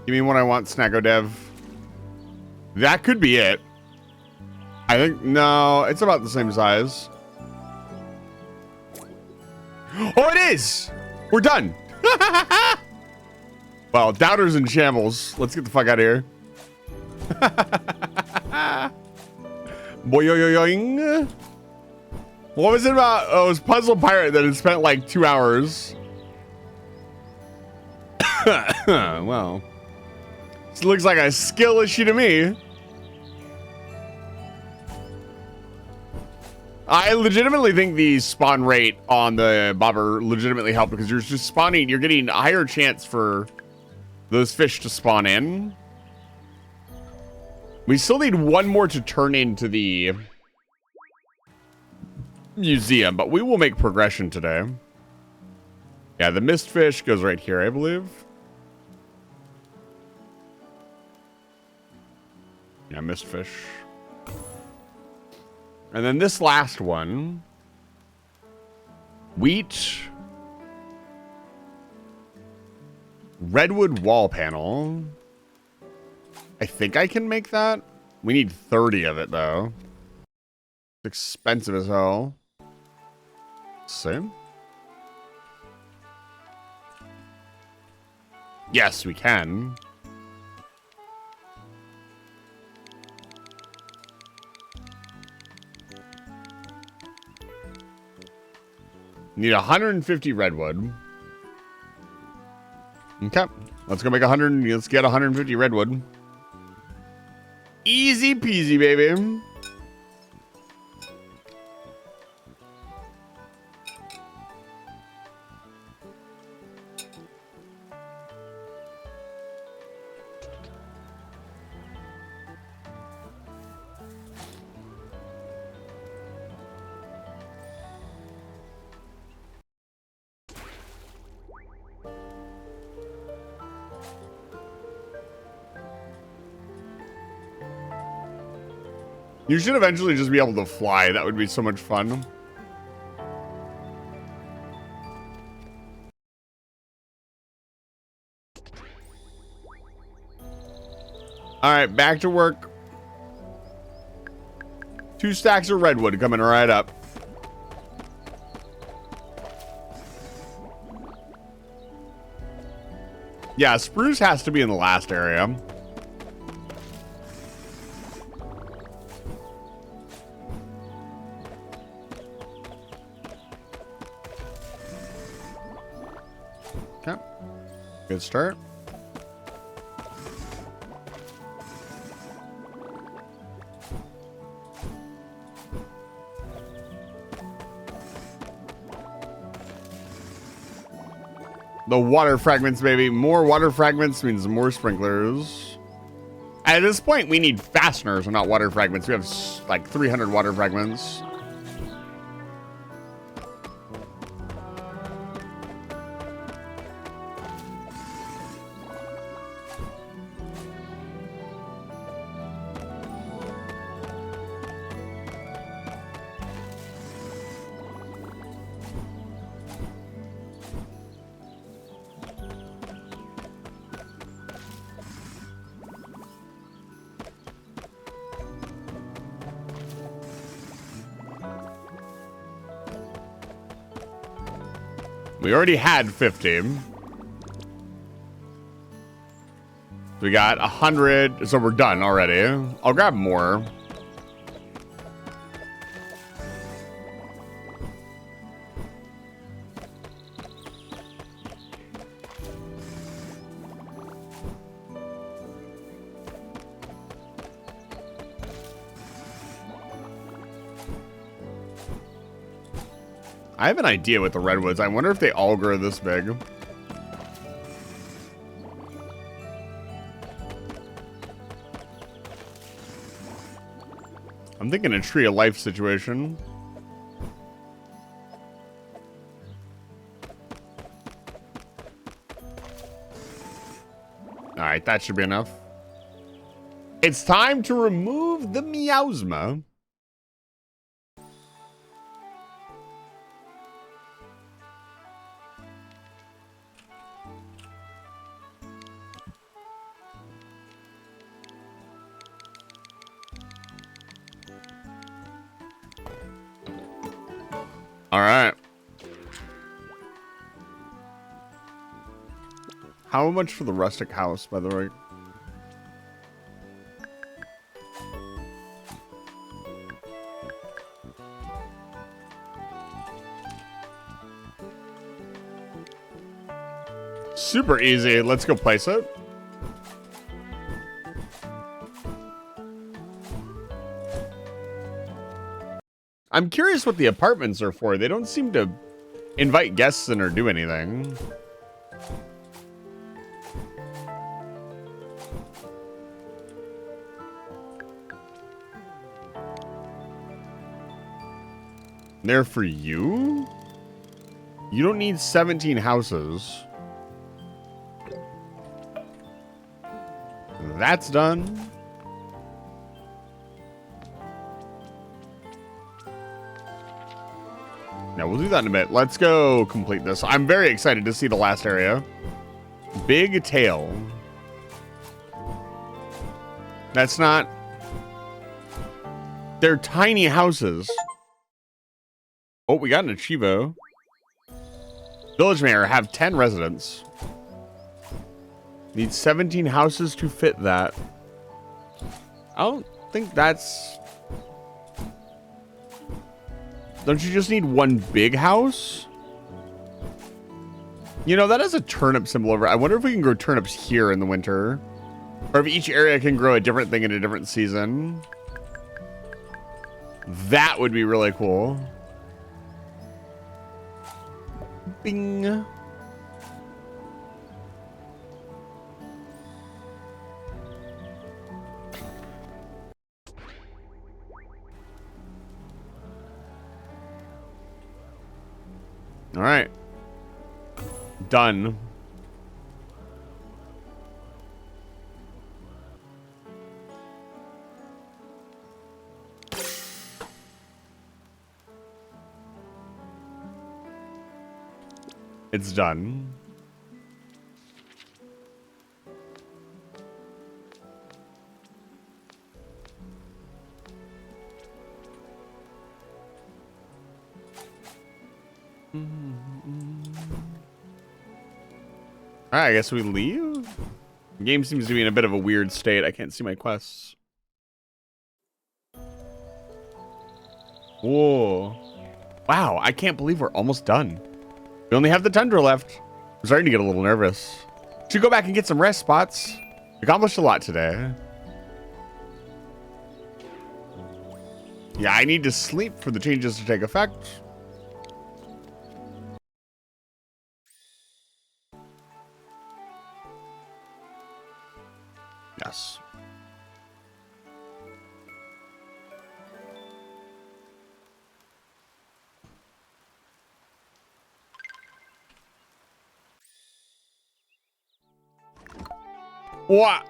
You mean what I want, Snacko Dev? That could be it. I think, no, it's about the same size. Oh, it is! We're done. Well, doubters and shambles. Let's get the fuck out of here. Boing. What was it about? Oh, it was Puzzle Pirate that had spent like 2 hours. Well, this looks like a skill issue to me. I legitimately think the spawn rate on the bobber legitimately helped because you're just spawning, you're getting a higher chance for those fish to spawn in. We still need one more to turn into the museum, but we will make progression today. Yeah, the mist fish goes right here, I believe. Yeah, mist fish. And then this last one, wheat, redwood wall panel. I think I can make that. We need 30 of it though. It's expensive as hell. Same. Yes, we can. Need 150 redwood. Okay, let's go make 100. Let's get 150 redwood. Easy peasy, baby. You should eventually just be able to fly. That would be so much fun. All right, back to work. 2 stacks of redwood coming right up. Yeah, spruce has to be in the last area. Okay. Good start. The water fragments, baby. More water fragments means more sprinklers. At this point, we need fasteners and not water fragments. We have like 300 water fragments. We already had 50. We got 100, so we're done already. I'll grab more. I have an idea with the redwoods. I wonder if they all grow this big. I'm thinking a tree of life situation. All right, that should be enough. It's time to remove the miasma. All right. How much for the rustic house, by the way? Super easy. Let's go place it. I'm curious what the apartments are for. They don't seem to invite guests in or do anything. They're for you? You don't need 17 houses. That's done. Now we'll do that in a bit. Let's go complete this. I'm very excited to see the last area. Big tail. That's not... They're tiny houses. Oh, we got an Achievo. Village mayor, have 10 residents. Need 17 houses to fit that. I don't think that's... Don't you just need one big house? You know, that has a turnip symbol over it. I wonder if we can grow turnips here in the winter. Or if each area can grow a different thing in a different season. That would be really cool. Bing. All right. Done. It's done. All right, I guess we leave. The game seems to be in a bit of a weird state. I can't see my quests. Whoa. Wow, I can't believe we're almost done. We only have the tundra left. I'm starting to get a little nervous. Should go back and get some rest spots. Accomplished a lot today. Yeah, I need to sleep for the changes to take effect. Yes. What?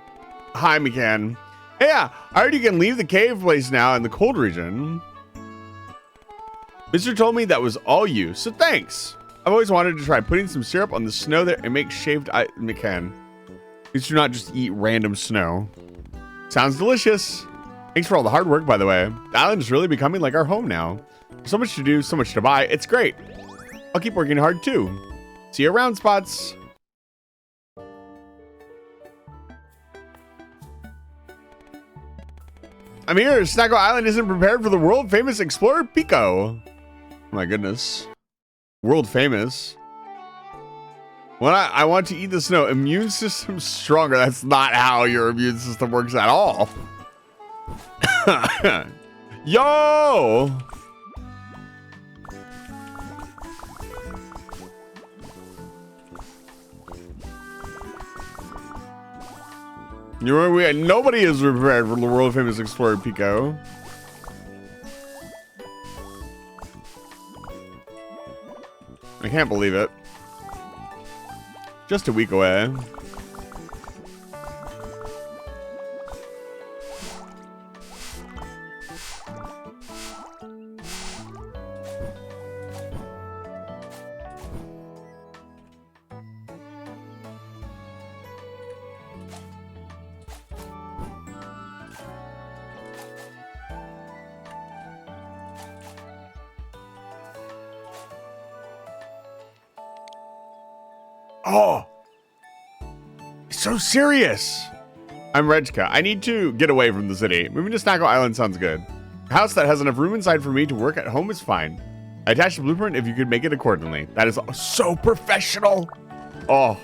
Hi, McCann. Yeah, I heard you can leave the cave place now in the cold region. Mister told me that was all you, so thanks. I've always wanted to try putting some syrup on the snow there and make shaved McCann. Please do not just eat random snow. Sounds delicious. Thanks for all the hard work, by the way. The island is really becoming like our home now. So much to do, so much to buy. It's great. I'll keep working hard too. See you around, Spots. I'm here. Snacko Island isn't prepared for the world famous explorer Pico. Oh my goodness. World famous. When I want to eat the snow, immune system stronger. That's not how your immune system works at all. Yo! You remember nobody is prepared for the world famous explorer Pico. I can't believe it. Just a week away. Oh, so serious. I'm Regka. I need to get away from the city. Moving to Snacko Island sounds good. A house that has enough room inside for me to work at home is fine. I attached a blueprint if you could make it accordingly. That is so professional. Oh,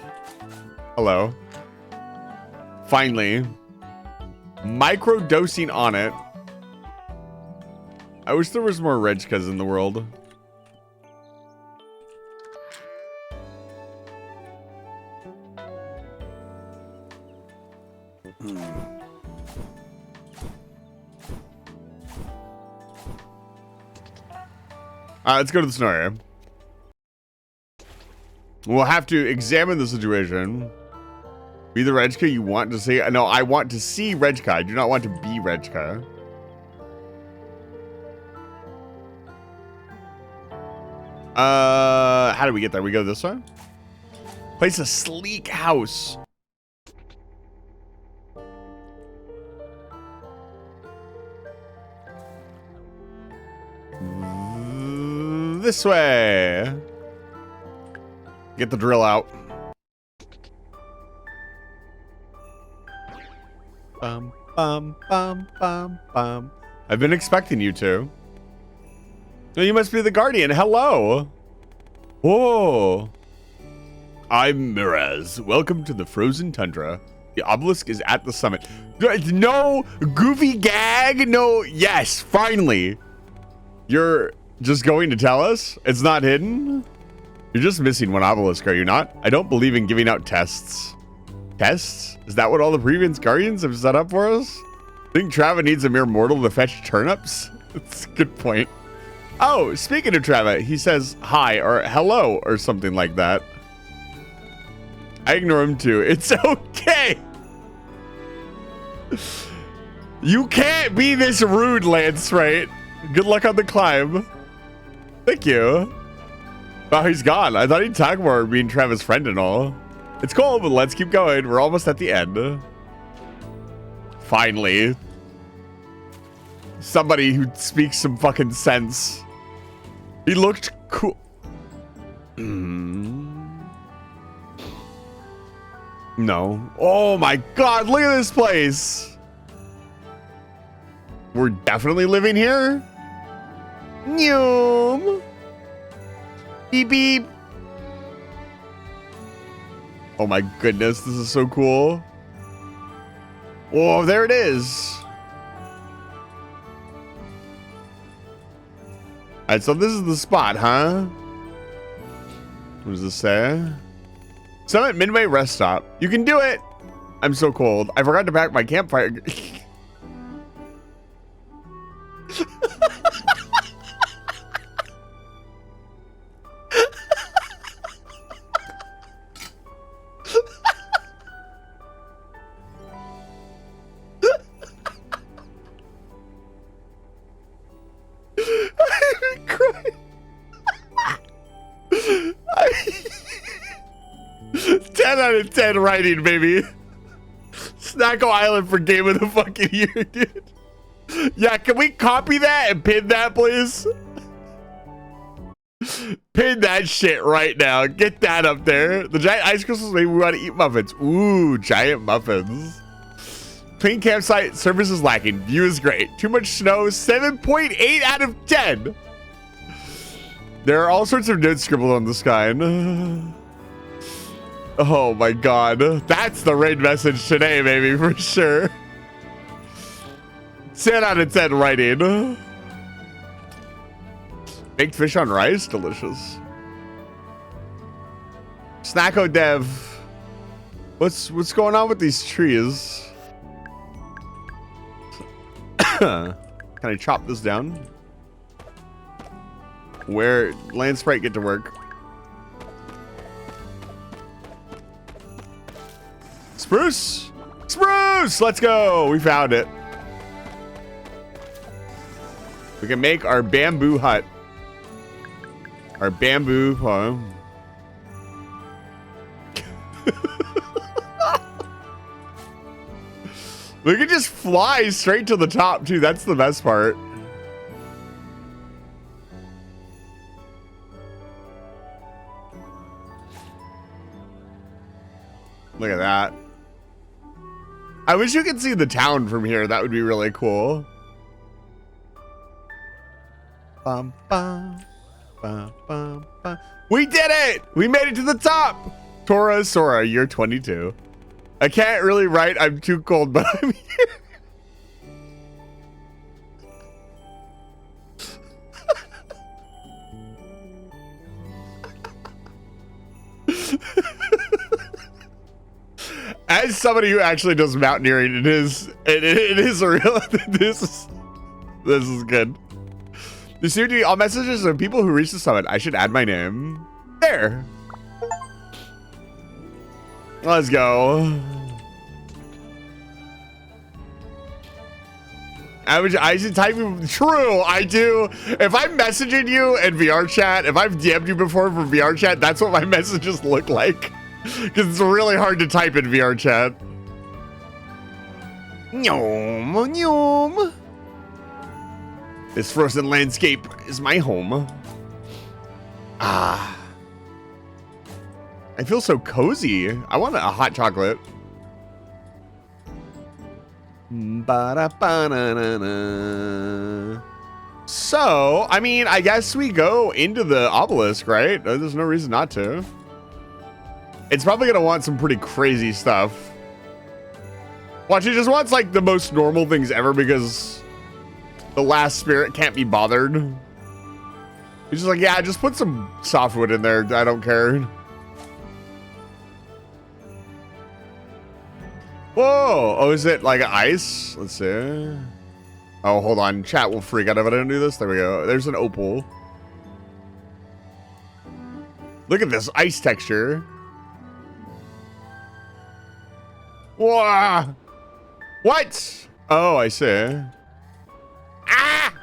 hello. Finally. Micro-dosing on it. I wish there was more Regkas in the world. Let's go to the snow area. We'll have to examine the situation. Be the Regka you want to see. No, I want to see Regka. I do not want to be Regka. How do we get there? We go this way? Place a sleek house. This way. Get the drill out. Bum, bum, bum, bum, bum. I've been expecting you to. No, you must be the Guardian. Hello. Whoa. I'm Miraz. Welcome to the frozen tundra. The obelisk is at the summit. No goofy gag. No. Yes, finally. You're just going to tell us it's not hidden? You're just missing one obelisk, are you not? I don't believe in giving out tests. Tests? Is that what all the previous Guardians have set up for us? Think Trava needs a mere mortal to fetch turnips? That's a good point. Oh, speaking of Trava, he says hi or hello or something like that. I ignore him too. It's okay. You can't be this rude, Lance, right? Good luck on the climb. Thank you. Oh, he's gone. I thought he'd talk more being Trava's friend and all. It's cool, but let's keep going. We're almost at the end. Finally. Somebody who speaks some fucking sense. He looked cool. No. Oh my god, look at this place. We're definitely living here? Noom. Beep beep. Oh my goodness, this is so cool. Oh, there it is. Alright, so this is the spot, huh? What does this say? Summit Midway Rest Stop. You can do it! I'm so cold. I forgot to pack my campfire. I'm crying. 10 out of 10 writing, baby. Snacko Island for game of the fucking year, dude. Yeah, can we copy that and pin that, please? Pin that shit right now. Get that up there. The giant ice crystals, maybe we want to eat muffins. Ooh, giant muffins. Clean campsite, service is lacking. View is great. Too much snow, 7.8 out of 10. There are all sorts of notes scribbled on the sky. Oh my god. That's the raid message today, baby, for sure. 10 out of 10 writing. Baked fish on rice, delicious. Snacko dev. What's going on with these trees? Can I chop this down? Where Land Sprite get to work? Spruce! Spruce! Let's go! We found it. We can make our bamboo hut. Our bamboo home. We can just fly straight to the top too. That's the best part. Look at that. I wish you could see the town from here. That would be really cool. Bum, bum, bum, bum, bum. We did it! We made it to the top! Tora Sora, you're 22. I can't really write. I'm too cold, but I'm here. As somebody who actually does mountaineering, it is a real. This is good. The series, all messages of people who reach the summit. I should add my name there. Let's go. I should type true. I do. If I'm messaging you in VR chat, if I've DM'd you before for VR chat, that's what my messages look like. Because it's really hard to type in VR chat. Nyom, nyom. This frozen landscape is my home. Ah. I feel so cozy. I want a hot chocolate. Ba-da-ba-na-na-na. So, I mean, I guess we go into the obelisk, right? There's no reason not to. It's probably going to want some pretty crazy stuff. Watch, it just wants, like, the most normal things ever because the last spirit can't be bothered. He's just like, yeah, just put some softwood in there. I don't care. Whoa. Oh, is it like ice? Let's see. Oh, hold on. Chat will freak out if I don't do this. There we go. There's an opal. Look at this ice texture. Whoa. What? Oh, I see. Ah!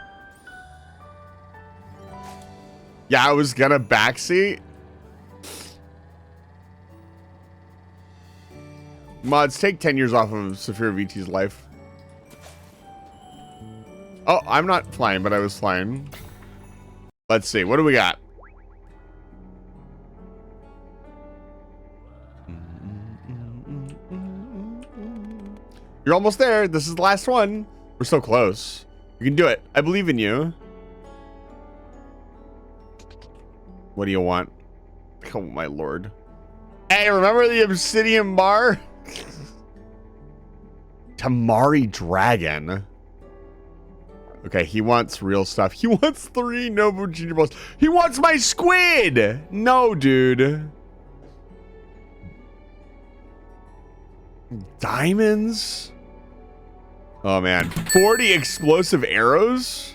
Yeah, I was gonna backseat. Mods, take 10 years off of Saphira VT's life. Oh, I'm not flying, but I was flying. Let's see. What do we got? You're almost there. This is the last one. We're so close. You can do it. I believe in you. What do you want? Oh, my lord. Hey, remember the obsidian bar? Tamari Dragon. Okay, he wants real stuff. He wants 3 Nobu Junior balls. He wants my squid! No, dude. Diamonds? Oh, man. 40 explosive arrows?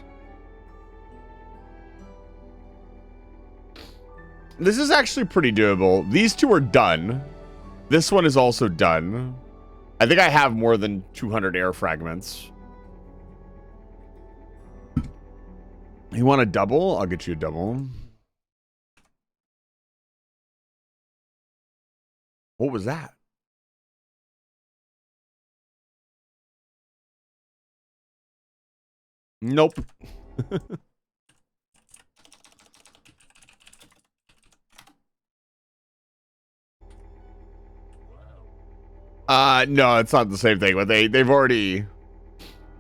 This is actually pretty doable. These two are done. This one is also done. I think I have more than 200 air fragments. You want a double? I'll get you a double. What was that? Nope. No, it's not the same thing, but they've already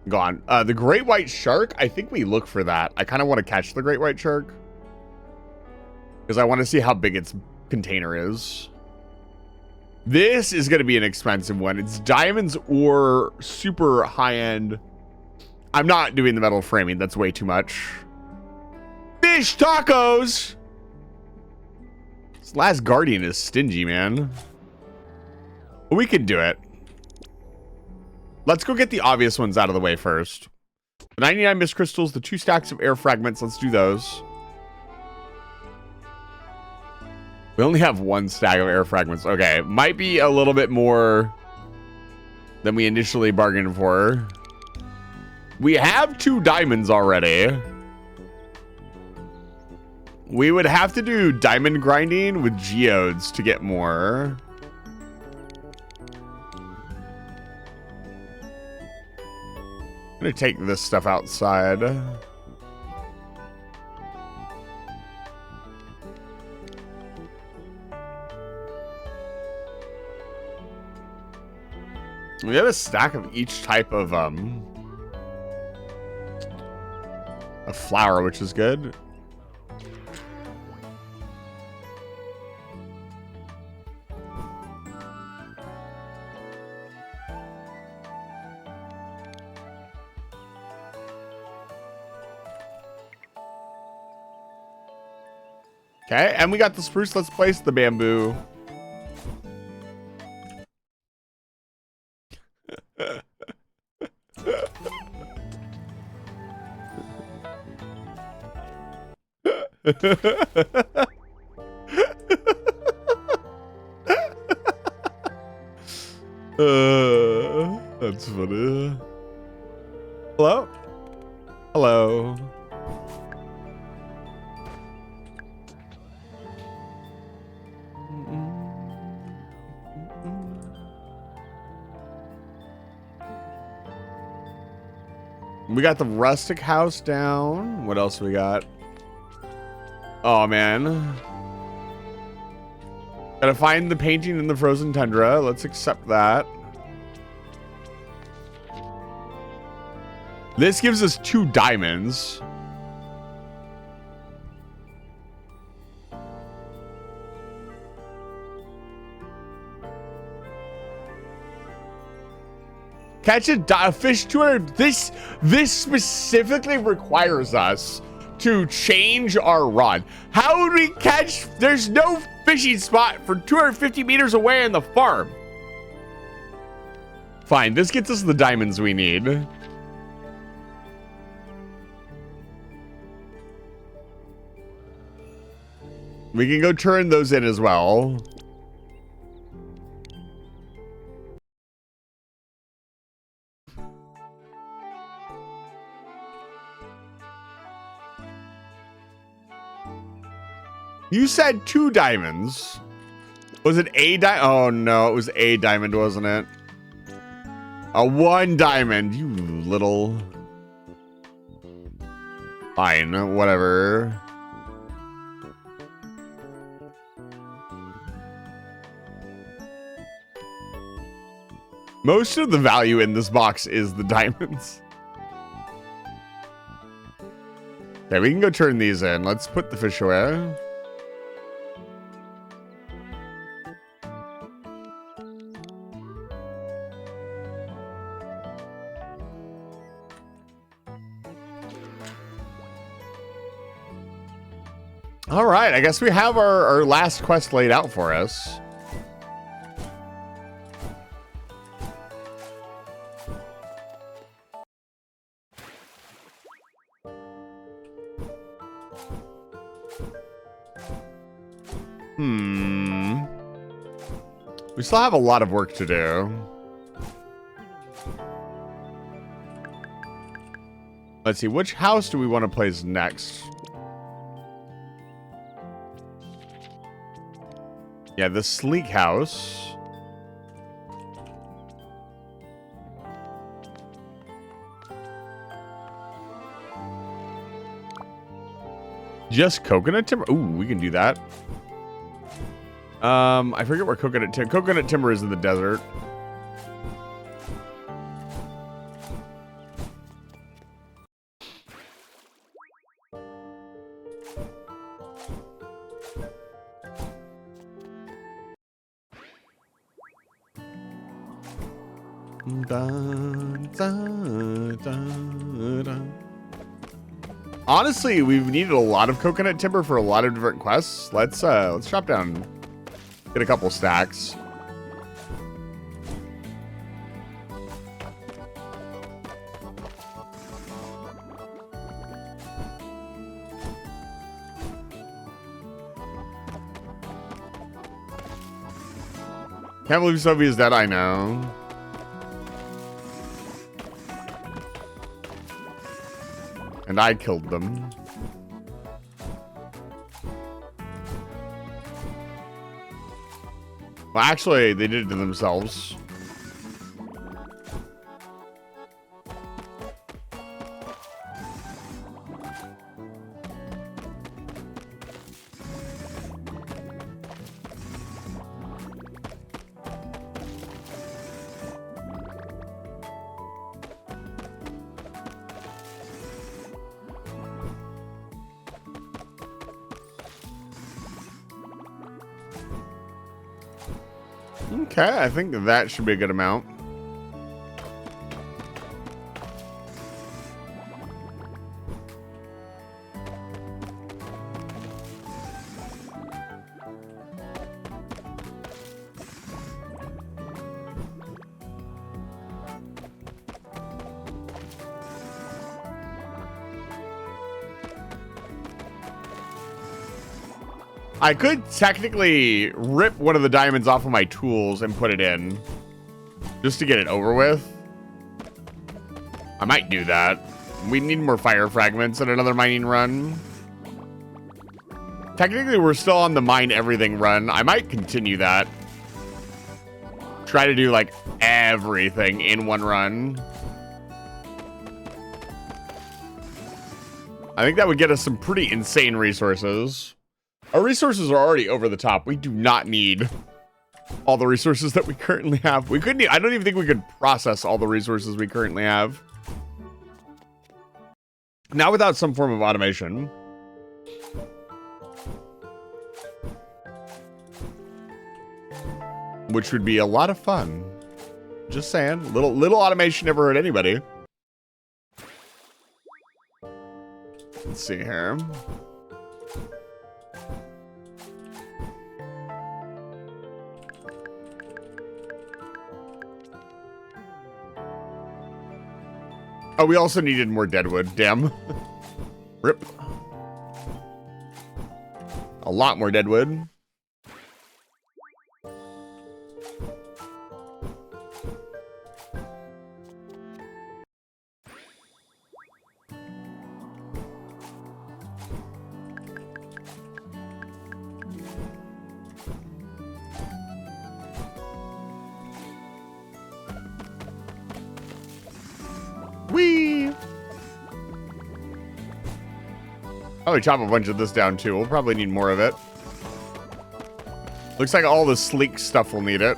gone. The great white shark, I think we look for that. I kind of want to catch the great white shark because I want to see how big its container is. This is going to be an expensive one. It's diamonds or super high-end. I'm not doing the metal framing. That's way too much. Fish tacos! This last guardian is stingy, man. We can do it. Let's go get the obvious ones out of the way first. The 99 mist crystals, the 2 stacks of air fragments. Let's do those. We only have 1 stack of air fragments. Okay, might be a little bit more than we initially bargained for. We have 2 diamonds already. We would have to do diamond grinding with geodes to get more. I'm gonna take this stuff outside. We have a stack of each type of a flower, which is good. Okay, and we got the spruce. Let's place the bamboo. That's funny. Hello? Hello. We got the rustic house down. What else we got? Oh, man. Gotta find the painting in the frozen tundra. Let's accept that. This gives us 2 diamonds. Catch a fish 200. This specifically requires us to change our rod. How would we catch? There's no fishing spot for 250 meters away in the farm. Fine, this gets us the diamonds we need. We can go turn those in as well. You said 2 diamonds. Was it a diamond? Oh no, it was a diamond, wasn't it? A 1 diamond, you little. Fine, whatever. Most of the value in this box is the diamonds. Okay, we can go turn these in. Let's put the fish away. All right, I guess we have our last quest laid out for us. We still have a lot of work to do. Let's see, which house do we want to place next? Yeah, the sleek house. Just coconut timber? Ooh, we can do that. I forget where coconut timber is in the desert. Honestly, we've needed a lot of coconut timber for a lot of different quests. Let's chop down, get a couple stacks. Can't believe Sophie's dead, I know. And I killed them. Well, actually, they did it to themselves. Okay, I think that should be a good amount. I could technically rip one of the diamonds off of my tools and put it in just to get it over with. I might do that. We need more fire fragments and another mining run. Technically, we're still on the mine everything run. I might continue that. Try to do like everything in one run. I think that would get us some pretty insane resources. Our resources are already over the top. We do not need all the resources that we currently have. We couldn't, I don't even think we could process all the resources we currently have. Now without some form of automation. Which would be a lot of fun. Just saying. Little automation never hurt anybody. Let's see here. Oh, we also needed more deadwood. Damn. Rip. A lot more deadwood. Whee! Probably chop a bunch of this down too. We'll probably need more of it. Looks like all the sleek stuff will need it.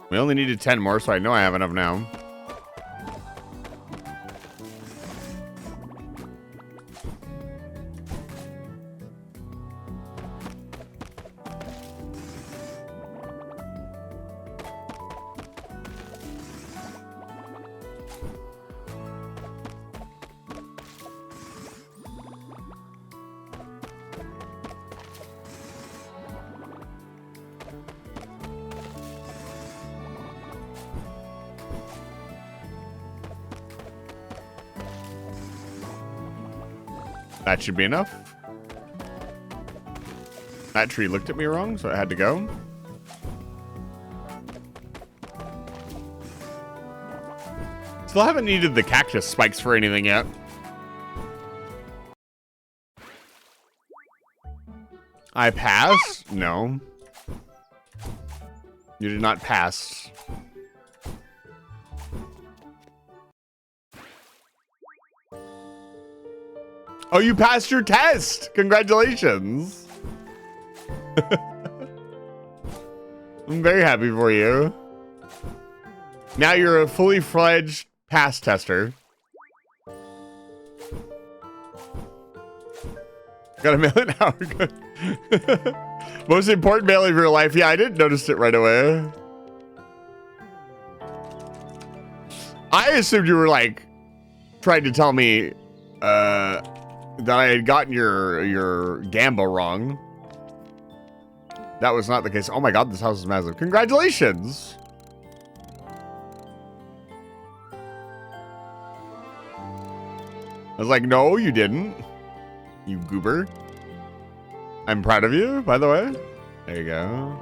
We only needed 10 more, so I know I have enough now. That should be enough. That tree looked at me wrong, so it had to go. Still haven't needed the cactus spikes for anything yet. I pass? No. You did not pass. Oh, you passed your test! Congratulations! I'm very happy for you. Now you're a fully fledged pass tester. Got a million hour. Most important mail of your life. Yeah, I didn't notice it right away. I assumed you were like trying to tell me that I had gotten your gamba wrong. That was not the case. Oh my god, this house is massive. Congratulations! I was like, no, you didn't. You goober. I'm proud of you, by the way. There you go.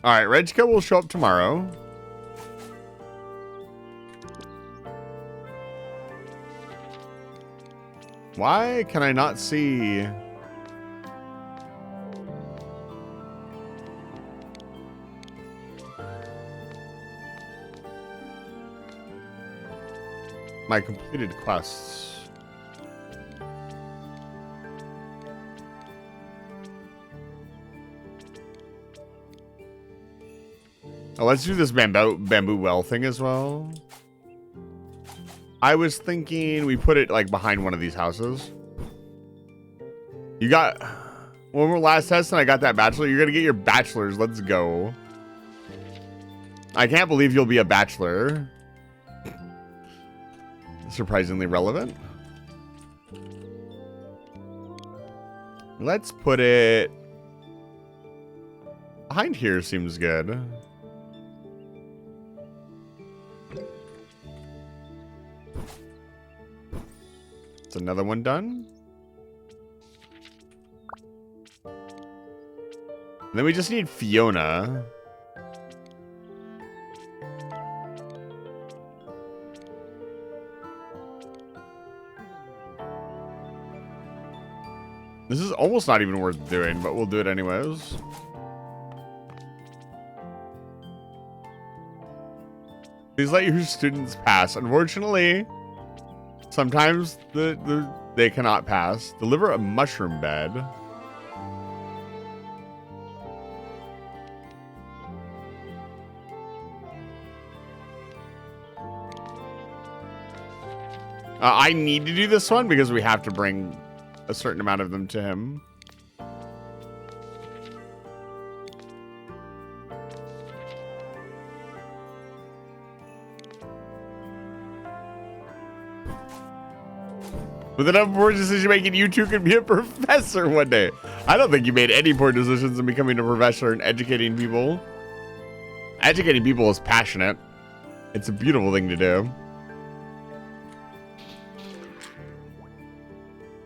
Alright, Regco will show up tomorrow. Why can I not see? My completed quests. Oh, let's do this bamboo well thing as well. I was thinking we put it like behind one of these houses. You got one more last test and I got that bachelor. You're gonna get your bachelor's. Let's go. I can't believe you'll be a bachelor. Surprisingly relevant. Let's put it behind here. Seems good. It's another one done. And then we just need Fiona. This is almost not even worth doing, but we'll do it anyways. Please let your students pass. Unfortunately, sometimes they cannot pass. Deliver a mushroom bed. I need to do this one because we have to bring a certain amount of them to him. With enough poor decision making, you two can be a professor one day. I don't think you made any poor decisions in becoming a professor and educating people. Educating people is passionate. It's a beautiful thing to do.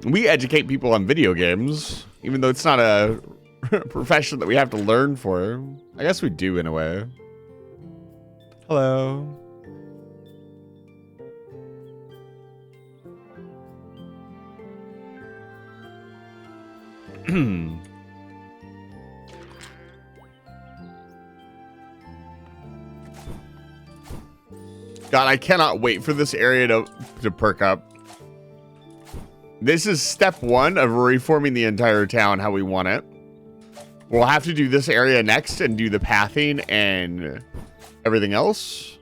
We educate people on video games, even though it's not a profession that we have to learn for. I guess we do in a way. Hello. God, I cannot wait for this area to perk up. This is step one of reforming the entire town how we want it. We'll have to do this area next and do the pathing and everything else.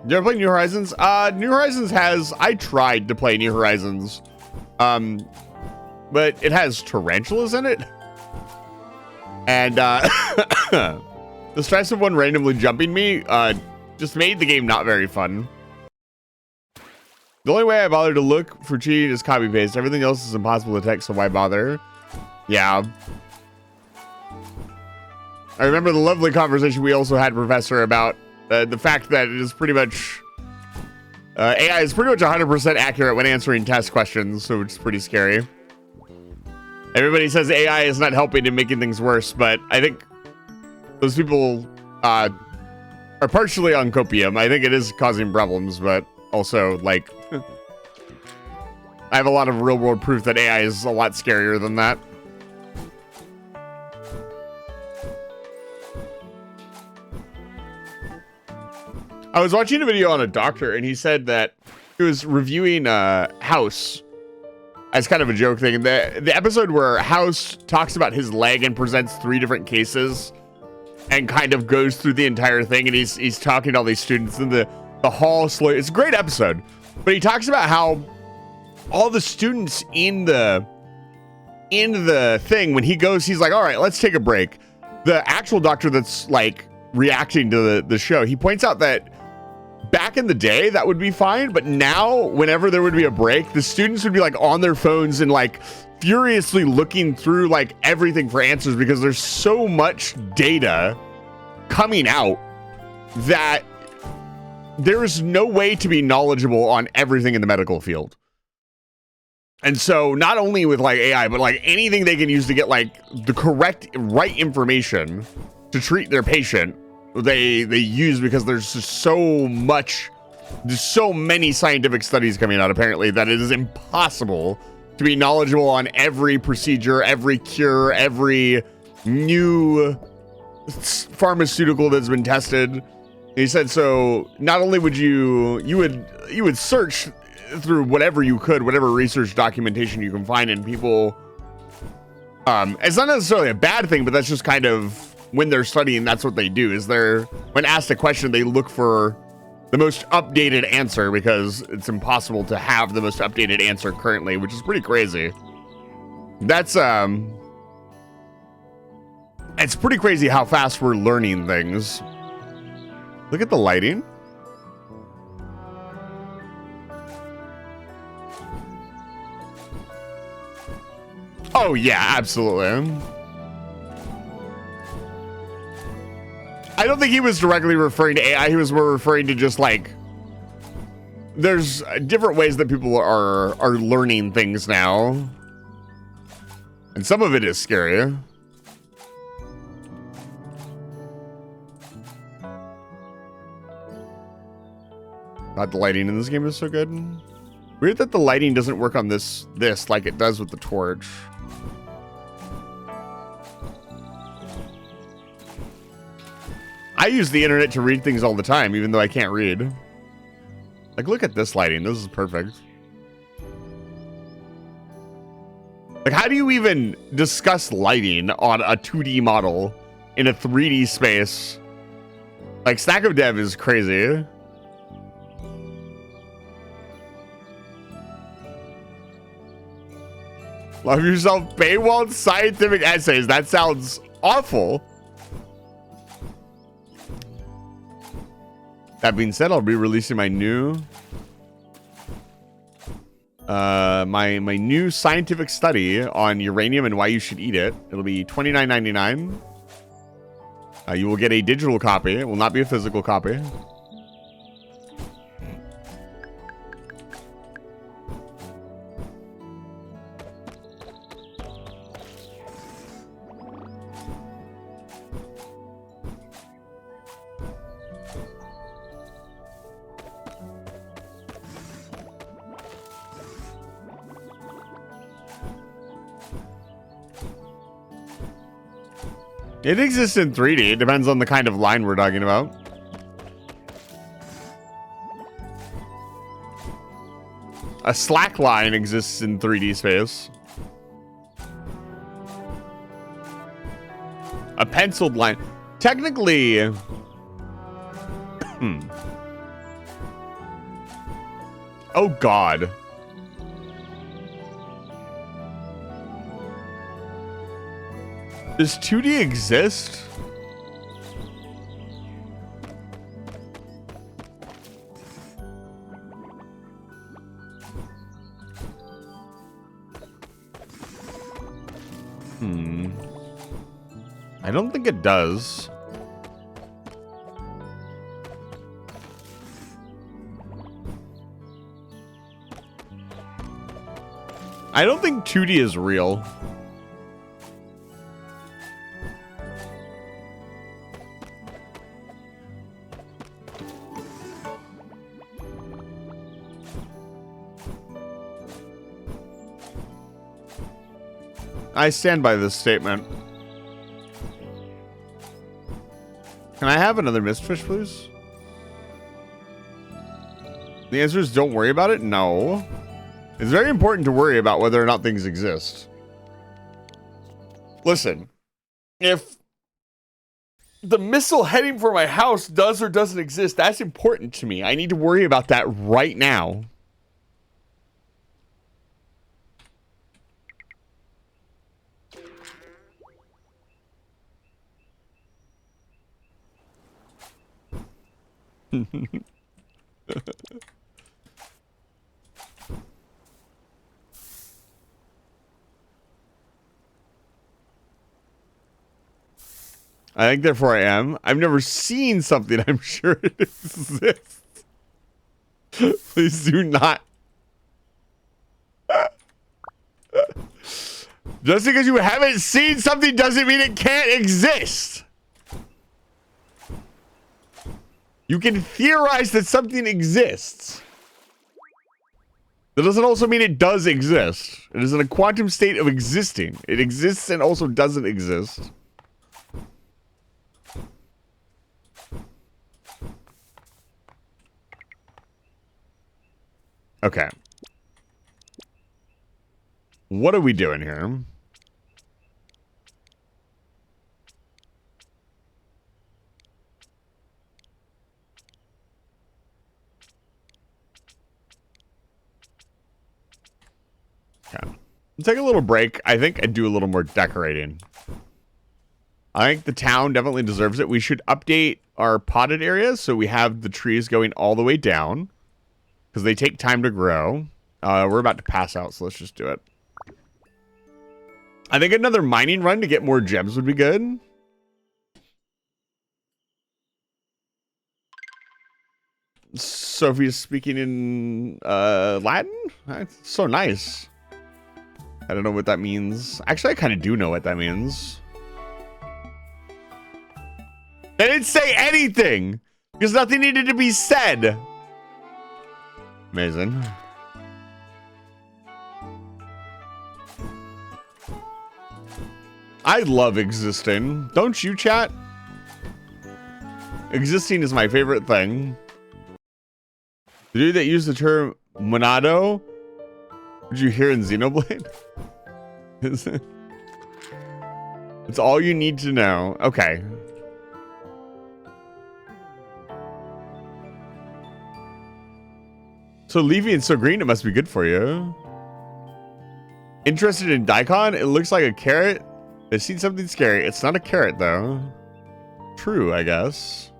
You ever play New Horizons? New Horizons has... I tried to play New Horizons. But it has tarantulas in it. And, the stress of one randomly jumping me, just made the game not very fun. The only way I bother to look for cheating is copy-paste. Everything else is impossible to detect, so why bother? Yeah. I remember the lovely conversation we also had, Professor, about... the fact that it is pretty much AI is pretty much 100% accurate when answering test questions, so it's pretty scary. Everybody says AI is not helping and making things worse, but I think those people are partially on copium. I think it is causing problems, but also, like, I have a lot of real-world proof that AI is a lot scarier than that. I was watching a video on a doctor, and he said that he was reviewing House as kind of a joke thing. The episode where House talks about his leg and presents 3 different cases and kind of goes through the entire thing, and he's talking to all these students in the hall. It's a great episode, but he talks about how all the students in the thing, when he goes, he's like, all right, let's take a break. The actual doctor that's like reacting to the show, he points out that back in the day, that would be fine. But now, whenever there would be a break, the students would be like on their phones and like furiously looking through like everything for answers because there's so much data coming out that there is no way to be knowledgeable on everything in the medical field. And so not only with like AI, but like anything they can use to get like the right information to treat their patient, they use, because there's just so many scientific studies coming out apparently that it is impossible to be knowledgeable on every procedure, every cure, every new pharmaceutical that's been tested. He said, so not only would you would search through whatever you could, whatever research documentation you can find, and people, it's not necessarily a bad thing, but that's just kind of when they're studying, that's what they do. Is when asked a question, they look for the most updated answer, because it's impossible to have the most updated answer currently, which is pretty crazy. That's it's pretty crazy how fast we're learning things. Look at the lighting. Oh yeah, absolutely. I don't think he was directly referring to AI. He was more referring to just like, there's different ways that people are learning things now. And some of it is scary. God, the lighting in this game is so good. Weird that the lighting doesn't work on this like it does with the torch. I use the internet to read things all the time, even though I can't read. Like, look at this lighting. This is perfect. Like, how do you even discuss lighting on a 2D model in a 3D space? Like, Snacko Dev is crazy. Love yourself, Baywald scientific essays. That sounds awful. That being said, I'll be releasing my new my new scientific study on uranium and why you should eat it. It'll be $29.99. You will get a digital copy. It will not be a physical copy. It exists in 3D. It depends on the kind of line we're talking about. A slack line exists in 3D space. A penciled line. Technically... Oh, God. Does 2D exist? I don't think it does. I don't think 2D is real. I stand by this statement. Can I have another mistfish, please? The answer is don't worry about it? No. It's very important to worry about whether or not things exist. Listen, if the missile heading for my house does or doesn't exist, that's important to me. I need to worry about that right now. I think therefore I am. I've never seen something. I'm sure it exists. Please do not. Just because you haven't seen something doesn't mean it can't exist. You can theorize that something exists. That doesn't also mean it does exist. It is in a quantum state of existing. It exists and also doesn't exist. Okay. What are we doing here? Okay. We'll take a little break. I think I'd do a little more decorating. I think the town definitely deserves it. We should update our potted areas so we have the trees going all the way down. Because they take time to grow. We're about to pass out, so let's just do it. I think another mining run to get more gems would be good. Sophie's speaking in Latin? That's so nice. I don't know what that means. Actually, I kind of do know what that means. They didn't say anything because nothing needed to be said. Amazing. I love existing. Don't you, chat? Existing is my favorite thing. The dude that used the term monado, did you hear in Xenoblade? Is it? It's all you need to know. Okay. So leafy and so green, it must be good for you. Interested in daikon? It looks like a carrot. I've seen something scary. It's not a carrot, though. True, I guess.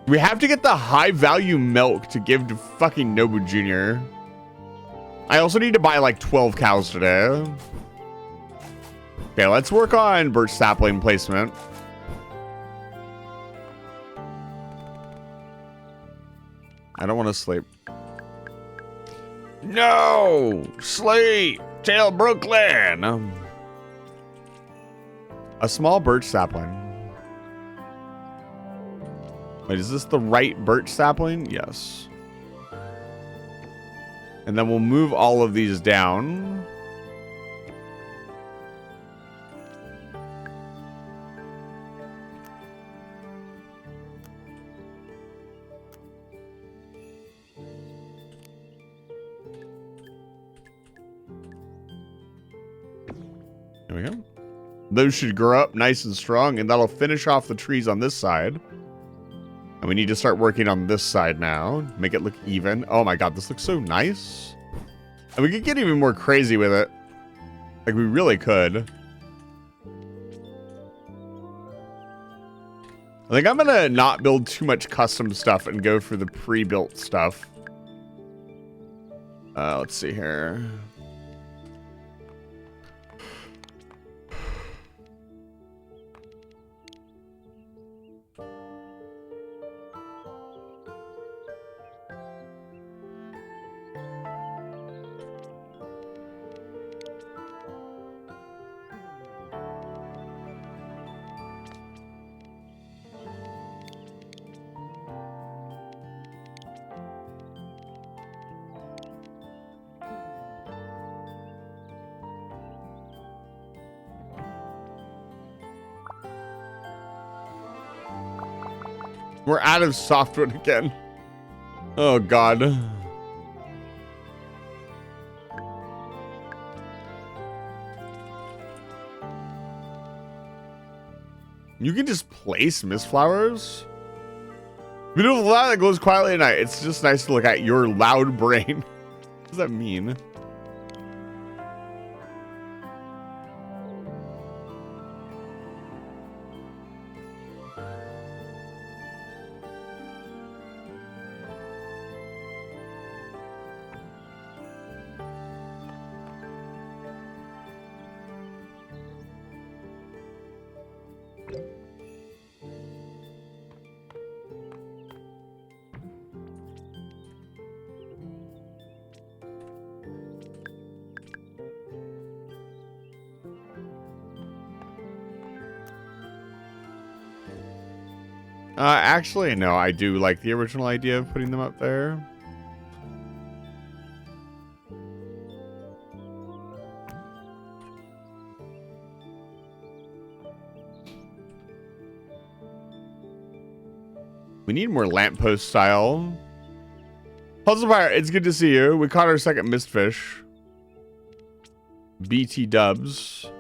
We have to get the high-value milk to give to fucking Nobu Jr. I also need to buy, like, 12 cows today. Okay, let's work on birch sapling placement. I don't want to sleep. No! Sleep! Tell Brooklyn! A small birch sapling. Wait, is this the right birch sapling? Yes. And then we'll move all of these down. There we go. Those should grow up nice and strong, and that'll finish off the trees on this side. And we need to start working on this side now. Make it look even. Oh my god, this looks so nice. And we could get even more crazy with it. Like, we really could. I think I'm gonna not build too much custom stuff and go for the pre-built stuff. Let's see here. We're out of softwood again. Oh, God. You can just place mistflowers? Beautiful flower that glows quietly at night. It's just nice to look at your loud brain. What does that mean? Actually, no, I do like the original idea of putting them up there. We need more lamppost style. Puzzle Pirate, it's good to see you. We caught our second mistfish. BT dubs.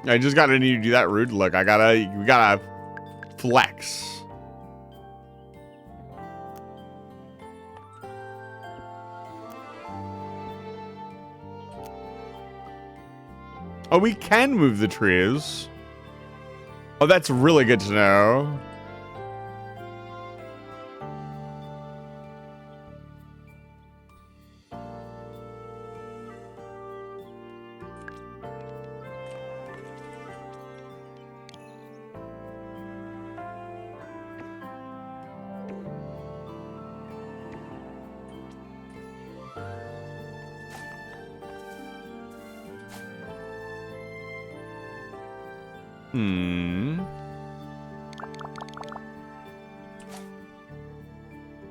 I just gotta need to do that rude look. We gotta flex. Oh, we can move the trees. Oh, that's really good to know.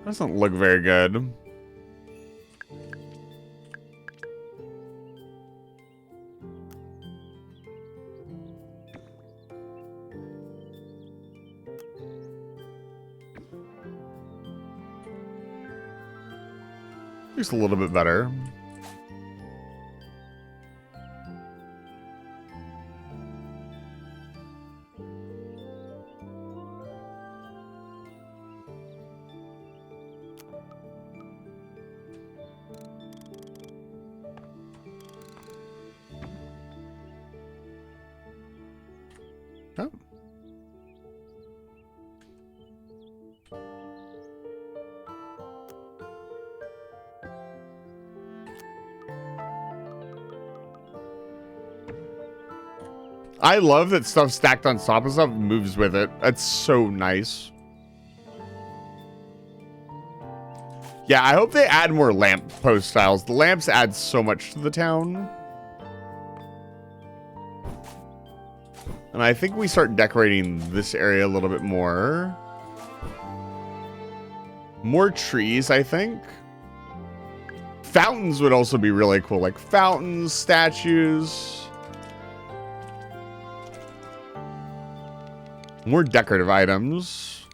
Doesn't look very good. Just a little bit better. Oh. I love that stuff stacked on top of stuff moves with it. That's so nice. Yeah, I hope they add more lamp post styles. The lamps add so much to the town. And I think we start decorating this area a little bit more. More trees, I think. Fountains would also be really cool. Like fountains, statues. More decorative items.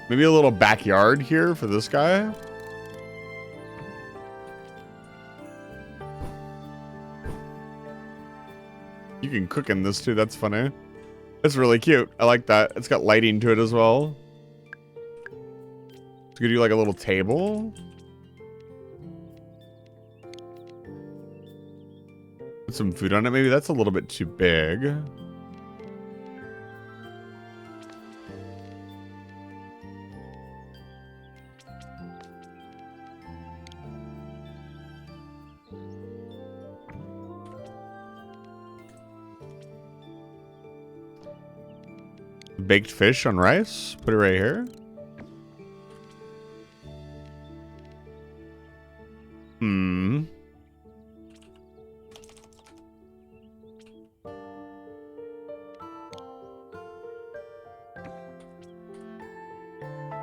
Maybe a little backyard here for this guy. You can cook in this too. That's funny. That's really cute. I like that. It's got lighting to it as well. So could do like a little table. Put some food on it. Maybe that's a little bit too big. Baked fish on rice. Put it right here.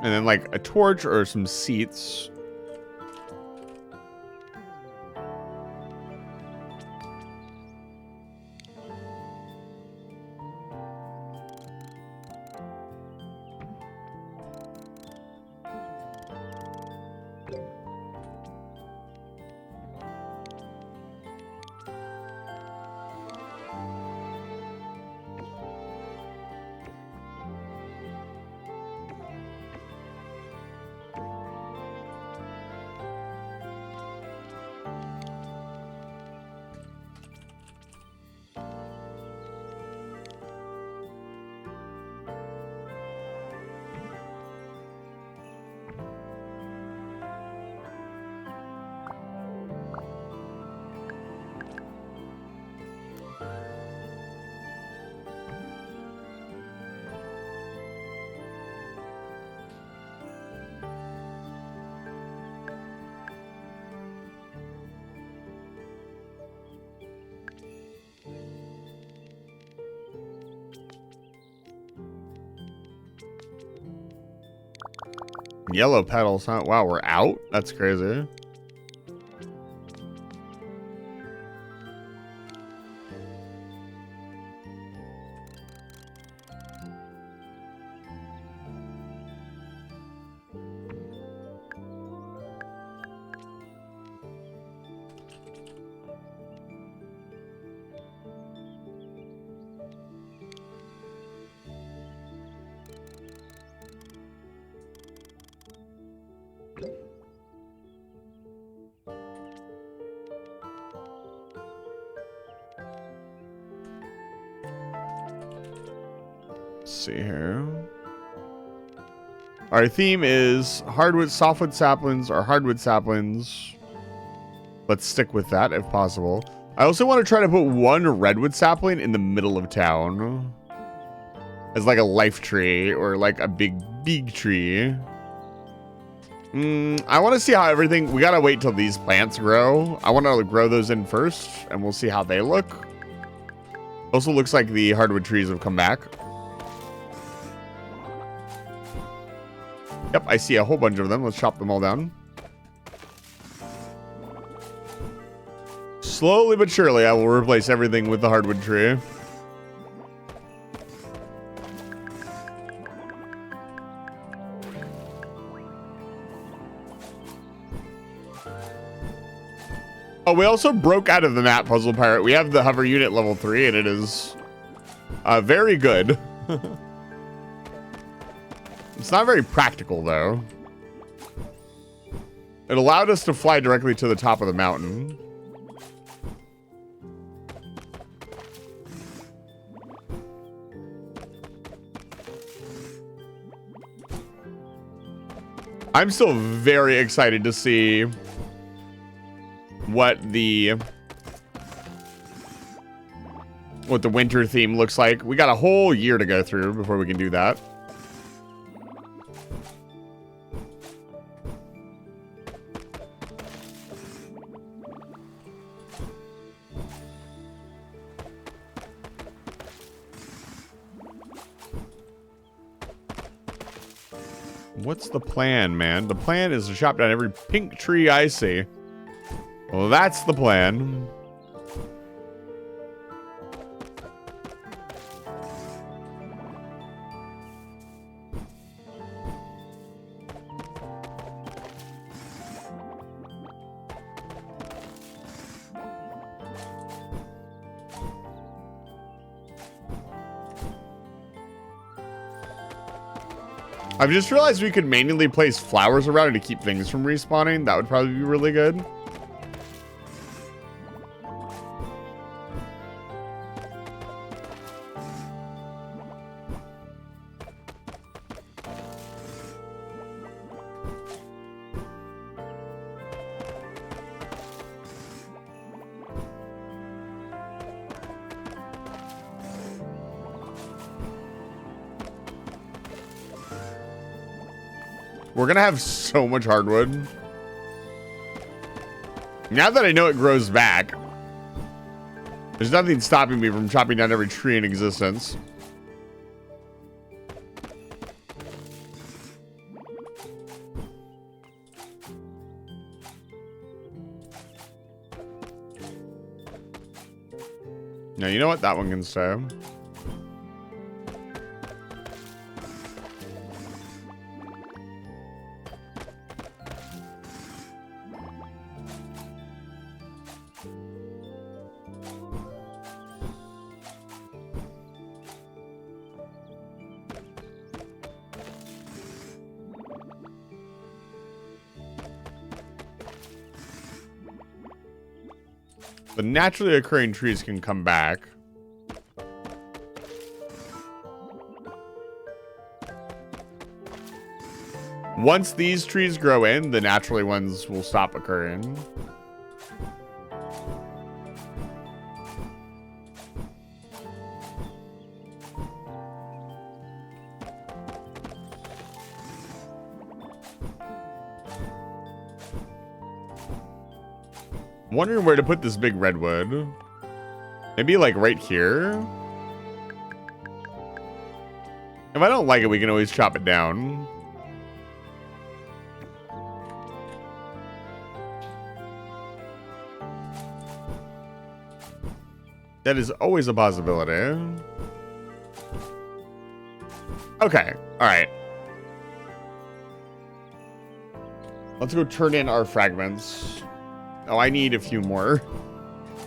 And then like a torch or some seats. Yellow petals, huh? Wow, we're out? That's crazy. Let's see here. Our theme is hardwood, softwood saplings or hardwood saplings. Let's stick with that if possible. I also want to try to put one redwood sapling in the middle of town as like a life tree or like a big tree. I want to see how everything, we got to wait till these plants grow. I want to grow those in first and we'll see how they look. Also looks like the hardwood trees have come back. Yep, I see a whole bunch of them. Let's chop them all down. Slowly but surely, I will replace everything with the hardwood tree. Oh, we also broke out of the map, Puzzle Pirate. We have the hover unit level 3, and it is very good. It's not very practical, though. It allowed us to fly directly to the top of the mountain. I'm still very excited to see what the winter theme looks like. We got a whole year to go through before we can do that. What's the plan, man? The plan is to chop down every pink tree I see. Well, that's the plan. I've just realized we could manually place flowers around it to keep things from respawning. That would probably be really good. We're gonna have so much hardwood. Now that I know it grows back, there's nothing stopping me from chopping down every tree in existence. Now, you know what? That one can stay. The naturally occurring trees can come back. Once these trees grow in, the naturally ones will stop occurring. Wondering where to put this big redwood. Maybe like right here. If I don't like it, we can always chop it down. That is always a possibility. Okay, all right. Let's go turn in our fragments. Oh, I need a few more.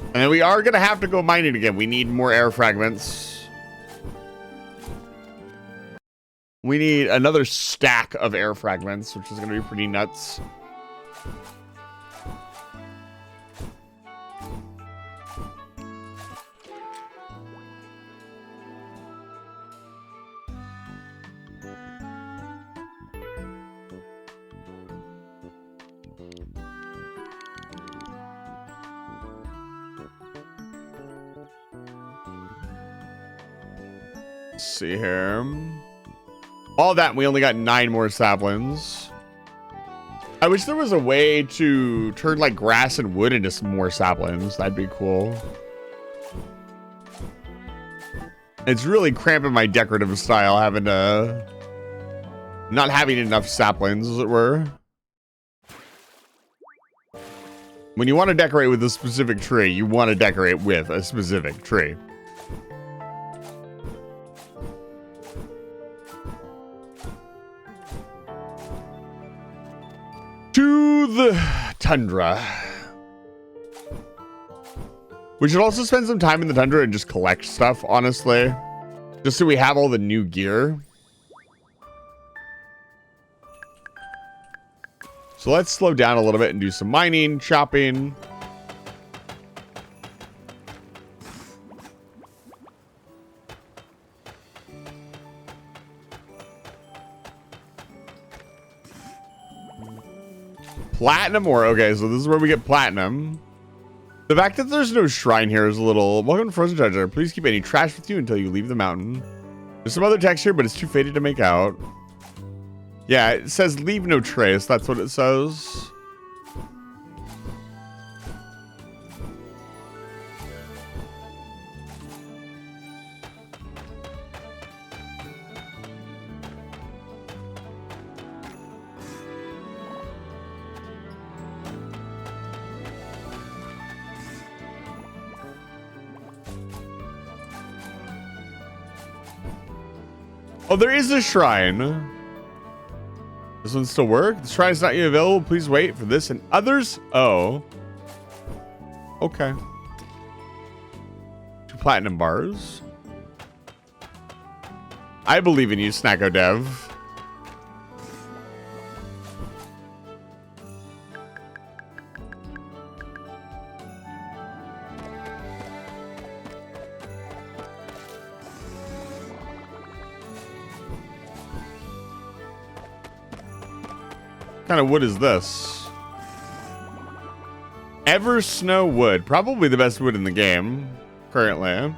And then we are going to have to go mining again. We need more air fragments. We need another stack of air fragments, which is going to be pretty nuts. Let's see here. All that, and we only got 9 more saplings. I wish there was a way to turn like grass and wood into some more saplings. That'd be cool. It's really cramping my decorative style having to... not having enough saplings, as it were. When you want to decorate with a specific tree, you want to decorate with a specific tree. To the tundra. We should also spend some time in the tundra and just collect stuff, honestly. Just so we have all the new gear. So let's slow down a little bit and do some mining, chopping. Platinum ore. Okay, so this is where we get platinum. The fact that there's no shrine here is a little... Welcome to Frozen Treasure. Please keep any trash with you until you leave the mountain. There's some other text here, but it's too faded to make out. Yeah, it says leave no trace. That's what it says. Oh, there is a shrine. This one still work? The shrine is not yet available. Please wait for this and others. Oh. Okay. 2 platinum bars. I believe in you, Snacko Dev. What kind of wood is this? Ever Snow wood. Probably the best wood in the game currently.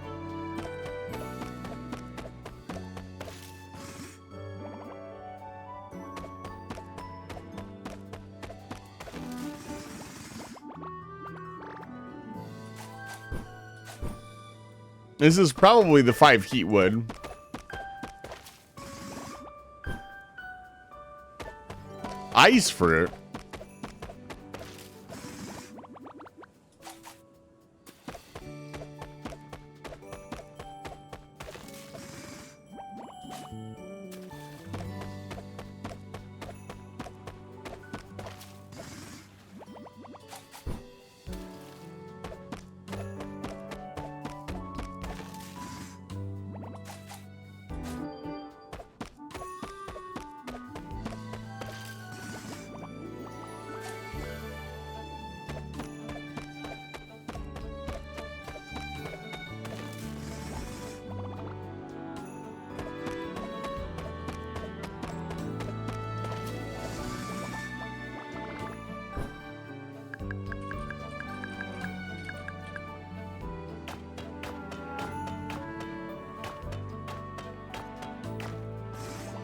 This is probably the 5 heat wood. Ice fruit.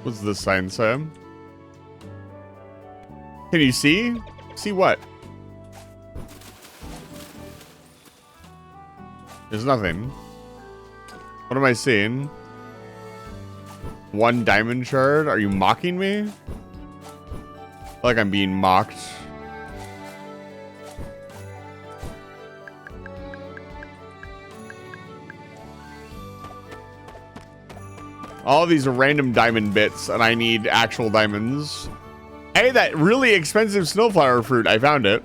What's this sign say? Can you see? See what? There's nothing. What am I seeing? 1 diamond shard? Are you mocking me? I feel like I'm being mocked. All these are random diamond bits, and I need actual diamonds. Hey, that really expensive snowflower fruit. I found it.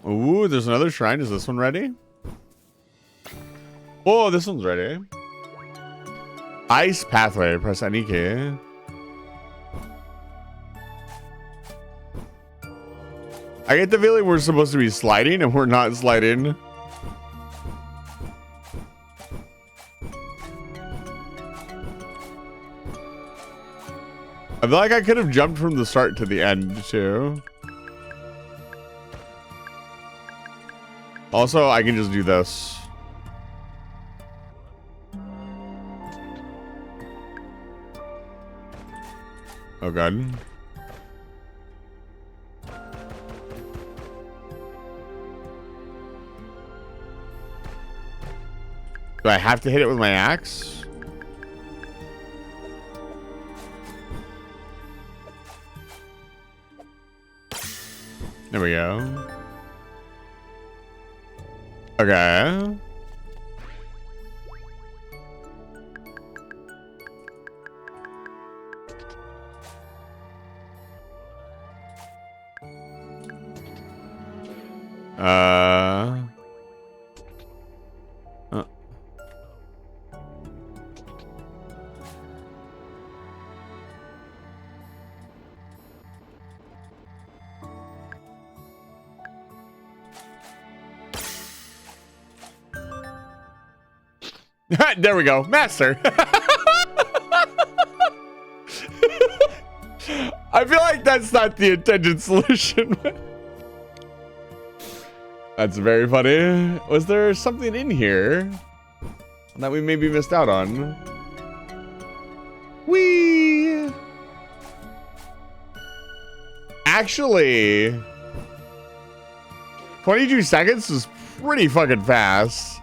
Ooh, there's another shrine. Is this one ready? Oh, this one's ready. Ice pathway. Press any key. I get the feeling we're supposed to be sliding and we're not sliding. I feel like I could have jumped from the start to the end too. Also, I can just do this. Oh god. Do I have to hit it with my axe? There we go. Okay. Uh. There we go, master. I feel like that's not the intended solution. That's very funny. Was there something in here that we maybe missed out on? Whee! Actually, 22 seconds is pretty fucking fast.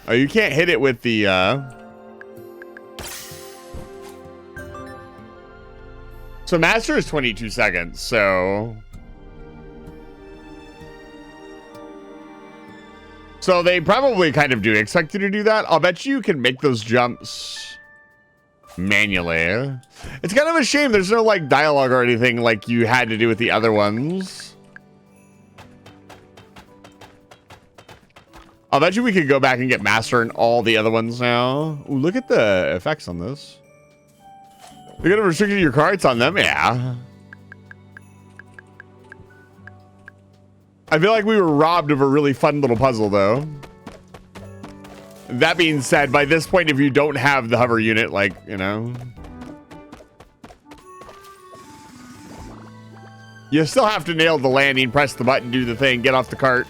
Oh, you can't hit it with the, So master is 22 seconds, so... So they probably kind of do expect you to do that. I'll bet you can make those jumps manually. It's kind of a shame there's no, like, dialogue or anything like you had to do with the other ones. I'll bet you we could go back and get master in all the other ones now. Ooh, look at the effects on this. They could have restricted your cards on them, yeah. I feel like we were robbed of a really fun little puzzle, though. That being said, by this point, if you don't have the hover unit, like, you know... You still have to nail the landing, press the button, do the thing, get off the cart.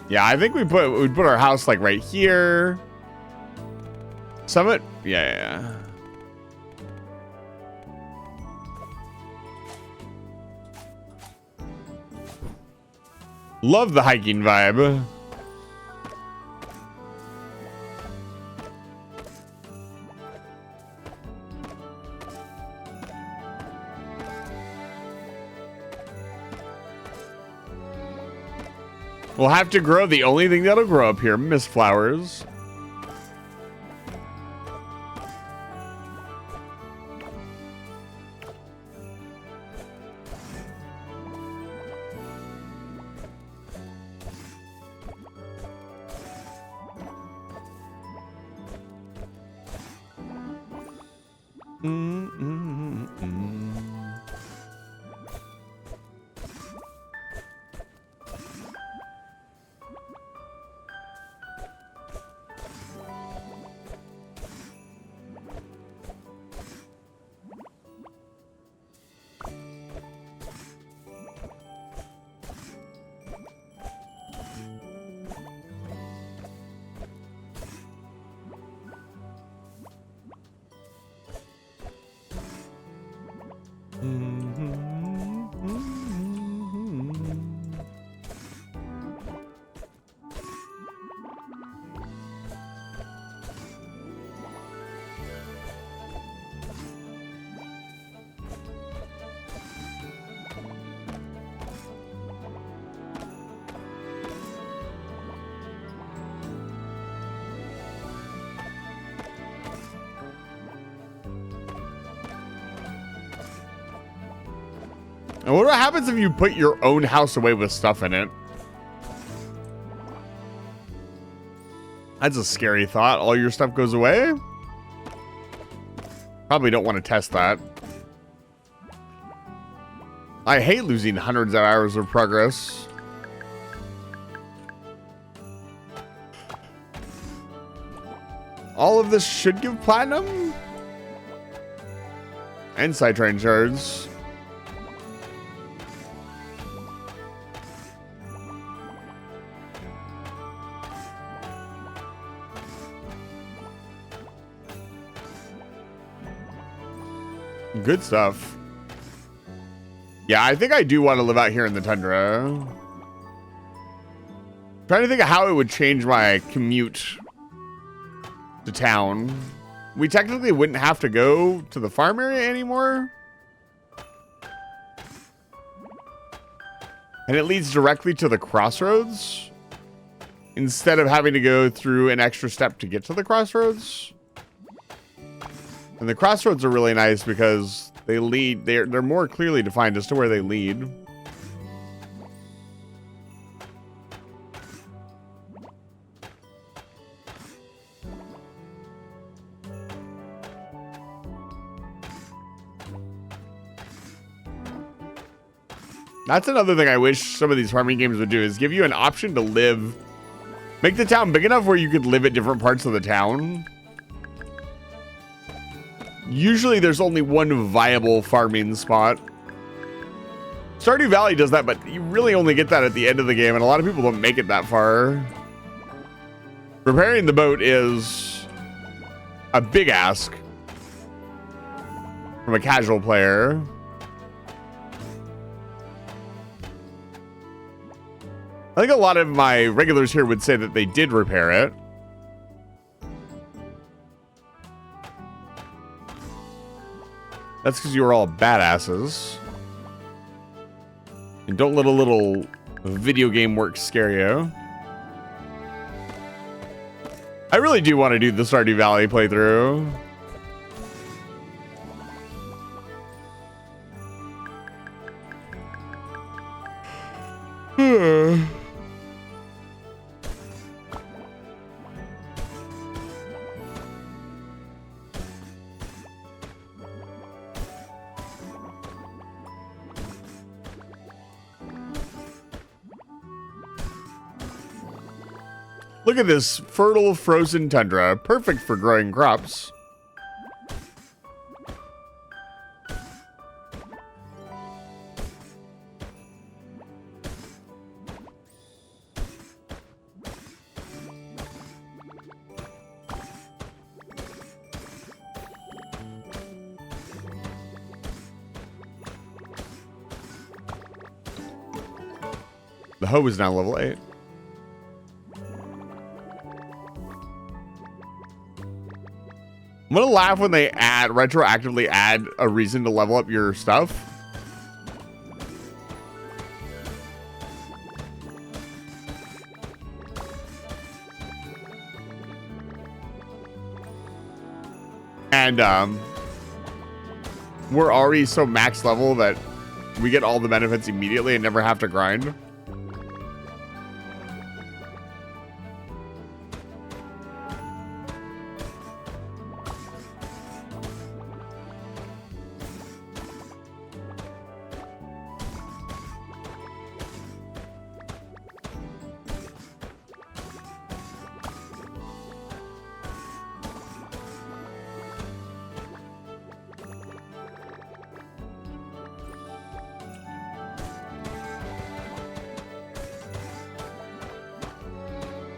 Yeah, I think we'd put our house like right here. Summit? Yeah. Love the hiking vibe. We'll have to grow the only thing that'll grow up here, mist flowers. what happens if you put your own house away with stuff in it? That's a scary thought. All your stuff goes away? Probably don't want to test that. I hate losing hundreds of hours of progress. All of this should give platinum? And sidetrain shards. Good stuff. Yeah, I think I do want to live out here in the tundra. Trying to think of how it would change my commute to town. We technically wouldn't have to go to the farm area anymore. And it leads directly to the crossroads instead of having to go through an extra step to get to the crossroads. And the crossroads are really nice because they lead, they're more clearly defined as to where they lead. That's another thing I wish some of these farming games would do, is give you an option to live. Make the town big enough where you could live at different parts of the town. Usually there's only one viable farming spot. Stardew Valley does that, but you really only get that at the end of the game, and a lot of people don't make it that far. Repairing the boat is a big ask from a casual player. I think a lot of my regulars here would say that they did repair it. That's because you were all badasses. And don't let a little video game work scare you. I really do want to do the Stardew Valley playthrough. Look at this fertile frozen tundra, perfect for growing crops. The hoe is now level 8. I'm gonna laugh when they retroactively add a reason to level up your stuff. And we're already so max level that we get all the benefits immediately and never have to grind.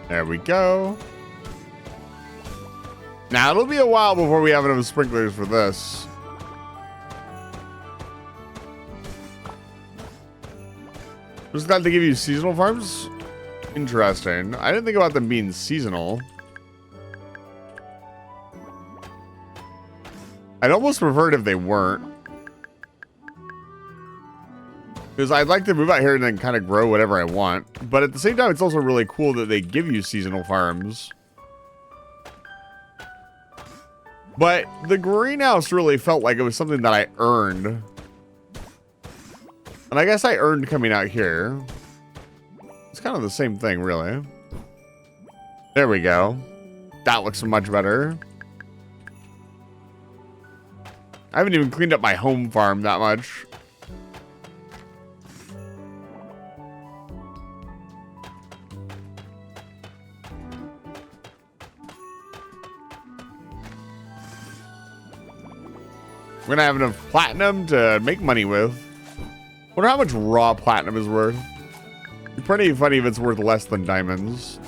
There we go. Now, it'll be a while before we have enough sprinklers for this. Just got to give you seasonal farms? Interesting. I didn't think about them being seasonal. I'd almost prefer it if they weren't. Because I'd like to move out here and then kind of grow whatever I want. But at the same time, it's also really cool that they give you seasonal farms. But the greenhouse really felt like it was something that I earned. And I guess I earned coming out here. It's kind of the same thing, really. There we go. That looks much better. I haven't even cleaned up my home farm that much. We're gonna have enough platinum to make money with. Wonder how much raw platinum is worth. It's pretty funny if it's worth less than diamonds.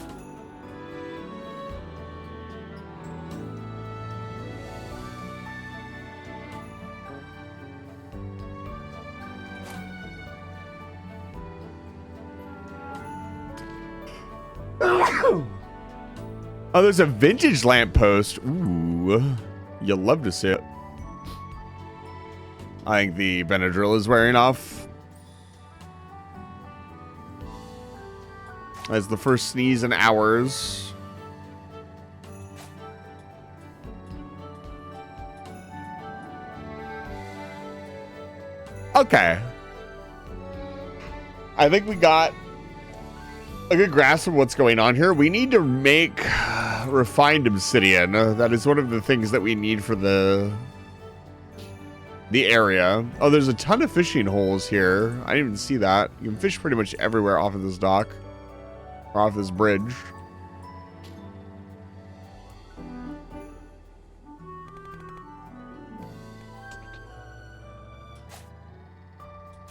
Oh, there's a vintage lamppost. Ooh, you'll love to see it. I think the Benadryl is wearing off. As the first sneeze in hours. Okay. I think we got a good grasp of what's going on here. We need to make refined obsidian. That is one of the things that we need for the area. Oh, there's a ton of fishing holes here. I didn't even see that. You can fish pretty much everywhere off of this dock. Or off this bridge.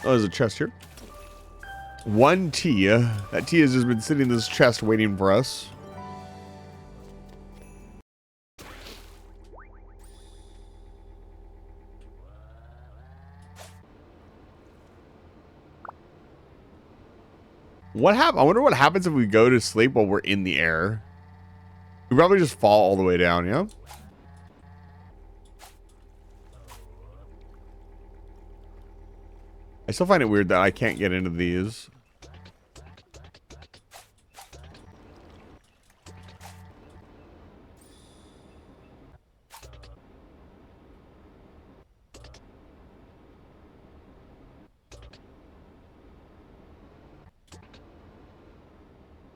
Oh, there's a chest here. 1 tea. That tea has just been sitting in this chest waiting for us. What happened? I wonder what happens if we go to sleep while we're in the air. We probably just fall all the way down, yeah? I still find it weird that I can't get into these.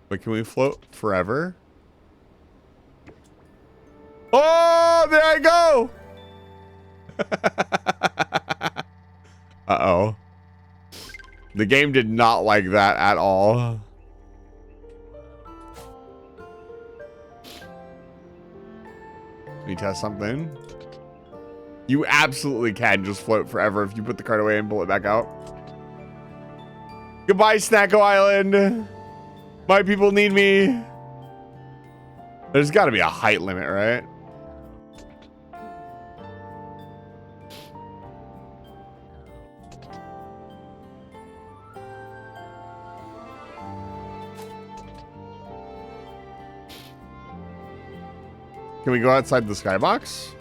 But can we float forever? Oh, there I go! Uh-oh. The game did not like that at all. Let me test something. You absolutely can just float forever if you put the card away and pull it back out. Goodbye, Snacko Island. My people need me. There's got to be a height limit, right? Can we go outside the skybox?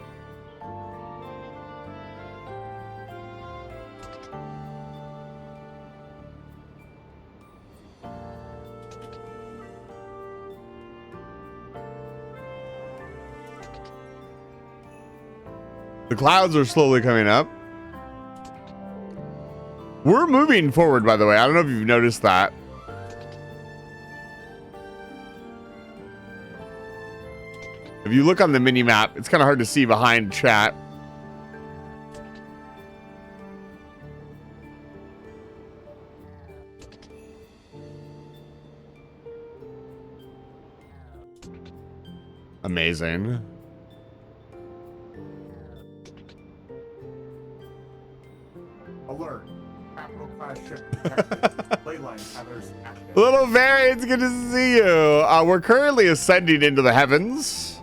The clouds are slowly coming up. We're moving forward, by the way. I don't know if you've noticed that. If you look on the mini map, it's kind of hard to see behind chat. Amazing. Alert. Capital class ship detected. Leyline tethers active. Little Barry, it's good to see you. We're currently ascending into the heavens.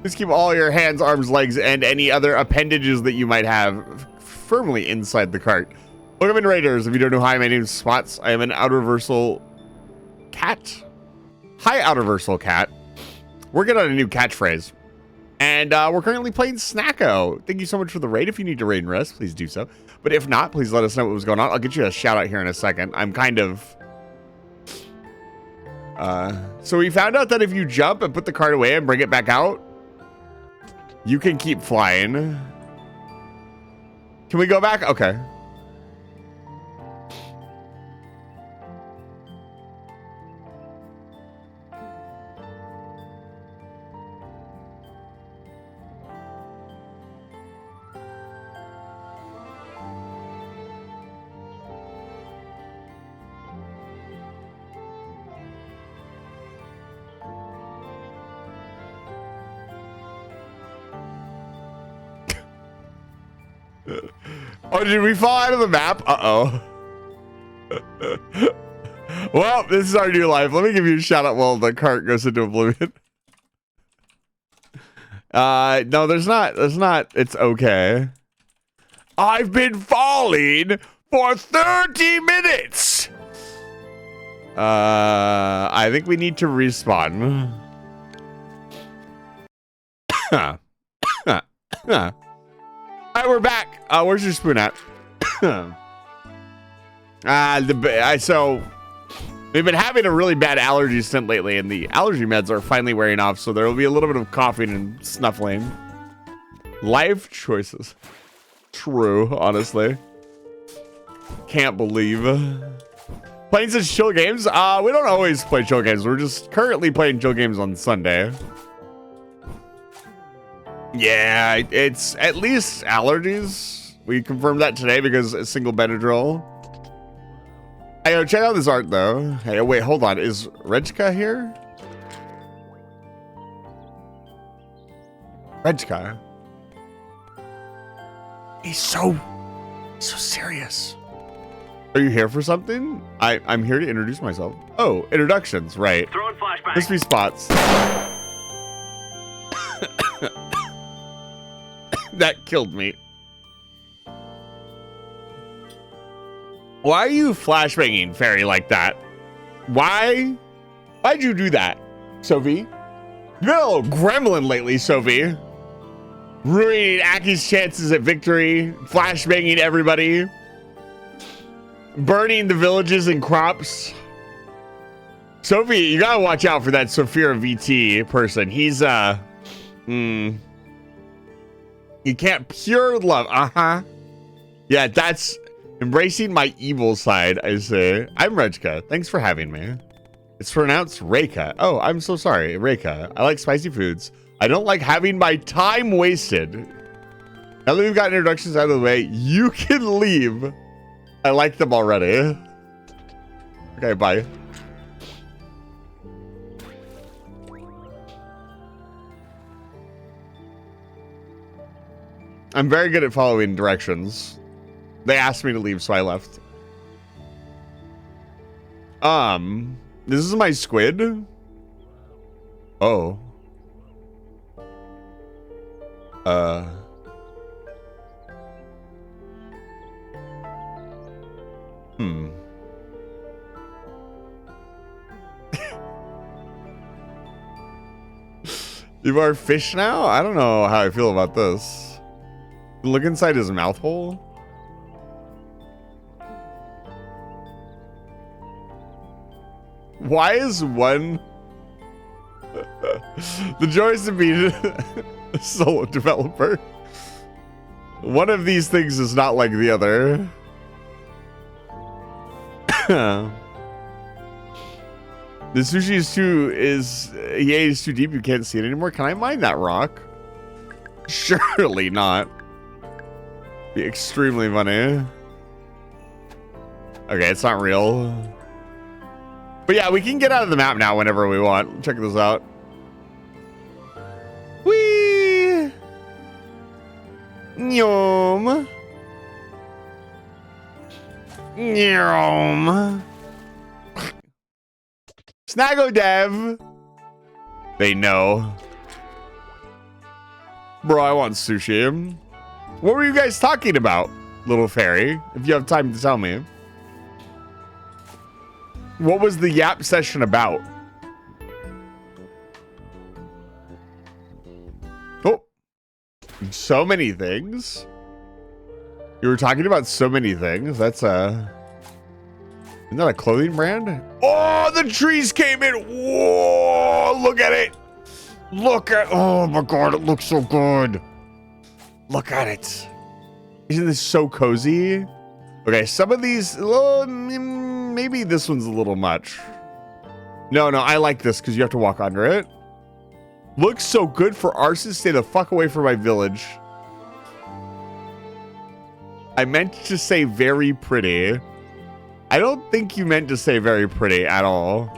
Please keep all your hands, arms, legs, and any other appendages that you might have firmly inside the cart. Welcome in, Raiders. If you don't know, hi, my name is Spots. I am an Outerversal cat. Hi, Outerversal cat. We're getting on a new catchphrase. And we're currently playing Snacko. Thank you so much for the raid. If you need to raid and rest, please do so. But if not, please let us know what was going on. I'll get you a shout out here in a second. I'm kind of... So we found out that if you jump and put the cart away and bring it back out, you can keep flying. Can we go back? Okay. Oh, did we fall out of the map? Uh-oh. Well, this is our new life. Let me give you a shout out while the cart goes into oblivion. No, there's not. It's okay. I've been falling for 30 minutes. I think we need to respawn. Alright, we're back. Where's your spoon at? So we've been having a really bad allergy stint lately, and the allergy meds are finally wearing off, so there will be a little bit of coughing and snuffling. Life choices. True, honestly. Can't believe. Playing such chill games? We don't always play chill games. We're just currently playing chill games on Sunday. Yeah, it's at least allergies. We confirmed that today because a single Benadryl. Hey, yo, check out this art though. Hey, wait, hold on. Is Rejka here? Rejka. He's so serious. Are you here for something? I'm here to introduce myself. Oh, introductions, right. Throwing flashbang. Crispy spots. That killed me. Why are you flashbanging Fairy like that? Why'd you do that, Sophie? You've been a little gremlin lately, Sophie. Ruining Aki's chances at victory, flashbanging everybody, burning the villages and crops. Sophie, you gotta watch out for that Sophia VT person. He's you can't pure love. Yeah, that's embracing my evil side, I say. I'm Rejka. Thanks for having me. It's pronounced Reika. Oh, I'm so sorry, Reika. I like spicy foods. I don't like having my time wasted. Now that we've got introductions out of the way, you can leave. I like them already. Okay, bye. I'm very good at following directions. They asked me to leave, so I left. This is my squid. Oh. You are fish now? I don't know how I feel about this. Look inside his mouth hole. Why is one the joys to be a solo developer? One of these things is not like the other. The sushi is too deep, you can't see it anymore. Can I mine that rock? Surely not. Be extremely funny. Okay, it's not real. But yeah, we can get out of the map now whenever we want. Check this out. Whee! Nyom. Nyom. Snacko Dev. They know. Bro, I want sushi. What were you guys talking about, little fairy? If you have time to tell me. What was the yap session about? Oh. So many things. You were talking about so many things. That's isn't that a clothing brand? Oh, the trees came in. Whoa, look at it. Look at, oh my God, it looks so good. Look at it. Isn't this so cozy? Okay, some of these, maybe this one's a little much. No, I like this because you have to walk under it. Looks so good for arses. Stay the fuck away from my village. I meant to say very pretty. I don't think you meant to say very pretty at all.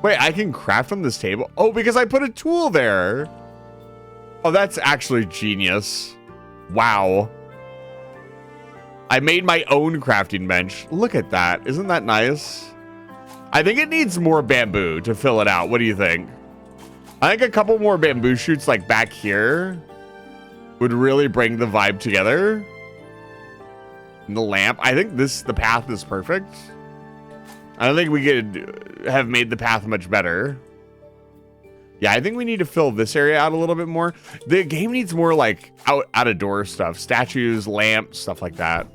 Wait, I can craft on this table? Oh, because I put a tool there. Oh, that's actually genius. Wow. I made my own crafting bench. Look at that. Isn't that nice? I think it needs more bamboo to fill it out. What do you think? I think a couple more bamboo shoots like back here would really bring the vibe together. And the lamp. I think the path is perfect. I don't think we could have made the path much better. Yeah, I think we need to fill this area out a little bit more. The game needs more like out of door stuff. Statues, lamps, stuff like that.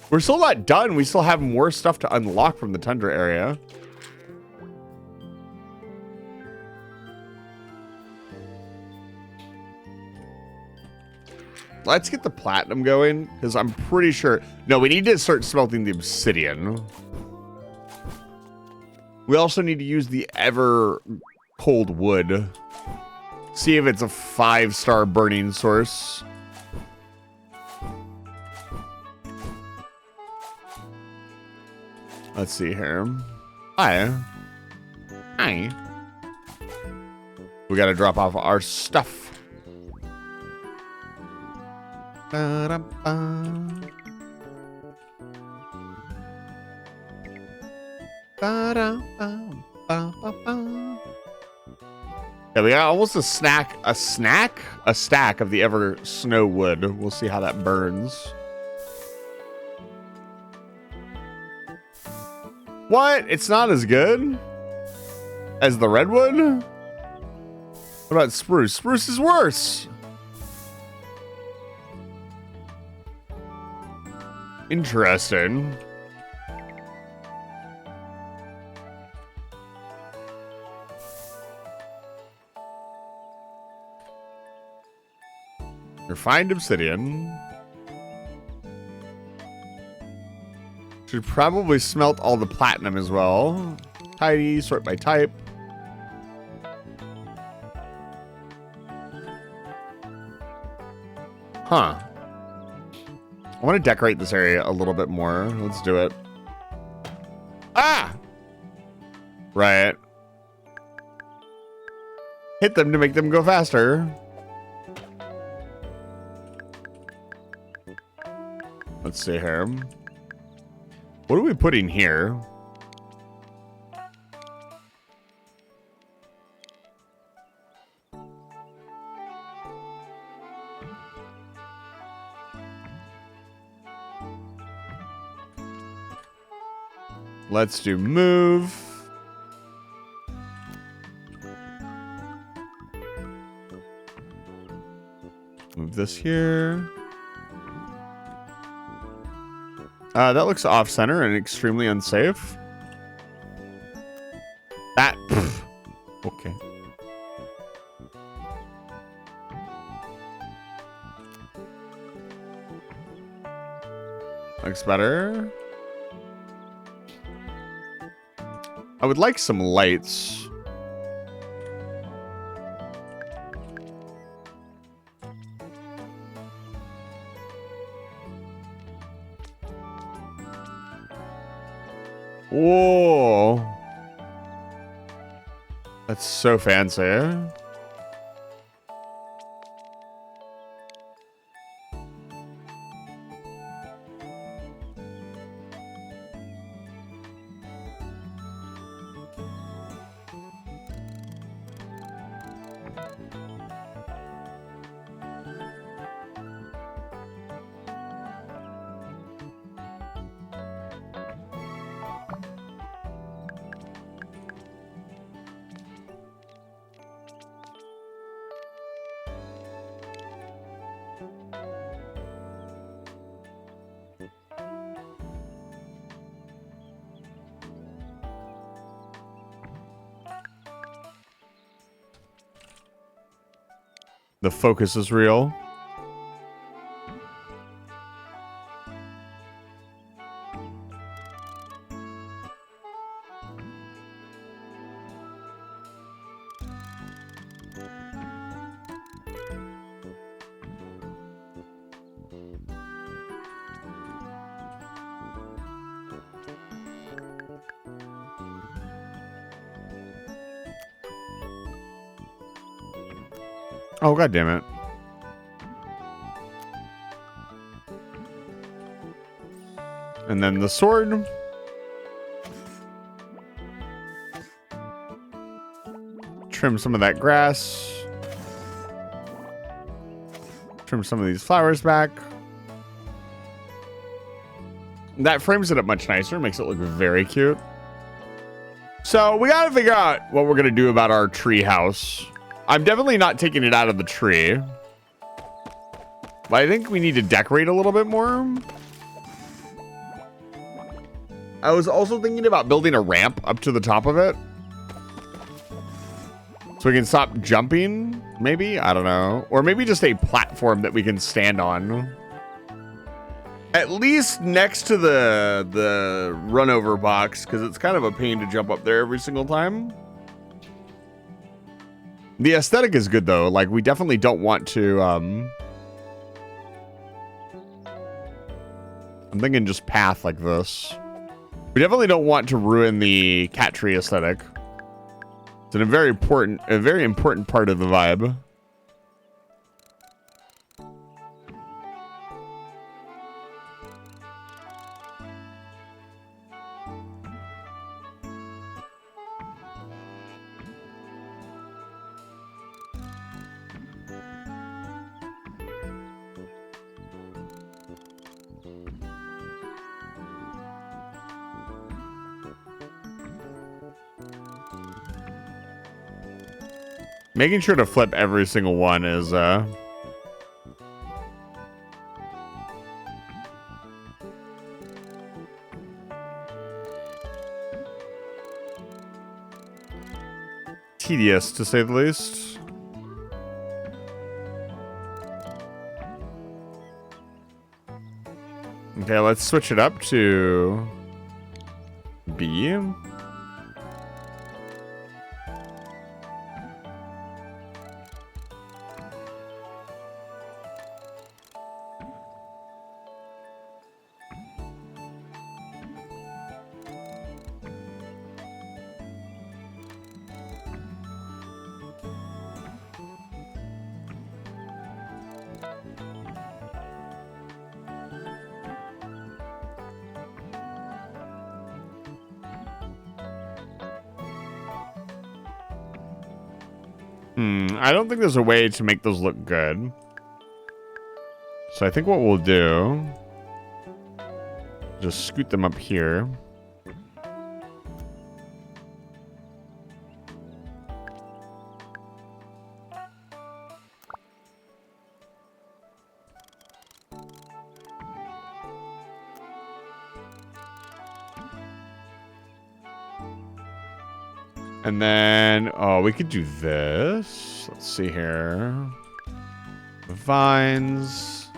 We're still not done. We still have more stuff to unlock from the tundra area. Let's get the platinum going, because I'm pretty sure... No, we need to start smelting the obsidian. We also need to use the ever cold wood. See if it's a 5-star burning source. Let's see here. Hi. Hi. We got to drop off our stuff. Ba-da-ba. Ba-da-ba-ba-ba-ba. Yeah, we got almost a stack of the ever snow wood. We'll see how that burns. What? It's not as good as the redwood? What about spruce? Spruce is worse. Interesting. Refined obsidian. Should probably smelt all the platinum as well. Tidy, sort by type. Huh. I want to decorate this area a little bit more. Let's do it. Ah! Right. Hit them to make them go faster. Let's see here. What are we putting here? Let's do move. Move this here. That looks off-center and extremely unsafe. That... Pff, okay. Looks better. I would like some lights. Whoa. That's so fancy. The focus is real. Oh, God damn it. And then the sword. Trim some of that grass. Trim some of these flowers back. That frames it up much nicer. Makes it look very cute. So we got to figure out what we're going to do about our tree house. I'm definitely not taking it out of the tree. But I think we need to decorate a little bit more. I was also thinking about building a ramp up to the top of it. So we can stop jumping, maybe? I don't know. Or maybe just a platform that we can stand on. At least next to the run over box, because it's kind of a pain to jump up there every single time. The aesthetic is good though. Like we definitely don't want to I'm thinking just path like this. We definitely don't want to ruin the cat tree aesthetic. It's a very important part of the vibe. Making sure to flip every single one is tedious to say the least. Okay, let's switch it up to B. I don't think there's a way to make those look good. So I think what we'll do, just scoot them up here. And then, oh, we could do this. Let's see here. The vines.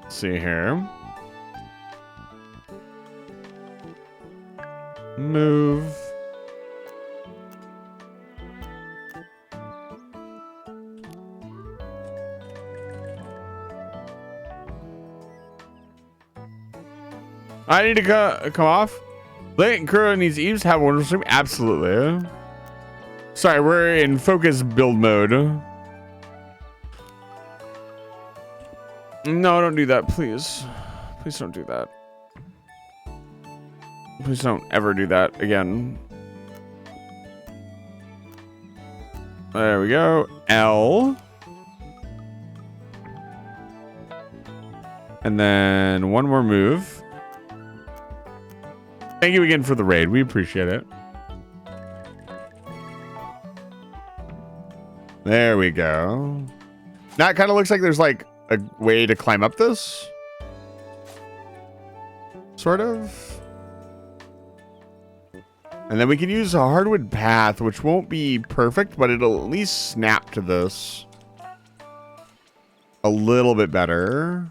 Let's see here. Move. I need to come off. Late and Kuro needs Eves to have a wonderful stream. Absolutely. Sorry, we're in focus build mode. No, don't do that, please. Please don't do that. Please don't ever do that again. There we go. L. And then one more move. Thank you again for the raid. We appreciate it. There we go. Now it kind of looks like there's like a way to climb up this. Sort of. And then we can use a hardwood path, which won't be perfect, but it'll at least snap to this a little bit better.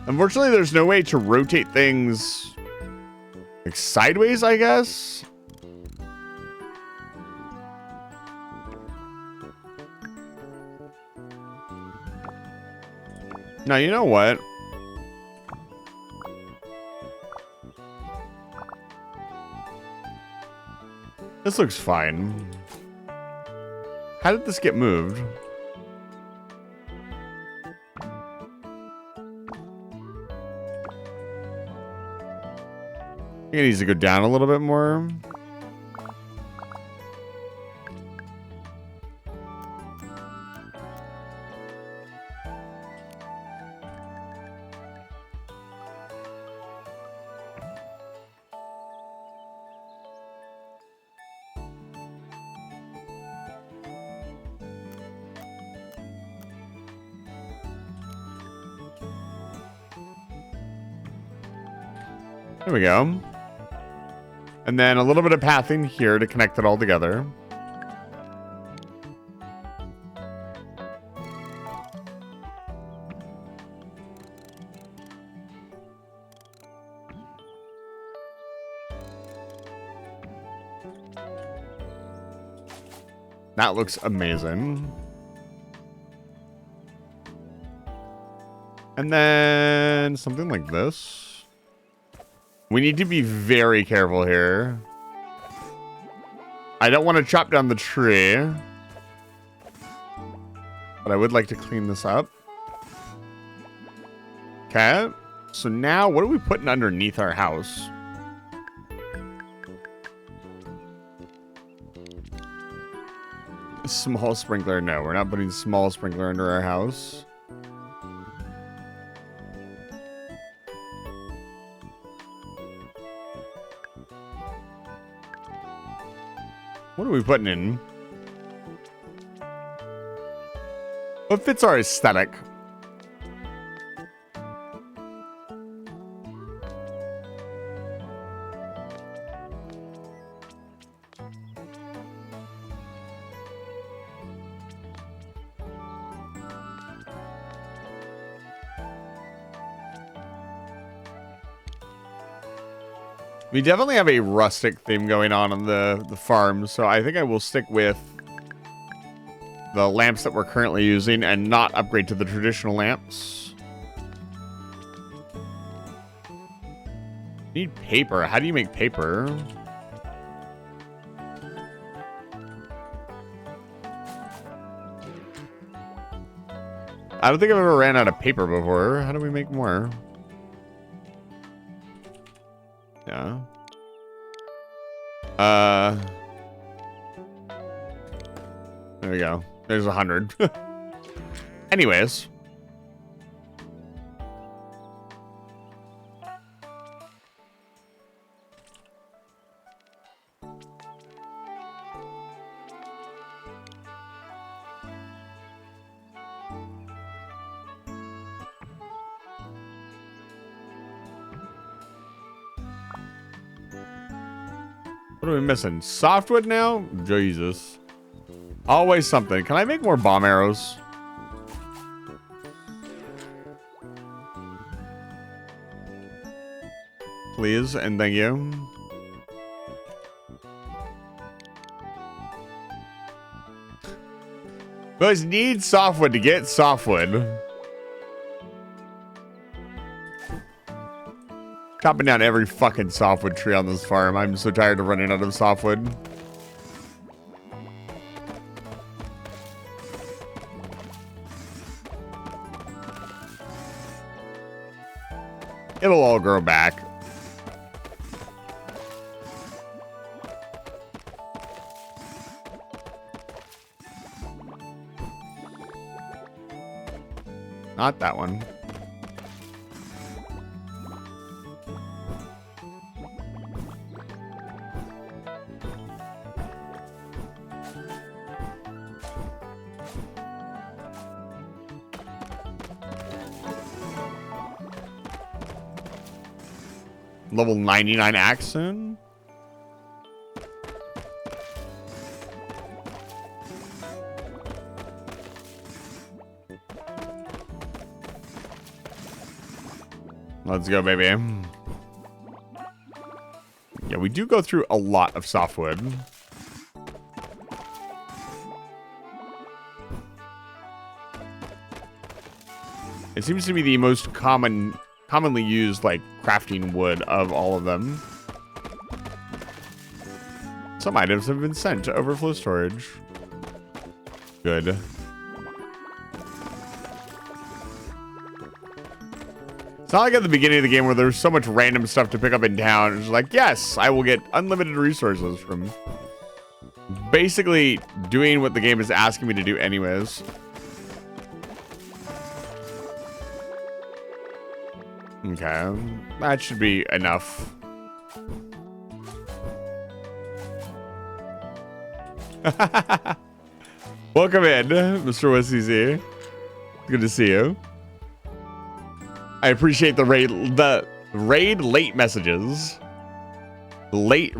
Unfortunately, there's no way to rotate things Like sideways, I guess. Now, you know what? This looks fine. How did this get moved? It needs to go down a little bit more. There we go. And then a little bit of pathing here to connect it all together. That looks amazing. And then something like this. We need to be very careful here. I don't want to chop down the tree. But I would like to clean this up. Okay. So now, what are we putting underneath our house? Small sprinkler. No, we're not putting small sprinkler under our house. What are we putting in? What fits our aesthetic? We definitely have a rustic theme going on the farm, so I think I will stick with the lamps that we're currently using and not upgrade to the traditional lamps. Need paper. How do you make paper? I don't think I've ever ran out of paper before. How do we make more? Yeah. There we go. There's 100. Anyways. What are we missing? Softwood now? Jesus. Always something. Can I make more bomb arrows? Please and thank you. Guys need softwood to get softwood. Chopping down every fucking softwood tree on this farm. I'm so tired of running out of softwood. It'll all grow back. Not that one. Level 99 accent. Let's go, baby. Yeah, we do go through a lot of softwood. It seems to be the most commonly used, like, crafting wood of all of them. Some items have been sent to overflow storage. Good. It's not like at the beginning of the game where there's so much random stuff to pick up in town. It's like, yes, I will get unlimited resources from basically doing what the game is asking me to do anyways. Okay, that should be enough. Welcome in, Mr. WCZ. Good to see you. I appreciate the raid late messages. Late.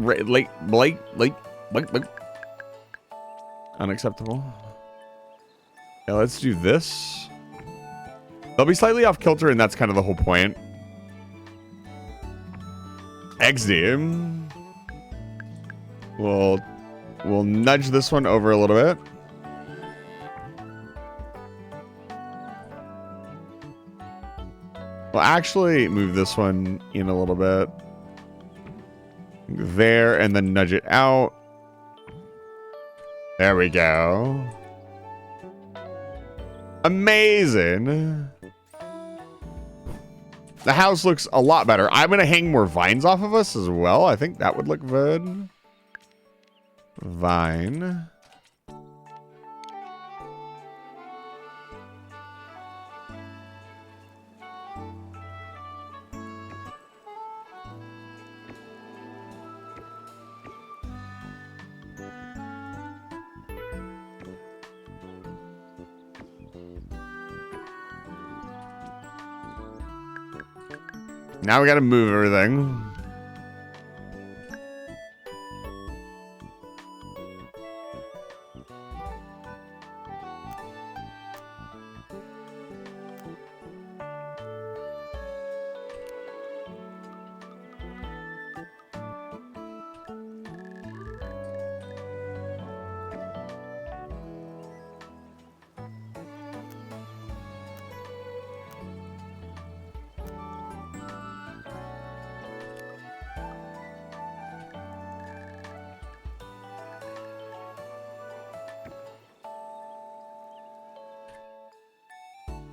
Unacceptable. Yeah, let's do this. They'll be slightly off kilter, and that's kind of the whole point. XD. We'll nudge this one over a little bit. We'll actually move this one in a little bit. There, and then nudge it out. There we go. Amazing. The house looks a lot better. I'm going to hang more vines off of us as well. I think that would look good. Vine. Now we got to move everything.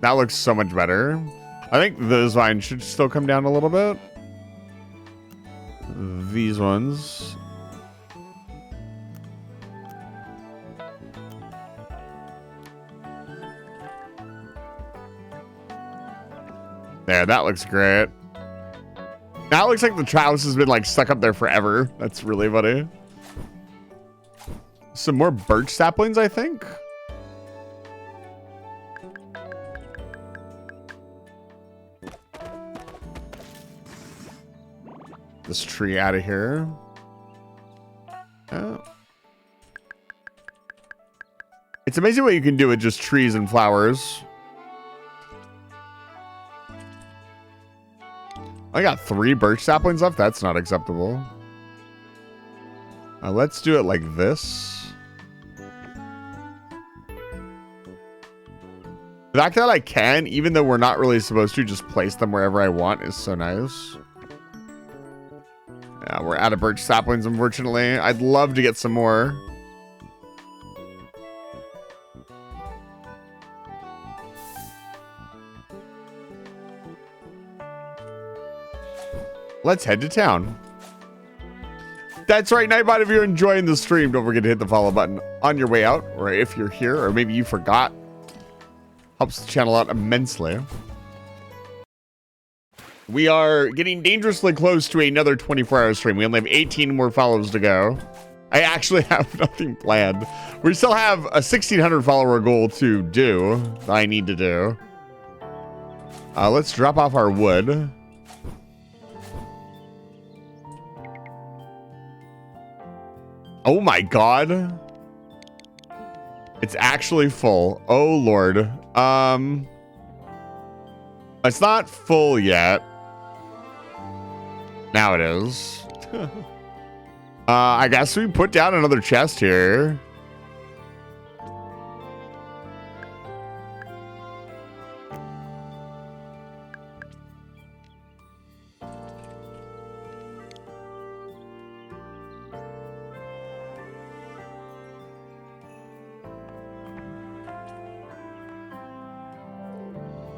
That looks so much better. I think those vines should still come down a little bit. These ones. There, that looks great. That looks like the house has been like stuck up there forever. That's really funny. Some more birch saplings, I think. This tree out of here. Oh. It's amazing what you can do with just trees and flowers. I got 3 birch saplings left. That's not acceptable. Let's do it like this. The fact that I can, even though we're not really supposed to, just place them wherever I want is so nice. Yeah, we're out of birch saplings, unfortunately. I'd love to get some more. Let's head to town. That's right, Nightbot. If you're enjoying the stream, don't forget to hit the follow button on your way out, or if you're here, or maybe you forgot. Helps the channel out immensely. We are getting dangerously close to another 24-hour stream. We only have 18 more follows to go. I actually have nothing planned. We still have a 1,600 follower goal to do, that I need to do. Let's drop off our wood. Oh my god. It's actually full. Oh lord. It's not full yet. Now it is. I guess we put down another chest here.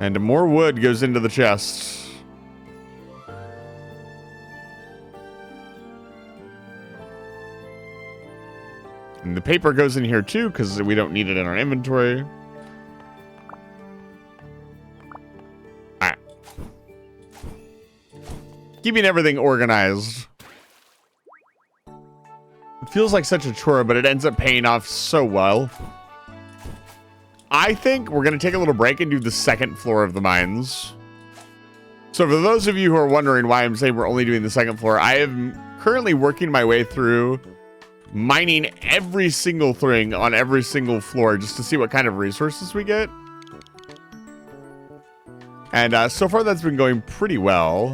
And more wood goes into the chest. And the paper goes in here too, because we don't need it in our inventory. Alright. Keeping everything organized. It feels like such a chore, but it ends up paying off so well. I think we're going to take a little break and do the second floor of the mines. So for those of you who are wondering why I'm saying we're only doing the second floor, I am currently working my way through mining every single thing on every single floor just to see what kind of resources we get. And so far that's been going pretty well.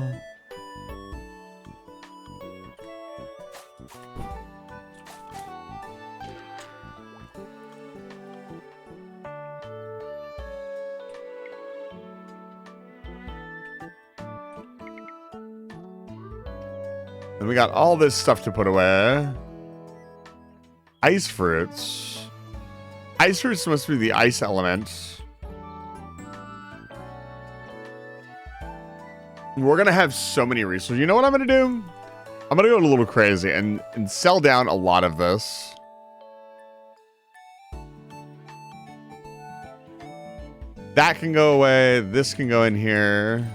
And we got all this stuff to put away. Ice fruits. Ice fruits must be the ice element. We're going to have so many resources. You know what I'm going to do? I'm going to go a little crazy and sell down a lot of this. That can go away. This can go in here.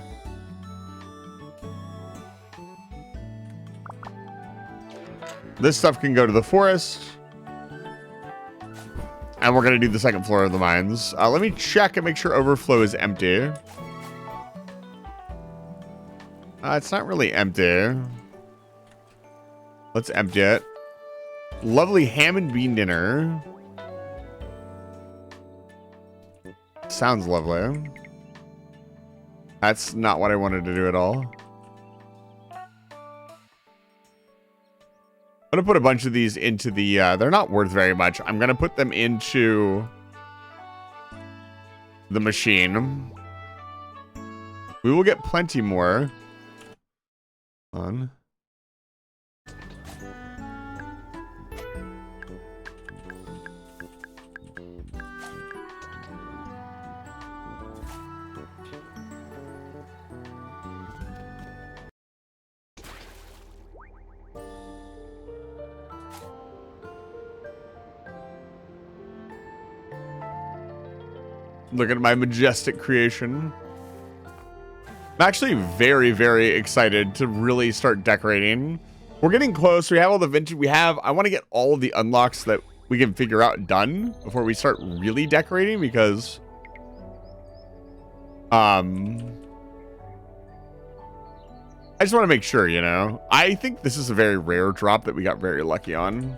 This stuff can go to the forest. And we're going to do the second floor of the mines. Let me check and make sure overflow is empty. It's not really empty. Let's empty it. Lovely ham and bean dinner. Sounds lovely. That's not what I wanted to do at all. I'm going to put a bunch of these into the, they're not worth very much. I'm going to put them into the machine. We will get plenty more. On. Look at my majestic creation. I'm actually very, very excited to really start decorating. We're getting close. We have all the vintage we have. I want to get all of the unlocks that we can figure out done before we start really decorating, because I just want to make sure, you know. I think this is a very rare drop that we got very lucky on.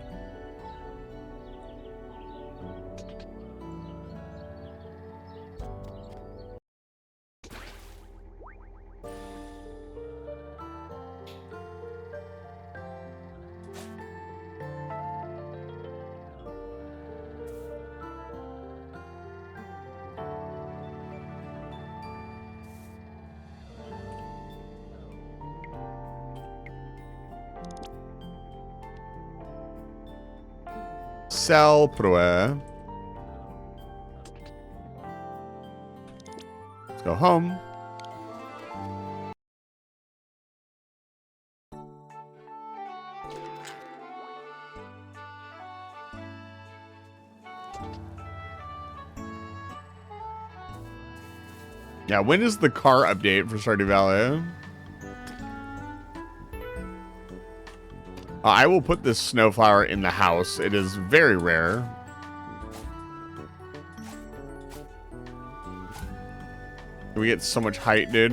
Sell, put away. Let's go home. Yeah, when is the car update for Stardew Valley? I will put this snowflower in the house. It is very rare. We get so much height, dude.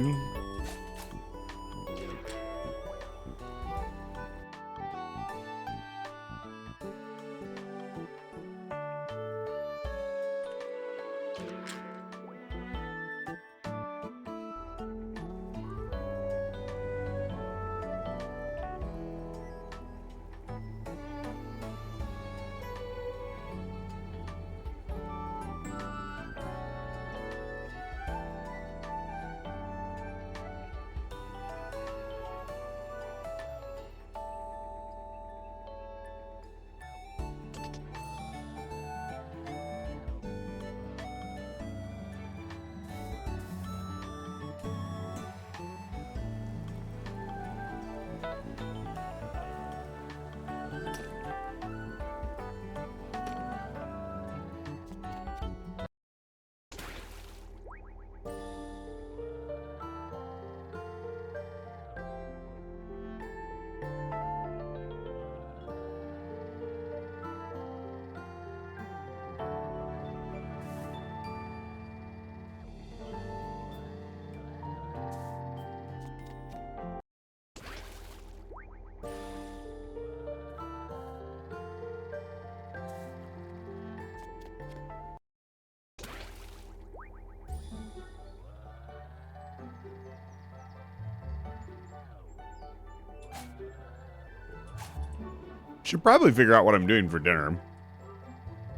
Should probably figure out what I'm doing for dinner.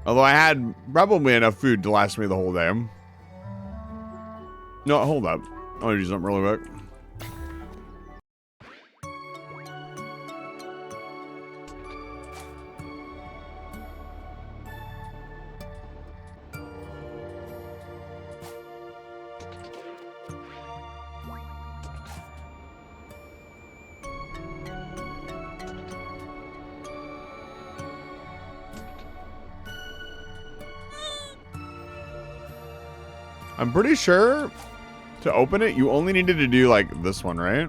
Although I had probably enough food to last me the whole day. No, hold up. I want to do something really quick. I'm pretty sure to open it, you only needed to do like this one, right?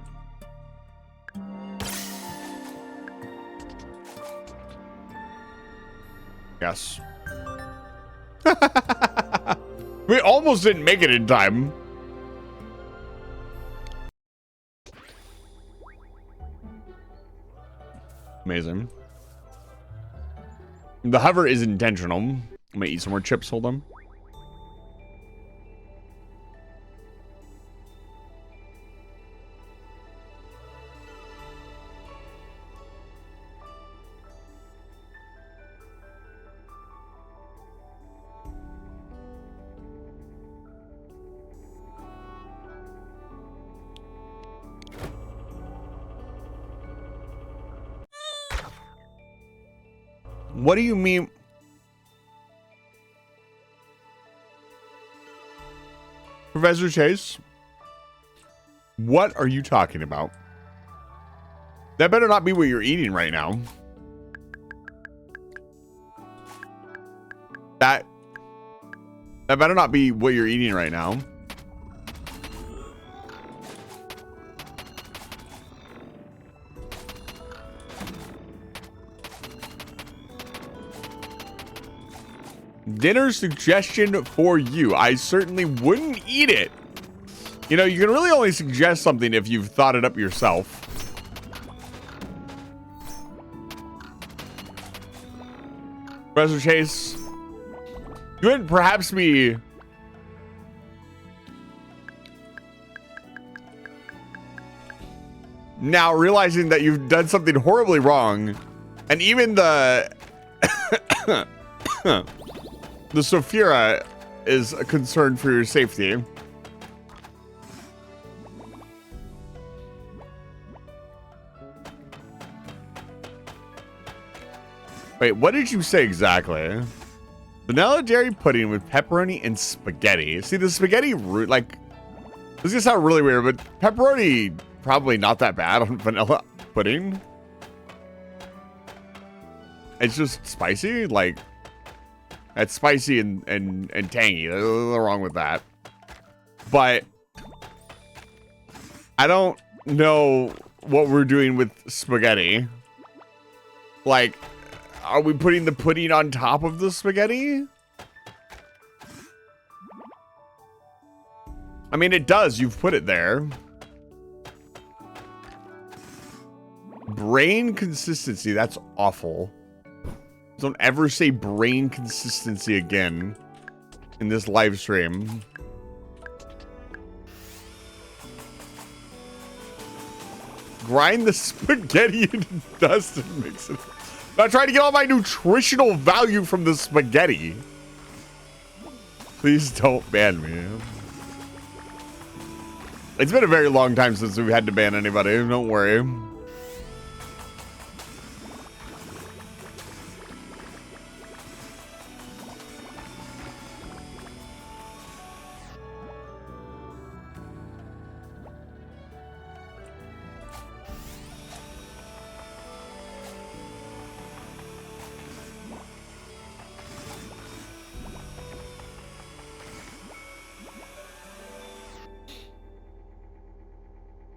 Yes. We almost didn't make it in time. Amazing. The hover is intentional. I'm gonna eat some more chips, hold on. What do you mean? Professor Chase? What are you talking about? That better not be what you're eating right now. That better not be what you're eating right now. Dinner suggestion for you. I certainly wouldn't eat it. You know, you can really only suggest something if you've thought it up yourself. Professor Chase, you would perhaps be now realizing that you've done something horribly wrong, and even the the Sophia is a concern for your safety. Wait, what did you say exactly? Vanilla dairy pudding with pepperoni and spaghetti. See, the spaghetti root, like, this is gonna sound really weird, but pepperoni probably not that bad on vanilla pudding. It's just spicy, like, it's spicy and tangy. There's nothing wrong with that. But I don't know what we're doing with spaghetti. Like, are we putting the pudding on top of the spaghetti? I mean, it does. You've put it there. Brain consistency. That's awful. Don't ever say brain consistency again in this live stream. Grind the spaghetti into dust and mix it. I'm trying to get all my nutritional value from the spaghetti. Please don't ban me. It's been a very long time since we've had to ban anybody. Don't worry.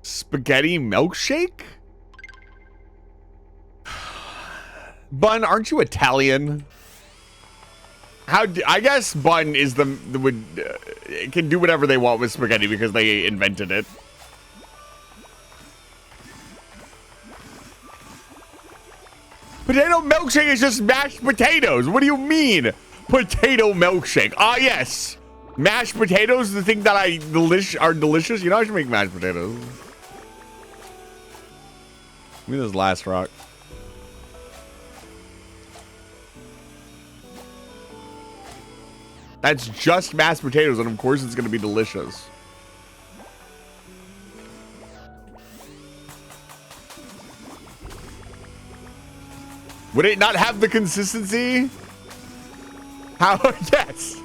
Spaghetti milkshake? Bun, aren't you Italian? I guess Bun is can do whatever they want with spaghetti because they invented it. Potato milkshake is just mashed potatoes. What do you mean? Potato milkshake. Ah, yes. Mashed potatoes, the thing that are delicious. You know, I should make mashed potatoes. Give me this last rock. That's just mashed potatoes, and of course it's going to be delicious. Would it not have the consistency? How? Yes.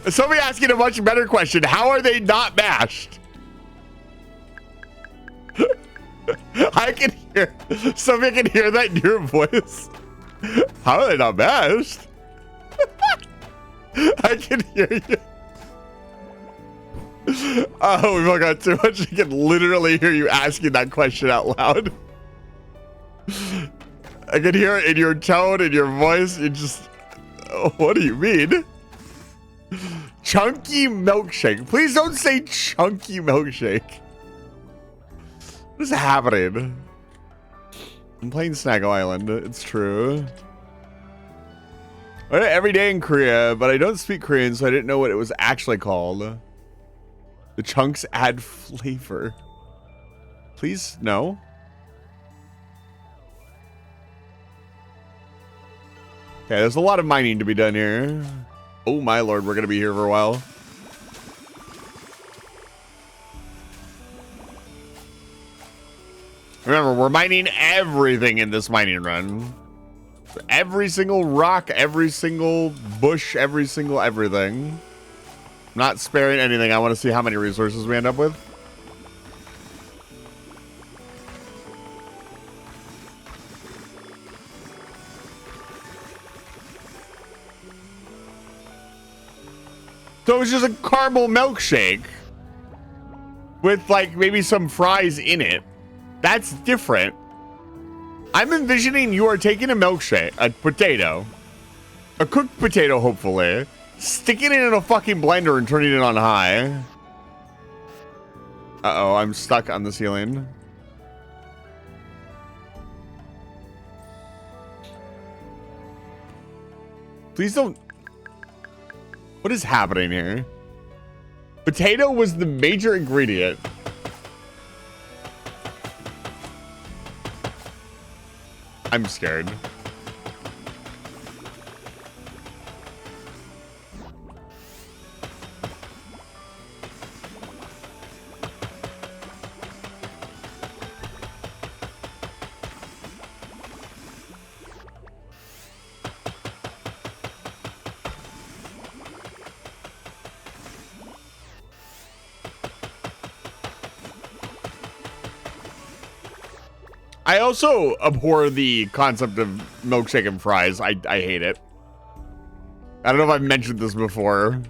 Somebody asking a much better question. How are they not mashed? I can hear. Somebody can hear that in your voice. How are they not mashed? I can hear you. Oh, we've all got too much. I can literally hear you asking that question out loud. I can hear it in your tone, in your voice. You just, what do you mean? Chunky milkshake. Please don't say chunky milkshake. What is happening? I'm playing Snacko Island. It's true. I every day in Korea, but I don't speak Korean, so I didn't know what it was actually called. The chunks add flavor. Please, no. Okay, there's a lot of mining to be done here. Oh my lord, we're gonna be here for a while. Remember, we're mining everything in this mining run. Every single rock, every single bush, every single everything. Not sparing anything. I want to see how many resources we end up with. So it's just a caramel milkshake with like maybe some fries in it. That's different. I'm envisioning you are taking a milkshake, a potato, a cooked potato, hopefully, sticking it in a fucking blender and turning it on high. Uh-oh, I'm stuck on the ceiling. Please don't. What is happening here? Potato was the major ingredient. I'm scared. I also abhor the concept of milkshake and fries. I hate it. I don't know if I've mentioned this before.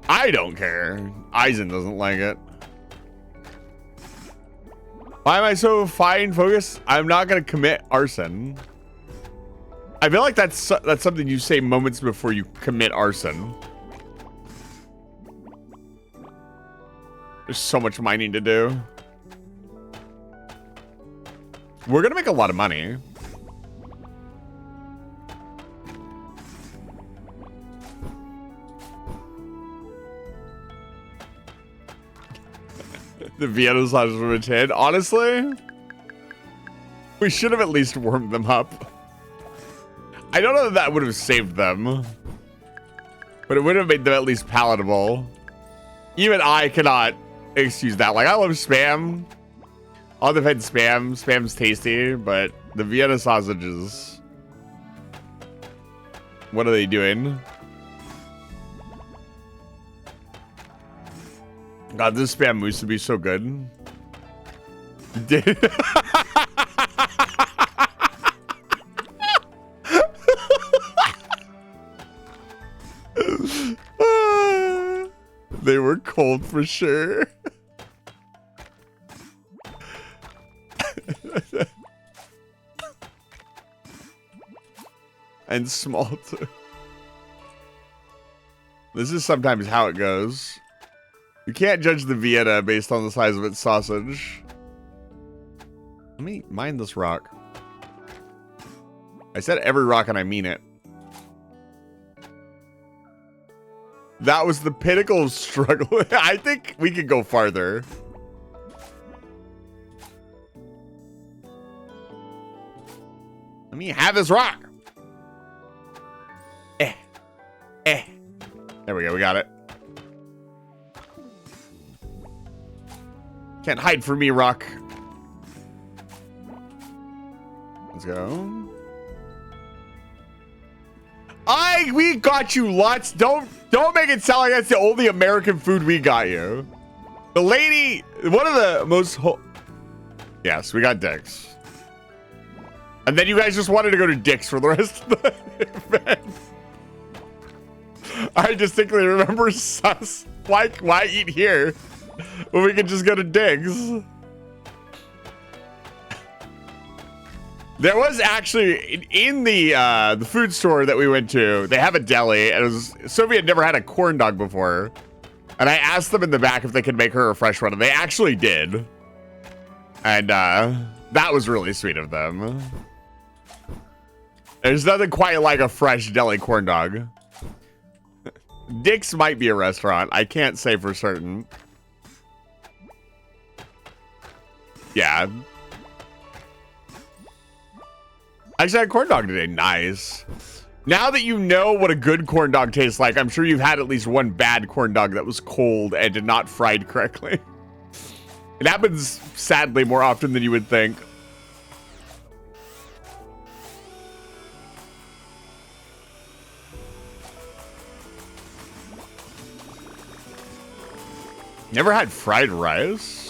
I don't care. Eisen doesn't like it. Why am I so fine focused? I'm not going to commit arson. I feel like that's something you say moments before you commit arson. There's so much mining to do. We're gonna make a lot of money. The Vienna sausage from a 10. Honestly, we should have at least warmed them up. I don't know if that would have saved them, but it would have made them at least palatable. Even I cannot excuse that. Like, I love Spam. I'll defend Spam. Spam's tasty, but the Vienna sausages. What are they doing? God, this Spam used to be so good. They were cold for sure. And small too. This is sometimes how it goes. You can't judge the Vienna based on the size of its sausage. Let me mine this rock. I said every rock and I mean it. That was the pinnacle of struggle. I think we could go farther. Let me have this rock. There we go. We got it. Can't hide from me, Rock. Let's go. We got you lots. Don't make it sound like that's the only American food we got you. The lady, one of the most. Yes, we got Dick's. And then you guys just wanted to go to Dick's for the rest of the event. I distinctly remember sus. Why eat here when we could just go to Dick's? There was actually in the food store that we went to, they have a deli, and it was Sophie had never had a corn dog before. And I asked them in the back if they could make her a fresh one, and they actually did. And that was really sweet of them. There's nothing quite like a fresh deli corn dog. Dick's might be a restaurant. I can't say for certain. Yeah. I actually had a corn dog today. Nice. Now that you know what a good corn dog tastes like, I'm sure you've had at least one bad corn dog that was cold and did not fried correctly. It happens, sadly, more often than you would think. Never had fried rice?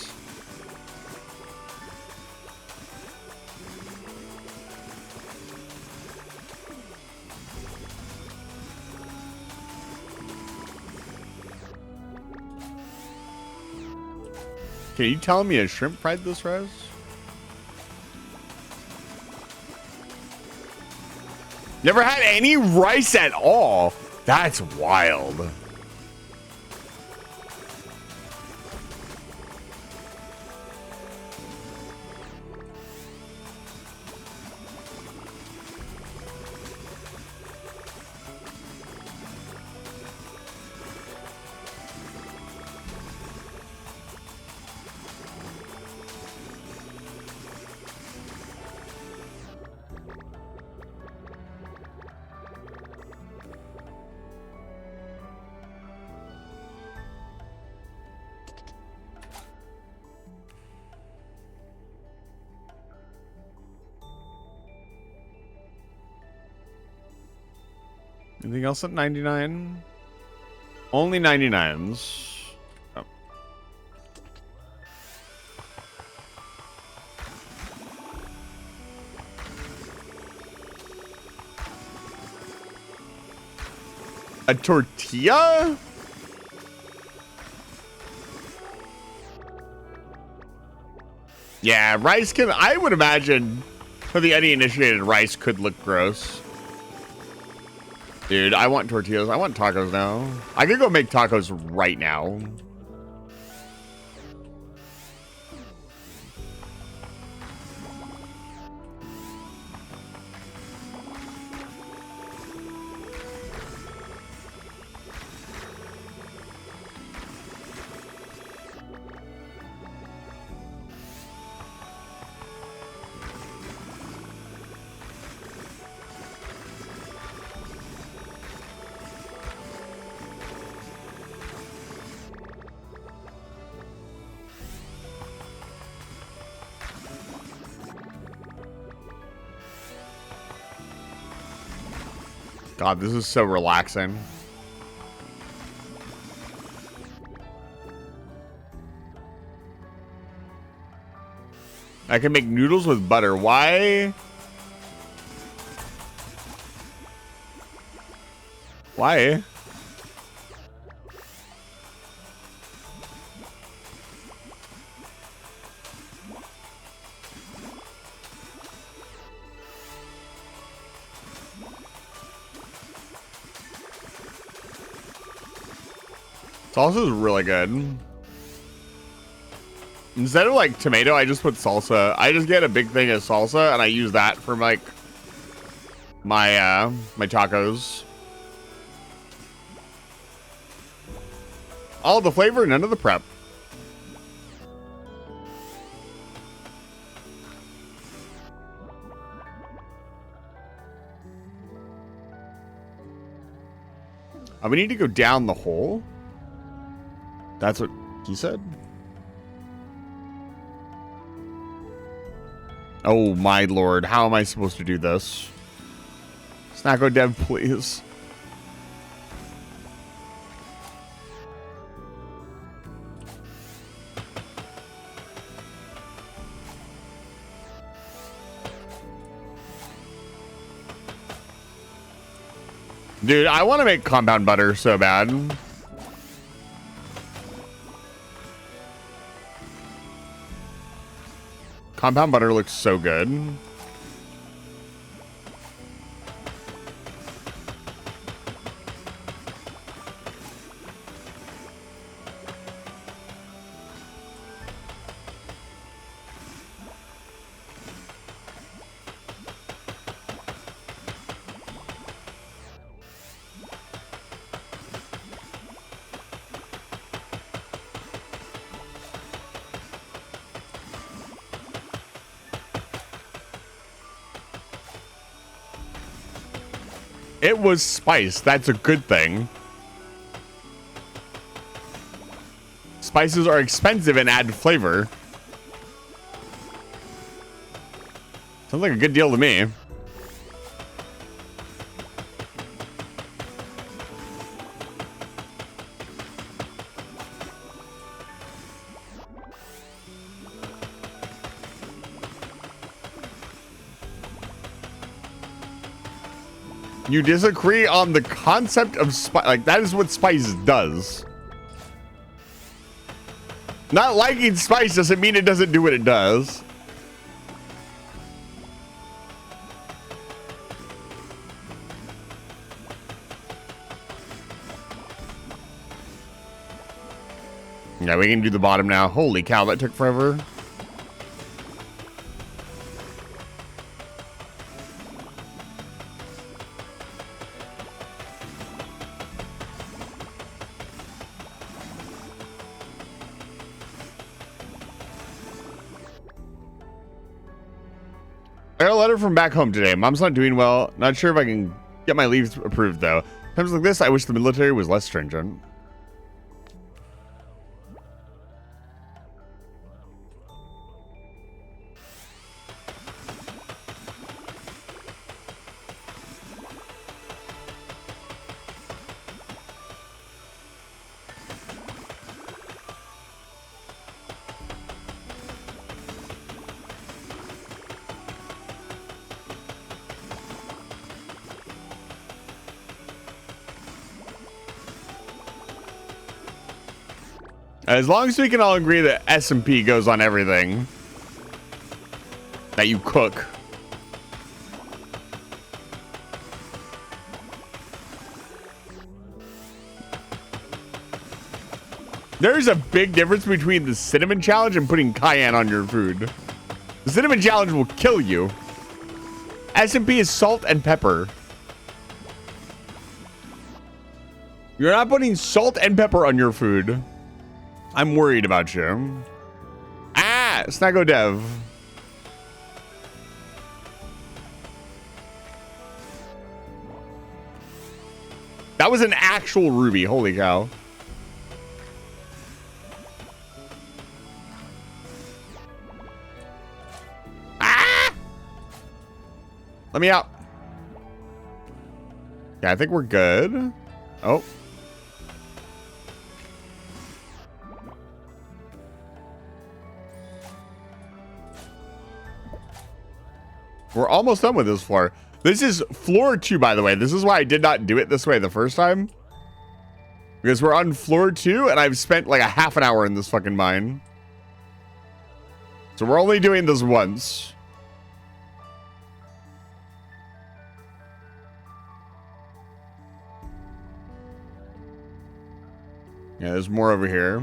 Can you tell me a shrimp fried this rice? Never had any rice at all. That's wild. Anything else at 99? Only 99s. Oh. A tortilla? Yeah, rice can, I would imagine for the uninitiated, rice could look gross. Dude, I want tortillas. I want tacos now. I could go make tacos right now. God, this is so relaxing. I can make noodles with butter. Why? Why? Salsa is really good. Instead of like tomato, I just put salsa. I just get a big thing of salsa and I use that for like my my tacos. All the flavor, none of the prep. We need to go down the hole. That's what he said. Oh my lord, how am I supposed to do this? Snacko dev, please. Dude, I want to make compound butter so bad. Compound butter looks so good. It was spice. That's a good thing. Spices are expensive and add flavor. Sounds like a good deal to me. You disagree on the concept of spice. Like, that is what spice does. Not liking spice doesn't mean it doesn't do what it does. Yeah, we can do the bottom now. Holy cow, that took forever. I got a letter from back home today. Mom's not doing well. Not sure if I can get my leaves approved, though. Times like this, I wish the military was less stringent. As long as we can all agree that S&P goes on everything that you cook. There's a big difference between the cinnamon challenge and putting cayenne on your food. The cinnamon challenge will kill you. S&P is salt and pepper. You're not putting salt and pepper on your food. I'm worried about you. Ah, Snacko Dev. That was an actual ruby. Holy cow. Ah! Let me out. Yeah, I think we're good. Oh. We're almost done with this floor. This is floor 2, by the way. This is why I did not do it this way the first time. Because we're on floor 2, and I've spent like a half an hour in this fucking mine. So we're only doing this once. Yeah, there's more over here.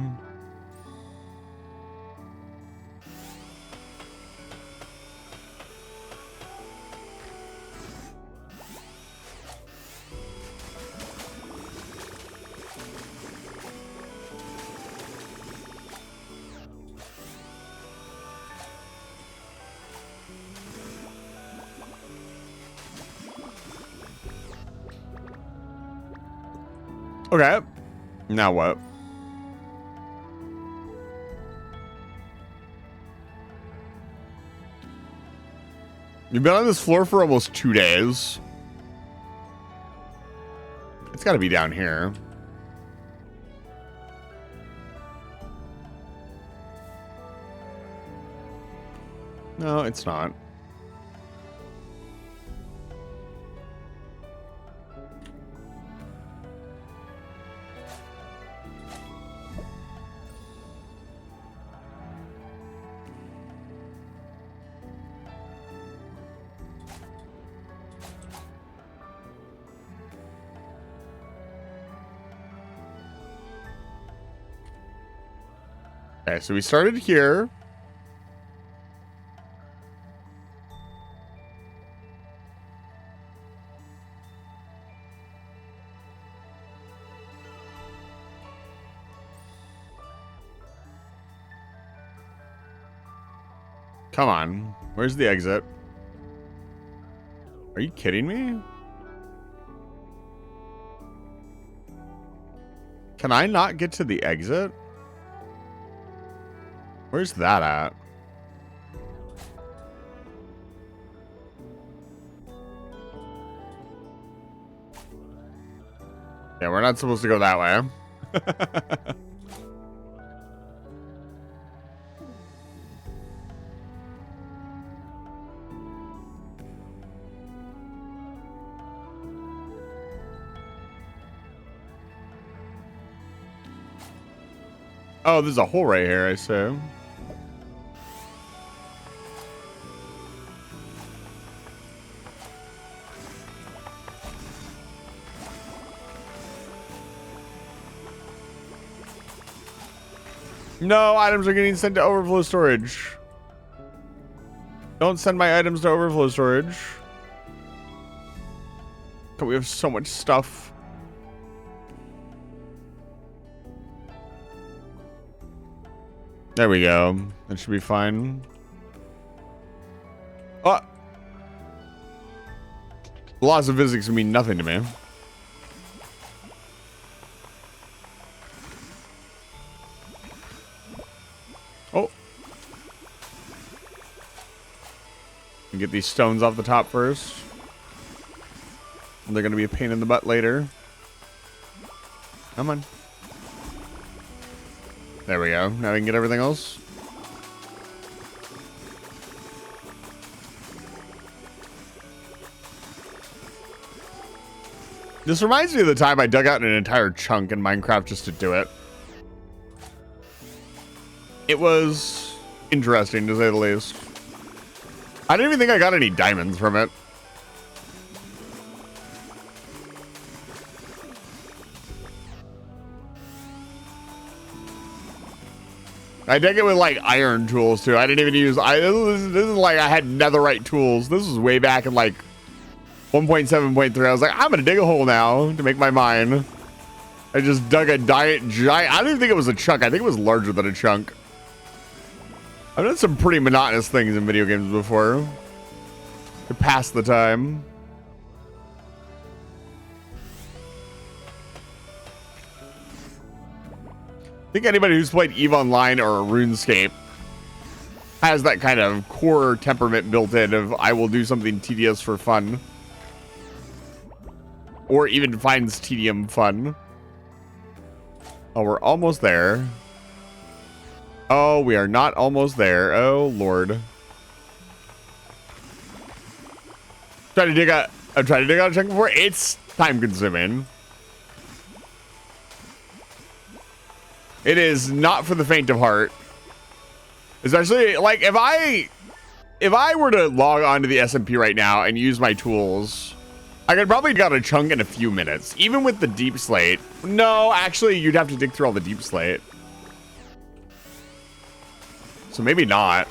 Okay. Now what? You've been on this floor for almost 2 days. It's got to be down here. No, it's not. Okay, so we started here. Come on. Where's the exit? Are you kidding me? Can I not get to the exit? Where's that at? Yeah, we're not supposed to go that way. Oh, there's a hole right here, I assume. No, items are getting sent to overflow storage. Don't send my items to overflow storage. God, we have so much stuff. There we go. That should be fine. Oh! The laws of physics mean nothing to me. Oh. Get these stones off the top first. They're going to be a pain in the butt later. Come on. There we go. Now we can get everything else. This reminds me of the time I dug out an entire chunk in Minecraft just to do it. It was interesting, to say the least. I didn't even think I got any diamonds from it. I did it with like iron tools too. I didn't even use. This is like I had netherite tools. This was way back in like 1.7.3. I was like, I'm gonna dig a hole now to make my mine. I just dug a giant. I don't even think it was a chunk. I think it was larger than a chunk. I've done some pretty monotonous things in video games before to pass the time. I think anybody who's played EVE Online or RuneScape has that kind of core temperament built in of I will do something tedious for fun. Or even finds tedium fun. Oh, we're almost there. Oh, we are not almost there. Oh, Lord. I'm trying to dig out a chunk before. It's time consuming. It is not for the faint of heart. Especially, like, if I were to log onto the SMP right now and use my tools, I could probably get a chunk in a few minutes. Even with the deep slate. No, actually, you'd have to dig through all the deep slate. So maybe not.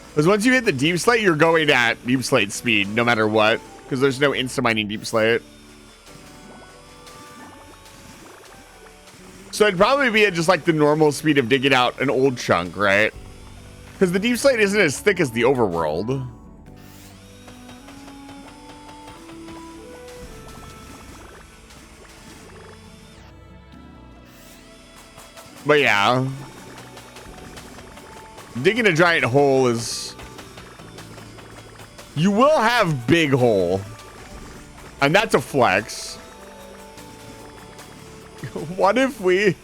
Because once you hit the deep slate, you're going at deep slate speed, no matter what. Because there's no insta-mining deep slate. So it'd probably be at just like the normal speed of digging out an old chunk, right? Because the deep slate isn't as thick as the overworld. But yeah. Digging a giant hole is... You will have big hole. And that's a flex. What if we...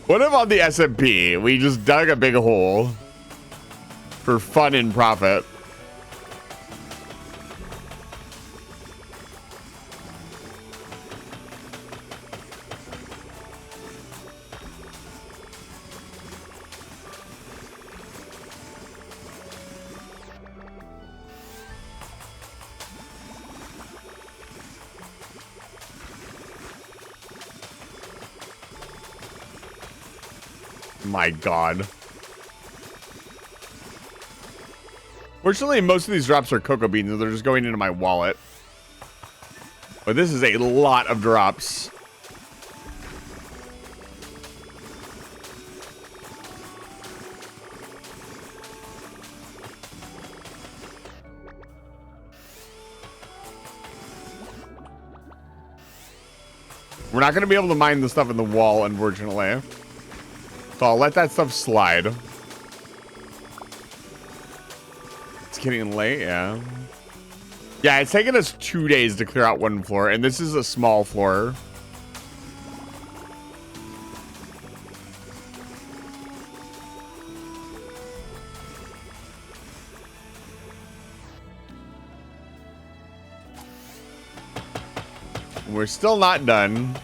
What if on the SMP, we just dug a big hole for fun and profit? My God. Fortunately, most of these drops are cocoa beans, and they're just going into my wallet. But this is a lot of drops. We're not going to be able to mine the stuff in the wall, unfortunately. So I'll let that stuff slide. It's getting late, yeah. Yeah, it's taken us 2 days to clear out one floor, and this is a small floor. We're still not done.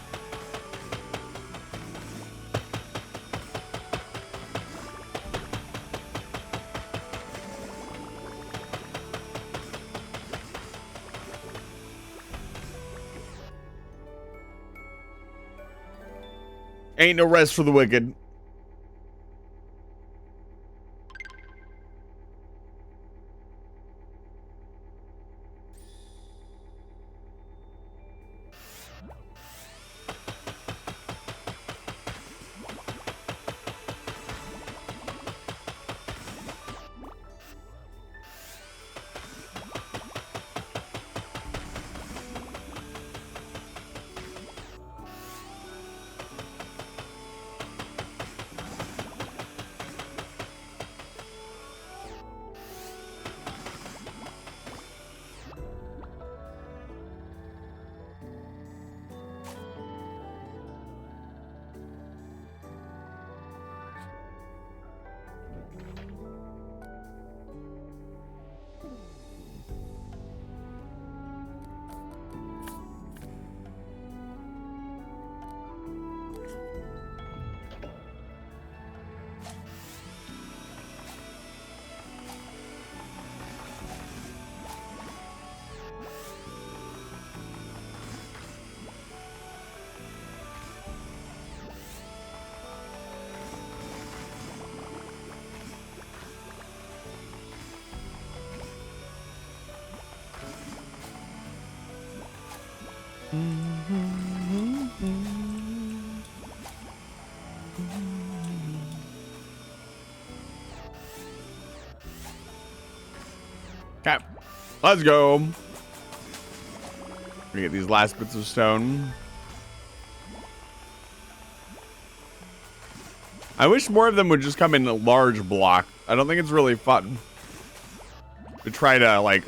Ain't no rest for the wicked. Okay, let's go. We get these last bits of stone. I wish more of them would just come in a large block. I don't think it's really fun to try to like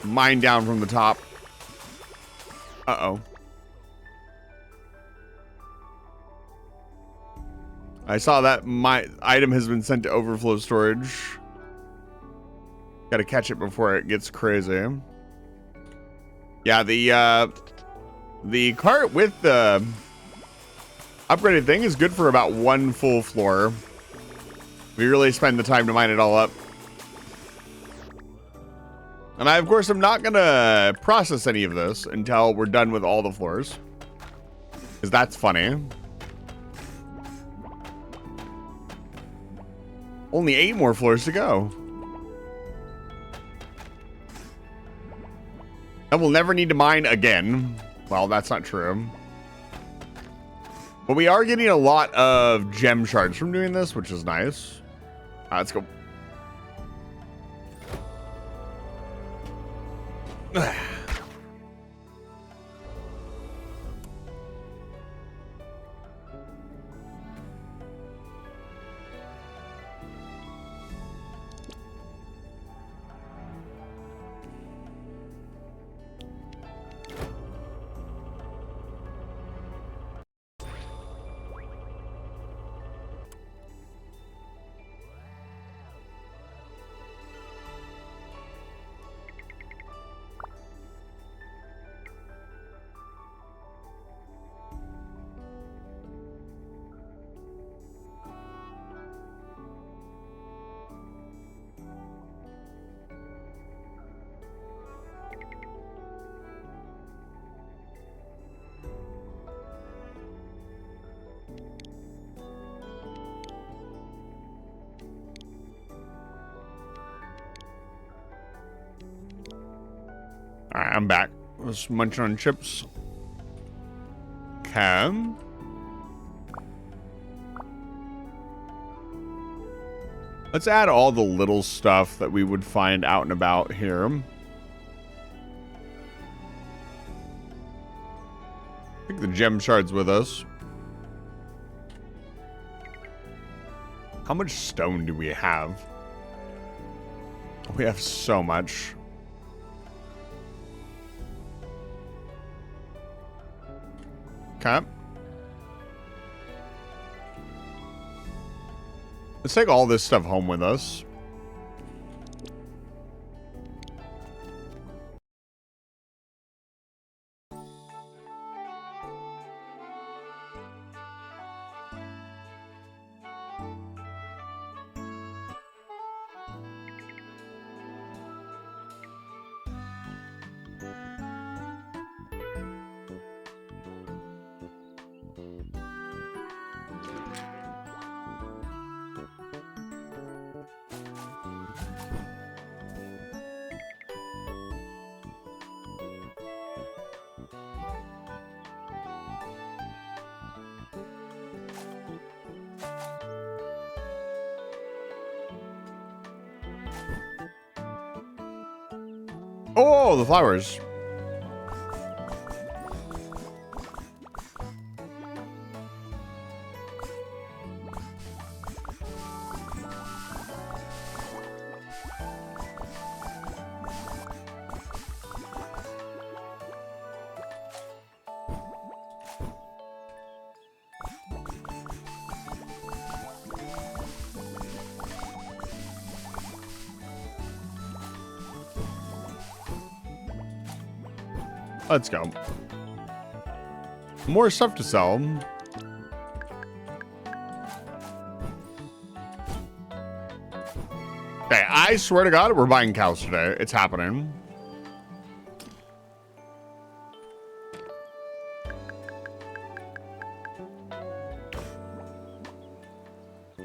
mine down from the top. Uh-oh. I saw that my item has been sent to overflow storage. Gotta catch it before it gets crazy. Yeah, the cart with the upgraded thing is good for about 1 full floor. We really spend the time to mine it all up. And I, of course, am not gonna process any of this until we're done with all the floors. Because that's funny. Only 8 more floors to go. And we'll never need to mine again. Well, that's not true. But we are getting a lot of gem shards from doing this, which is nice. Let's go. Alright, I'm back. Let's munch on chips. Okay. Let's add all the little stuff that we would find out and about here. Take the gem shards with us. How much stone do we have? We have so much. Okay. Let's take all this stuff home with us. Oh, the flowers. Let's go. More stuff to sell. Okay, I swear to God, we're buying cows today. It's happening.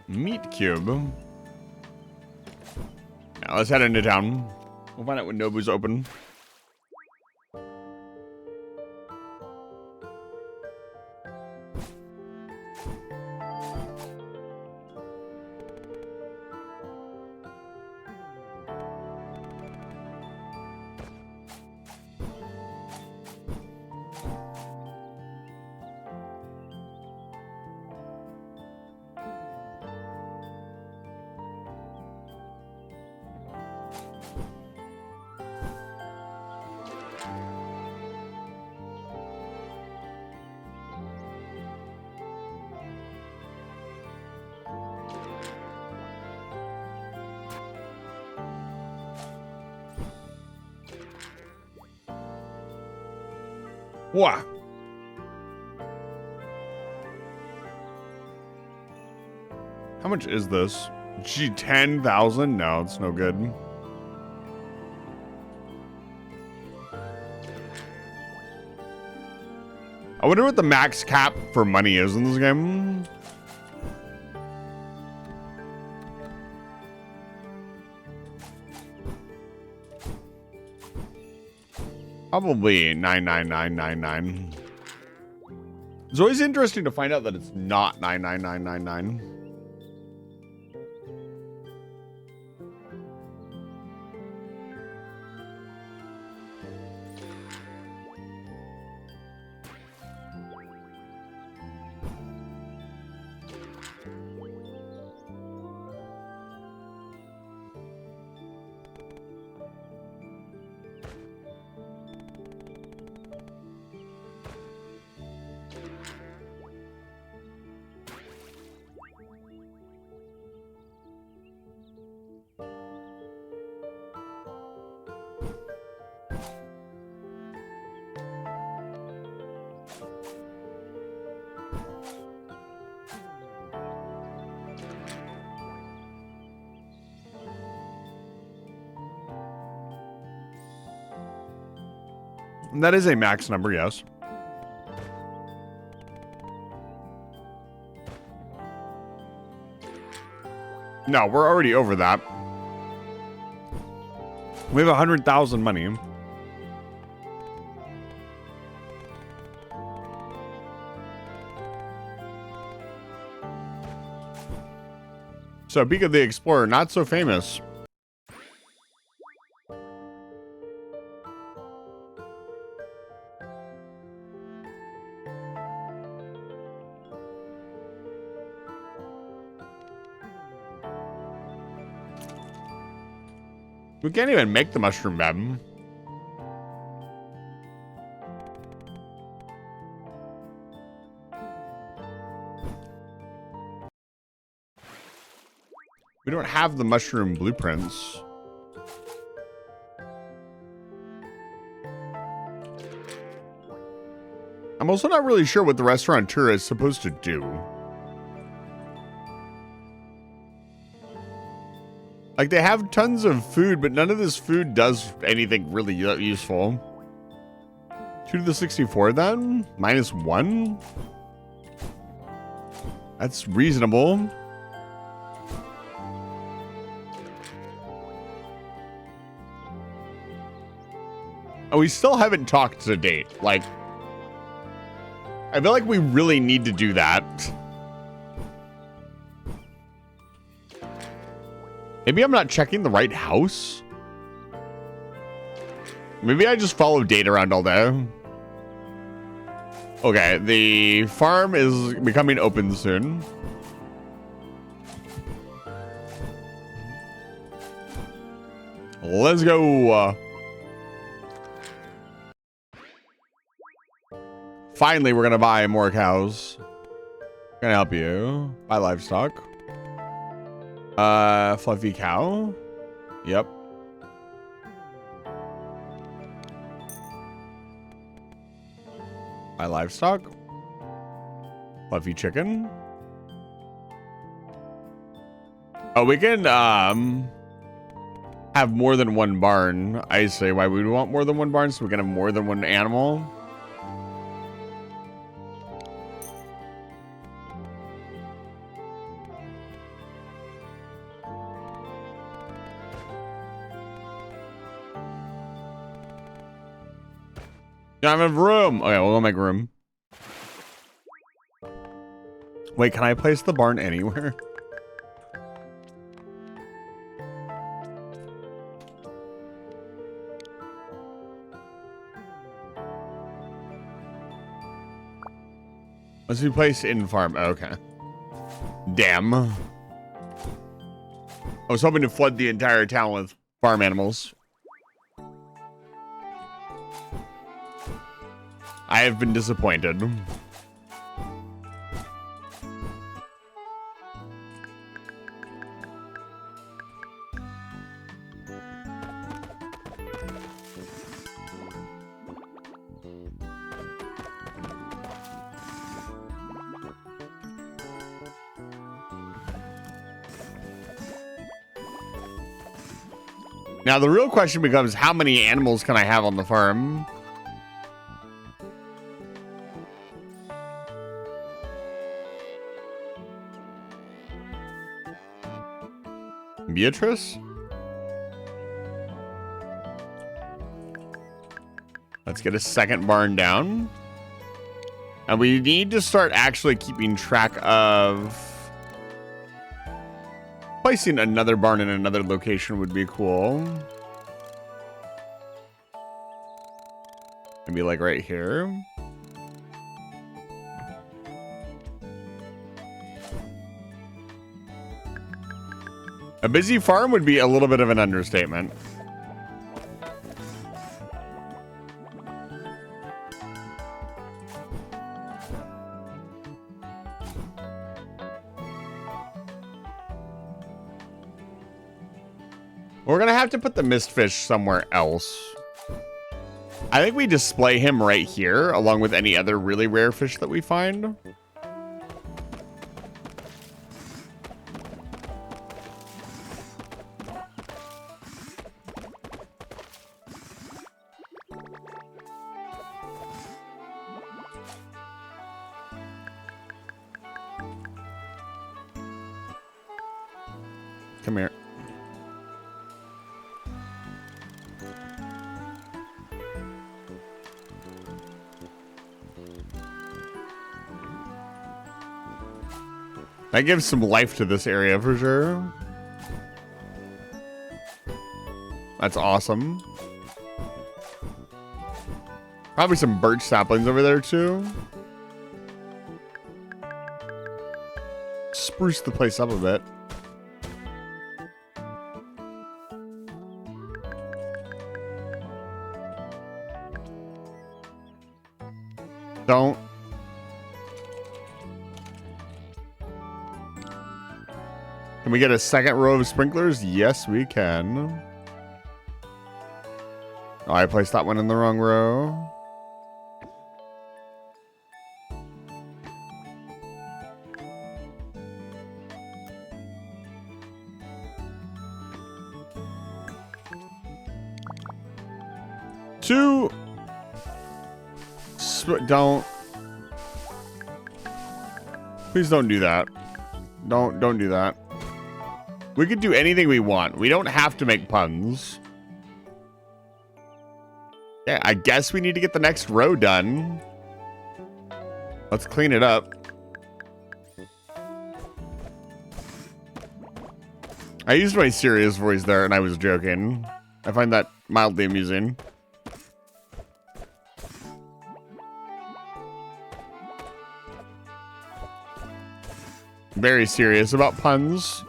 Meat cube. Now let's head into town. We'll find out when Nobu's open. Wow. How much is this? Gee, 10,000? No, it's no good. I wonder what the max cap for money is in this game. Probably 99999. It's always interesting to find out that it's not 99999. That is a max number, yes. No, we're already over that. We have 100,000 money. So Beak of the Explorer, not so famous. We can't even make the mushroom bed. We don't have the mushroom blueprints. I'm also not really sure what the restaurateur is supposed to do. Like, they have tons of food, but none of this food does anything really useful. 2 to the 64 then? -1? That's reasonable. Oh, we still haven't talked to date. Like, I feel like we really need to do that. Maybe I'm not checking the right house. Maybe I just follow date around all day. Okay, the farm is becoming open soon. Let's go. Finally, we're gonna buy more cows. Gonna help you. Buy livestock. Fluffy cow. Yep. Buy livestock. Fluffy chicken. Oh, we can have more than one barn. I say why we want more than one barn, so we can have more than one animal. I don't have room. Okay, we'll go make room. Wait, can I place the barn anywhere? Let's be placed in farm. Okay. Damn. I was hoping to flood the entire town with farm animals. I have been disappointed. Now the real question becomes, how many animals can I have on the farm? Beatrice? Let's get a second barn down. And we need to start actually keeping track of... Placing another barn in another location would be cool. Maybe like right here. A busy farm would be a little bit of an understatement. We're gonna have to put the mistfish somewhere else. I think we display him right here, along with any other really rare fish that we find. Come here. That gives some life to this area for sure. That's awesome. Probably some birch saplings over there too. Spruce the place up a bit. Don't. Can we get a second row of sprinklers? Yes, we can. Oh, I placed that one in the wrong row. Two. Don't. Please don't do that. Don't do that. We could do anything we want. We don't have to make puns. Yeah, I guess we need to get the next row done. Let's clean it up. I used my serious voice there and I was joking. I find that mildly amusing. Very serious about puns.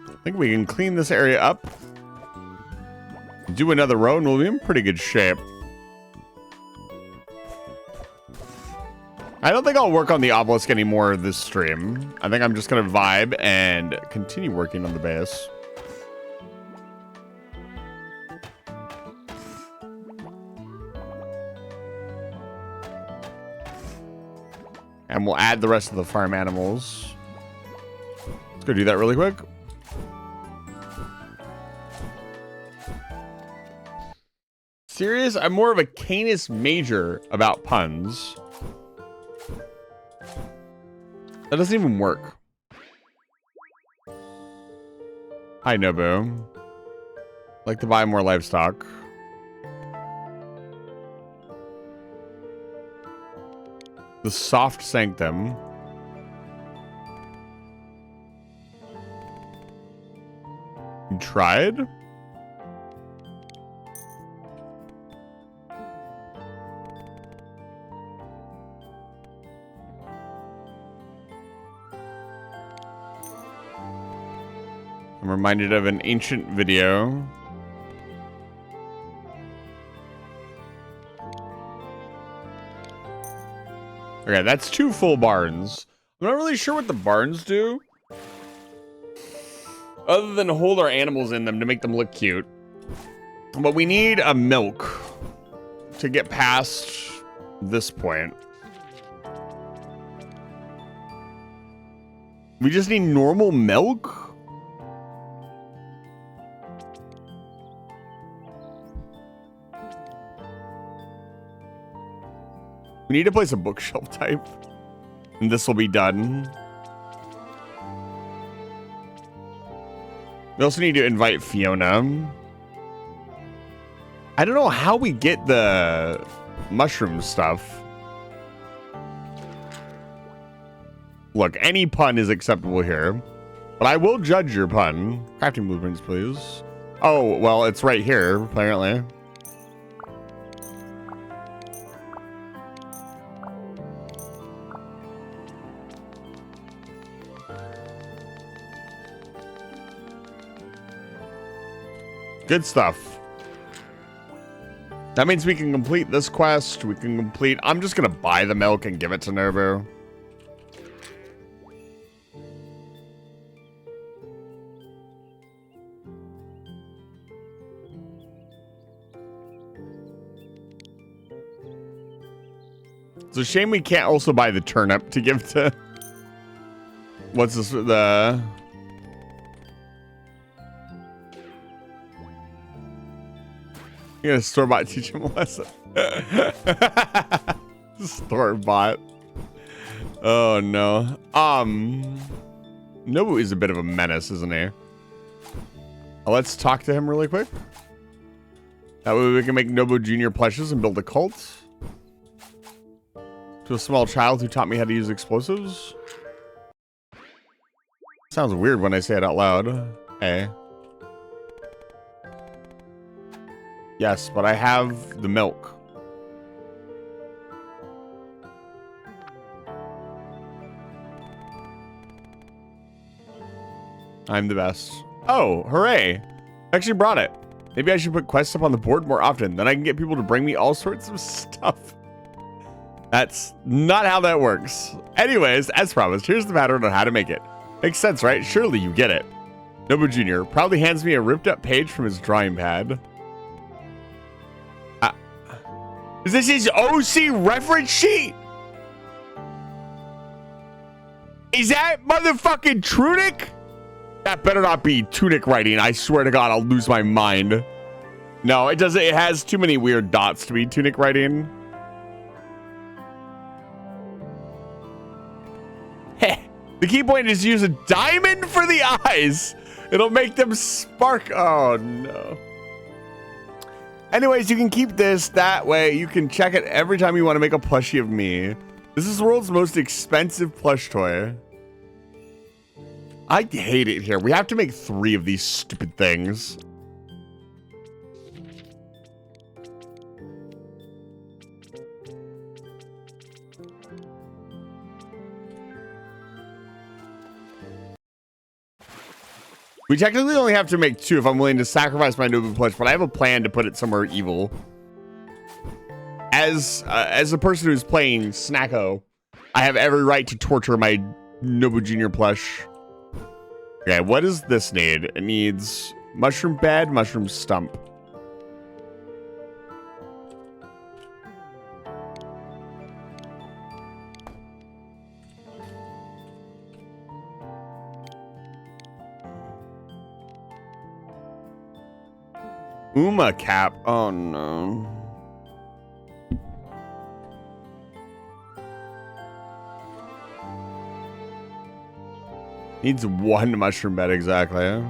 I think we can clean this area up. Do another row and we'll be in pretty good shape. I don't think I'll work on the obelisk anymore this stream. I think I'm just going to vibe and continue working on the base. And we'll add the rest of the farm animals. Let's go do that really quick. Serious? I'm more of a Canis Major about puns. That doesn't even work. Hi, Nobu. Like to buy more livestock. The soft sanctum. You tried? I'm reminded of an ancient video. Okay, that's 2 full barns. I'm not really sure what the barns do, other than hold our animals in them to make them look cute. But we need a milk to get past this point. We just need normal milk? We need to place a bookshelf type. And this will be done. We also need to invite Fiona. I don't know how we get the mushroom stuff. Look, any pun is acceptable here. But I will judge your pun. Crafting blueprints, please. Oh, well, it's right here, apparently. Good stuff. That means we can complete this quest. We can complete... I'm just going to buy the milk and give it to Nobu. It's a shame we can't also buy the turnip to give to... What's this? The... You're gonna store-bought teach him a lesson. Store-bought. Oh no. Nobu is a bit of a menace, isn't he? Let's talk to him really quick. That way we can make Nobu Jr. plushes and build a cult. To a small child who taught me how to use explosives. Sounds weird when I say it out loud. Hey. Yes, but I have the milk. I'm the best. Oh, hooray. I actually brought it. Maybe I should put quests up on the board more often. Then I can get people to bring me all sorts of stuff. That's not how that works. Anyways, as promised, here's the pattern on how to make it. Makes sense, right? Surely you get it. Nobu Jr. proudly hands me a ripped up page from his drawing pad. Is this his OC reference sheet? Is that motherfucking Trunic? That better not be Tunic writing. I swear to God, I'll lose my mind. No, it doesn't. It has too many weird dots to be Tunic writing. Heh. The key point is to use a diamond for the eyes. It'll make them spark. Oh, no. Anyways, you can keep this. That way you can check it every time you want to make a plushie of me. This is the world's most expensive plush toy. I hate it here. We have to make 3 of these stupid things. We technically only have to make 2 if I'm willing to sacrifice my Nobu plush, but I have a plan to put it somewhere evil. As a person who's playing Snacko, I have every right to torture my Nobu Jr. plush. Okay, what does this need? It needs mushroom bed, mushroom stump. Uma cap. Oh no. Needs 1 mushroom bed exactly.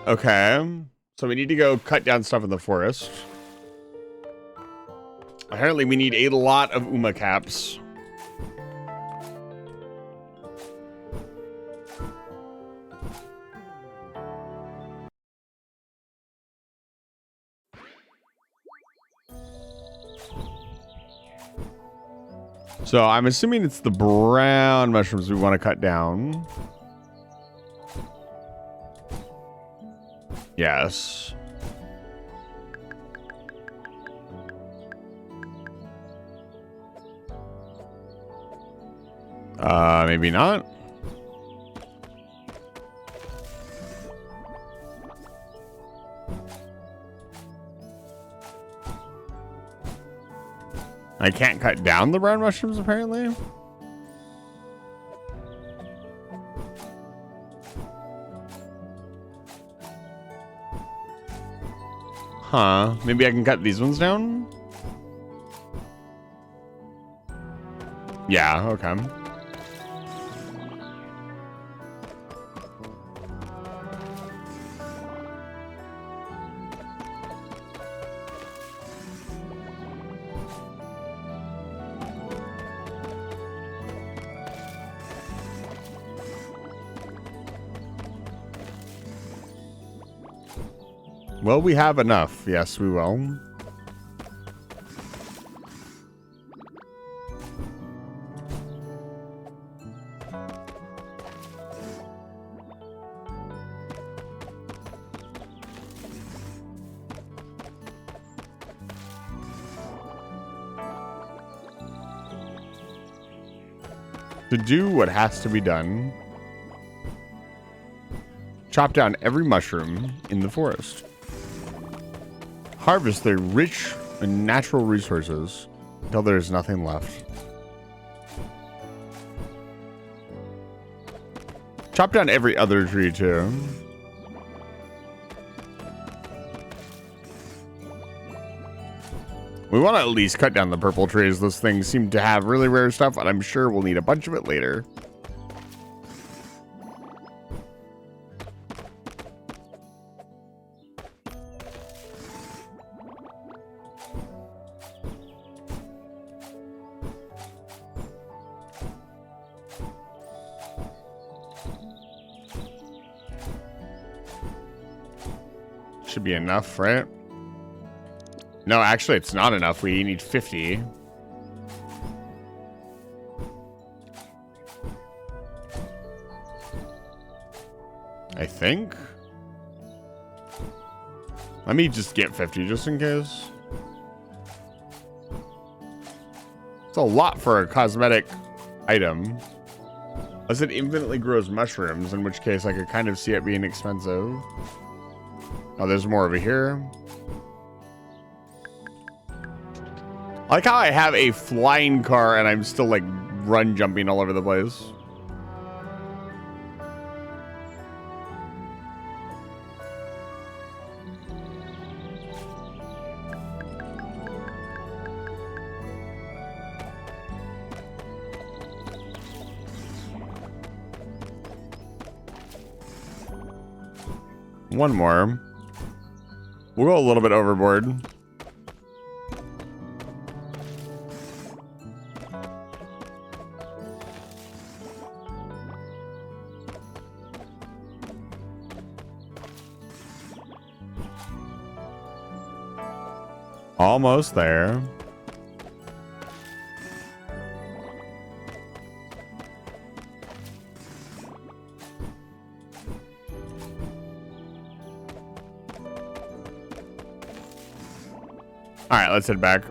Okay. So we need to go cut down stuff in the forest. Apparently we need a lot of Uma caps. So I'm assuming it's the brown mushrooms we want to cut down. Yes. Maybe not. I can't cut down the brown mushrooms, apparently. Huh. Maybe I can cut these ones down? Yeah, okay. Well, we have enough. Yes, we will. To do what has to be done, chop down every mushroom in the forest. Harvest their rich and natural resources until there is nothing left. Chop down every other tree too. We want to at least cut down the purple trees. Those things seem to have really rare stuff, and I'm sure we'll need a bunch of it later. Should be enough, right? No, actually, it's not enough. We need 50. I think. Let me just get 50 just in case. It's a lot for a cosmetic item. Unless it infinitely grows mushrooms, in which case I could kind of see it being expensive. Oh, there's more over here. I like how I have a flying car and I'm still like run jumping all over the place. One more. We'll go a little bit overboard. Almost there. All right, let's head back.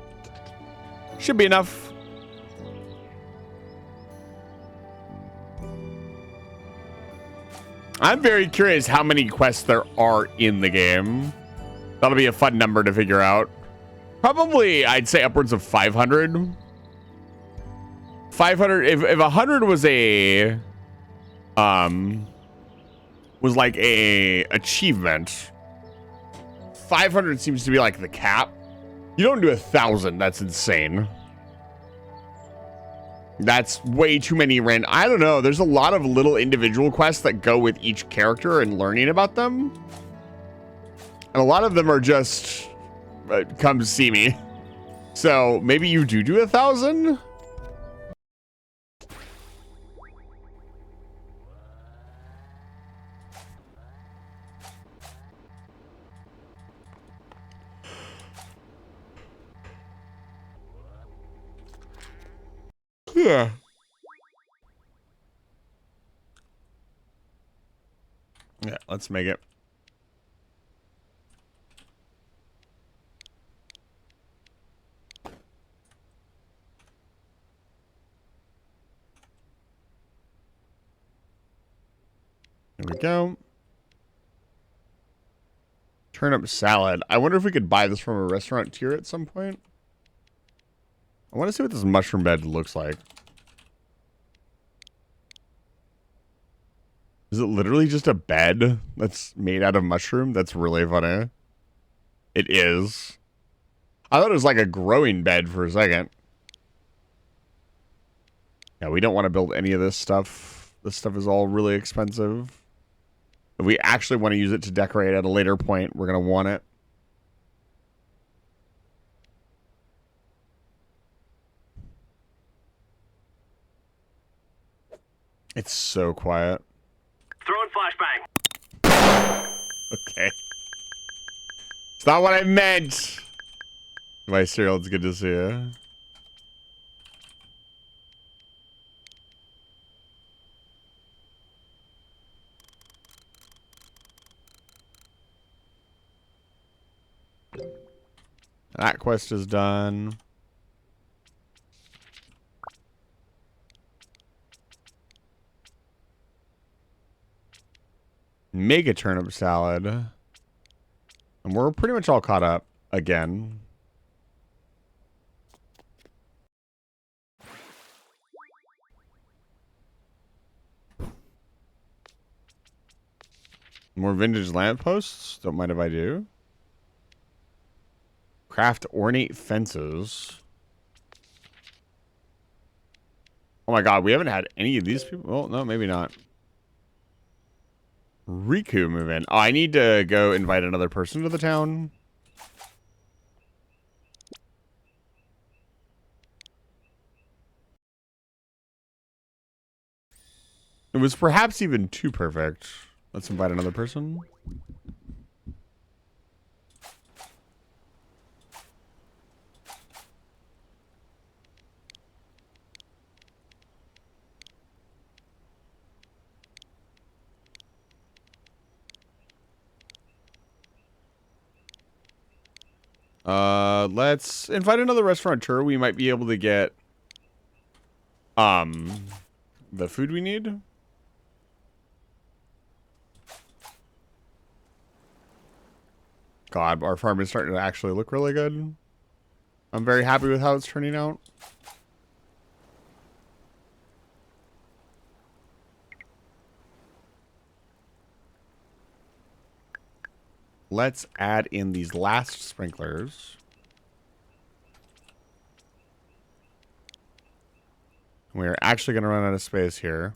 Should be enough. I'm very curious how many quests there are in the game. That'll be a fun number to figure out. Probably, I'd say upwards of 500. 500. If 100 was a was like a achievement, 500 seems to be like the cap. You don't do 1,000. That's insane. That's way too many random. I don't know. There's a lot of little individual quests that go with each character and learning about them. And a lot of them are just come see me. So maybe you do 1,000. Yeah. Yeah, let's make it. Here we go. Turnip salad. I wonder if we could buy this from a restaurateur at some point. I want to see what this mushroom bed looks like. Is it literally just a bed that's made out of mushroom? That's really funny. It is. I thought it was like a growing bed for a second. Yeah, we don't want to build any of this stuff. This stuff is all really expensive. If we actually want to use it to decorate at a later point, we're going to want it. It's so quiet. Throwing flashbang. Okay. It's not what I meant. My cereal, it's good to see you. That quest is done. Mega turnip salad. And we're pretty much all caught up again. More vintage lampposts. Don't mind if I do. Craft ornate fences. Oh my god, we haven't had any of these people. Well, no, maybe not. Riku move in. Oh, I need to go invite another person to the town. It was perhaps even too perfect. Let's invite another person. Let's invite another restaurateur. We might be able to get the food we need. God, our farm is starting to actually look really good. I'm very happy with how it's turning out. Let's add in these last sprinklers. We're actually going to run out of space here.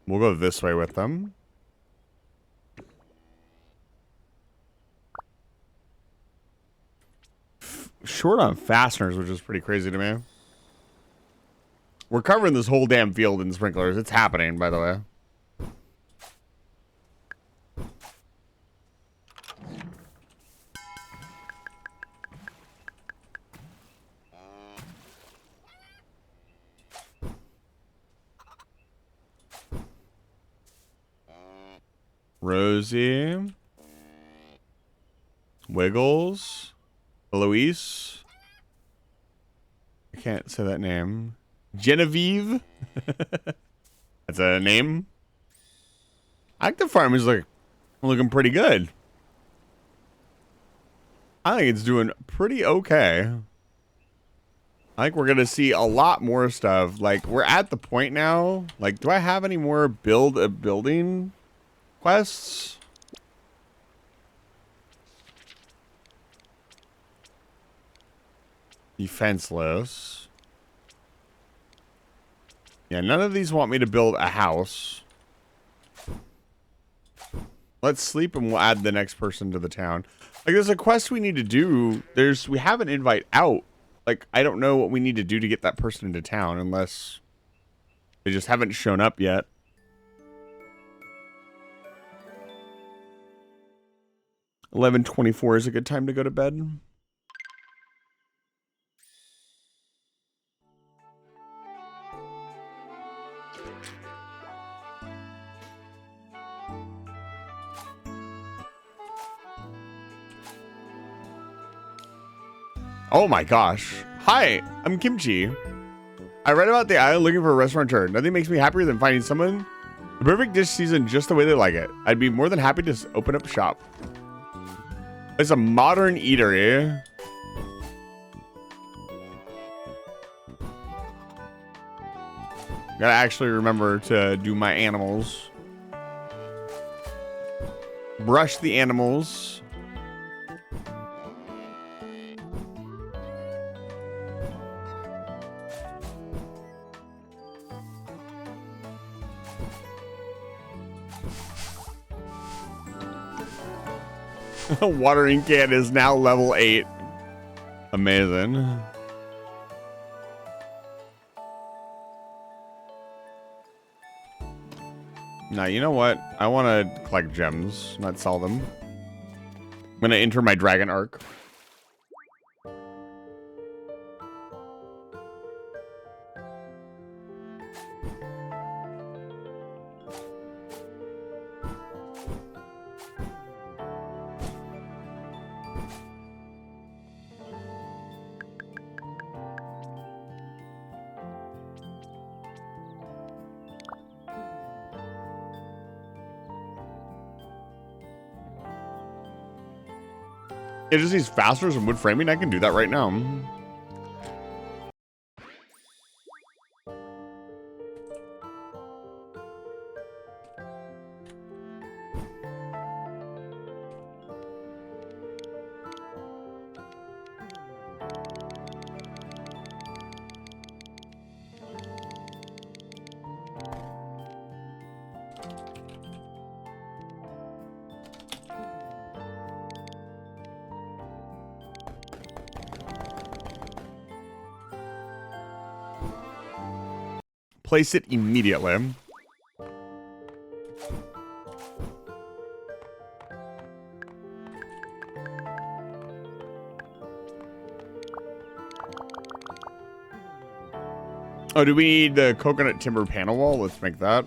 We'll go this way with them. Short on fasteners, which is pretty crazy to me. We're covering this whole damn field in sprinklers. It's happening, by the way. Rosie. Wiggles. Eloise. I can't say that name. Genevieve. That's a name. I think the farm is looking pretty good. I think it's doing pretty okay. I think we're going to see a lot more stuff. Like, we're at the point now. Like, do I have any more build a building quests? Defenseless. Yeah, none of these want me to build a house. Let's sleep and we'll add the next person to the town. Like, there's a quest we need to do. We have an invite out. Like, I don't know what we need to do to get that person into town unless they just haven't shown up yet. $11:24 is a good time to go to bed. Oh my gosh. Hi, I'm Kimchi. I read about the island looking for a restaurateur. Nothing makes me happier than finding someone the perfect dish seasoned just the way they like it. I'd be more than happy to open up shop. It's a modern eatery. Gotta actually remember to do my animals. Brush the animals. Watering can is now level 8. Amazing. Now, you know what? I want to collect gems, not sell them. I'm going to enter my dragon arc. It just needs fasteners and wood framing. I can do that right now. place it immediately. Oh, do we need the coconut timber panel wall? Let's make that.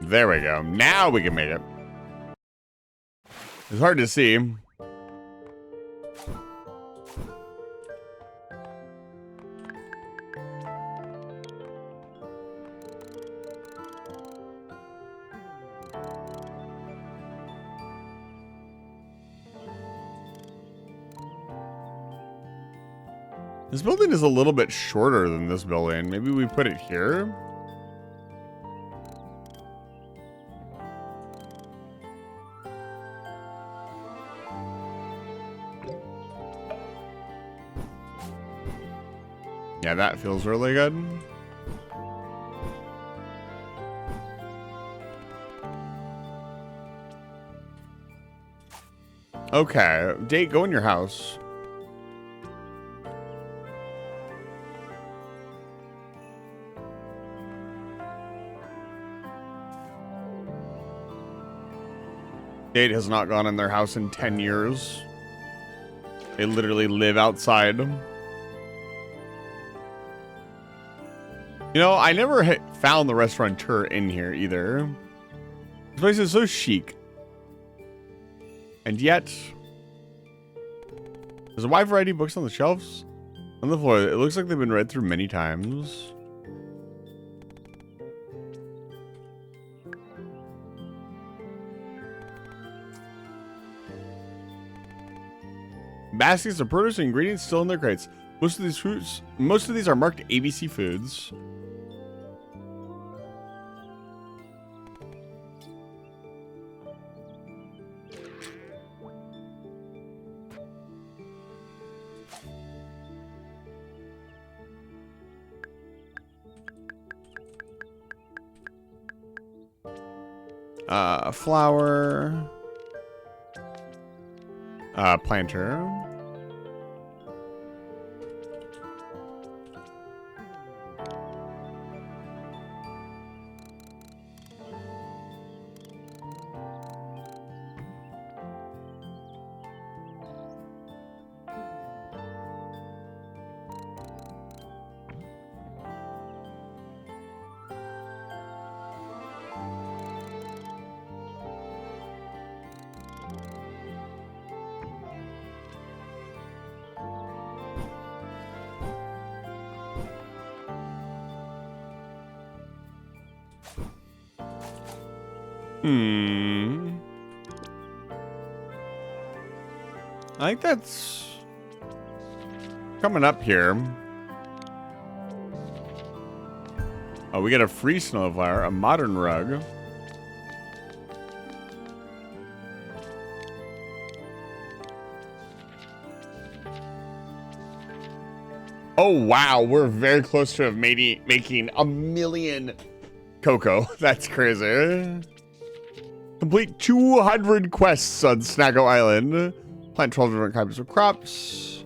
There we go. Now we can make it. It's hard to see. This building is a little bit shorter than this building. Maybe we put it here? Yeah, that feels really good. Okay, Date, go in your house. Date has not gone in their house in 10 years. They literally live outside. You know, I never found the restaurateur in here either. This place is so chic. And yet, there's a wide variety of books on the shelves. On the floor, it looks like they've been read through many times. Baskets of produce and ingredients still in their crates. Most of these are marked ABC Foods. Flour. Planter. I think that's coming up here. Oh, we get a free snowflower, a modern rug. Oh, wow. We're very close to making 1 million cocoa. That's crazy. Complete 200 quests on Snacko Island. Plant 12 different kinds of crops.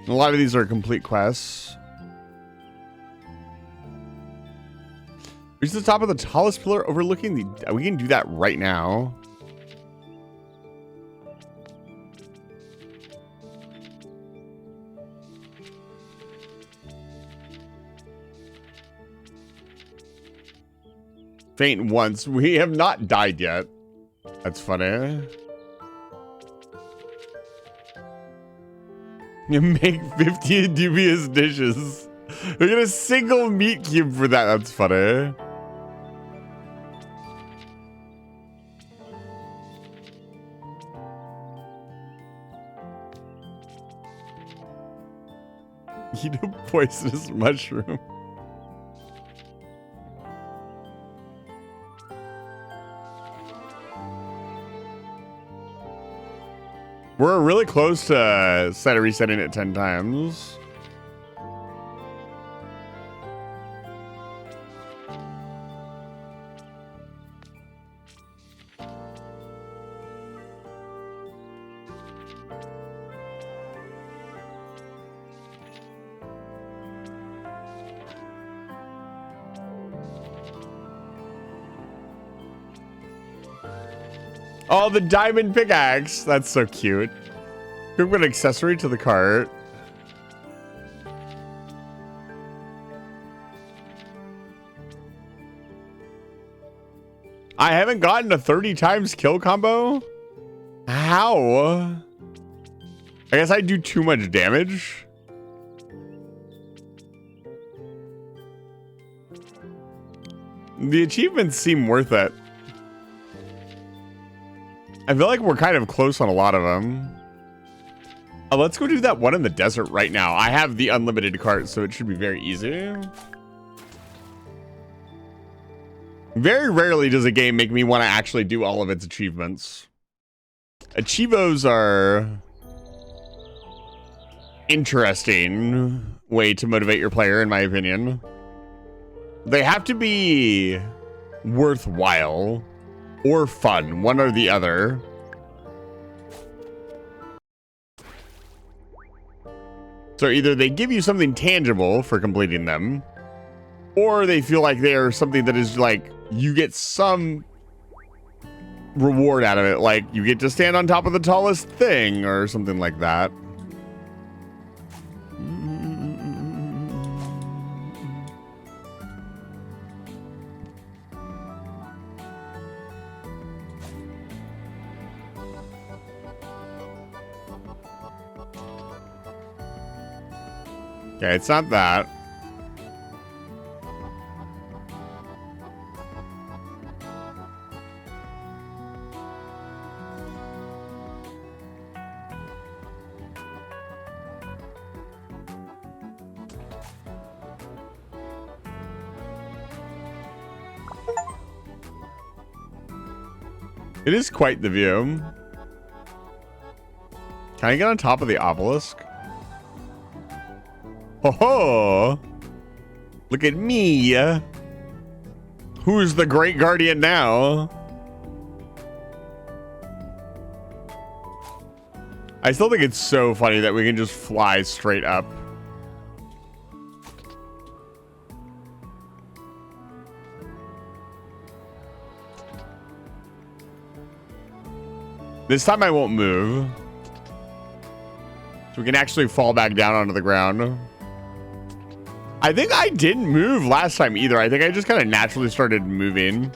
A lot of these are complete quests. Reach the top of the tallest pillar overlooking the... We can do that right now. Faint once. We have not died yet. That's funny. You make 50 dubious dishes. We get a single meat cube for that. That's funny. Eat a poisonous mushroom. We're really close to resetting it 10 times. Oh, the diamond pickaxe. That's so cute. Quick an accessory to the cart. I haven't gotten a 30 times kill combo. How? I guess I do too much damage. The achievements seem worth it. I feel like we're kind of close on a lot of them. Let's go do that one in the desert right now. I have the unlimited cart, so it should be very easy. Very rarely does a game make me want to actually do all of its achievements. Achievos are interesting way to motivate your player, in my opinion. They have to be worthwhile or fun, one or the other. So either they give you something tangible for completing them, or they feel like they're something that is like, you get some reward out of it, like you get to stand on top of the tallest thing or something like that. Okay, it's not that. It is quite the view. Can I get on top of the obelisk? Oh, look at me. Who's the great guardian now? I still think it's so funny that we can just fly straight up. This time I won't move. So we can actually fall back down onto the ground. I think I didn't move last time either. I think I just kind of naturally started moving.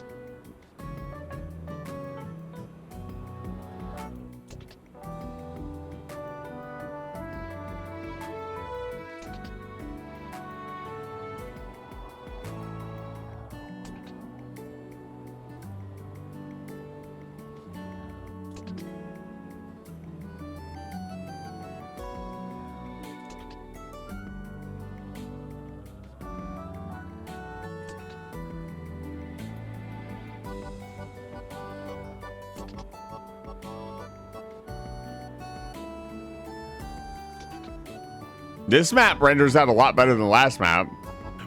This map renders out a lot better than the last map.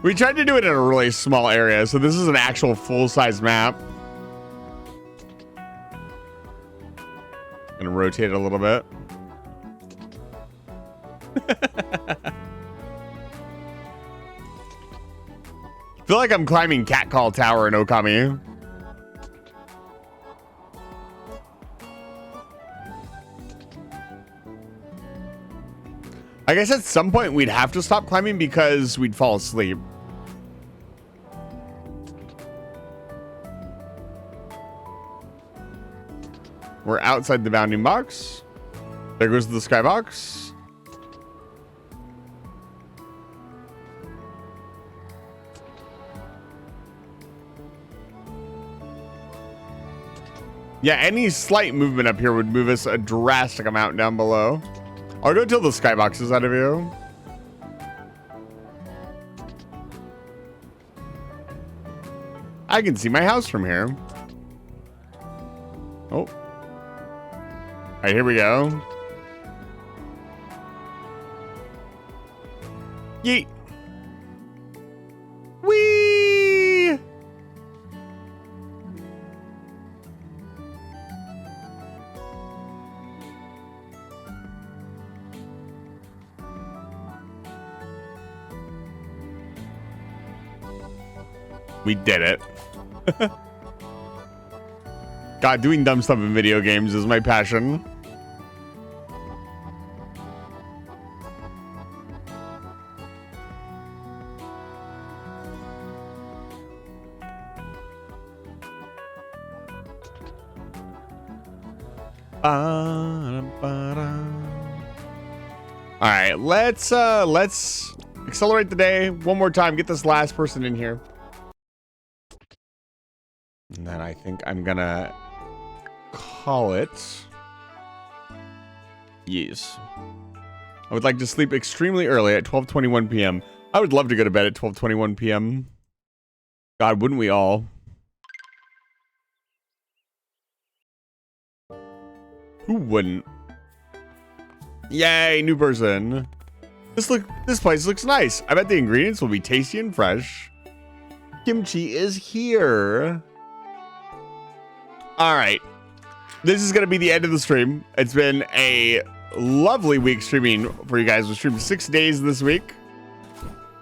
We tried to do it in a really small area, so this is an actual full-size map. Gonna rotate it a little bit. Feel like I'm climbing Catcall Tower in Okami. I guess at some point we'd have to stop climbing because we'd fall asleep. We're outside the bounding box. There goes the skybox. Yeah, any slight movement up here would move us a drastic amount down below. I'll go till the skybox is out of view. I can see my house from here. Oh. All right, here we go. Yeet. Whee! We did it. God, doing dumb stuff in video games is my passion. All right, let's accelerate the day one more time. Get this last person in here. And then I think I'm gonna call it. Yes. I would like to sleep extremely early at 12:21 p.m. I would love to go to bed at 12:21 p.m. God, wouldn't we all? Who wouldn't? Yay, new person. This place looks nice. I bet the ingredients will be tasty and fresh. Kimchi is here. All right. This is going to be the end of the stream. It's been a lovely week streaming for you guys. We streamed 6 days this week.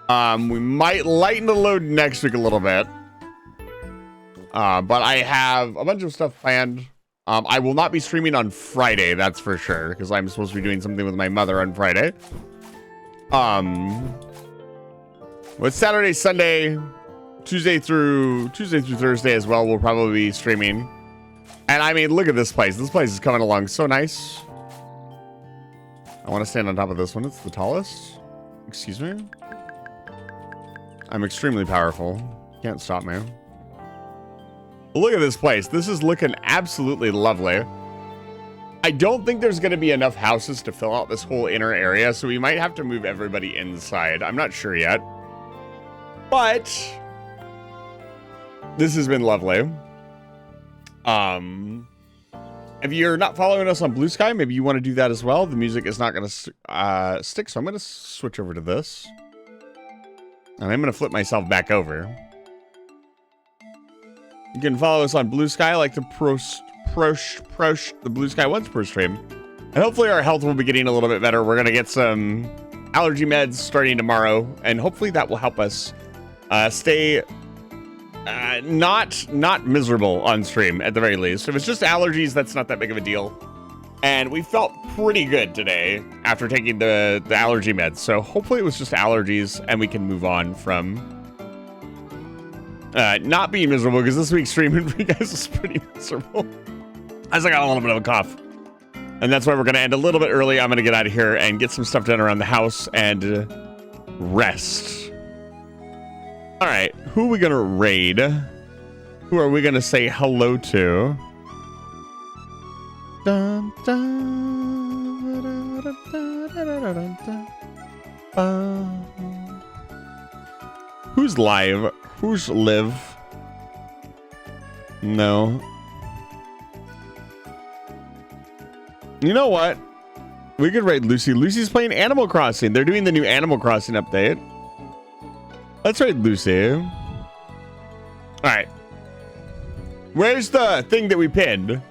We might lighten the load next week a little bit. But I have a bunch of stuff planned. I will not be streaming on Friday, that's for sure, because I'm supposed to be doing something with my mother on Friday. With Saturday, Sunday, Tuesday through Thursday as well, we'll probably be streaming. And I mean, look at this place. This place is coming along so nice. I want to stand on top of this one. It's the tallest. Excuse me. I'm extremely powerful. Can't stop me. Look at this place. This is looking absolutely lovely. I don't think there's going to be enough houses to fill out this whole inner area, so we might have to move everybody inside. I'm not sure yet. But this has been lovely. If you're not following us on Blue Sky, maybe you want to do that as well. The music is not going to stick, so I'm going to switch over to this. And I'm going to flip myself back over. You can follow us on Blue Sky. I like to prosh the Blue Sky once per stream. And hopefully our health will be getting a little bit better. We're going to get some allergy meds starting tomorrow. And hopefully that will help us stay not miserable on stream at the very least. If it's just allergies, that's not that big of a deal. And we felt pretty good today after taking the allergy meds. So hopefully it was just allergies and we can move on from not being miserable, because this week's streaming for you guys was pretty miserable. As I got a little bit of a cough. And that's why we're going to end a little bit early. I'm going to get out of here and get some stuff done around the house and rest. All right, who are we going to raid? Who are we going to say hello to? Dun, dun, da, da, da, da, da, da. Who's live? Who's live? No. You know what? We could raid Lucy. Lucy's playing Animal Crossing. They're doing the new Animal Crossing update. Let's raid Lucy. All right. Where's the thing that we pinned?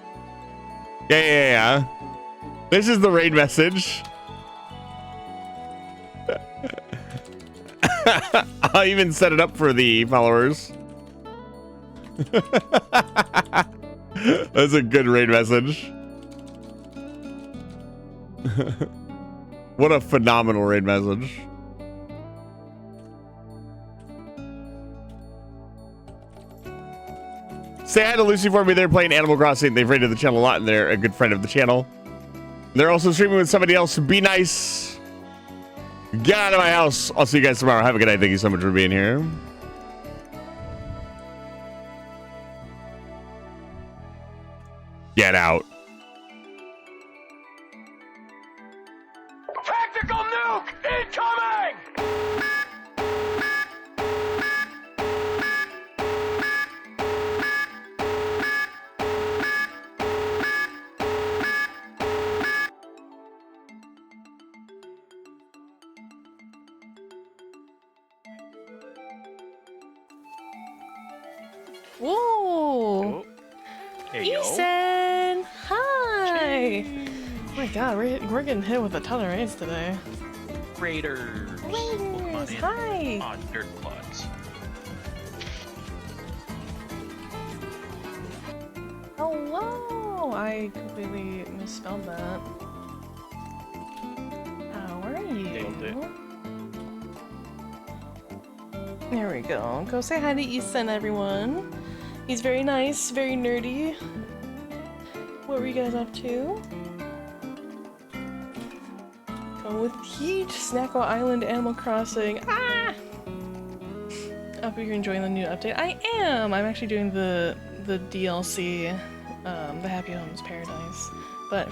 Yeah. This is the raid message. I'll even set it up for the followers. That's a good raid message. What a phenomenal raid message. Say hi to Lucy for me. They're playing Animal Crossing. They've raided the channel a lot, and they're a good friend of the channel. They're also streaming with somebody else. Be nice. Get out of my house. I'll see you guys tomorrow. Have a good night. Thank you so much for being here. Get out. Tactical nuke incoming! Whoa! Oh. There you go. Ethan! Hi! Oh my god, we're getting hit with a ton of raids today. Raiders. Raiders, hi! On dirt clods. Hello! I completely misspelled that. How are you? Nailed it. There we go. Go say hi to Ethan, everyone. He's very nice, very nerdy. What were you guys up to? Go with heat. Snacko Island, Animal Crossing. Ah! I hope you're enjoying the new update. I am! I'm actually doing the DLC, the Happy Homes Paradise. But